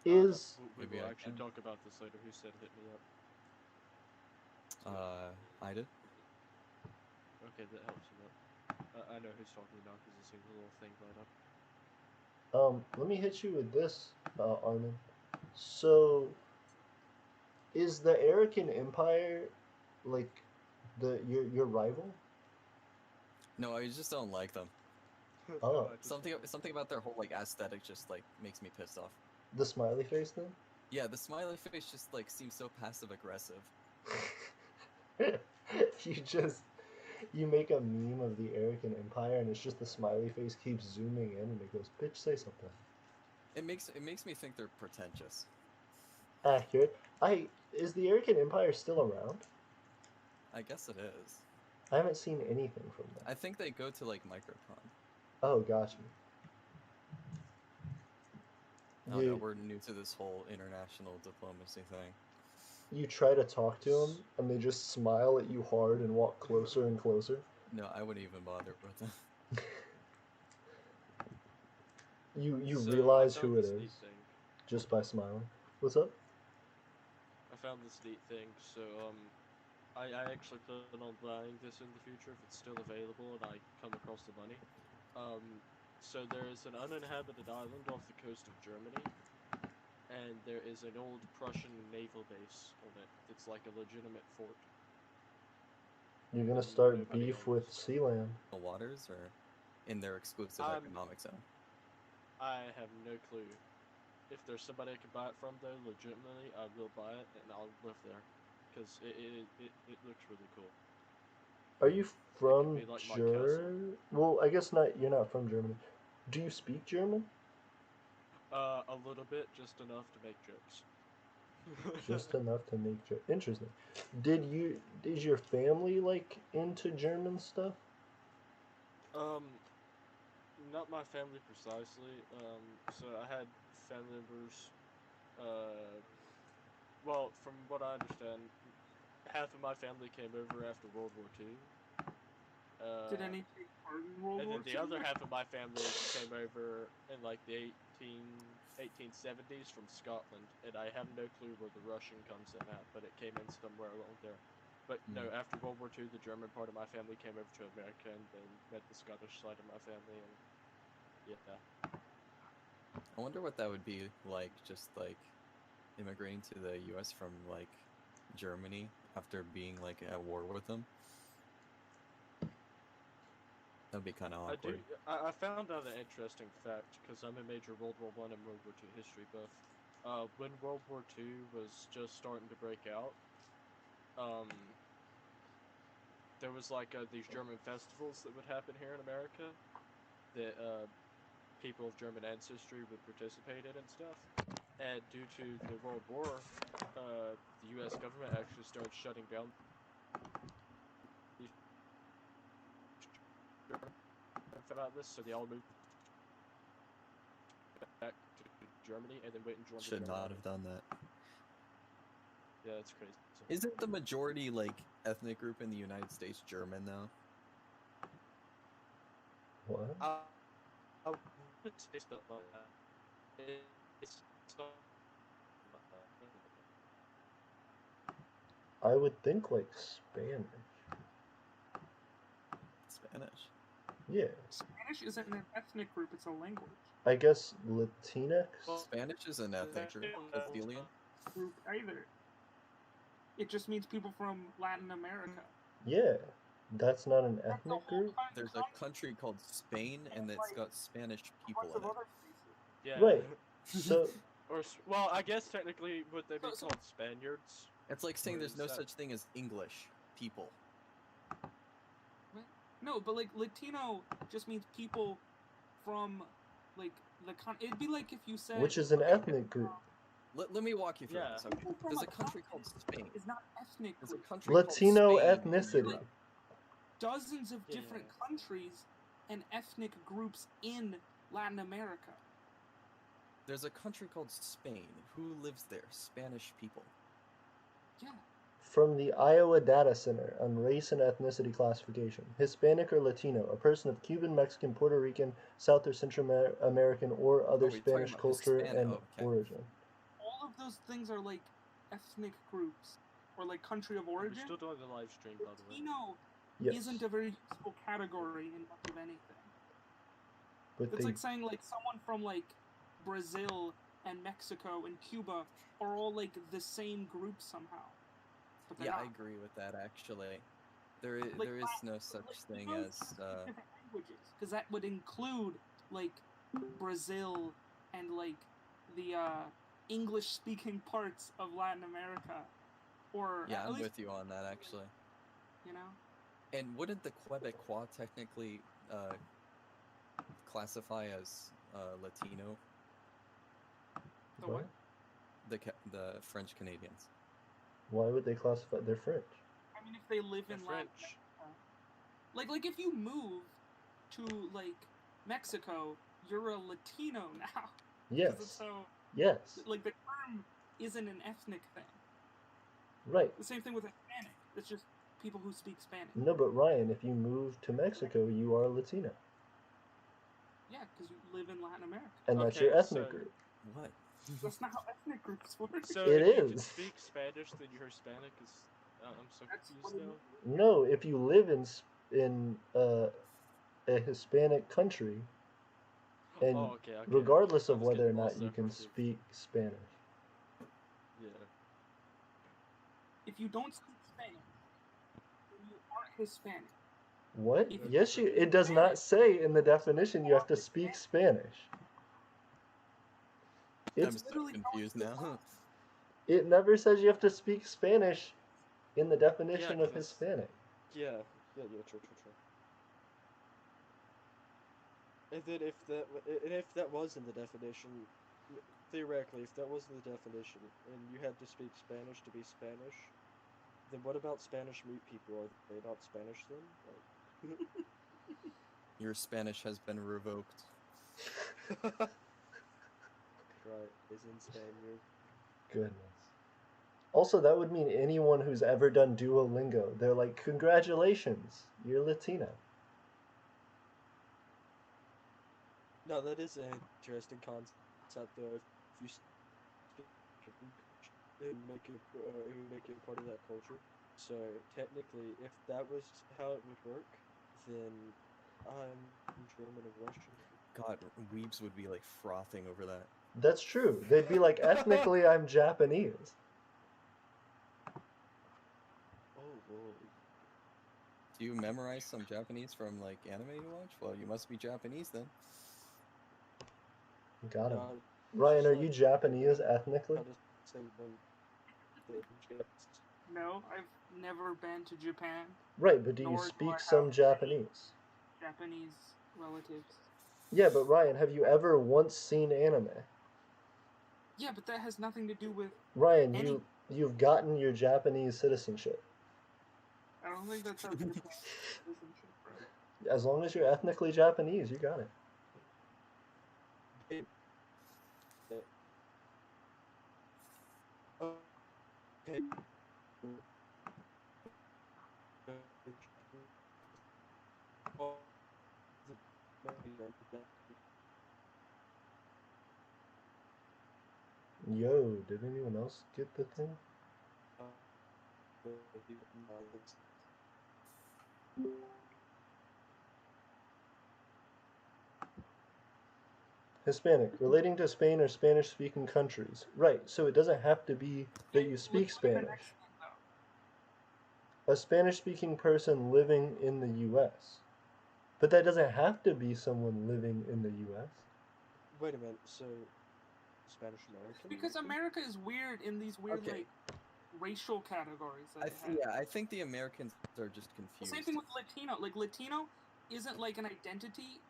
Is We Maybe will I actually can. talk about this later. Who said hit me up? I did. Okay, that helps a lot. I know who's talking now because I see the little thing light up. Let me hit you with this, Armin. So, is the American Empire like your rival? No, I just don't like them. Oh, Something about their whole like aesthetic just like makes me pissed off. the smiley face thing? Yeah, the smiley face just like seems so passive aggressive. You make a meme of the American Empire and it's just the smiley face keeps zooming in and it goes, "Bitch, say something." It makes me think they're pretentious. Accurate. Is the American Empire still around? I guess it is. I haven't seen anything from them. I think they go to like Microcon. Oh, gotcha. Oh no, we're new to this whole international diplomacy thing. You try to talk to them and they just smile at you hard and walk closer and closer. No, I wouldn't even bother with them. You So, realize I found who it this is neat thing. just by smiling. What's up? I found this neat thing. So I actually plan on buying this in the future if it's still available and I come across the money. So there is an uninhabited island off the coast of Germany, and there is an old Prussian naval base on it. It's like a legitimate fort. You're gonna And start nobody beef owns. with Sealand. The waters or in their exclusive economic zone. I have no clue. If there's somebody I can buy it from, though, legitimately, I will buy it and I'll live there, because it looks really cool. Are you from be like my castle. Germany? Well, I guess not. You're not from Germany. Do you speak German? A little bit, just enough to make jokes. Just enough to make jokes. Interesting. Is your family like into German stuff? Not my family precisely. So I had family members. Well, from what I understand, half of my family came over after World War II. Did any take part in World War And then II? the other half of my family came over in like the 1870s from Scotland, and I have no clue where the Russian comes in at, but it came in somewhere along there. But no, after World War II, the German part of my family came over to America and then met the Scottish side of my family, and yeah. I wonder what that would be like, just like immigrating to the U.S. from like Germany after being like at war with them. That'd be kind of awkward. I found out an interesting fact because I'm a major World War I and World War II history buff. When World War II was just starting to break out, there was like these German festivals that would happen here in America that people of German ancestry would participate in and stuff. And due to the World War, the U.S. government actually started shutting down these about this, so they all moved back to Germany and then went and joined. Should not have done that. Yeah, that's crazy. Isn't the majority like ethnic group in the United States German though? What? I wouldn't say stuff like that. It's I would think like Spanish. Spanish. Yeah. Spanish isn't an ethnic group; it's a language. I guess Latinx. Spanish is an ethnic group. Castilian. Group either. It just means people from Latin America. Yeah, that's not an ethnic group. There's a country called Spain, and it's got Spanish people in it. Yeah. Right. So. Or well, I guess technically would they be called Spaniards? It's like saying there's no such thing as English people. No, but like Latino just means people from like it'd be like if you said. Which is an ethnic group. Let me walk you through this. Okay. There's a country called Spain. It's not ethnic. There's a country Latino called Spain. ethnicity. Dozens of different countries and ethnic groups in Latin America. There's a country called Spain. Who lives there? Spanish people. Yeah. From the Iowa Data Center on Race and Ethnicity Classification, Hispanic or Latino, a person of Cuban, Mexican, Puerto Rican, South or Central American, or other Spanish culture and origin. All of those things are like ethnic groups or like country of origin. We're still doing the live stream, by the way. Latino isn't a very useful category in much of anything. But it's like saying like someone from like Brazil and Mexico and Cuba are all like the same group somehow. Yeah, I agree with that actually. There is no such thing as different languages, because that would include like Brazil and like the English-speaking parts of Latin America, or yeah, I'm with you on that actually. You know. And wouldn't the Quebecois technically classify as Latino? The what? The French Canadians. Why would they classify? They're French. I mean, if they live in Latin America. Like if you move to like Mexico, you're a Latino now. Yes. So, yes. Like the term isn't an ethnic thing. Right. The same thing with Hispanic. It's just people who speak Spanish. No, but Ryan, if you move to Mexico, you are Latino. Yeah, because you live in Latin America. And that's your ethnic group. What? That's not how ethnic groups work. So it if you is. can speak Spanish, then you're Hispanic. I'm so confused now. No, if you live in a Hispanic country, and regardless of whether or not you can speak Spanish. Yeah. If you don't speak Spanish, then you aren't Hispanic. What? Yes, it does not say in the definition you have to speak Spanish. I'm so confused now. It never says you have to speak Spanish in the definition of Hispanic. Yeah, true. And then if that was in the definition, theoretically, if that was in the definition, and you had to speak Spanish to be Spanish, then what about Spanish mute people? Are they not Spanish then? Like... Your Spanish has been revoked. Right, is in Spaniard. Goodness. Also, that would mean anyone who's ever done Duolingo. They're like, congratulations, you're Latina. No, that is an interesting concept, though. If you speak, it would make it part of that culture. So technically, if that was how it would work, then I'm German and Russian. God, weebs would be like frothing over that. That's true. They'd be like, ethnically, I'm Japanese. Oh lord. Do you memorize some Japanese from like anime you watch? Well, you must be Japanese then. Got him. No, Ryan, are just you like Japanese ethnically? how to say when the Japs- No, I've never been to Japan. Right, but do you Nor do I speak have some Japanese? Japanese relatives. Yeah, but Ryan, have you ever once seen anime? Yeah, but that has nothing to do with Ryan, any. you've gotten your Japanese citizenship. I don't think that's how Japan citizenship, bro. As long as you're ethnically Japanese, you got it. Okay. Yo, did anyone else get the thing? Hispanic, relating to Spain or Spanish-speaking countries. Right, so it doesn't have to be that you speak Spanish. A Spanish-speaking person living in the U.S. But that doesn't have to be someone living in the U.S. Wait a minute, so Spanish American? Because America is weird in these weird like racial categories that it has. Yeah, I think the Americans are just The confused. same thing with Latino. Like Latino isn't like an identity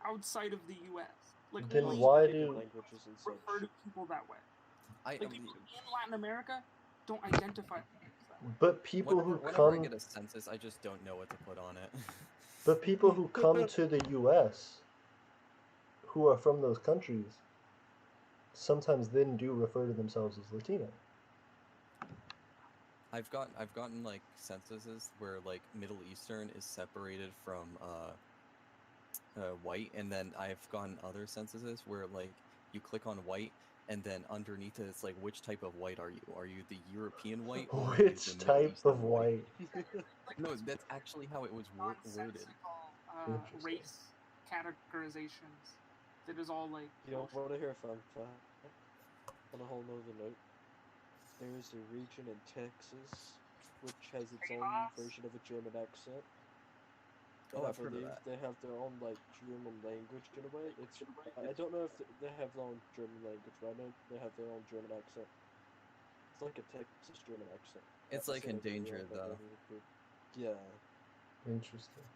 outside of the U.S. Like Then only why do languages and such. refer to people that way. I Like people in Latin America don't identify themselves that way. But people who whenever I come, get a census, I just don't know what to put on it. but people who come to the U.S. who are from those countries sometimes then do refer to themselves as Latino. I've gotten like censuses where like Middle Eastern is separated from white, and then I've gotten other censuses where like you click on white, and then underneath it it's like, which type of white are you? Are you the European white? Or are you Which the Middle type Eastern of white? No, that's actually how it was worded. Nonsensical race categorizations. That is all like. You don't want to hear a fun fact? On a whole nother note, there is a region in Texas which has its own version of a German accent. And Oh, I I've heard of believe that. they have their own like German language in a way. I don't know if they have their own German language, but I know they have their own German accent. It's like a Texas German accent. It's like endangered though. Yeah. Interesting.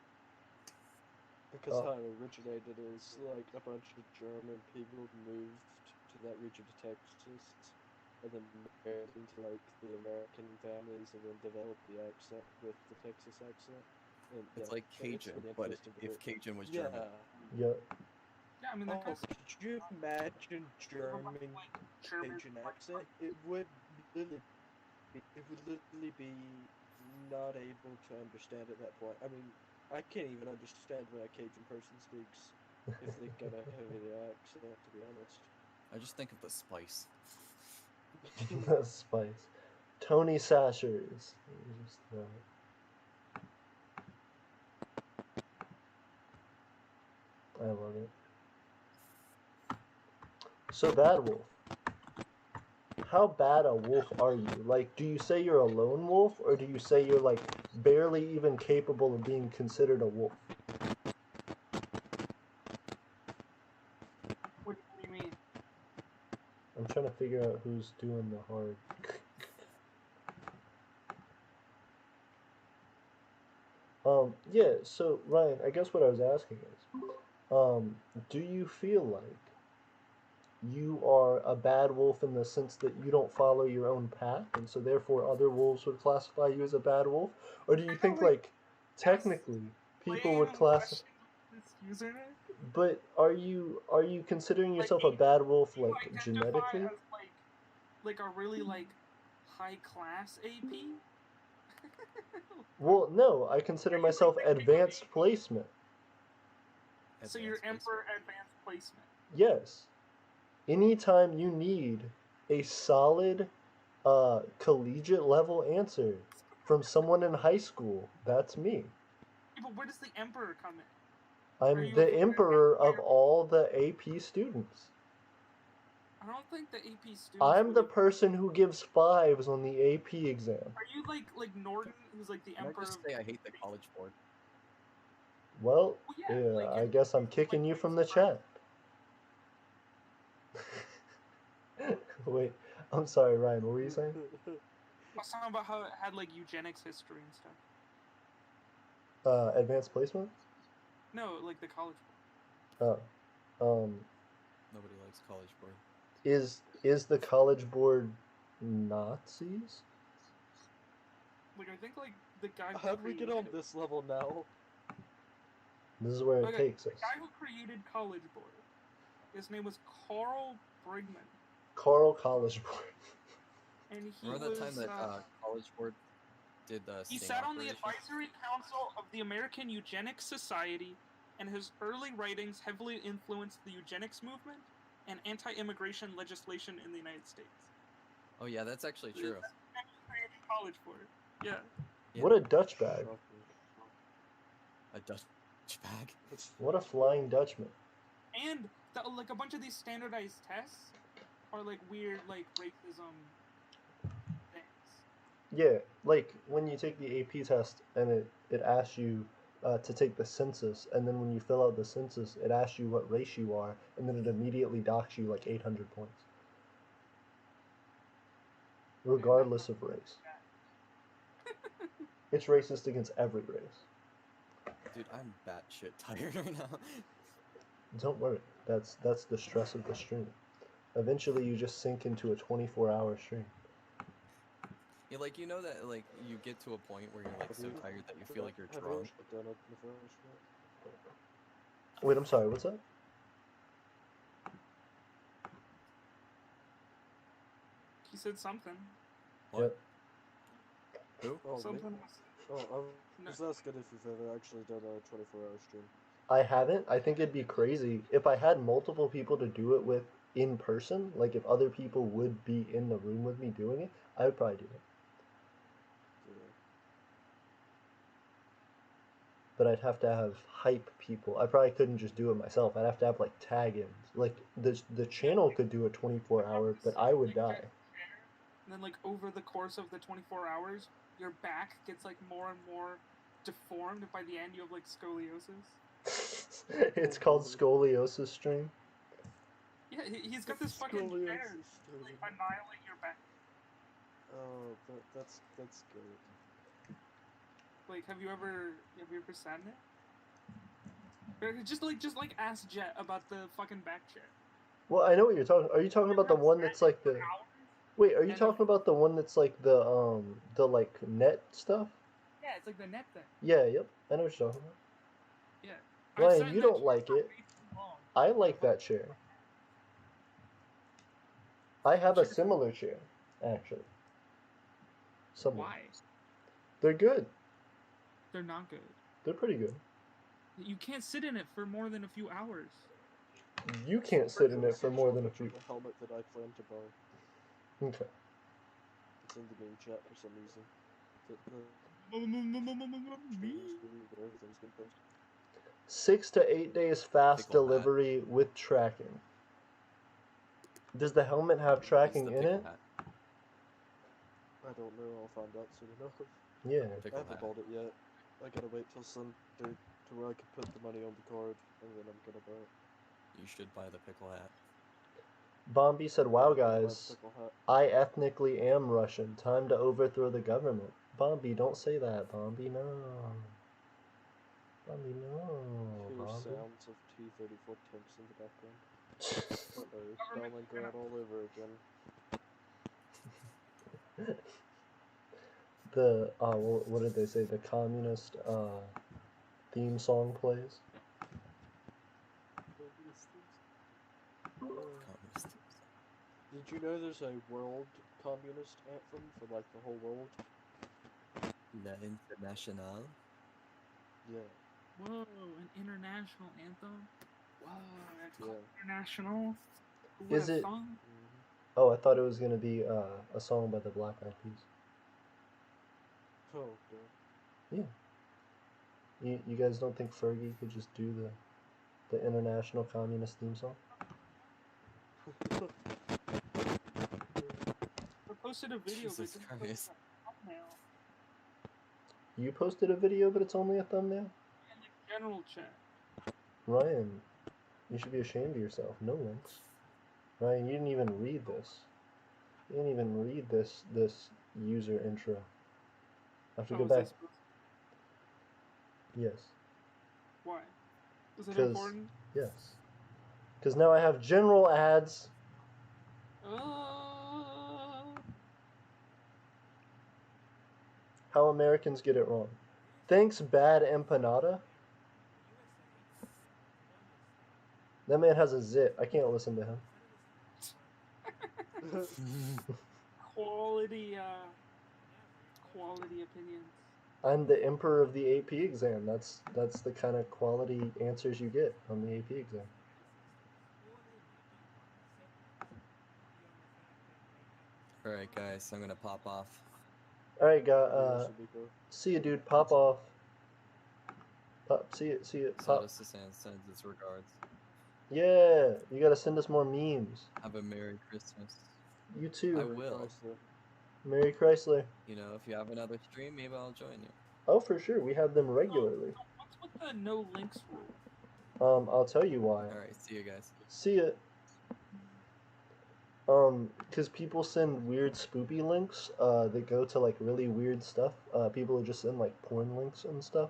Because how it originated is like a bunch of German people moved to that region of Texas, and then married into like the American families, and then developed the accent with the Texas accent. And, It's yeah, like Cajun, but if Cajun was German. Yep. Yeah, I mean that could you imagine German Cajun accent? It would literally be not able to understand at that point. I mean, I can't even understand when a Cajun person speaks if they got a heavy accent, to be honest. I just think of the spice. Spice. Tony Sashers. I love it. So, Bad Wolf. How bad a wolf are you? Like, do you say you're a lone wolf, or do you say you're like barely even capable of being considered a wolf? What do you mean? I'm trying to figure out who's doing the hard. Yeah, so Ryan, I guess what I was asking is, do you feel like you are a bad wolf in the sense that you don't follow your own path, and so therefore other wolves would classify you as a bad wolf? Or do you think like technically people would classify? This username? But are you considering yourself a bad wolf like genetically? As like a really like high class AP? Well, no, I consider myself advanced placement. So you're Emperor Advanced Placement. Yes. Anytime you need a solid collegiate level answer, From someone in high school. That's me. Yeah, but where does the emperor come in? I'm the emperor of all the AP students. I don't think the AP students. I'm the person who gives 5s on the AP exam. Are you like Norton, who's like the Can I emperor? just say I hate the College Board? Well, yeah, I guess I'm kicking you from the chat. Wait, I'm sorry, Ryan. What were you saying? I was talking about how it had like eugenics history and stuff. Advanced placement? No, like the College Board. Oh, Nobody likes College Board. is the College Board Nazis? Like I think like the guy. How do we get on this level now? This is where it takes us. The guy who created College Board. His name was Carl Brigman. Carl College Board. And he Remember was, the time that College Board did the he sting sat on the operation? advisory council of the American Eugenics Society, and his early writings heavily influenced the eugenics movement and anti-immigration legislation in the United States. Oh yeah, that's actually true. College Board. Yeah. What a Dutch bag. A Dutch bag. What a flying Dutchman. And like a bunch of these standardized tests are like weird like racism things. Yeah, like when you take the AP test and it asks you to take the census, and then when you fill out the census, it asks you what race you are, and then it immediately docks you like 800 points. Regardless of race. It's racist against every race. Dude, I'm batshit tired right now. Don't worry, that's the stress of the stream. Eventually you just sink into a 24-hour stream. Yeah, like, you know that, like, you get to a point where you're, like, so tired that you feel like you're drunk. Wait, I'm sorry, what's that? He said something. What? Who? Oh, Something. I was asking if you've ever actually done a 24-hour stream. I haven't. I think it'd be crazy if I had multiple people to do it with in person. Like if other people would be in the room with me doing it, I would probably do it. But I'd have to have hype people. I probably couldn't just do it myself. I'd have to have like tag-ins. Like the channel could do a 24-hour, but I would die. And then like over the course of the 24 hours, your back gets like more and more deformed, and by the end you have like scoliosis. It's called scoliosis stream. Yeah, he's got this fucking chair to like, annihilate your back. Oh, that's good. Like, have you ever sat in it? Or just like ask Jet about the fucking back chair. Well, I know what you're talking. Are you talking about the one that's like the? Wait, are you talking about the one that's like the like net stuff? Yeah, it's like the net thing. Yeah, yep. I know what you're talking about. Yeah. Ryan, you don't like it. I like that chair. I have a similar chair, actually. Somewhere. Why? They're good. They're not good. They're pretty good. You can't sit in it for more than a few hours. You can't sit in it for more than a few. The helmet that I plan to buy. Okay. It's in the main chat for some reason. Everything's good post. 6 to 8 days fast delivery with tracking. Does the helmet have tracking in it? I don't know. I'll find out soon enough. Yeah. I haven't bought it yet. I gotta wait till Sunday to where I can put the money on the card, and then I'm gonna buy it. You should buy the pickle hat. Bombi said, "Wow, guys, I ethnically am Russian. Time to overthrow the government." Bombi, don't say that. Bombi, no. Bombi, no. Hear Bombi. sounds of T-34 tanks in the background. Uh-oh, Stalingrad all over again. The what did they say? The communist theme song plays. Did you know there's a world communist anthem for like the whole world? La International. Yeah. Whoa, an international anthem? Wow, that's Yeah. international? Who Is would've it? thought? Oh, I thought it was gonna be a song by the Black Eyed Peas. Oh god. Yeah. You guys don't think Fergie could just do the international communist theme song? I posted a video, but Jesus it didn't Christ. post a thumbnail. You posted a video, but it's only a thumbnail? In like general chat. Ryan, you should be ashamed of yourself. No links. Ryan, you didn't even read this. You didn't even read this user intro. I have to go was I back. supposed Yes. Why? Is it 'Cause- important? Yes. Because now I have general ads. How Americans get it wrong. Thanks, Bad Empanada. That man has a zit. I can't listen to him. Quality opinions. I'm the emperor of the AP exam. That's the kind of quality answers you get on the AP exam. Alright, guys, I'm gonna pop off. All right, see you, dude. Pop off. See you. Pop. Soda Susan sends its regards. Yeah, you gotta send us more memes. Have a Merry Christmas. You too. I will. Merry Chrysler. You know, if you have another stream, maybe I'll join you. Oh, for sure. We have them regularly. What's with the no links rule? I'll tell you why. Alright, see you guys. See ya. Because people send weird spoopy links, that go to like really weird stuff. People will just send like porn links and stuff.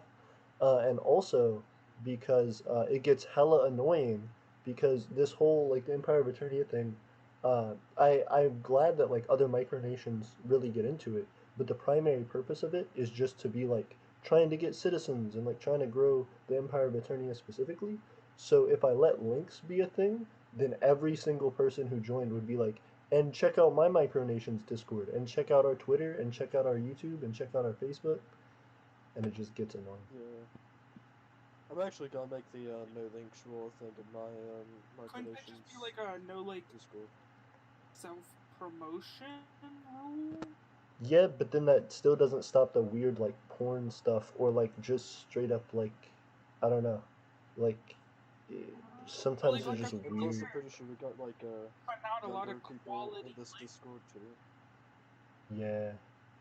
And also because it gets hella annoying because this whole like the Empire of Eternia thing, I'm glad that like other micronations really get into it, but the primary purpose of it is just to be like trying to get citizens and like trying to grow the Empire of Eternia specifically. So if I let links be a thing, then every single person who joined would be like, and check out my micronation's Discord, and check out our Twitter, and check out our YouTube, and check out our Facebook, and it just gets annoying. Yeah. I'm actually gonna make the no links rule thing in my Couldn't it just be like a no like Discord. self promotion rule? Yeah, but then that still doesn't stop the weird like porn stuff or like just straight up like I don't know, like sometimes they're just I'm weird. also pretty sure we got like out a lot of people in this Discord too. Yeah,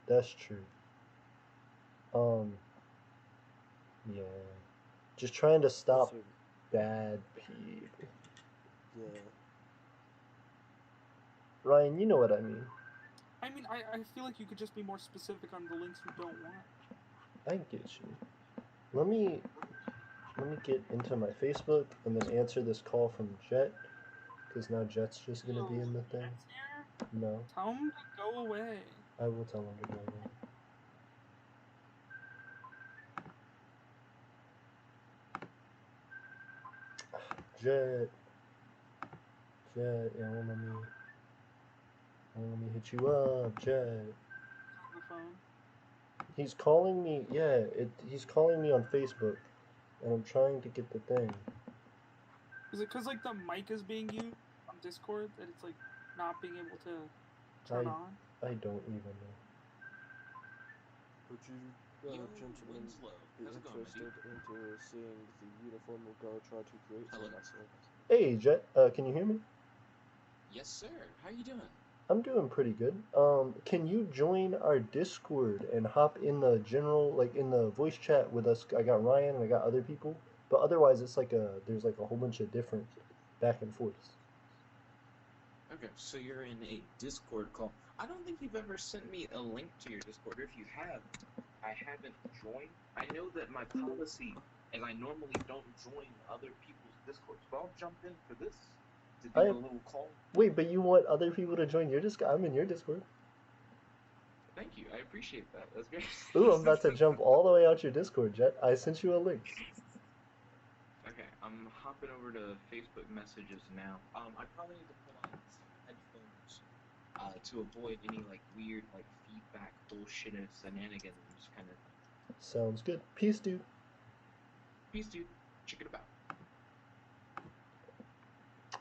that's true. Yeah, just trying to stop bad people. Yeah. Ryan, you know what I mean. I mean, I feel like you could just be more specific on the links you don't want. I get you. Let me get into my Facebook and then answer this call from Jet, because now Jet's just gonna be in the thing. No, Tell him to go away. I will tell him to go away. Jet, yeah, let me hit you up, Jet. On the phone. He's calling me. Yeah, he's calling me on Facebook, and I'm trying to get the thing. Is it because like the mic is being used on Discord that it's like not being able to turn on? I don't even know. Would you, gentlemen, be interested into seeing the uniform we're gonna try to create for myself? Hey, Jet, can you hear me? Yes, sir. How you doing? I'm doing pretty good. Can you join our Discord and hop in the general, like in the voice chat with us? I got Ryan and I got other people, but otherwise it's like there's like a whole bunch of different back and forths. Okay, so you're in a Discord call. I don't think you've ever sent me a link to your Discord. If you have, I haven't joined. I know that my policy is I normally don't join other people's Discords, but I'll jump in for this to do a little call. Wait, but you want other people to join your Discord? I'm in your Discord. Thank you. I appreciate that. That's great. Ooh, I'm about to jump all the way out your Discord, Jet. I sent you a link. Okay, I'm hopping over to Facebook messages now. I probably need to put on some headphones to avoid any like weird like feedback bullshit and shenanigans kind of. Sounds good. Peace, dude. Peace, dude. Check it about.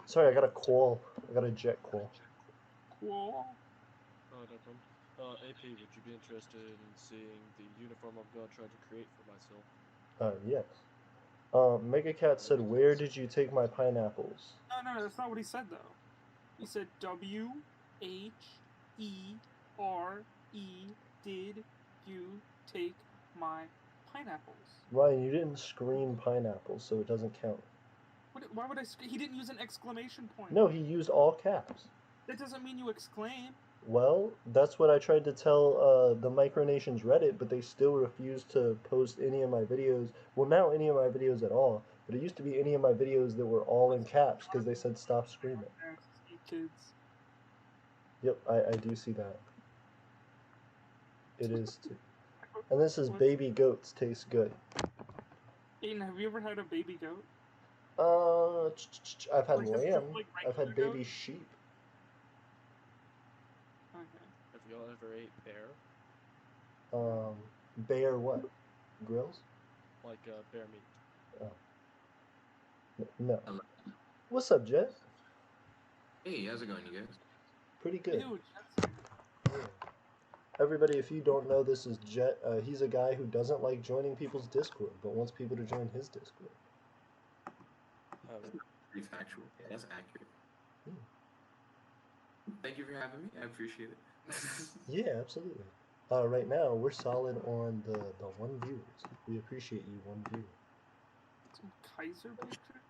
Sorry, I got a call. I got a Jet call. Cool. Oh, no problem. AP, would you be interested in seeing the uniform I'm going to try to create for myself? Yes. Megacat said, "Where did you take my pineapples?" No, that's not what he said though. He said WHERE did you take my pineapples? Ryan, you didn't scream pineapples, so it doesn't count. Why would I? He didn't use an exclamation point. No, he used all caps. That doesn't mean you exclaim. Well, that's what I tried to tell the Micronations Reddit, but they still refused to post any of my videos. Well, now any of my videos at all, but it used to be any of my videos that were all in caps because they said stop screaming. Kids. Yep, I do see that. It is too. And this is baby goats taste good. Aiden, have you ever had a baby goat? I've had Like, lamb. like I've had regular baby goat? sheep. Okay. Have y'all ever ate bear? Bear what? Grills? Like bear meat. Oh. No. What's up, Jet? Hey, how's it going, you guys? Pretty good. Ew, Everybody, if you don't know, this is Jet. He's a guy who doesn't like joining people's Discord, but wants people to join his Discord. Pretty factual. Yeah, that's accurate. Thank you for having me. I appreciate it. Yeah, absolutely. Right now, we're solid on the 1 viewers. We appreciate you, 1 viewer. Some Kaiser picture?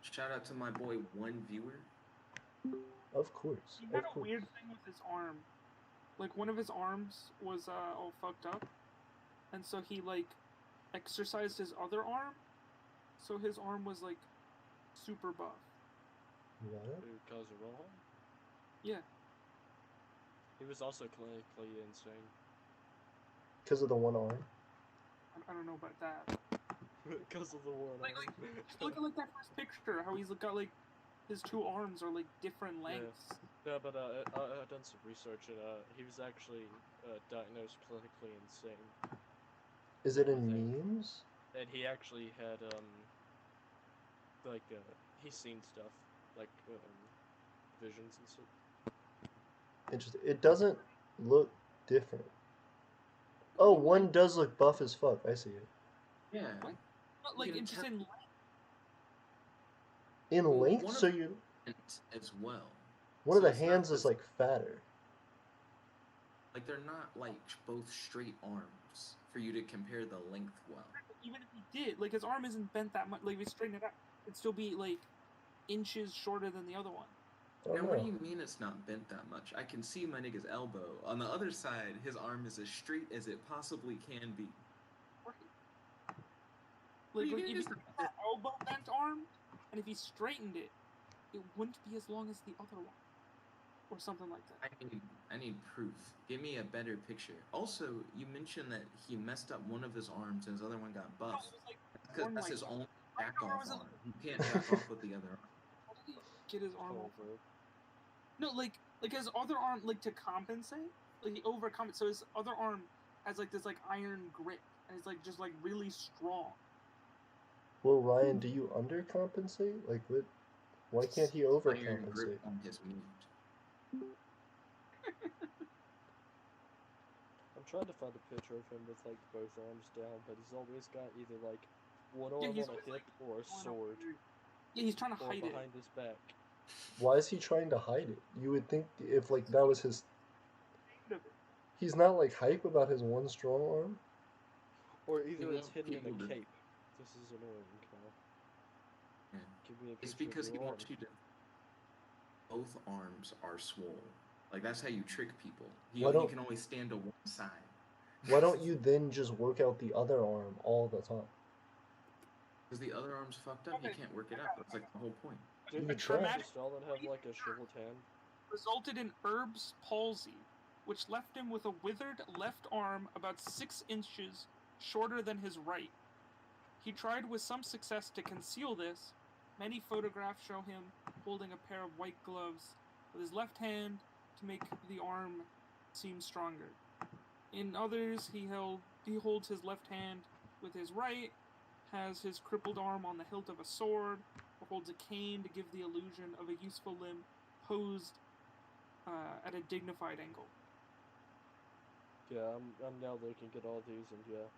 Shout out to my boy, 1 viewer. Of course. He had a weird thing with his arm. Like, one of his arms was all fucked up. And so he, like, exercised his other arm. So his arm was, like, super buff. What? Countryball? Yeah. He was also clinically insane. Because of the 1 arm? I don't know about that. Because of the one Like, look at, like, that first picture. How he's got, like, his 2 arms are, like, different lengths. Yeah, but I've done some research, and he was actually diagnosed clinically insane. Is it in memes? And he actually had, he's seen stuff, like, visions and stuff. Interesting. It doesn't look different. Oh, 1 does look buff as fuck. I see it. Yeah. Not, like, interesting length. In length? So you... As well. One of the hands is, like, fatter. Like, they're not, like, both straight arms for you to compare the length well. Even if he did, like, his arm isn't bent that much. Like, if he straightened it out, it'd still be, like, inches shorter than the other one. Now, what do you mean it's not bent that much? I can see my nigga's elbow. On the other side, his arm is as straight as it possibly can be. Like if he had an elbow bent arm, and if he straightened it, it wouldn't be as long as the other one. Or something like that. I need proof. Give me a better picture. Also, you mentioned that he messed up one of his arms and his other one got buff. Because that's his only jack-off arm. He can't jack off with the other arm. How did he get his arm over? No, like his other arm, like, to compensate, like, he overcompensates. So his other arm has, like, this, like, iron grip, and it's, like, just, like, really strong. Well, Ryan, do you undercompensate? Like, what? Why can't he overcompensate? Iron grip on his meat. I'm trying to find a picture of him with, like, both arms down, but he's always got either, like, one arm on a hip or a sword. Yeah, he's trying to hide it. behind his back. Why is he trying to hide it? You would think if, like, that was his... He's not, like, hype about his 1 strong arm? Or either it's hidden in a cape. This is annoying, Kyle. Yeah. Give me a it's picture because of he your wants arm. you to... Both arms are swole. Like, that's how you trick people. He can only stand to one side. Why don't you then just work out the other arm all the time? Because the other arm's fucked up, he can't work it out. That's, like, the whole point. Did Stalin have, like, a shriveled hand? Resulted in Erb's palsy, which left him with a withered left arm about 6 inches shorter than his right. He tried with some success to conceal this. Many photographs show him holding a pair of white gloves with his left hand to make the arm seem stronger. In others, he holds his left hand with his right, has his crippled arm on the hilt of a sword, or holds a cane to give the illusion of a useful limb posed at a dignified angle. Yeah, I'm now looking at all these, and yeah.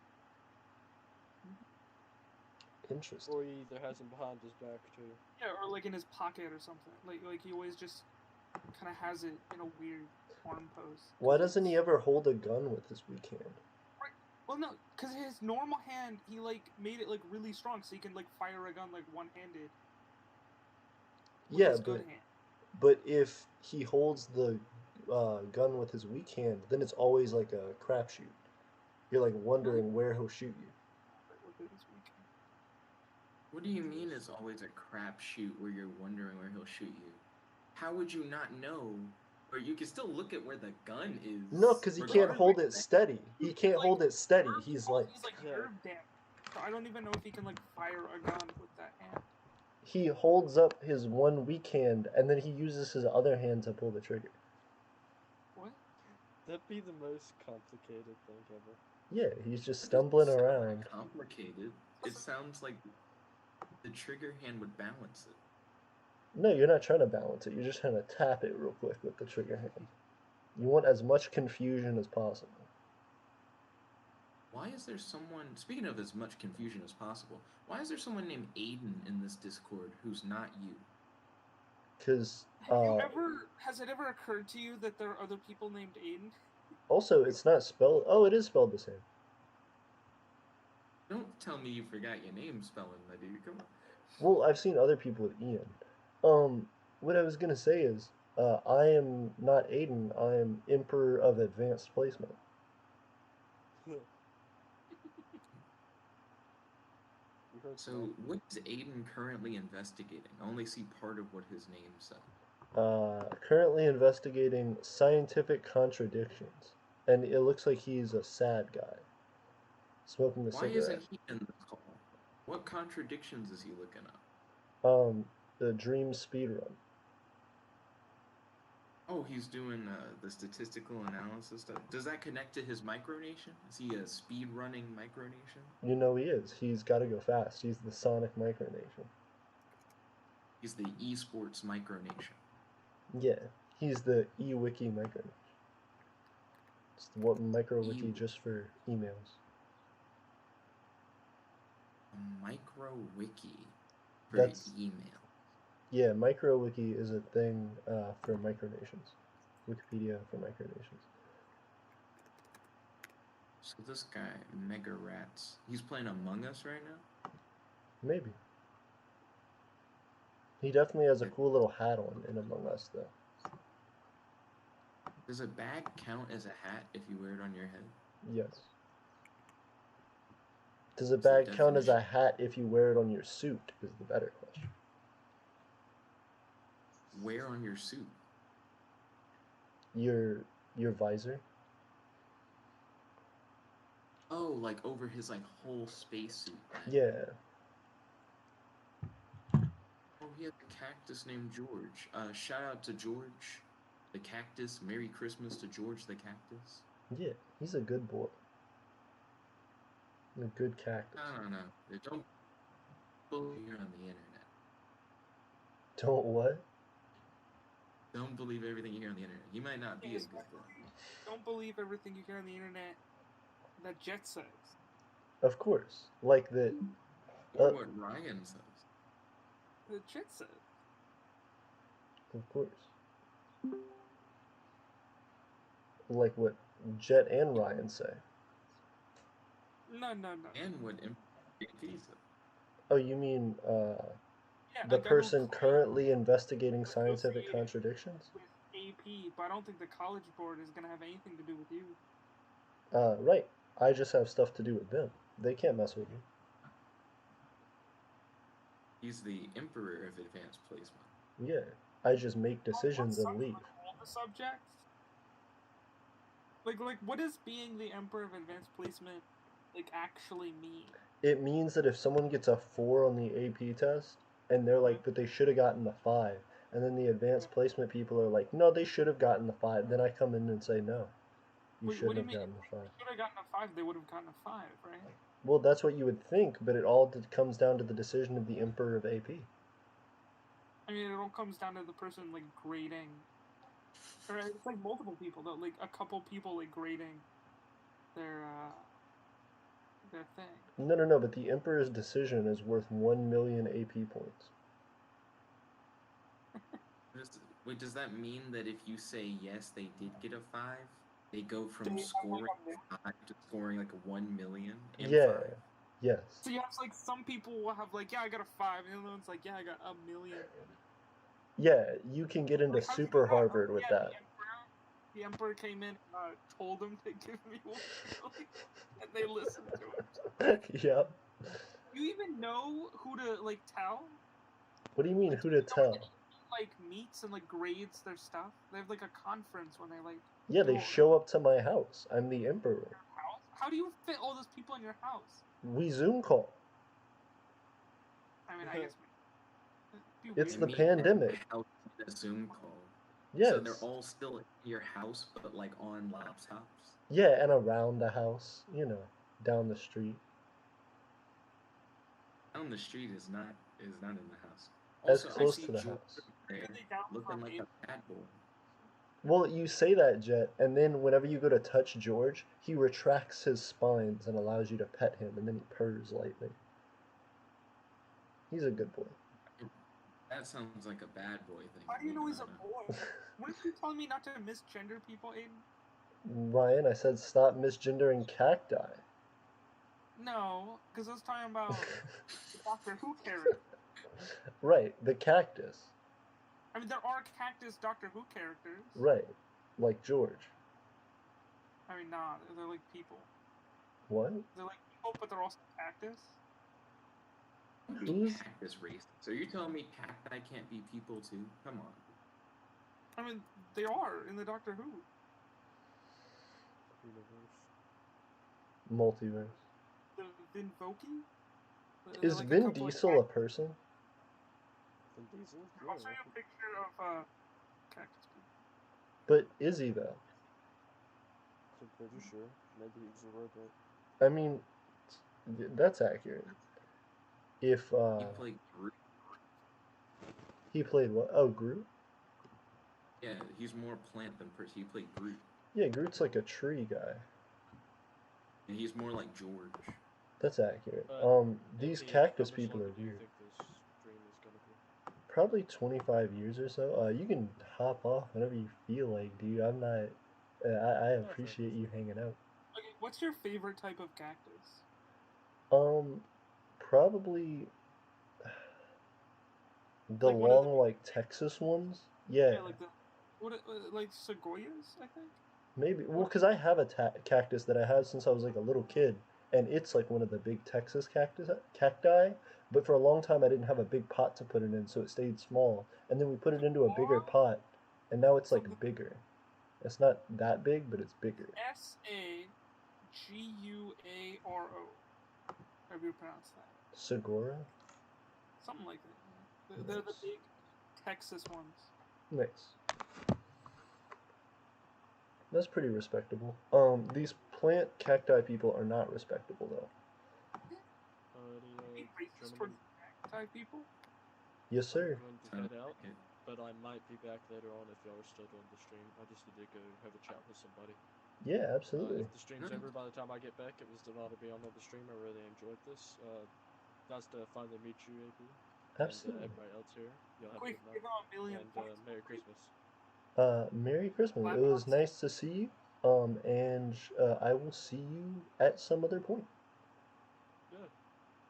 Interesting. Or he either has them behind his back too. Yeah, or like in his pocket or something. Like he always just kind of has it in a weird arm pose. Why doesn't he ever hold a gun with his weak hand? Right. Well, no, because his normal hand, he like made it like really strong, so he can like fire a gun like one-handed. With Yeah, his good hand. but if he holds the gun with his weak hand, then it's always like a crapshoot. You're like wondering where he'll shoot you. What do you mean it's always a crapshoot where you're wondering where he'll shoot you? How would you not know? Or you can still look at where the gun is. No, because he can't hold it steady. He can't hold it steady. He's like nerve damage. So I don't even know if he can like fire a gun with that hand. he holds up his one weak hand and then he uses his other hand to pull the trigger. What? That'd be the most complicated thing ever. Yeah, he's just stumbling around. Complicated. It sounds like the trigger hand would balance it. No, you're not trying to balance it. You're just trying to tap it real quick with the trigger hand. You want as much confusion as possible. Why is there someone, speaking of as much confusion as possible, why is there someone named Aiden in this Discord who's not you? Because Has it ever occurred to you that there are other people named Aiden? also it's not spelled. Oh, it is spelled the same. Don't tell me you forgot your name spelling, my dude. Come on. Well, I've seen other people with Ian. What I was gonna say is, I am not Aiden. I am Emperor of Advanced Placement. So, what is Aiden currently investigating? I only see part of what his name said. Currently investigating scientific contradictions, and it looks like he's a sad guy, smoking a cigarette. Why isn't he in the call? What contradictions is he looking up? The dream speedrun. Oh, he's doing the statistical analysis stuff. Does that connect to his micronation? Is he a speed running micronation? You know he is. He's got to go fast. He's the Sonic micronation. He's the esports micronation. Yeah, he's the eWiki micronation. It's what microwiki just for emails. A microwiki for That's email. Yeah, microwiki is a thing for micronations. Wikipedia for micronations. So this guy, Mega Rats, he's playing Among Us right now? Maybe. He definitely has a cool little hat on in Among Us, though. Does a bag count as a hat if you wear it on your head? Yes. Does a bag count as a hat if you wear it on your suit, is the better question. Where on your suit? Your visor. Oh, like over his like whole spacesuit. Yeah. Oh, he had a cactus named George. Shout out to George, the cactus. Merry Christmas to George the cactus. Yeah, he's a good boy. A good cactus. No. Don't believe you're on the internet. Don't what? Don't believe everything you hear on the internet. You might not be a good boy. Don't believe everything you hear on the internet that Jet says. Of course. Like that. Or what Ryan says. The Jet says. Of course. Like what Jet and Ryan say. No. And what MP said. Oh, you mean Yeah, the person currently investigating scientific contradictions? With AP, but I don't think the college board is gonna have anything to do with you. Right. I just have stuff to do with them. They can't mess with me. He's the emperor of advanced placement. Yeah. I just make decisions and leave. All the subjects? Like, what does being the emperor of advanced placement, like, actually mean? It means that if someone gets a 4 on the AP test, and they're like, but they should have gotten the 5, and then the advanced placement people are like, no, they should have gotten the 5, then I come in and say, no, you shouldn't have gotten the 5. If they should have gotten a 5, they would have gotten a 5, right? Well, that's what you would think, but it all comes down to the decision of the emperor of AP. I mean, it all comes down to the person, like, grading. Or it's like multiple people, though. Like, a couple people, like, grading their thing. No, but the Emperor's decision is worth 1 million AP points. Wait, does that mean that if you say yes, they did get a 5, they go from scoring 5 to scoring like a 1 million and Yeah. 5? Yes. So you have like some people will have like, yeah, I got a 5, and the other one's like, yeah, I got a million. Yeah, you can get into super Harvard with that. The Emperor came in and told them to give me 1 million, and they listened to him. Yep. You even know who to like tell? What do you mean, who to tell? Like meets and like grades their stuff. They have like a conference when they like. Yeah, they show up to my house. I'm the Emperor. House? How do you fit all those people in your house? We Zoom call. I mean, I guess. It's the pandemic. A Zoom call. Yes. So they're all still in your house, but like on laptops. Yeah, and around the house, you know, down the street. Down the street is not in the house. As Also, close I see to the George house. there looking like a bad boy. Well, you say that, Jet, and then whenever you go to touch George, he retracts his spines and allows you to pet him, and then he purrs lightly. He's a good boy. That sounds like a bad boy thing. How do you know he's a boy? Weren't you telling me not to misgender people, Aiden? Ryan, I said stop misgendering cacti. No, because I was talking about the Doctor Who character. Right, the cactus. I mean, there are cactus Doctor Who characters. Right, like George. I mean, nah, they're like people. What? They're like people, but they're also cactus. Who's cactus race? So you're telling me cacti can't be people too? Come on. I mean, they are in the Doctor Who multiverse? The Vinvoki? Is like Vin Diesel a person? Vin Diesel? I'll show you a picture of cactus people. But is he though? I'm pretty sure. Maybe he's a robot. I mean, that's accurate. If he played Groot. He played what? Oh, Groot? Yeah, he's more plant than person. He played Groot. Yeah, Groot's like a tree guy. And he's more like George. That's accurate. These Andy, cactus how much people longer are do you weird. think this stream is gonna be? Probably 25 years or so. You can hop off whenever you feel like, dude. I'm not. I appreciate you hanging out. Okay, what's your favorite type of cactus? Probably the long, like Texas ones. Yeah. Like like sequoias, I think. Maybe. Well, because I have a cactus that I had since I was like a little kid, and it's like one of the big Texas cacti. But for a long time, I didn't have a big pot to put it in, so it stayed small. And then we put it into a bigger pot, and now it's like bigger. It's not that big, but it's bigger. Saguaro. How do you pronounce that? Segura? Something like that. They're the big Texas ones. Nice. That's pretty respectable. These plant cacti people are not respectable though. Racist towards cacti people? Yes, sir. I'm going to head out, but I might be back later on if y'all are still doing the stream. I just need to go have a chat with somebody. Yeah, absolutely. If the stream's over by the time I get back, it was an honor to be on the stream. I really enjoyed this. Nice to finally meet you, AP. Absolutely. And everybody else here. Y'all have Quick, a give good night. them a million And points. Merry Christmas. Merry Christmas. It was nice to see you. And I will see you at some other point. Yeah.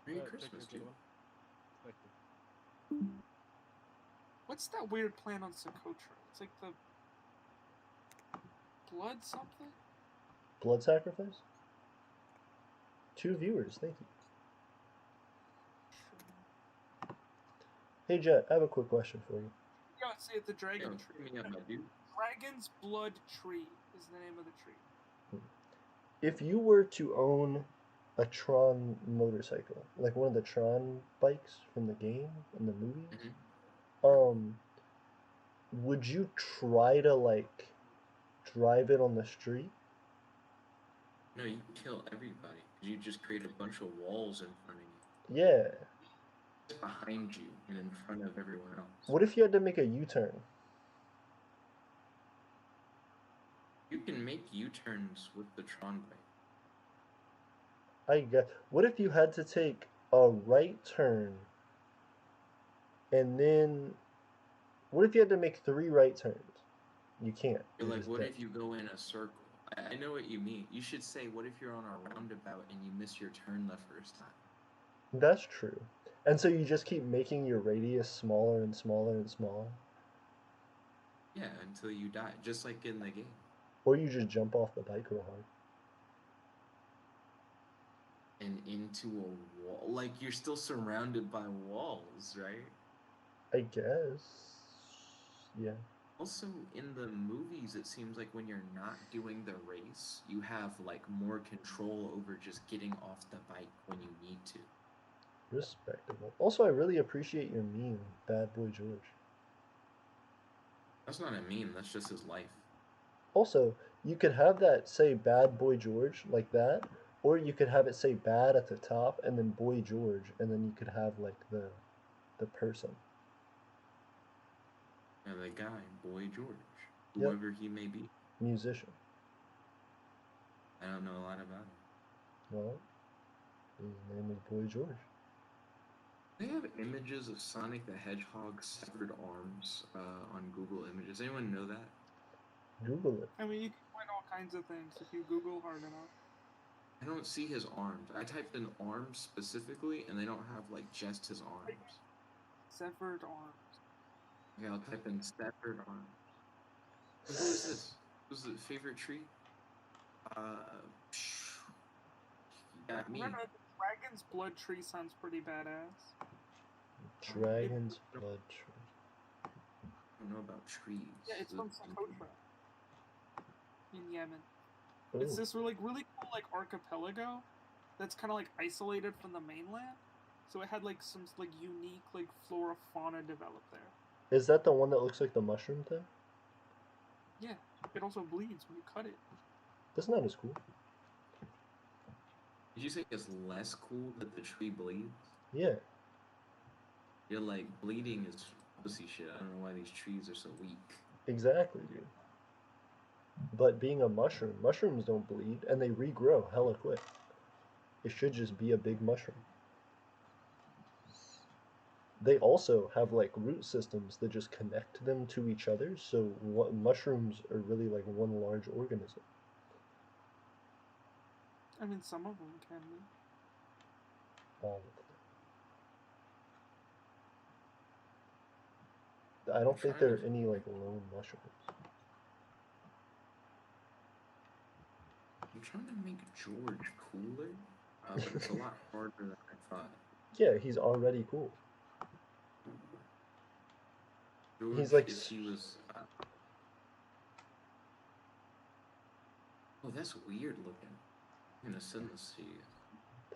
Merry Christmas, dude. Thank you. What's that weird plant on Socotra? It's like the blood something? Blood sacrifice? 2 viewers, thank you. Hey Jet, I have a quick question for you. Yeah, it's the dragon tree. Dragon's blood tree is the name of the tree. If you were to own a Tron motorcycle, like one of the Tron bikes from the game and the movies, would you try to like drive it on the street? No, you kill everybody. You just create a bunch of walls in front of you. Yeah. Behind you and in front of everyone else. What if you had to make a U-turn? You can make U-turns with the Tron bike. I get. What if you had to take a right turn and then what if you had to make 3 right turns? You can't. You're You're like, just what dead. if you go in a circle? I know what you mean. You should say, what if you're on a roundabout and you miss your turn the first time? That's true. And so you just keep making your radius smaller and smaller and smaller. Yeah, until you die, just like in the game. Or you just jump off the bike real hard. And into a wall. Like, you're still surrounded by walls, right? I guess. Yeah. Also, in the movies, it seems like when you're not doing the race, you have, like, more control over just getting off the bike when you need to. Respectable. Also, I really appreciate your meme, Bad Boy George. That's not a meme, that's just his life. Also, you could have that say Bad Boy George like that, or you could have it say bad at the top and then Boy George, and then you could have like the person. And the guy, Boy George, Yep. whoever he may be. Musician. I don't know a lot about him. Well, his name is Boy George. They have images of Sonic the Hedgehog's severed arms on Google Images. Anyone know that? Google it. I mean, you can find all kinds of things if you Google hard enough. I don't see his arms. I typed in arms specifically, and they don't have, like, just his arms. Severed arms. Okay, I'll type in severed arms. Who is this? Who's the favorite tree? Got me. Remember, the Dragon's Blood tree sounds pretty badass. Dragon's Blood Tree. I don't know about trees. Yeah, it's from Socotra in Yemen. Ooh. It's this really cool like archipelago that's kind of like isolated from the mainland. So it had like some like unique like flora fauna developed there. Is that the one that looks like the mushroom thing? Yeah, it also bleeds when you cut it. That's not as cool. Did you say it's less cool that the tree bleeds? Yeah. You're like, bleeding is pussy shit. I don't know why these trees are so weak. Exactly, dude. But being a mushroom, mushrooms don't bleed and they regrow hella quick. It should just be a big mushroom. They also have like root systems that just connect them to each other, so what mushrooms are really like one large organism. I mean, some of them can be. All of them. I don't think there are any like lone mushrooms. I'm trying to make George cooler, but it's a lot harder than I thought. Yeah, he's already cool. George, He's like. if he was. Oh, that's weird looking. I'm gonna send this to you.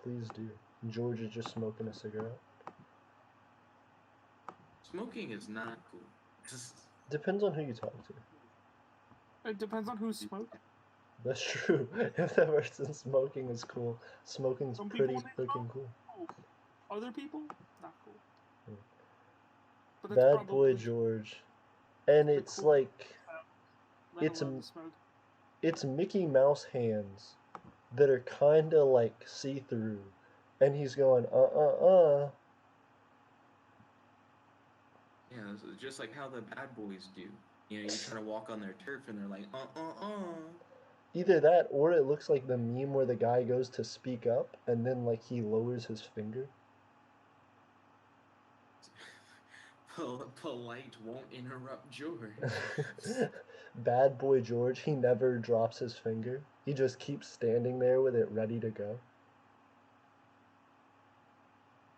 Please do. George is just smoking a cigarette. Smoking is not cool. Depends on who you talk to. It depends on who's smoking. That's true. If that person smoking is cool, smoking's Some pretty people freaking cool. Other people, not cool. But that's Bad probably Boy George, and it's cool like let it's alone the smoke. it's Mickey Mouse hands that are kind of like see-through, and he's going Yeah, it's just like how the bad boys do. You know, you try to walk on their turf and they're like Either that, or it looks like the meme where the guy goes to speak up and then like he lowers his finger. Polite won't interrupt George. Bad Boy George, he never drops his finger. He just keeps standing there with it ready to go.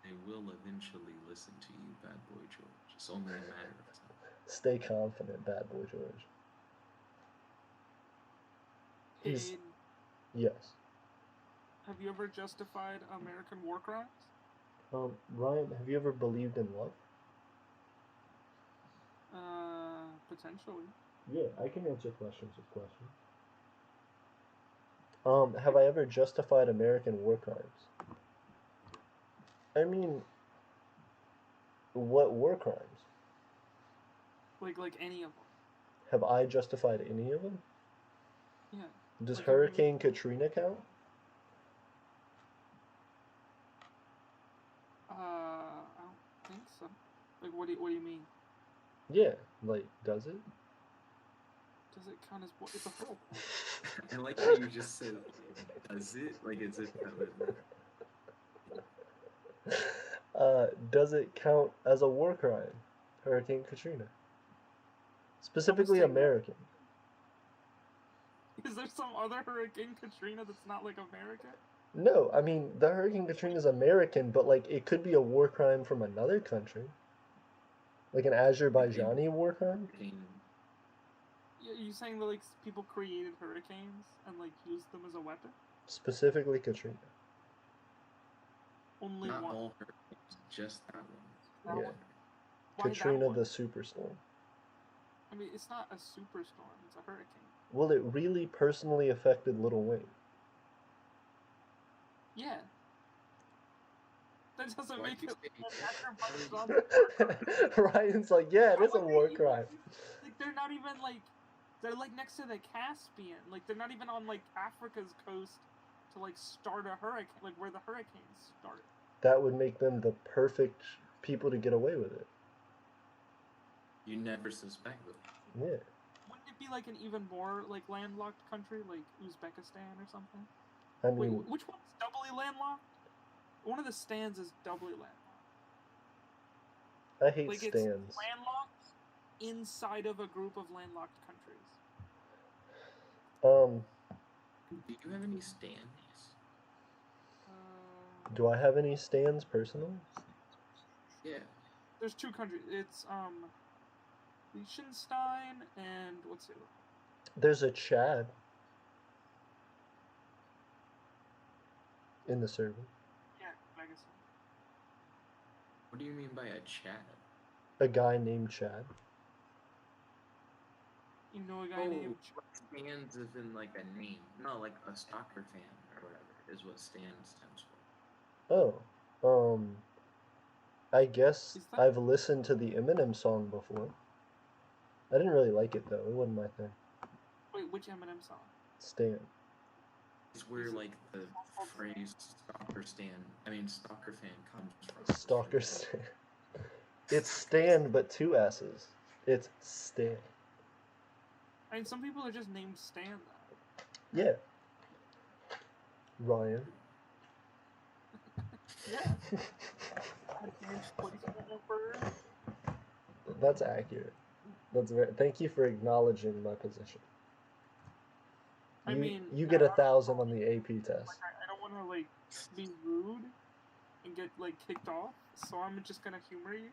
They will eventually listen to you, Bad Boy George. It's only a matter of time. Stay confident, Bad Boy George. He's... Yes. Have you ever justified American war crimes? Ryan, have you ever believed in love? Potentially. Yeah, I can answer questions with questions. Have I ever justified American war crimes? I mean, what war crimes? Like any of them. Have I justified any of them? Yeah. Does Like, have you ever- Hurricane Katrina count? Have you ever justified any of them? So, like, what do you mean? Yeah, like, does it? Does it count as what? It's a hurricane. I like how you just said, does it? Like, as if that was... Does it count as a war crime? Hurricane Katrina. Specifically American. Is there some other Hurricane Katrina that's not like American? No, I mean, the Hurricane Katrina is American, but like it could be a war crime from another country. Like an Azerbaijani war crime? Yeah, you saying that like people created hurricanes and like used them as a weapon? Specifically Katrina. Only Not one. all hurricanes, just that one. Yeah. Why that Katrina one? the superstorm. I mean, it's not a superstorm, it's a hurricane. Well, it really personally affected Little Wayne. Yeah. That doesn't make it Ryan's like, yeah, it is a war crime. Like, they're not even like, they're like next to the Caspian. Like, they're not even on like Africa's coast to like start a hurricane, like where the hurricanes start. That would make them the perfect people to get away with it. You never suspect them. Yeah. Wouldn't it be like an even more like landlocked country, like Uzbekistan or something? I mean, wait, which one's doubly landlocked? One of the stands is doubly landlocked. I hate like stands. It's landlocked inside of a group of landlocked countries. Do you have any stands? Do I have any stands personally? Yeah. There's two countries. It's Liechtenstein and what's it? There's a Chad in the server. Yeah, Megason. What do you mean by a Chad? A guy named Chad. You know a guy named stands as in like a name. No, like a soccer fan or whatever is what stands stands for. Oh. I guess I've listened to the Eminem song before. I didn't really like it though. It wasn't my thing. Wait, which Eminem song? Stan. It's where like the phrase stalker fan comes from. Stalker Stan. It's Stan, but two S's. It's Stan. I mean, some people are just named Stan, though. Yeah. Ryan. Yeah. That's accurate. That's very. Thank you for acknowledging my position. You get 1,000 on the AP test. Like, I don't want to like be rude and get like kicked off, so I'm just gonna humor you.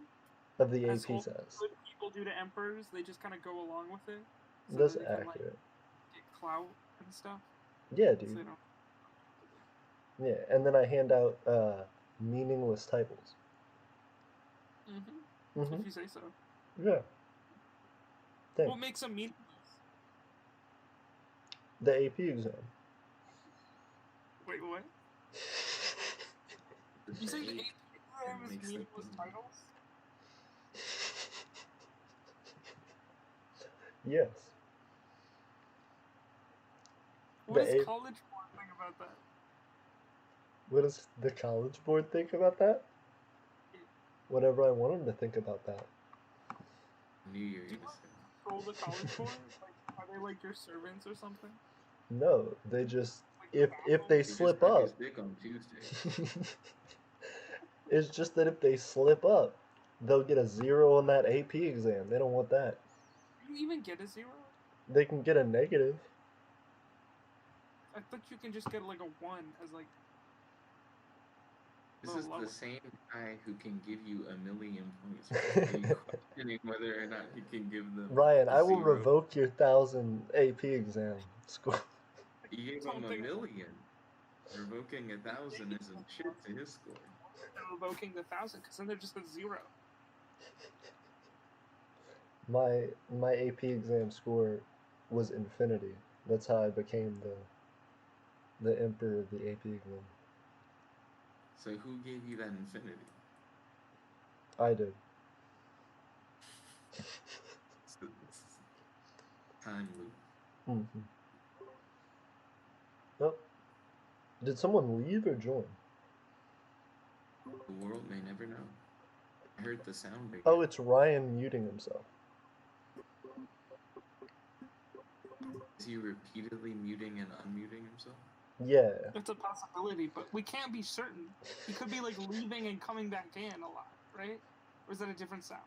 Of the As AP all test. good people do to emperors, they just kind of go along with it. So That's that they can, accurate. like, get clout and stuff. Yeah, So dude. they don't... Yeah, and then I hand out meaningless titles. If you say so. Yeah. Thanks. What makes them meaningless? The AP exam. Wait, what? You say the AP exam is meaningless titles? Yes. What does College Board think about that? What does the College Board think about that? Whatever I want them to think about that. New Year. Do you control the College Board? Like, are they like your servants or something? No, they just if they slip up. It's just that if they slip up, they'll get a 0 on that AP exam. They don't want that. Do you even get a 0? They can get a negative. I thought you can just get like a 1 as like. This is the same guy who can give you 1,000,000 points, questioning whether or not he can give them. Ryan, I will revoke your 1,000 AP exam score. You gave him 1,000,000. Revoking 1,000 isn't shit to his score. Revoking the 1,000, because then they're just a 0. My AP exam score was infinity. That's how I became the emperor of the AP exam. So who gave you that infinity? I did. Time loop. Oh. Did someone leave or join? The world may never know. I heard the sound again. Oh, it's Ryan muting himself. Is he repeatedly muting and unmuting himself? Yeah. It's a possibility, but we can't be certain. He could be like leaving and coming back in a lot, right? Or is that a different sound?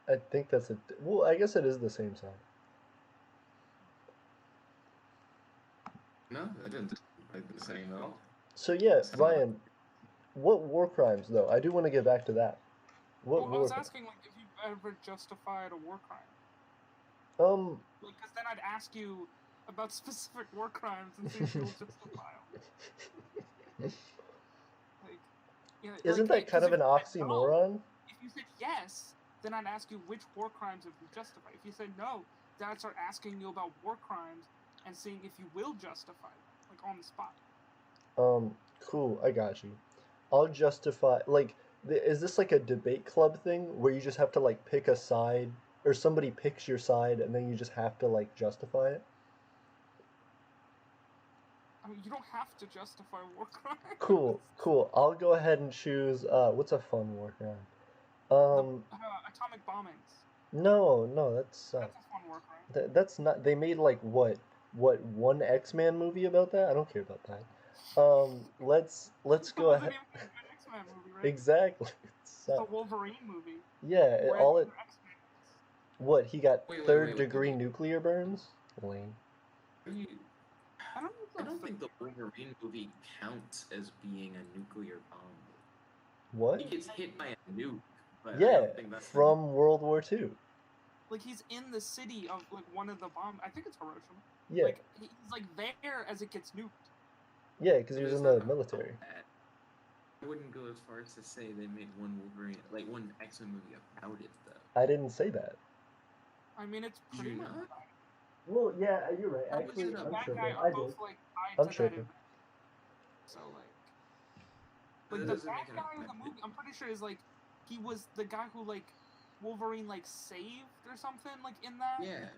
I think that's well, I guess it is the same sound. No, I didn't like the same at all. So yeah, Ryan, what war crimes though? I do want to get back to that. What Well, I war was crimes? asking like if you've ever justified a war crime. Um, Because then I'd ask you about specific war crimes and see if you'll justify them. Like, yeah, Isn't like, that kind of an oxymoron? If you said yes, then I'd ask you which war crimes have you justified. If you said no, then I'd start asking you about war crimes and seeing if you will justify them, like on the spot. Cool, I got you. I'll justify, like, is this like a debate club thing where you just have to like pick a side, or somebody picks your side and then you just have to like justify it? I mean, you don't have to justify war crimes. Cool. I'll go ahead and choose, what's a fun war crime? Atomic bombings. No, that's That's a fun war crime. that's not, they made like what, one X-Men movie about that? I don't care about that. Let's go ahead. It wasn't even a good X-Men movie, right? Exactly. It's a Wolverine movie. Yeah, Where all they're it. X-Men. What, he got Wait, third-degree nuclear burns? Lame. I don't think the Wolverine movie counts as being a nuclear bomb. What? He gets hit by a nuke, but I Yeah, don't think that's from World War II. Like, he's in the city of, like, one of the bomb. I think it's Hiroshima. Yeah. Like, he's, like, there as it gets nuked. Yeah, because he was in the military. I wouldn't go as far as to say they made one Wolverine, like one X-Men movie about it, though. I didn't say that. I mean, it's pretty much. Well, yeah, you're right. Actually, I'm tripping. I did. I'm tripping. So, like the bad guy in the movie, I'm pretty sure is, like, he was the guy who, like, Wolverine, like, saved or something, like, in that. Yeah.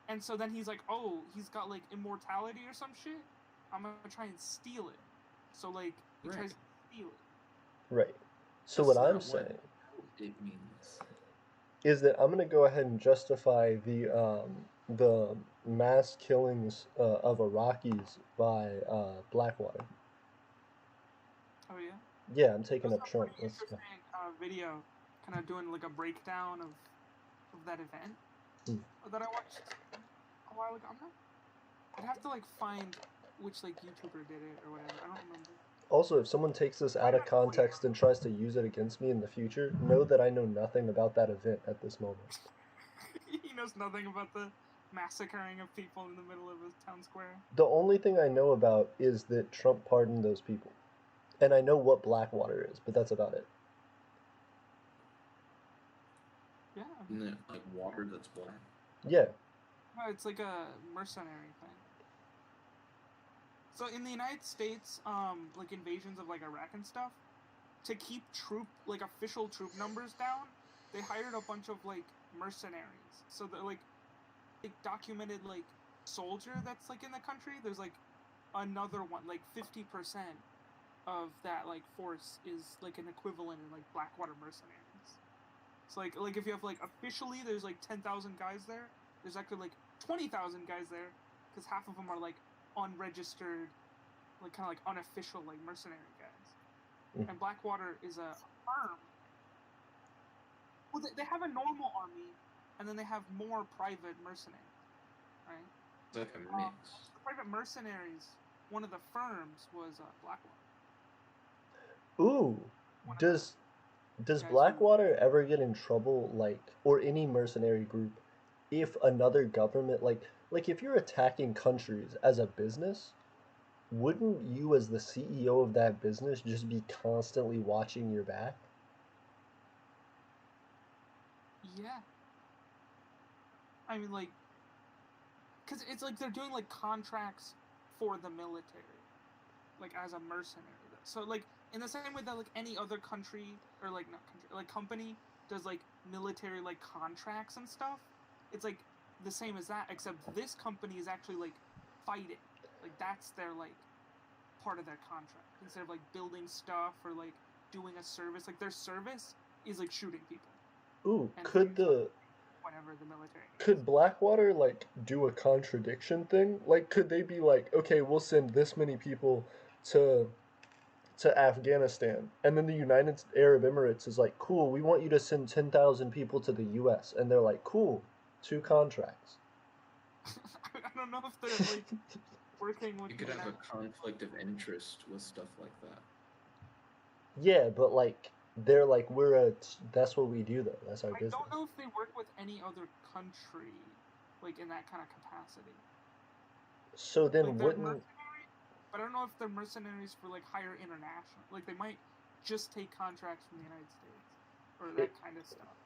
And so then he's like, oh, he's got, like, immortality or some shit. I'm gonna try and steal it. So, like, he tries to steal it. Right. So what I'm saying it means is that I'm gonna go ahead and justify the mass killings of Iraqis by Blackwater. Oh yeah. Yeah, I'm taking up Trump. Let's go. Interesting video, kind of doing like a breakdown of that event that I watched a while ago. I'd have to like find which like YouTuber did it or whatever. I don't remember. Also, if someone takes this out of context and tries to use it against me in the future, know that I know nothing about that event at this moment. He knows nothing about the massacring of people in the middle of a town square. The only thing I know about is that Trump pardoned those people. And I know what Blackwater is, but that's about it. Yeah. Isn't it like water that's black? Yeah. No, it's like a mercenary thing. So in the United States, like invasions of like Iraq and stuff, to keep like official troop numbers down, they hired a bunch of like mercenaries. So they're like documented like soldier that's like in the country. There's like another one, like 50% of that like force is like an equivalent in like Blackwater mercenaries. So like if you have like officially there's like 10,000 guys there, there's actually like 20,000 guys there, because half of them are like unregistered, like kind of like unofficial like mercenary guys. And Blackwater is a firm. Well, they have a normal army, and then they have more private mercenaries, right? It's like a mix. The private mercenaries, one of the firms was Blackwater. Ooh, does Blackwater ever get in trouble, like, or any mercenary group, if another government, like if you're attacking countries as a business, wouldn't you as the CEO of that business just be constantly watching your back? Yeah. I mean, like, because it's like they're doing like contracts for the military, like as a mercenary. So like in the same way that like any other country or like not country, like company does like military like contracts and stuff, it's like the same as that, except this company is actually like fighting. Like that's their like part of their contract, instead of like building stuff or like doing a service. Like their service is like shooting people. Ooh, And whenever the military. could Blackwater like do a contradiction thing? Like, could they be like, okay, we'll send this many people to Afghanistan, and then the United Arab Emirates is like, cool, we want you to send 10,000 people to the U.S., and they're like, cool, 2 contracts. I don't know if they're like working with. You could have a conflict of interest with stuff like that. Yeah, but like they're like that's what we do though. That's our business. I don't know if they work with any other country, like in that kind of capacity. So then like wouldn't? But I don't know if they're mercenaries for like higher international. Like they might just take contracts from the United States or that kind of stuff.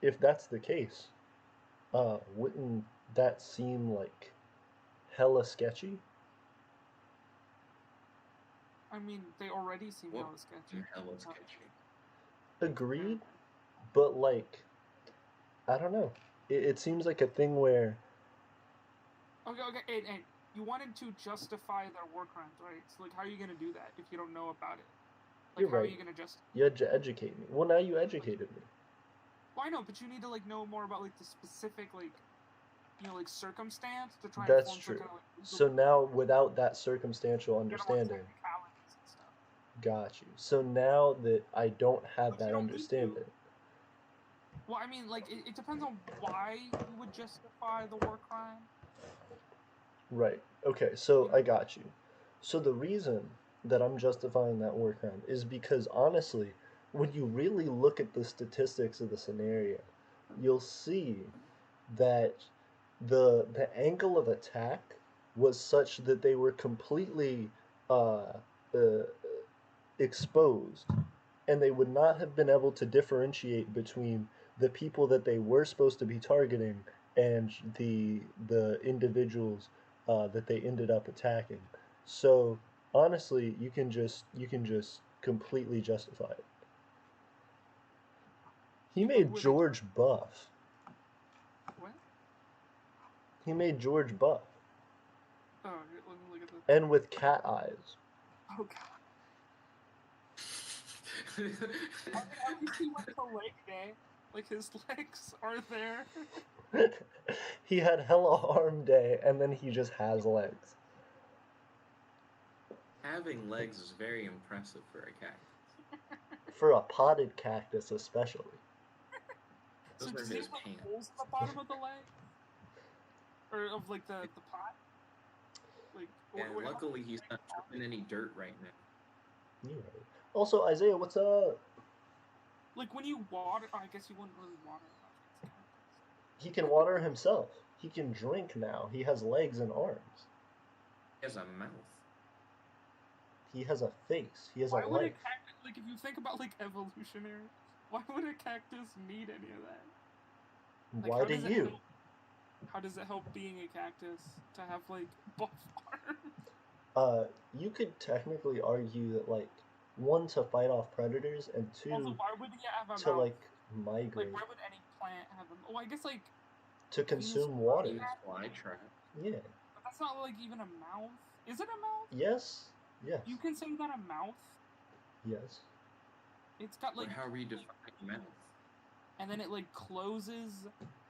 If that's the case, wouldn't that seem like hella sketchy? I mean, they already seem hella sketchy. Hella sketchy. Agreed, but like, I don't know. It seems like a thing where. Okay, and you wanted to justify their war crimes, right? So like, how are you gonna do that if you don't know about it? Like, You're how right. are you gonna justify? You had to educate me. Well, now you educated me. Well, I know, but you need to like know more about like the specific like, like circumstance to try. That's and true. Kind of, like, so now, without that circumstantial understanding, got you. So now that I don't have that understanding. Well, I mean, like, it depends on why you would justify the war crime. Right. Okay, so I got you. So the reason that I'm justifying that war crime is because honestly, when you really look at the statistics of the scenario, you'll see that the angle of attack was such that they were completely exposed, and they would not have been able to differentiate between the people that they were supposed to be targeting and the individuals that they ended up attacking. So honestly, you can just completely justify it. He made George buff. What? He made George buff. Oh, let me look at this. And with cat eyes. Oh god. At least he went to leg day. Like his legs are there. He had hella arm day, and then he just has legs. Having legs is very impressive for a cactus. For a potted cactus, especially. So does he have like holes in the bottom of the leg? Or of like the pot? Like, and luckily he's not tripping any dirt right now. Yeah. Also, Isaiah, what's up? Like when you water, I guess you wouldn't really water much. He can water himself. He can drink now. He has legs and arms. He has a mouth. He has a face. He has a life. Would a cactus, like if you think about like evolutionary, why would a cactus need any of that? Like, why do you? How does it help being a cactus to have like buff arms? You could technically argue that like one, to fight off predators, and two, also, why would he have a to mouth? like migrate. Like why would any plant have a? Oh, I guess like to consume water. Fly trap. Yeah. But that's not like even a mouth. Is it a mouth? Yes. Yes. You can say that a mouth. Yes. It's got like. But how are you defining mouth? And then it like closes,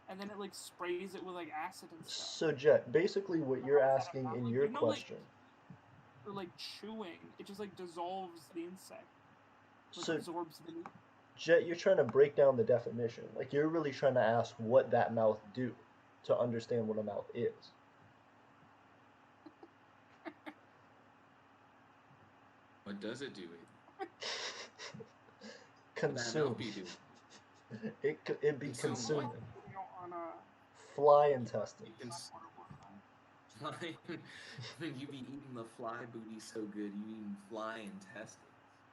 and then it like sprays it with like acid and stuff. So Jet, basically what you're asking in your question. Or like chewing, it just like dissolves the insect. Like, so absorbs the meat. Jet, you're trying to break down the definition. Like you're really trying to ask what that mouth do to understand what a mouth is. What does it do? Consume. It be consuming. Fly intestines. You be eating the fly booty so good, you eating fly intestines.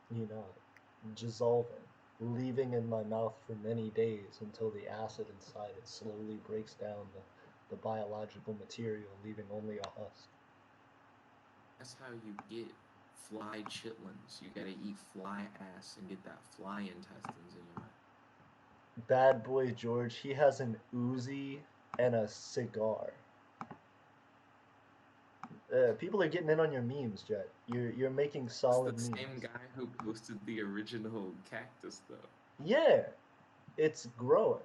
You know, dissolving, leaving in my mouth for many days until the acid inside it slowly breaks down the biological material, leaving only a husk. That's how you get fly chitlins. You gotta eat fly ass and get that fly intestines in your mouth. Bad boy George, he has an Uzi and a cigar. People are getting in on your memes, Jet. You're making solid memes. It's the same guy who posted the original cactus, though. Yeah, It's growing.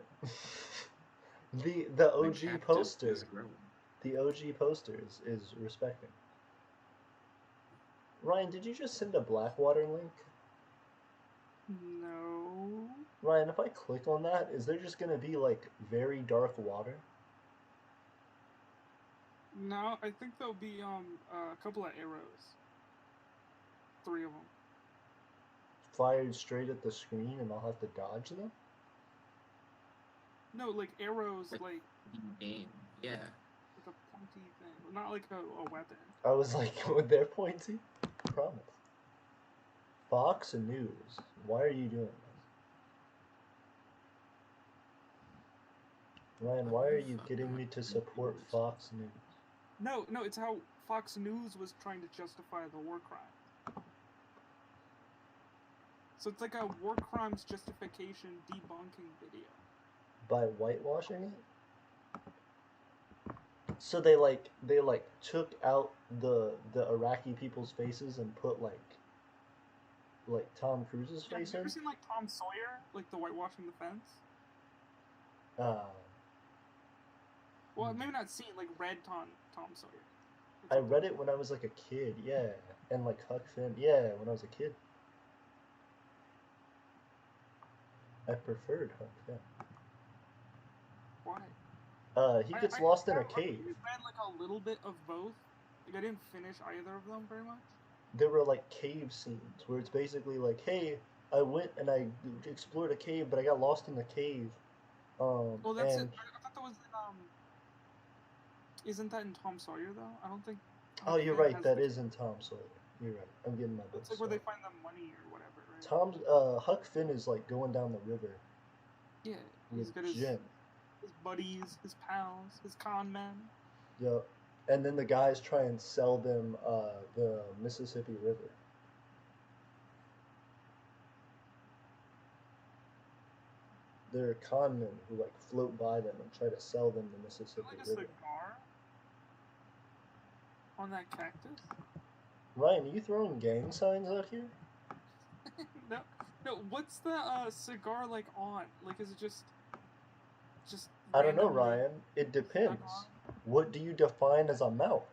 the The OG cactus poster, is growing. the OG poster is respecting. Ryan, did you just send a Blackwater link? No. Ryan, if I click on that, is there just gonna be like very dark water? No, I think there'll be a couple of arrows. 3 of them. Fired straight at the screen and I'll have to dodge them? No, like arrows, like Game. Yeah. like a pointy thing, not like a weapon. I was like, they're pointy? Promise. Fox News. Why are you doing this? Ryan, why are you getting me to support Fox News? No, it's how Fox News was trying to justify the war crime. So it's like a war crimes justification debunking video. By whitewashing it? So they took out the Iraqi people's faces and put like Tom Cruise's Yeah, face have you ever in? seen like Tom Sawyer, like the whitewashing the fence? Well, maybe not seen, like read Tom Sawyer. I read it when I was like a kid, yeah, and like Huck Finn, yeah, when I was a kid. I preferred Huck Finn. Why? He gets lost in a cave. I read like a little bit of both. Like I didn't finish either of them very much. There were like cave scenes where it's basically like, hey, I went and I explored a cave, but I got lost in the cave. Well, that's and it. I thought that was in, isn't that in Tom Sawyer though? I don't think. oh, you're right. That is in Tom Sawyer. You're right. I'm getting my books. It's like where they find the money or whatever, right? Huck Finn is like going down the river. Yeah, with he's got his Jim. Buddies, his pals, his con men. Yep. And then the guys try and sell them the Mississippi River. There are con men who like float by them and try to sell them the Mississippi Like a River. cigar on that cactus? Ryan, are you throwing gang signs out here? No. What's the cigar like on? Like, is it just? I don't know, randomly- Ryan. It depends. What do you define as a mouth?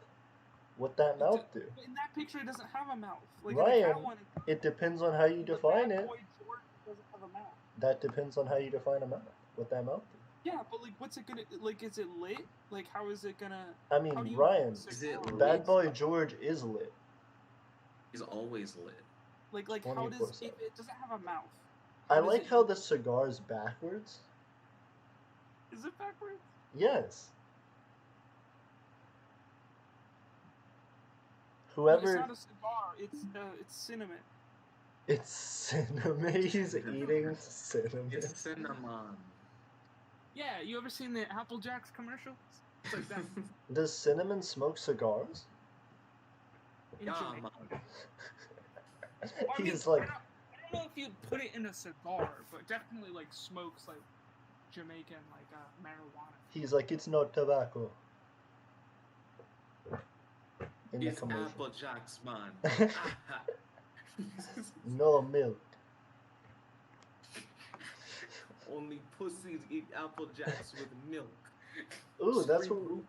What that mouth do? In that picture, it doesn't have a mouth. Like in the Ryan, cat one, it depends on how you define it. Boy George doesn't have a mouth. That depends on how you define a mouth. What that mouth do. Yeah, but like, what's it gonna like? Is it lit? Like, how is it gonna? I how do mean, you Ryan, Is it Bad lit? Boy George is lit. He's always lit. Like how does 24/7. it doesn't have a mouth? I How does like it- how the cigar's backwards. Is it backwards? Yes. No, Whoever it's not a cigar. It's cinnamon. it's cinnamon. He's eating cinnamon. It's cinnamon. Yeah, you ever seen the Apple Jacks commercials? It's like that. Does cinnamon smoke cigars? in Yeah, Jamaica. man. I mean, He's like, I don't know if you'd put it in a cigar, but definitely like smokes like Jamaican like marijuana. he's like, it's not tobacco. In the It's commercial. Apple Jacks, man. No milk. Only pussies eat Apple Jacks with milk. Ooh, that's Straight what milk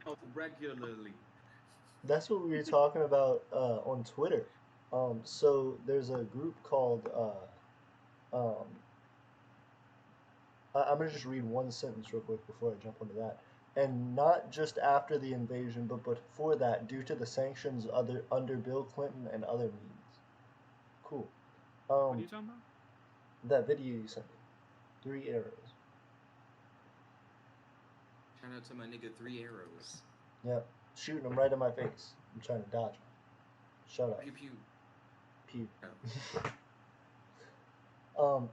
out regularly. That's what we were talking about on Twitter. So there's a group called I'm gonna just read one sentence real quick before I jump onto that. And not just after the invasion, but before that, due to the sanctions under Bill Clinton and other means. Cool. What are you talking about? That video you sent me. 3 arrows. Shout out to my nigga 3 Arrows. Yep. Shooting them right in my face. I'm trying to dodge them. Shut up. Pew pew. Pew.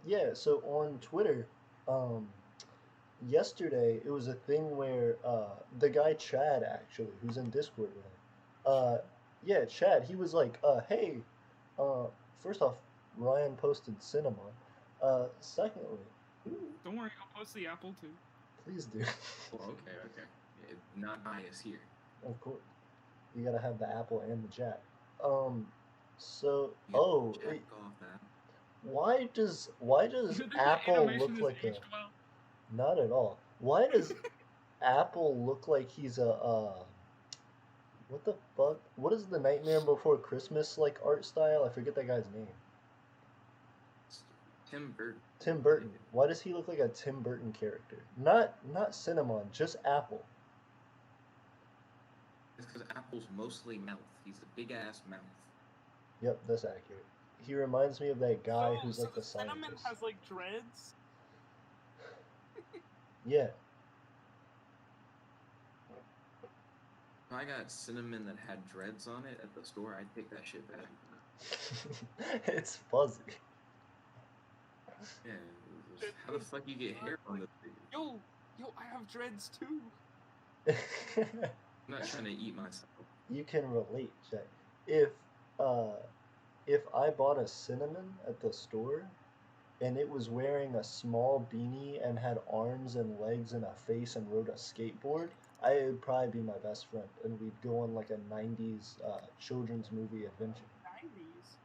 Yeah, so on Twitter, yesterday it was a thing where the guy Chad, actually, who's in Discord with him, yeah, Chad, he was like, hey, first off, Ryan posted cinema. Secondly, Don't worry, I'll post the apple too. please do. Oh, okay. Not bias here. Of course. You gotta have the apple and the jack. So, You oh, jack off, man. Why does The Apple animation look has like a? aged well. Not at all. Why does Apple look like he's a what the fuck? What is the Nightmare Before Christmas like art style? I forget that guy's name. Tim Burton. Tim Burton. Why does he look like a Tim Burton character? Not Cinnamon, just Apple. It's because Apple's mostly mouth. He's a big ass mouth. Yep, that's accurate. He reminds me of that guy who's like the Cinnamon scientist. has like dreads. Yeah. If I got cinnamon that had dreads on it at the store, I'd take that shit back. It's fuzzy. Yeah. How the fuck you get hair on the thing? Yo, I have dreads too. I'm not trying to eat myself. You can relate, Jack. If I bought a cinnamon at the store and it was wearing a small beanie and had arms and legs and a face and rode a skateboard, I would probably be my best friend and we'd go on like a 90s children's movie adventure. 90s?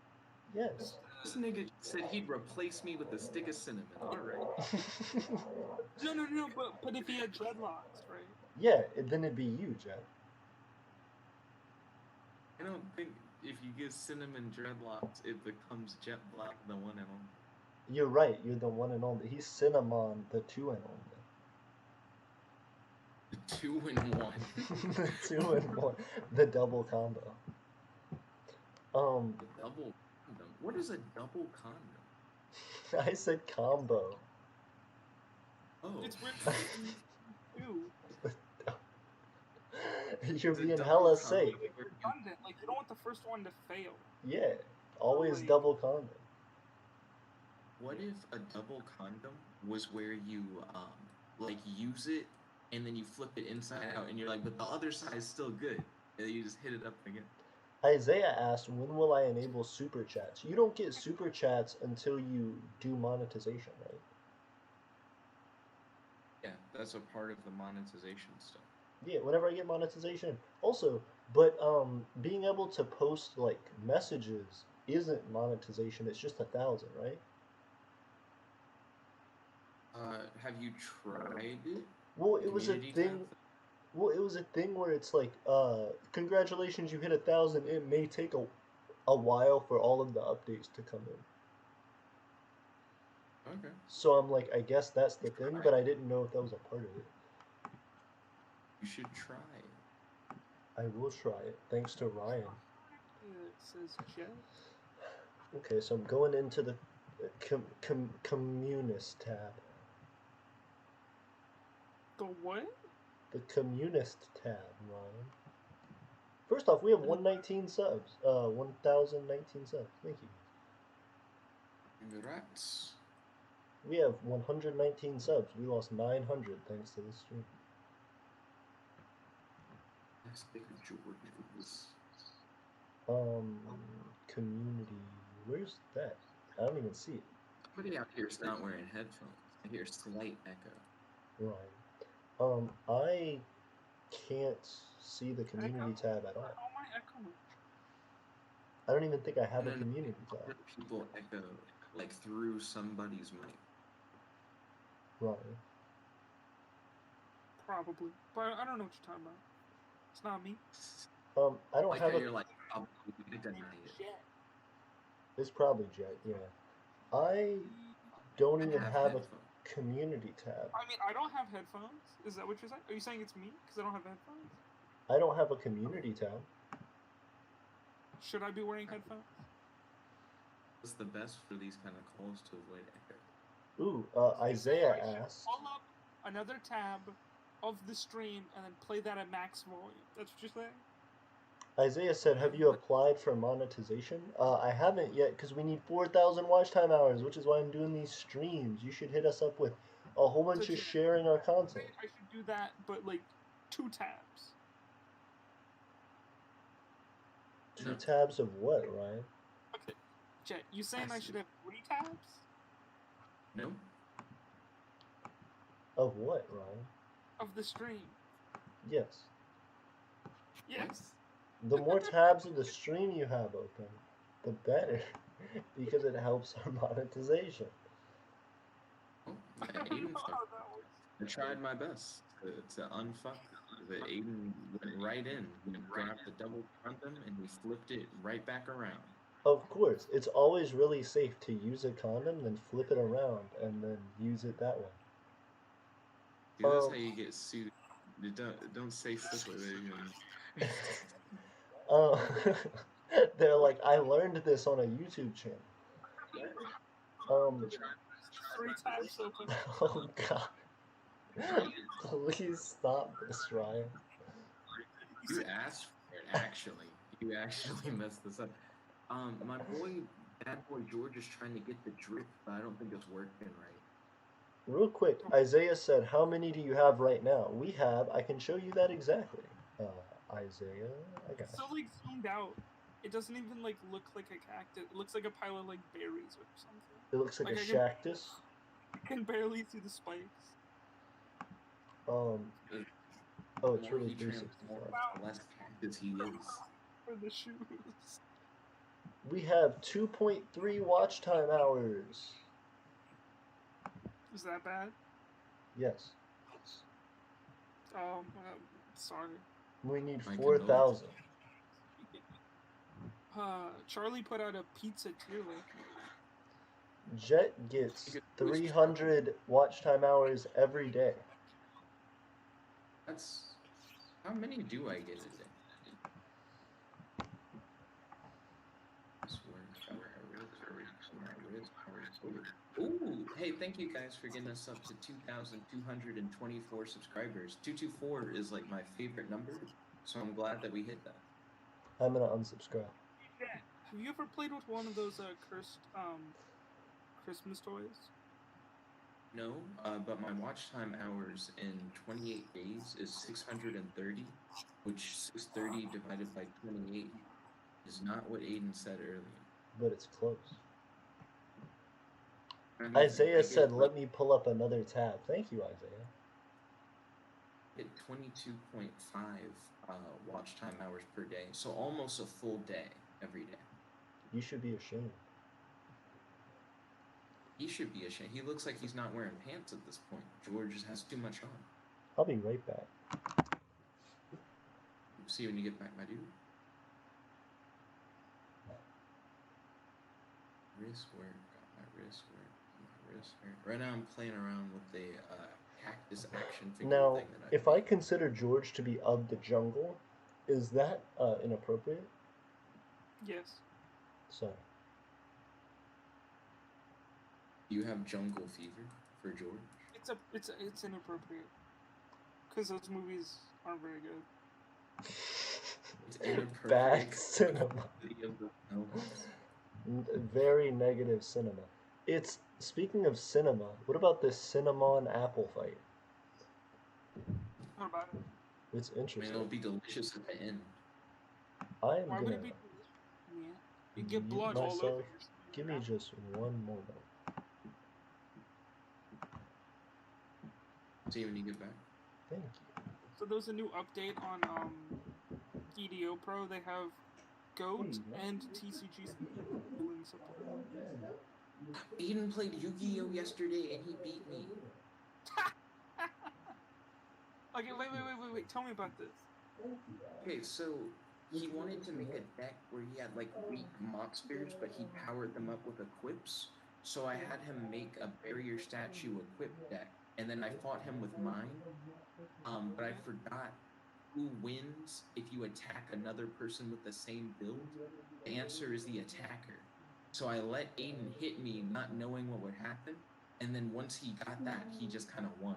Yes. This nigga said he'd replace me with a stick of cinnamon. Alright. No, but if he had dreadlocks, right? Yeah, then it'd be you, Jack. I don't think if you give cinnamon dreadlocks, it becomes Jet Black, the one and only. You're right, you're the one and only. He's Cinnamon, the two and only. The 2-in-1. The 2-in-1. The double combo. Double condom. What is a double condom? I said combo. Oh. It's weird. Ew. You're being hella safe. Redundant. Like, you don't want the first one to fail. Yeah, always double condom. What if a double condom was where you like use it and then you flip it inside out and you're like, but the other side is still good, and then you just hit it up again? Isaiah asked, when will I enable super chats? You don't get super chats until you do monetization, right? Yeah, that's a part of the monetization stuff. Yeah, whenever I get monetization. Also, but being able to post like messages isn't monetization, it's just 1,000, right? Have you tried it? Well, it was a Community thing. tab? Well, it was a thing where it's like, congratulations, you hit 1,000. It may take a while for all of the updates to come in. Okay. So I'm like, I guess that's the thing, but I didn't know if that was a part of it. You should try it. I will try it, thanks to Ryan. It says Jet. Okay, so I'm going into the communist tab. The what? The communist tab, Ryan. First off, we have 119 subs. 1,019 subs. Thank you. Congrats. We have 119 subs. We lost 900 thanks to this stream. That's big Jordans. Community. Where's that? I don't even see it. Somebody out here is not wearing headphones. I hear slight echo. Right. I can't see the community tab at all. How am I echoing? I don't even think I have a community tab. People echo like through somebody's mic. Right. Probably. But I don't know what you're talking about. It's not me. I don't Like have how a. you're like, oh, you deny it. It's probably Jet. Yeah. I don't even have a headphones. community tab. I mean, I don't have headphones. Is that what you're saying? Are you saying it's me because I don't have headphones? I don't have a community tab. Should I be wearing headphones? It's the best for these kind of calls to avoid echo. Ooh, Isaiah asked. Pull up another tab of the stream and then play that at max volume. That's what you're saying? Isaiah said, have you applied for monetization? I haven't yet because we need 4,000 watch time hours, which is why I'm doing these streams. You should hit us up with a whole bunch of sharing our content. I should do that, but like 2 tabs. 2 tabs of what, Ryan? Okay, Jet, you saying I should have 3 tabs? No. Of what, Ryan? Of the stream. Yes. Yes. The more tabs of the stream you have open, the better. because it helps our monetization. Aiden I tried my best to unfuck the Aiden went right in. He grabbed the double condom and he flipped it right back around. Of course, it's always really safe to use a condom, then flip it around, and then use it that way. See, that's how you get sued. You don't say stuff like that. They're like, I learned this on a YouTube channel. 3 times open. Oh god. Please stop this, Ryan. You asked for it, actually. You actually messed this up. My boy, bad boy George is trying to get the drip, but I don't think it's working right. Real quick, Isaiah said, how many do you have right now? We have, I can show you that exactly. Isaiah, I got It's so like zoomed out. It doesn't even like look like a cactus. It looks like a pile of like berries or something. It looks like a cactus. I can barely see the spikes. Oh, it's really 365. Less cactus he is. For the shoes. We have 2.3 watch time hours. Is that bad? Yes. Sorry. We need 4,000. Charlie put out a pizza tier link. Jet gets 300 watch time hours every day. That's... How many do I get a day? Ooh, hey, thank you guys for getting us up to 2,224 subscribers. 224 is like my favorite number, so I'm glad that we hit that. I'm gonna unsubscribe. Have you ever played with one of those cursed Christmas toys? No, but my watch time hours in 28 days is 630, which 630 divided by 28 is not what Aiden said earlier. But it's close. Isaiah said, let me pull up another tab. Thank you, Isaiah. Hit 22.5 watch time hours per day, so almost a full day every day. You should be ashamed. He should be ashamed. He looks like he's not wearing pants at this point. George just has too much on. I'll be right back. See you when you get back, my dude. Wrist work, got my wrist work. Right now I'm playing around with the cactus action figure Now, thing that if I consider George to be of the jungle, is that inappropriate? Yes. Sorry. You have jungle fever for George? It's inappropriate. Because those movies aren't very good. It's inappropriate. Bad cinema. Very negative cinema. It's, speaking of cinema, what about this cinnamon apple fight? What about it? It's interesting. Man, it'll be delicious at the end. I am Why gonna would it be delicious? Yeah. You get blood all over yourself. Give me just one moment. See you when you get back. Thank you. So there's a new update on EDO Pro. They have GOAT and TCG doing support. Aiden played Yu-Gi-Oh! Yesterday and he beat me. Okay, wait. Tell me about this. Okay, so he wanted to make a deck where he had like weak mock spirits, but he powered them up with equips. So I had him make a barrier statue equip deck, and then I fought him with mine. But I forgot who wins if you attack another person with the same build. The answer is the attacker. So I let Aiden hit me, not knowing what would happen, and then once he got that, he just kind of won.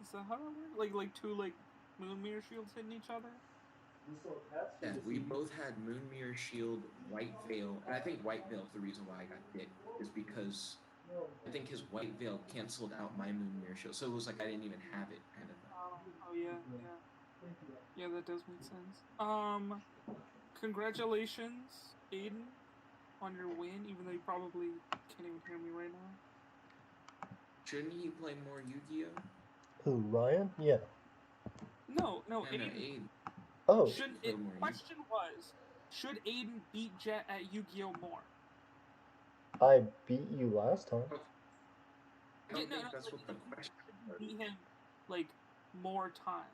Is that how that works? Like two like moon mirror shields hitting each other? Yeah, we both had Moon Mirror Shield, White Veil, and I think White Veil is the reason why I got hit, is because I think his White Veil canceled out my Moon Mirror Shield, so it was like I didn't even have it, kind of thing. Oh yeah. Yeah, that does make sense. Congratulations, Aiden, on your win, even though you probably can't even hear me right now. Shouldn't he play more Yu-Gi-Oh? Who, Ryan? Yeah. No, Aiden. Aiden. Oh, Question was, should Aiden beat Jet at Yu-Gi-Oh more? I beat you last time. I don't think that's what the question should you beat him like more time?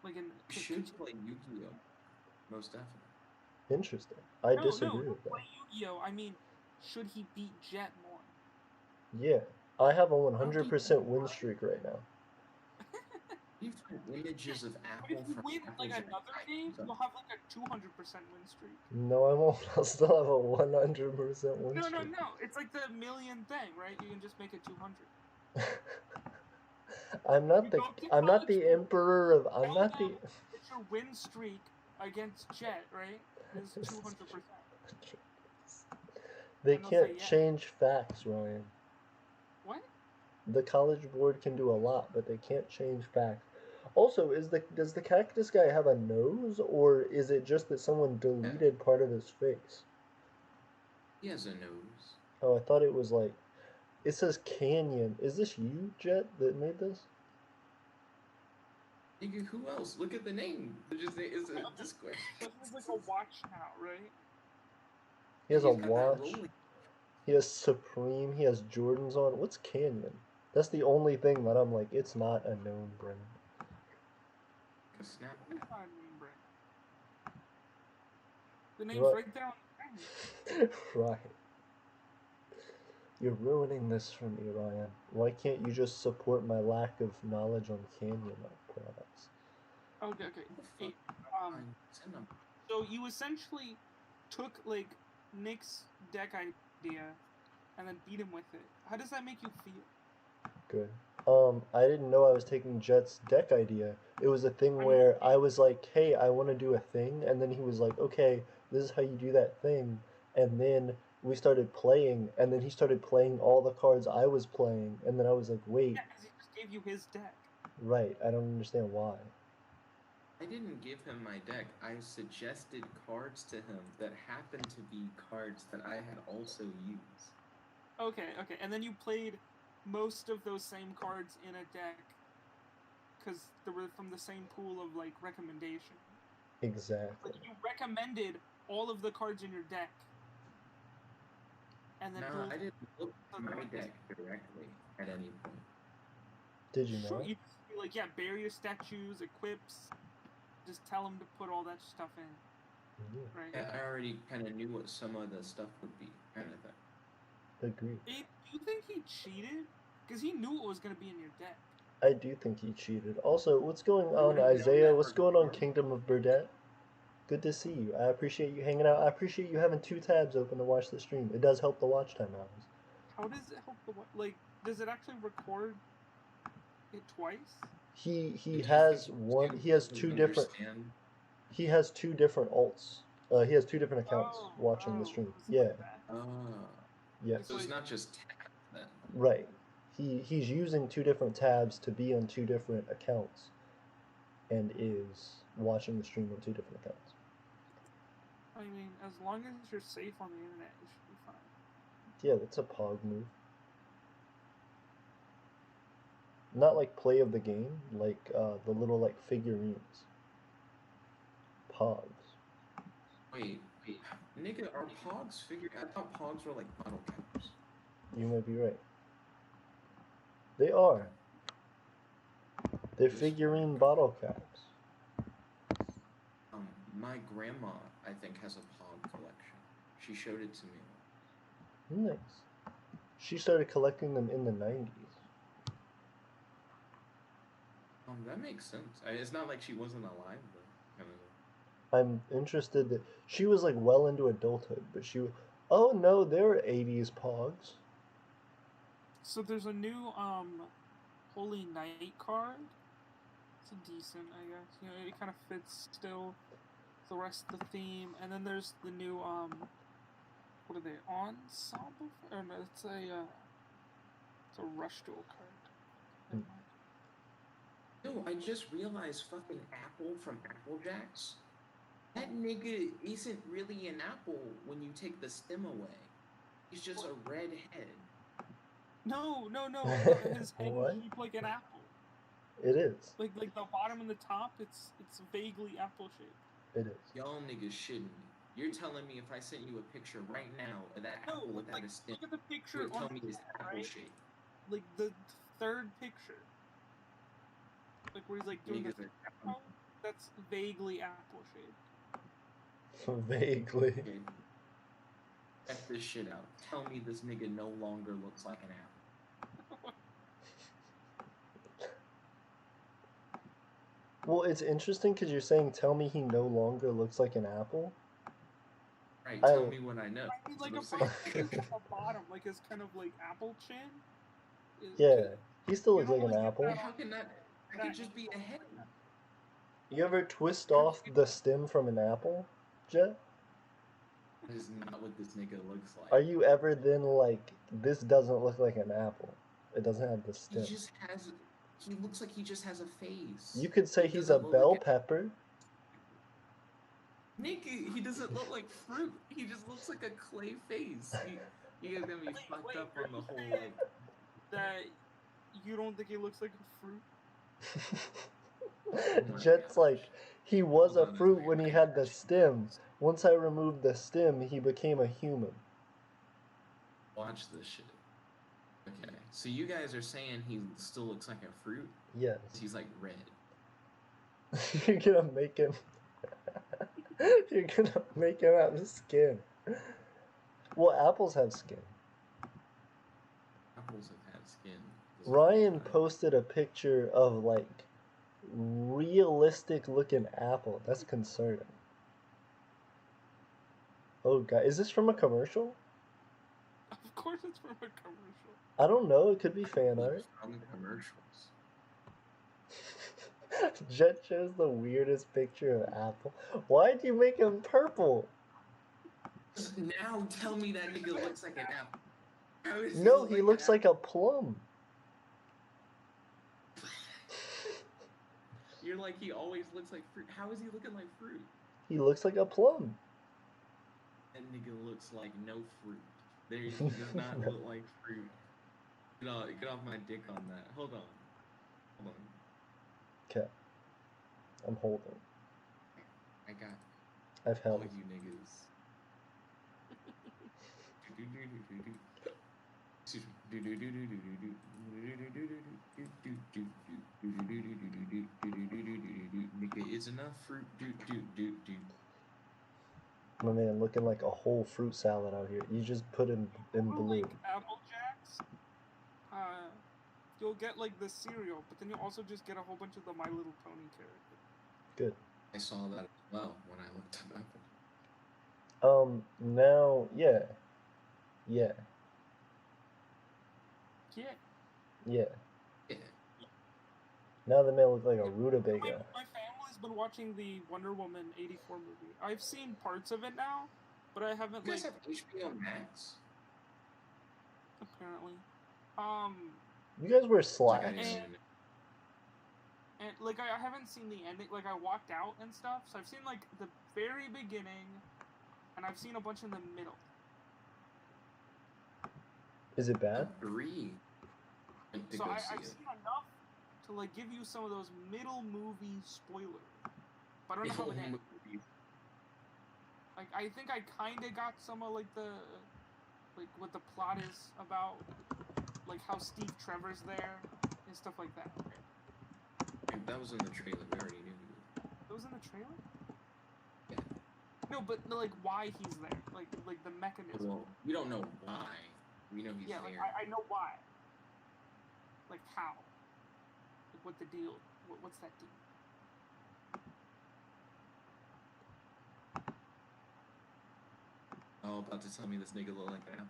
Like in You should play Yu-Gi-Oh! Most definitely. Interesting. I disagree with that. Play Yu-Gi-Oh! I mean, should he beat Jet more? Yeah, I have a 100% win streak right now. You've had images of Apple If you from win like Applejack. another game, you'll have like a 200% win streak. No, I won't. I'll still have a 100% win No, streak. it's like the million thing, right? You can just make it 200. I'm not the emperor of. I'm not the. It's your win streak against Jet, right? Is 200%. They can't change facts, Ryan. What? The College Board can do a lot, but they can't change facts. Also, does the cactus guy have a nose, or is it just that someone deleted part of his face? He has a nose. Oh, I thought it was like. It says Canyon. Is this you, Jet, that made this? Nigga, who else? Look at the name. It's a Discord. But he has like a watch now, right? He has a watch. He has Supreme. He has Jordans on. What's Canyon? That's the only thing that I'm like, it's not a known brand. A snap. The name's right there on the thing. Right. You're ruining this for me, Ryan. Why can't you just support my lack of knowledge on Canyon products? Okay. So you essentially took like Nick's deck idea and then beat him with it. How does that make you feel? Good. I didn't know I was taking Jet's deck idea. It was a thing where I was like, hey, I want to do a thing, and then he was like, okay, this is how you do that thing, and then we started playing, and then he started playing all the cards I was playing, and then I was like, wait. Yeah, because he just gave you his deck. Right, I don't understand why. I didn't give him my deck. I suggested cards to him that happened to be cards that I had also used. Okay, and then you played most of those same cards in a deck because they were from the same pool of like recommendation. Exactly. Like you recommended all of the cards in your deck. And then no, I didn't look at my deck directly at any point. Did you Sure, know? you just be like, yeah, barrier statues, equips. Just tell him to put all that stuff in. Yeah. Right? Yeah, I already kind of knew what some of the stuff would be, kind of thing. Agreed. Do you think he cheated? Because he knew what was going to be in your deck. I do think he cheated. Also, what's going on, Isaiah? What's going on, Kingdom of Burdette? Good to see you. I appreciate you hanging out. I appreciate you having 2 tabs open to watch the stream. It does help the watch time hours. How does it help like, does it actually record it twice? He has one. He has 2 different. He has 2 different alts. He has 2 different accounts watching the stream. Yeah. Yeah. So it's not just tab then. Right. He's using 2 different tabs to be on 2 different accounts, and is watching the stream on 2 different accounts. I mean, as long as you're safe on the internet, you should be fine. Yeah, that's a pog move. Not like play of the game, like the little like figurines. Pogs. Wait, nigga, are pogs figure? I thought pogs were like bottle caps. You might be right. They are. They're figurine bottle caps. My grandma, I think, has a pog collection. She showed it to me. Nice. She started collecting them in the 90s. That makes sense. It's not like she wasn't alive though. I'm interested that she was like well into adulthood, but oh no, they're 80s pogs. So there's a new Holy Knight card. It's decent, I guess. You know, it kind of fits still the rest of the theme. And then there's the new what are they? Ensemble? Or no, it's a Rush Duel card. No, I just realized fucking Apple from Applejacks. That nigga isn't really an apple when you take the stem away. He's just a red head. No. His head What? is shaped like an apple. It is. Like the bottom and the top, it's vaguely apple shaped. It is. Y'all niggas shitting me. You're telling me if I sent you a picture right now of that apple without a stem, Look at the you picture would tell on me it's apple right? shaped. Like the third picture. Like where he's like doing the Niggas are oh, that's vaguely apple shaped. Vaguely. Okay. Check this shit out. Tell me this nigga no longer looks like an apple. Well, it's interesting because you're saying, tell me he no longer looks like an apple. Right, tell me what I know. I mean, like That's a what I'm part saying. at the bottom, like his kind of like apple chin. Yeah, he still You looks don't like an really get apple. that How can that could just be a head? You ever twist off the stem from an apple, Jet? That is not what this nigga looks like. Are you ever then like, this doesn't look like an apple? It doesn't have the stem. He looks like he just has a face. You could say He he's a doesn't look bell like pepper. Nigga, he doesn't look like fruit. He just looks like a clay face. You guys gonna be fucked up on the whole like. That you don't think he looks like a fruit? Jet's like, he was a fruit when he had the stem. Once I removed the stem, he became a human. Watch this shit. Okay, so you guys are saying he still looks like a fruit? Yes. He's like red. You're gonna make him. You're gonna make him have skin. Well, apples have skin. Apples have had skin. Ryan posted a picture of like realistic looking apple. That's concerning. Oh god, is this from a commercial? Of course it's from a commercial. I don't know, it could be fan art. From commercials. Jet shows the weirdest picture of apple. Why'd you make him purple? Now tell me that nigga looks like an apple. How does No, look he like looks an like a plum. You're like he always looks like fruit. How is he looking like fruit? He looks like a plum. That nigga looks like no fruit. He does not look like fruit. Get off my dick on that. Hold on. Okay. I'm holding. I got I've held. all you niggas. Nigga, it's enough fruit. My man looking like a whole fruit salad out here. You just put him in blue. Like Apple Jacks, you'll get like the cereal, but then you'll also just get a whole bunch of the My Little Pony characters. Good. I saw that as well when I looked at Apple. Now, yeah. Yeah. Now the man looks like a rutabaga. My family's been watching the Wonder Woman 84 movie. I've seen parts of it now, but I haven't You guys have HBO Max? apparently. You guys wear slacks. And like I haven't seen the ending. Like I walked out and stuff, so I've seen like the very beginning, and I've seen a bunch in the middle. Is it bad? So I've seen enough to like give you some of those middle movie spoilers, but I don't know how it ends. Like I think I kind of got some of like what the plot is about, like how Steve Trevor's there and stuff like that. That was in the trailer. We already knew. That was in the trailer? Yeah. No, but like why he's there, like the mechanism. Well, we don't know why. We know he's yeah, there. like I know why. Like how? Like what the deal? What's that deal? Oh, about to tell me this nigga look like that.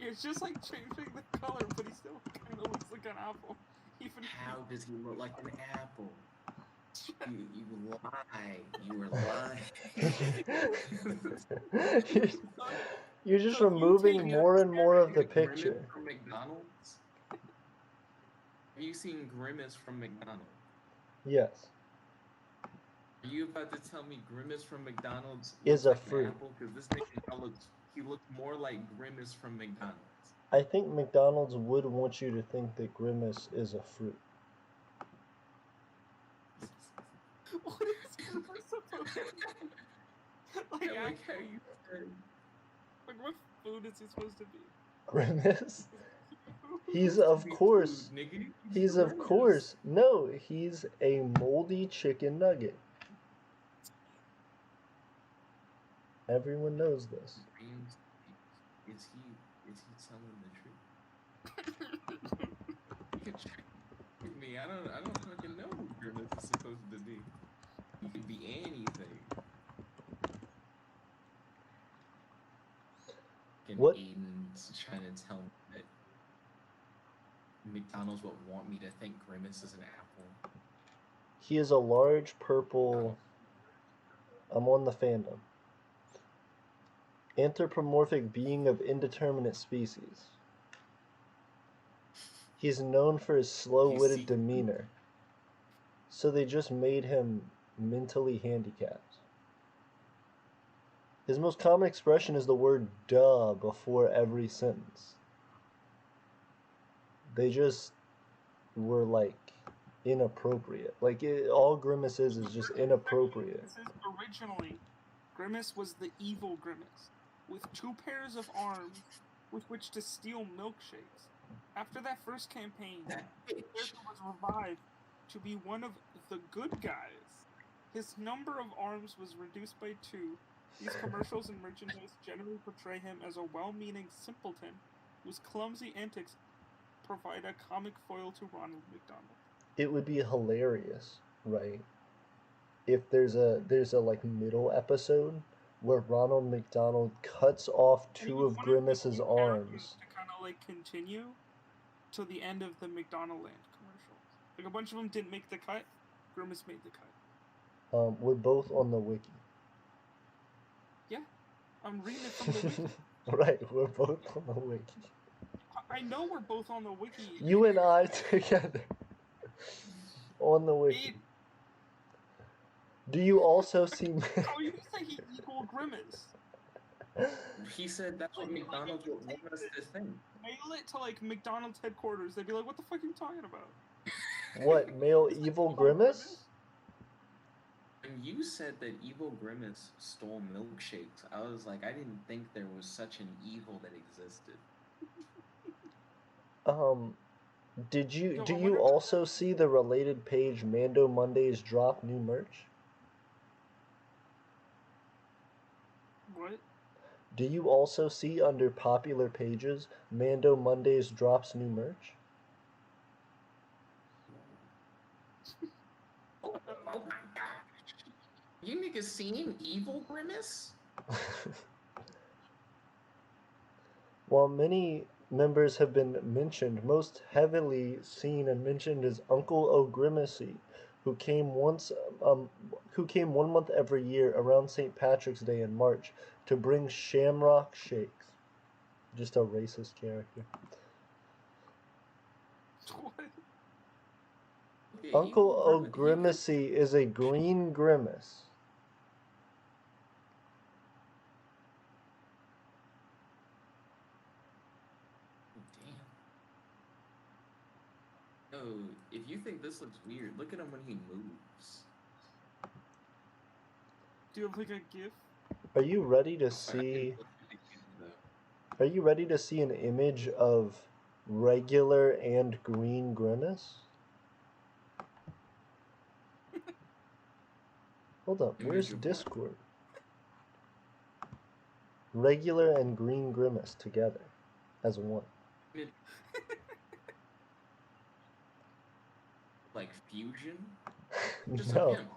It's just like changing the color, but he still kind of looks like an apple. Even how does he look like an apple? You lie. You were lying. You're just removing more and more of the picture. From McDonald's? Have you seen Grimace from McDonald's? Yes. Are you about to tell me Grimace from McDonald's is a like fruit? Because this nigga he looks more like Grimace from McDonald's. I think McDonald's would want you to think that Grimace is a fruit. What is Grimace supposed to be? Like, I like how you said. Like, what food is he supposed to be? Grimace? He's Supposed to of be course. food, nigga. He's of course. No, he's a moldy chicken nugget. Everyone knows this. Is he telling the truth? You can check with me. I don't fucking know who Grimace is supposed to be. He could be anything. And What? Aiden's trying to tell me that McDonald's would want me to think Grimace is an apple. He is a large purple. I'm on the fandom. Anthropomorphic being of indeterminate species. He's known for his slow-witted demeanor. So they just made him mentally handicapped. His most common expression is the word duh before every sentence. They just were like inappropriate. Like all Grimace is just inappropriate. This is originally, Grimace was the evil Grimace, with 2 pairs of arms with which to steal milkshakes. After that first campaign, the character was revived to be one of the good guys. His number of arms was reduced by 2. These commercials and merchandise generally portray him as a well-meaning simpleton whose clumsy antics provide a comic foil to Ronald McDonald. It would be hilarious, right? If there's a like middle episode where Ronald McDonald cuts off 2 of Grimace's arms. To kind of like continue to the end of the McDonald Land commercials. Like a bunch of them didn't make the cut. Grimace made the cut. We're both on the wiki. Yeah, I'm reading it from the wiki. Right, we're both on the wiki. I know we're both on the wiki. You and I together. On the wiki. Do you also see... Oh, you say he equal Grimace. He said that's what McDonald's would want us to think. Mail it to like McDonald's headquarters. They'd be like, "What the fuck are you talking about?" What, male evil Grimace? When you said that evil Grimace stole milkshakes, I was like, I didn't think there was such an evil that existed. Do you also see the related page Mando Mondays drop new merch? What? Do you also see under popular pages Mando Mondays drops new merch? Oh my gosh. You niggas seen evil Grimace? While many members have been mentioned, most heavily seen and mentioned is Uncle O'Grimacy, who came 1 month every year around St. Patrick's Day in March to bring shamrock shakes. Just a racist character. What? Uncle O'Grimacy is a green grimace. Oh, if you think this looks weird, look at him when he moves. Do you have like a GIF? Are you ready to see... Are you ready to see an image of regular and green grimace? Hold up, where's Discord? Regular and green grimace together as one. Like fusion? Just No. like him.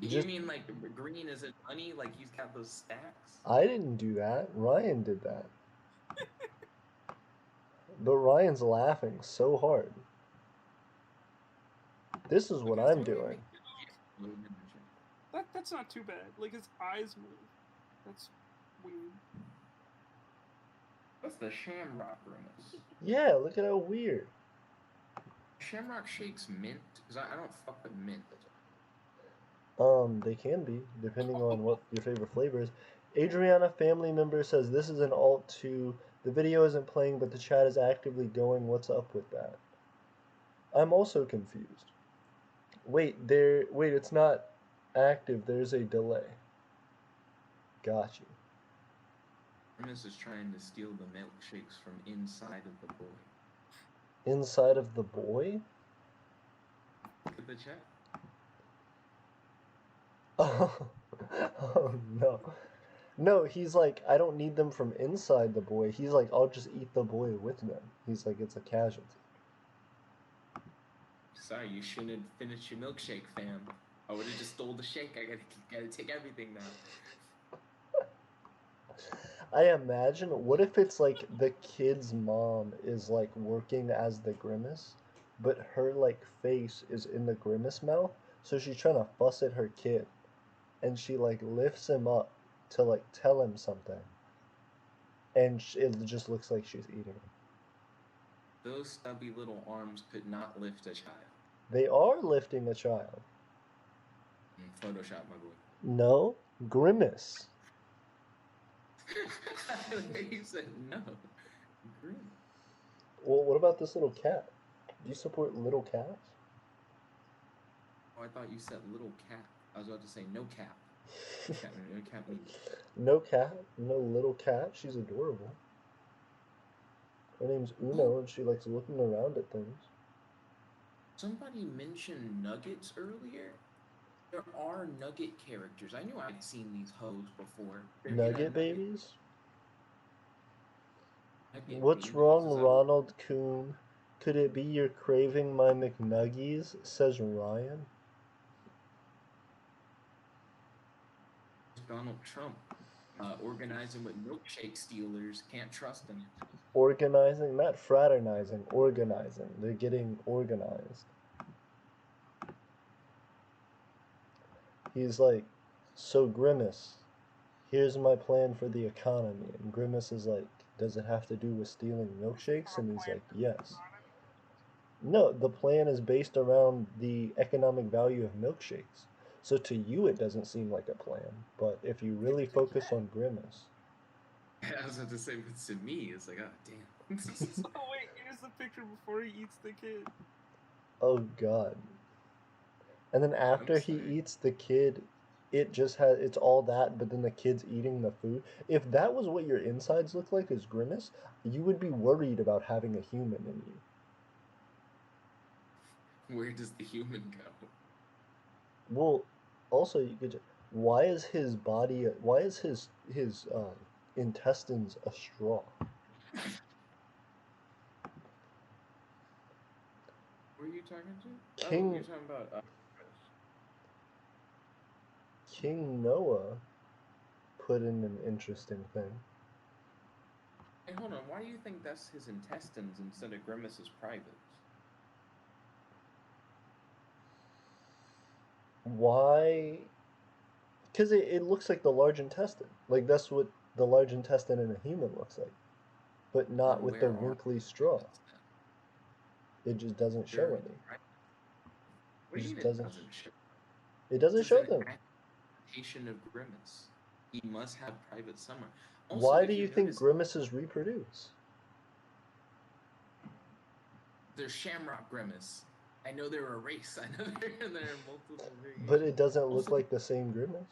You Just- mean like green is it honey? Like he's got those stacks? I didn't do that. Ryan did that. But Ryan's laughing so hard. This is what I'm doing. That's not too bad. Like his eyes move. That's weird. That's the Shamrock Grimace. Yeah, look at how weird. Shamrock Shakes mint? Because I don't fuck with mint. They can be, depending on what your favorite flavor is. Adriana, family member, says this is an alt 2. The video isn't playing, but the chat is actively going. What's up with that? I'm also confused. Wait, it's not active. There's a delay. Got you. Grimace is trying to steal the milkshakes from inside of the boy. Inside of the boy? Look at the chat. Oh no. No, he's like, I don't need them from inside the boy. He's like, I'll just eat the boy with them. He's like, it's a casualty. Sorry, you shouldn't have finished your milkshake, fam. I would have just stole the shake. I gotta take everything now. I imagine, what if it's like the kid's mom is like working as the Grimace, but her like face is in the Grimace mouth, so she's trying to fuss at her kid, and she like lifts him up to like tell him something, and it just looks like she's eating him. Those stubby little arms could not lift a child. They are lifting a child. Photoshop, my boy. No, Grimace. You said no. Grimace. Well, what about this little cat? Do you support little cats? Oh, I thought you said little cat. I was about to say no cap. No cap. No cat, no little cat. She's adorable. Her name's Uno, and she likes looking around at things. Somebody mentioned nuggets earlier. There are nugget characters. I knew I'd seen these hoes before. They're Nugget babies? Nugget What's babies. wrong, Ronald Coon? Could it be you're craving my McNuggies? Says Ryan. Donald Trump organizing with milkshake stealers. Can't trust him. Organizing, not fraternizing, organizing. They're getting organized. He's like, so Grimace, here's my plan for the economy. And Grimace is like, does it have to do with stealing milkshakes? And he's like, yes. No, the plan is based around the economic value of milkshakes. So to you, it doesn't seem like a plan. But if you really focus on Grimace. I was about to say, but to me, it's like, oh, damn. Oh, wait, here's the picture before he eats the kid. Oh, God. And then after he eats the kid, it's all that, but then the kid's eating the food. If that was what your insides look like as Grimace, you would be worried about having a human in you. Where does the human go? Well, also you could. Why is his intestines a straw? Who are you talking to? King. Oh, you're talking about. King Noah put in an interesting thing. Hey, hold on. Why do you think that's his intestines instead of Grimace's privates? Why? Because it looks like the large intestine. Like, that's what the large intestine in a human looks like. But not with the wrinkly straw. It just doesn't show any. It just doesn't show. It doesn't show them. Adaptation of Grimace. He must have private somewhere. Also, why do you think Grimaces reproduce? They're Shamrock Grimace. I know they're a race. I know there are multiple variations. But it doesn't look like the same Grimace.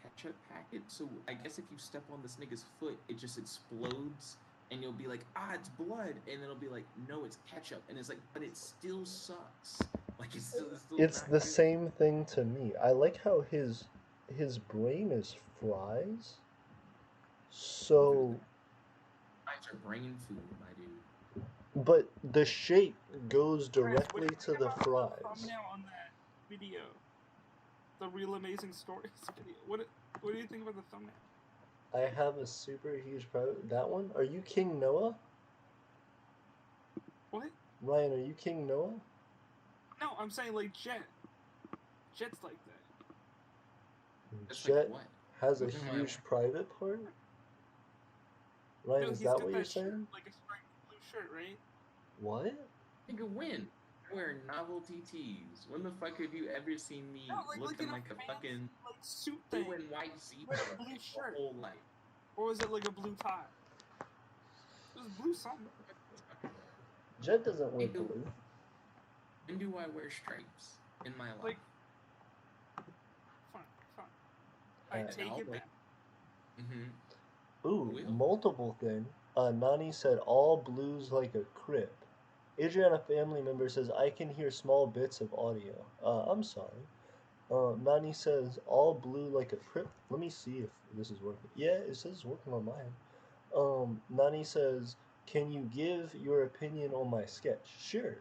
Ketchup packet. So I guess if you step on this nigga's foot, it just explodes, and you'll be like, ah, it's blood, and it'll be like, no, it's ketchup, and it's like, but it still sucks. Like it's still It's the same thing to me. I like how his brain is fries. So. Fries are brain food, my dude. But the shape goes directly to the fries. Thumbnail on that video, the Real Amazing Stories video. What do you think about the thumbnail? I have a super huge private. That one? Are you King Noah? What? Ryan, are you King Noah? No, I'm saying like Jet. Jet's like that. Jet has a huge private part? Ryan, No, is he's that got what you're shirt, saying? like a striped blue shirt, right? What? Nigga, when? I wear novelty tees. When the fuck have you ever seen me looking like a fucking like suit thing? blue and white zebra With a blue shirt. whole life? Or was it like a blue tie? It was blue something. Jet doesn't wear blue. When do I wear stripes in my life? Like, fine. I take it back. Ooh, multiple thing. Nani said all blues like a crip. Adriana family member says I can hear small bits of audio. I'm sorry. Nani says all blue like a crip. Let me see if this is working. Yeah, it says it's working on mine. Nani says, can you give your opinion on my sketch? Sure.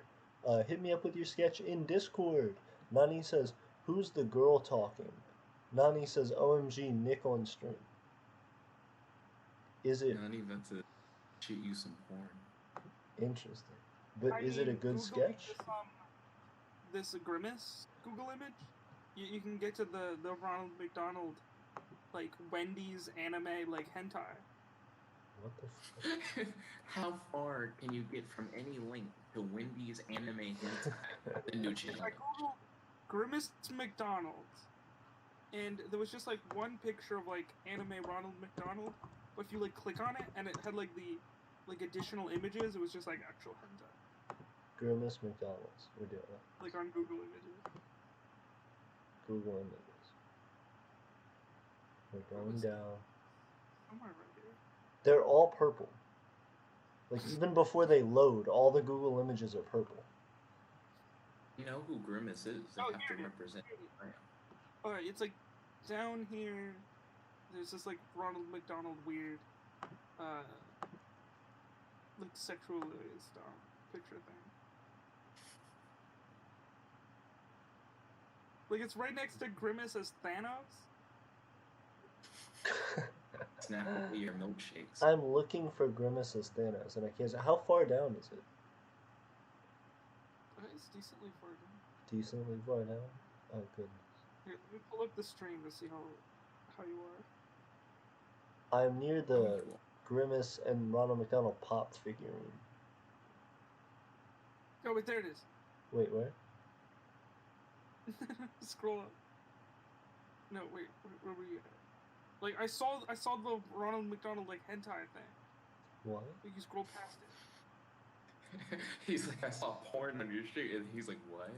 Hit me up with your sketch in Discord. Nani says, who's the girl talking? Nani says, OMG, Nick on stream. Is it Nani about to shoot you some porn? interesting? But is it a good Googling sketch? This Grimace Google image, you can get to the Ronald McDonald, like Wendy's anime like hentai. What the fuck? How far can you get from any link to Wendy's anime hentai? The new channel. I googled Grimace McDonald, and there was just like one picture of like anime Ronald McDonald, but if you like click on it and it had like the additional images, it was just like actual hentai. Grimace McDonald's. We're doing it. Like on Google Images. Google Images. We're going down. Somewhere right here. They're all purple. Like even before they load, all the Google images are purple. You know who Grimace is? They have to represent. Alright, it's like down here. There's this like Ronald McDonald weird, like sexualized picture thing. Like it's right next to Grimace as Thanos. Snap your milkshakes. I'm looking for Grimace as Thanos, and I can't. How far down is it? It's decently far down. Decently far down. Oh goodness. Here, let me pull up the stream to see how you are. I'm near the Grimace and Ronald McDonald popped figurine. Oh wait, there it is. Wait, where? Scroll up. No, wait, where were you at? Like I saw the Ronald McDonald like hentai thing. What? Like, you scroll past it. He's like, I saw porn on your street, and he's like, what?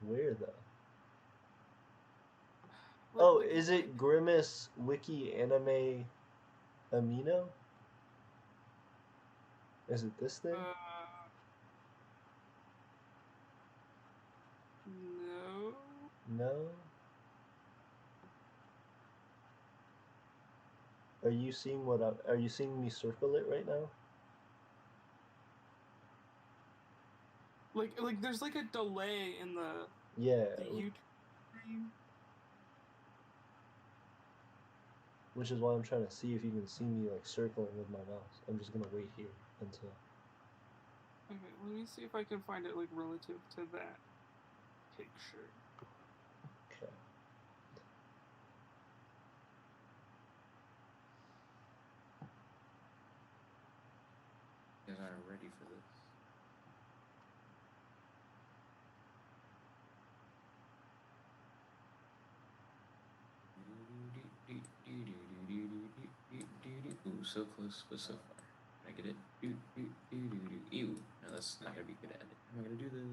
Where though? Oh, is it Grimace Wiki Anime Amino? Is it this thing? No. No. Are you seeing what are you seeing me circle it right now? Like there's like a delay in the Yeah. the YouTube stream. Which is why I'm trying to see if you can see me like circling with my mouse. I'm just gonna wait here until. Okay, let me see if I can find it like relative to that picture. Okay. You guys aren't ready for this. Ooh, so close, but so far. Can I get it? Ew. No, that's not gonna be good at it. How am I gonna do this?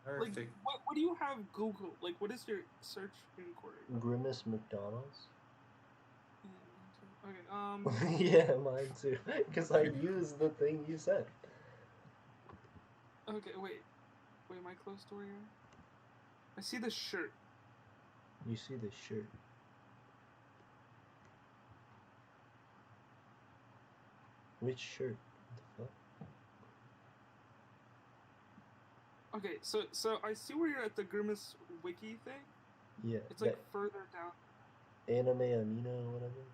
Perfect. Like, what do you have Google? Like, what is your search inquiry? Grimace McDonald's? Okay, yeah, mine too. Because I used the thing you said. Okay, wait. Am I close to where you are? I see the shirt. You see the shirt. Which shirt? What the fuck? Okay, so I see where you're at the Grimace wiki thing. Yeah. It's like further down. Anime Amino or whatever.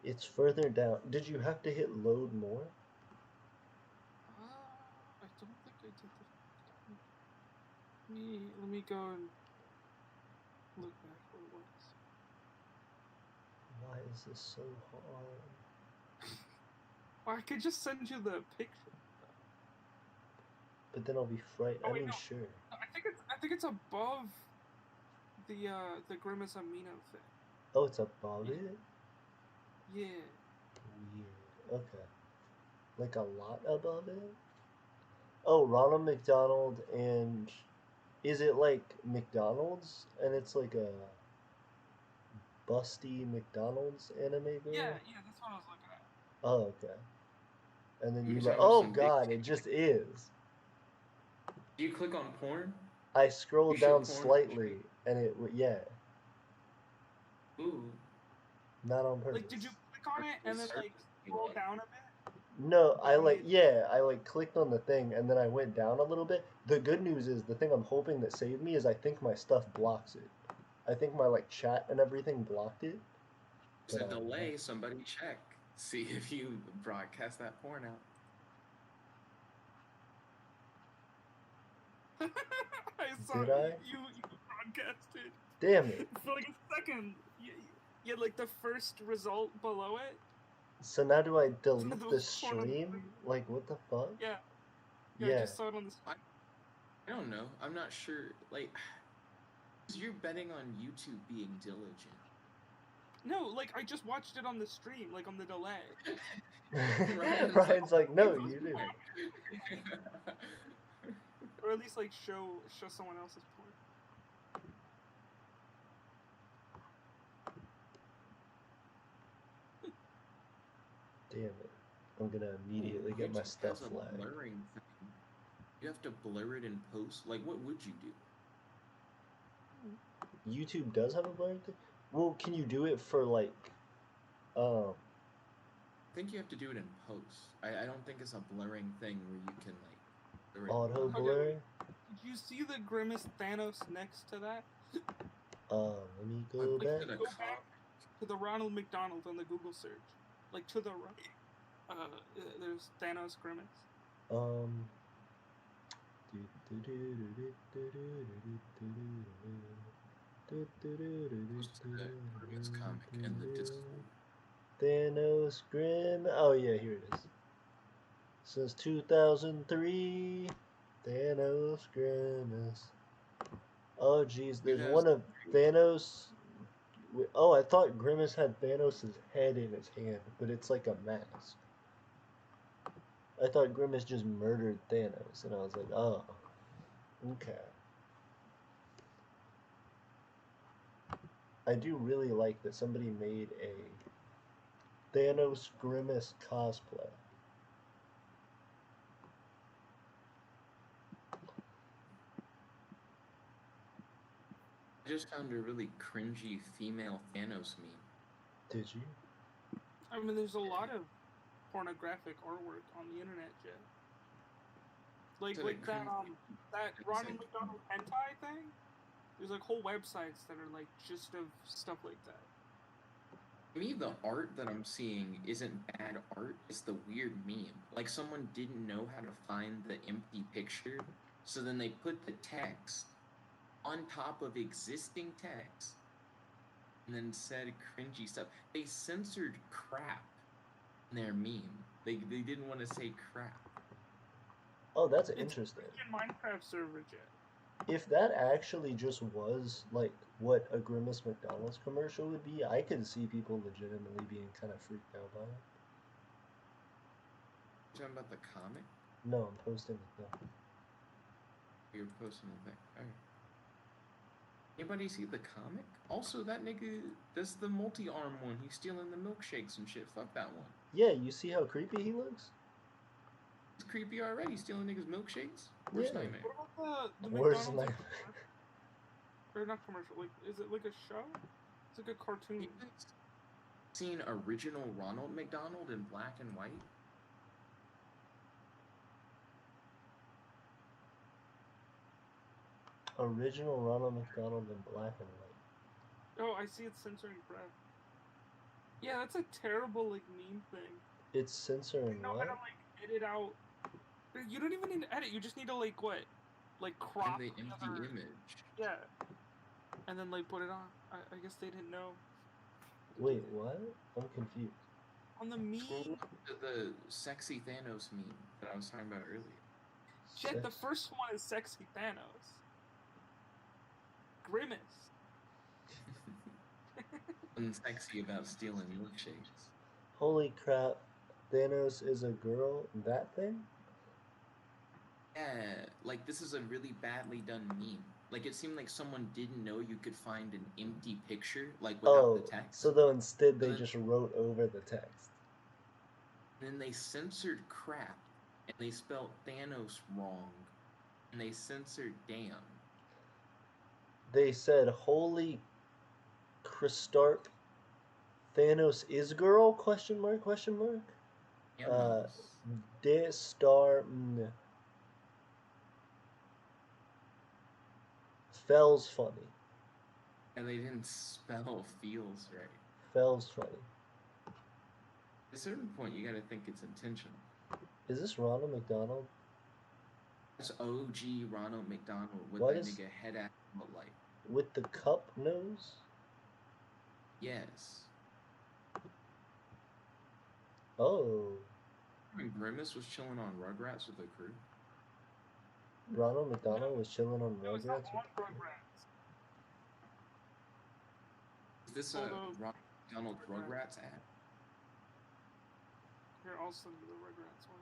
It's further down. Did you have to hit load more? I don't think I did the. Let me go and look back where it was. Why is this so hard? Well, I could just send you the picture. But then I'll be frightened. Oh, I wait, mean, no. sure. I think it's above the Grimace Amino thing. Oh, it's above it? Yeah. Weird. Okay. Like a lot above it? Oh, Ronald McDonald, and is it like McDonald's? And it's like a busty McDonald's anime girl? Yeah, that's what I was looking at. Oh, okay. And then Let me you show like, you oh some big god, it just is. Do you click on porn? I scrolled You show down porn? slightly, and yeah, Ooh. not on purpose. Like, did you click on it and then like scroll down a bit? No, I clicked on the thing and then I went down a little bit. The good news is the thing I'm hoping that saved me is I think my stuff blocks it. I think my like chat and everything blocked it. There's a delay. Somebody check. See if you broadcast that porn out. I saw Did I? you broadcasted. Damn it. For like a second. You had like the first result below it. So now do I delete The the porn on the stream? Like what the fuck? Yeah. Yeah. I just saw it on the I don't know. I'm not sure. Like, 'cause you're betting on YouTube being diligent. No, like I just watched it on the stream, like on the delay. Ryan's like, no, you do. Or at least like show someone else's porn. Damn it. I'm gonna immediately get my YouTube stuff has a flagged. blurring thing. You have to blur it in post. Like, what would you do? YouTube does have a blurring thing? Well, can you do it for like I think you have to do it in post. I don't think it's a blurring thing where you can like blur it. auto blurring? Did you see the Grimace Thanos next to that? Let me go back. Go back to the Ronald McDonald on the Google search. Like to the right. There's Thanos Grimace. Post that Grimace comic in the Discord. Thanos Grim. Oh yeah, here it is. Since 2003, Thanos Grimace. Oh geez, there's one of Thanos. Oh, I thought Grimace had Thanos' head in his hand, but it's like a mask. I thought Grimace just murdered Thanos, and I was like, oh, okay. I do really like that somebody made a Thanos Grimace cosplay. I just found a really cringy female Thanos meme. Did you? I mean, there's a lot of pornographic artwork on the internet, Jay. Like that Ronald McDonald hentai thing. There's like whole websites that are like just of stuff like that. To me, the art that I'm seeing isn't bad art. It's the weird meme. Like someone didn't know how to find the empty picture, so then they put the text on top of existing text, and then said cringy stuff. They censored crap in their meme. They didn't want to say crap. Oh, that's interesting. It's Minecraft server, Jay. If that actually just was like what a Grimace McDonald's commercial would be, I could see people legitimately being kind of freaked out by it. You talking about the comic? No, I'm posting it though. You're posting the thing. Alright. Anybody see the comic? Also, that nigga, that's the multi-arm one. He's stealing the milkshakes and shit. Fuck that one. Yeah, you see how creepy he looks? It's creepy already. Stealing niggas milkshakes. Worst nightmare. What about the Worst McDonald's nightmare. or not commercial? Like, is it like a show? It's like a cartoon. Seen original Ronald McDonald in black and white? Original Ronald McDonald in black and white. Oh, I see it's censoring crap. Yeah, that's a terrible like meme thing. It's censoring You know what? how to like edit out. You don't even need to edit. You just need to like what, like crop And the empty image. Yeah. And then like put it on. I guess they didn't know. Wait, what? I'm confused. On the meme. Scroll to the sexy Thanos meme that I was talking about earlier. Shit, the first one is sexy Thanos. Grimace. Nothing sexy about stealing milkshakes. Holy crap. Thanos is a girl? That thing? Yeah, like this is a really badly done meme. Like it seemed like someone didn't know you could find an empty picture, like without the text. So though instead they then- just wrote over the text. And then they censored crap, and they spelled Thanos wrong, and they censored damn. They said, holy Christarp, Thanos is girl? Question mark, question mark? De star Fell's funny. And they didn't spell feels right. Fell's funny. At a certain point, you gotta think it's intentional. Is this Ronald McDonald? It's OG Ronald McDonald with What that is- nigga head ass light. With the cup nose? Yes. Oh. When Grimace was chilling on Rugrats with the crew. Ronald McDonald was chilling on Rugrats? Is this a Ronald McDonald Rugrats ad? Here, I'll send you the Rugrats one.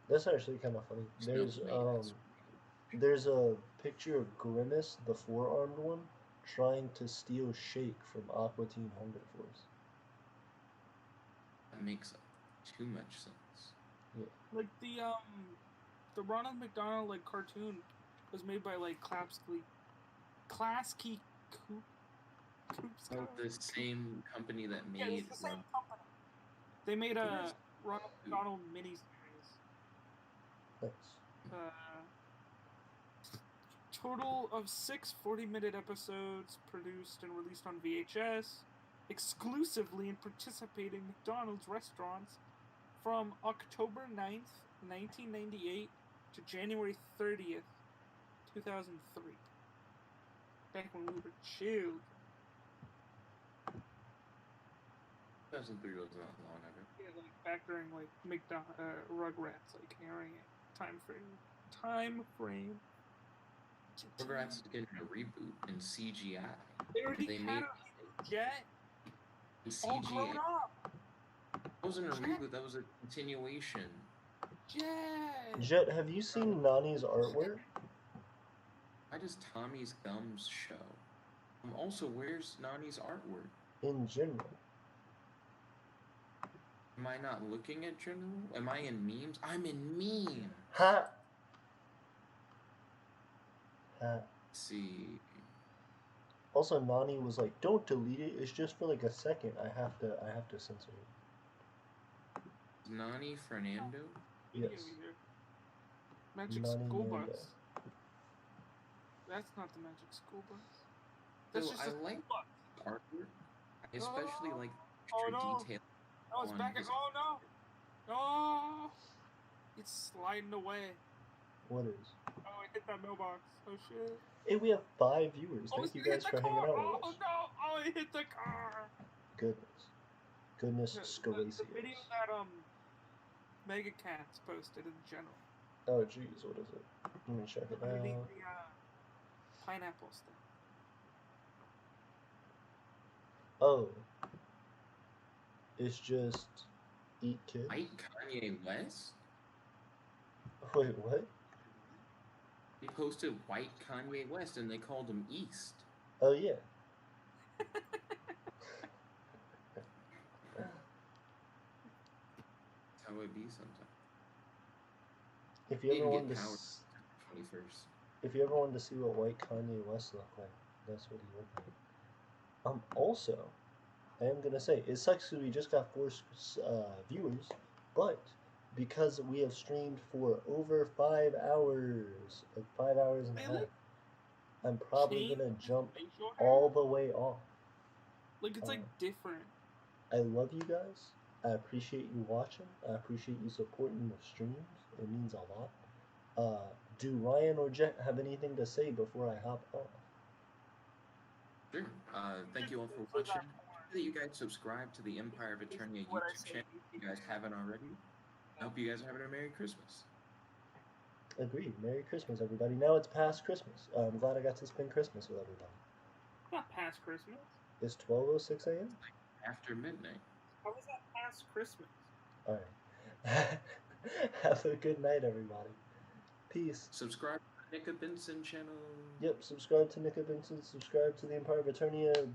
That's actually kind of funny. There's a picture of Grimace, the four-armed one, trying to steal Shake from Aqua Teen Hunger Force. That makes too much sense. Yeah. Like the Ronald McDonald like cartoon was made by like Klasky Oh, the same company that Yeah, made. it's the same company. They made a Ronald McDonald miniseries. Total of 6 40-minute episodes produced and released on VHS, exclusively in participating McDonald's restaurants from October 9th, 1998 to January 30th, 2003. Back when we were chilled. 2003 was not long ago. Yeah, like back during like Rugrats, like airing it. Time frame. Rugrats is getting a reboot in CGI. They already had a Jet. All grown up. That wasn't a reboot. That was a continuation. Jet. Jet, have you seen Nani's artwork? Why does Tommy's Gums show? Also, where's Nani's artwork? In general. Am I not looking at general? Am I in memes? I'm in meme. Ha! Ha. Let's see. Also, Nani was like, "Don't delete it. It's just for like a second. I have to censor it." Nani Fernando? Yes. Magic Nani School Nando. Bus. That's not the Magic School Bus. So That's just I a like school bus. artwork. I especially like Oh extra no! detail. Oh, it's on back. his- Oh no! Oh! It's sliding away. What is? Oh, I hit that mailbox. Oh shit. Hey, we have 5 viewers. Oh, Thank you it hit guys the for hanging car. out with Oh us. no! Oh, it hit the car. Goodness The Scaraceous. video that Mega Cats posted in general. Oh jeez, what is it? Let me check it Underneath out. the pineapple stuff. Oh. It's just eat kids. White Kanye West? Wait, what? They posted White Kanye West and they called him East. Oh yeah. That's how it be sometimes. If you ever Didn't wanted get to, power 21st. if you ever wanted to see what white Kanye West looked like, that's what he looked like. Also, I am gonna say it sucks because we just got 4 viewers, but because we have streamed for over 5 hours, like 5 hours and a half, I'm probably gonna jump all the way off. Like it's like different. I love you guys. I appreciate you watching. I appreciate you supporting the streams. It means a lot. Do Ryan or Jet have anything to say before I hop off? Sure. Thank you all for watching. That you guys subscribe to the Empire of Eternia YouTube channel if you guys haven't already. I hope you guys are having a Merry Christmas. Agreed. Merry Christmas, everybody. Now it's past Christmas. I'm glad I got to spend Christmas with everybody. Not past Christmas. It's 12:06 a.m. After midnight. How is that past Christmas? All right. Have a good night, everybody. Peace. Subscribe to the Nika Benson channel. Yep, subscribe to Nika Benson, subscribe to the Empire of Eternia.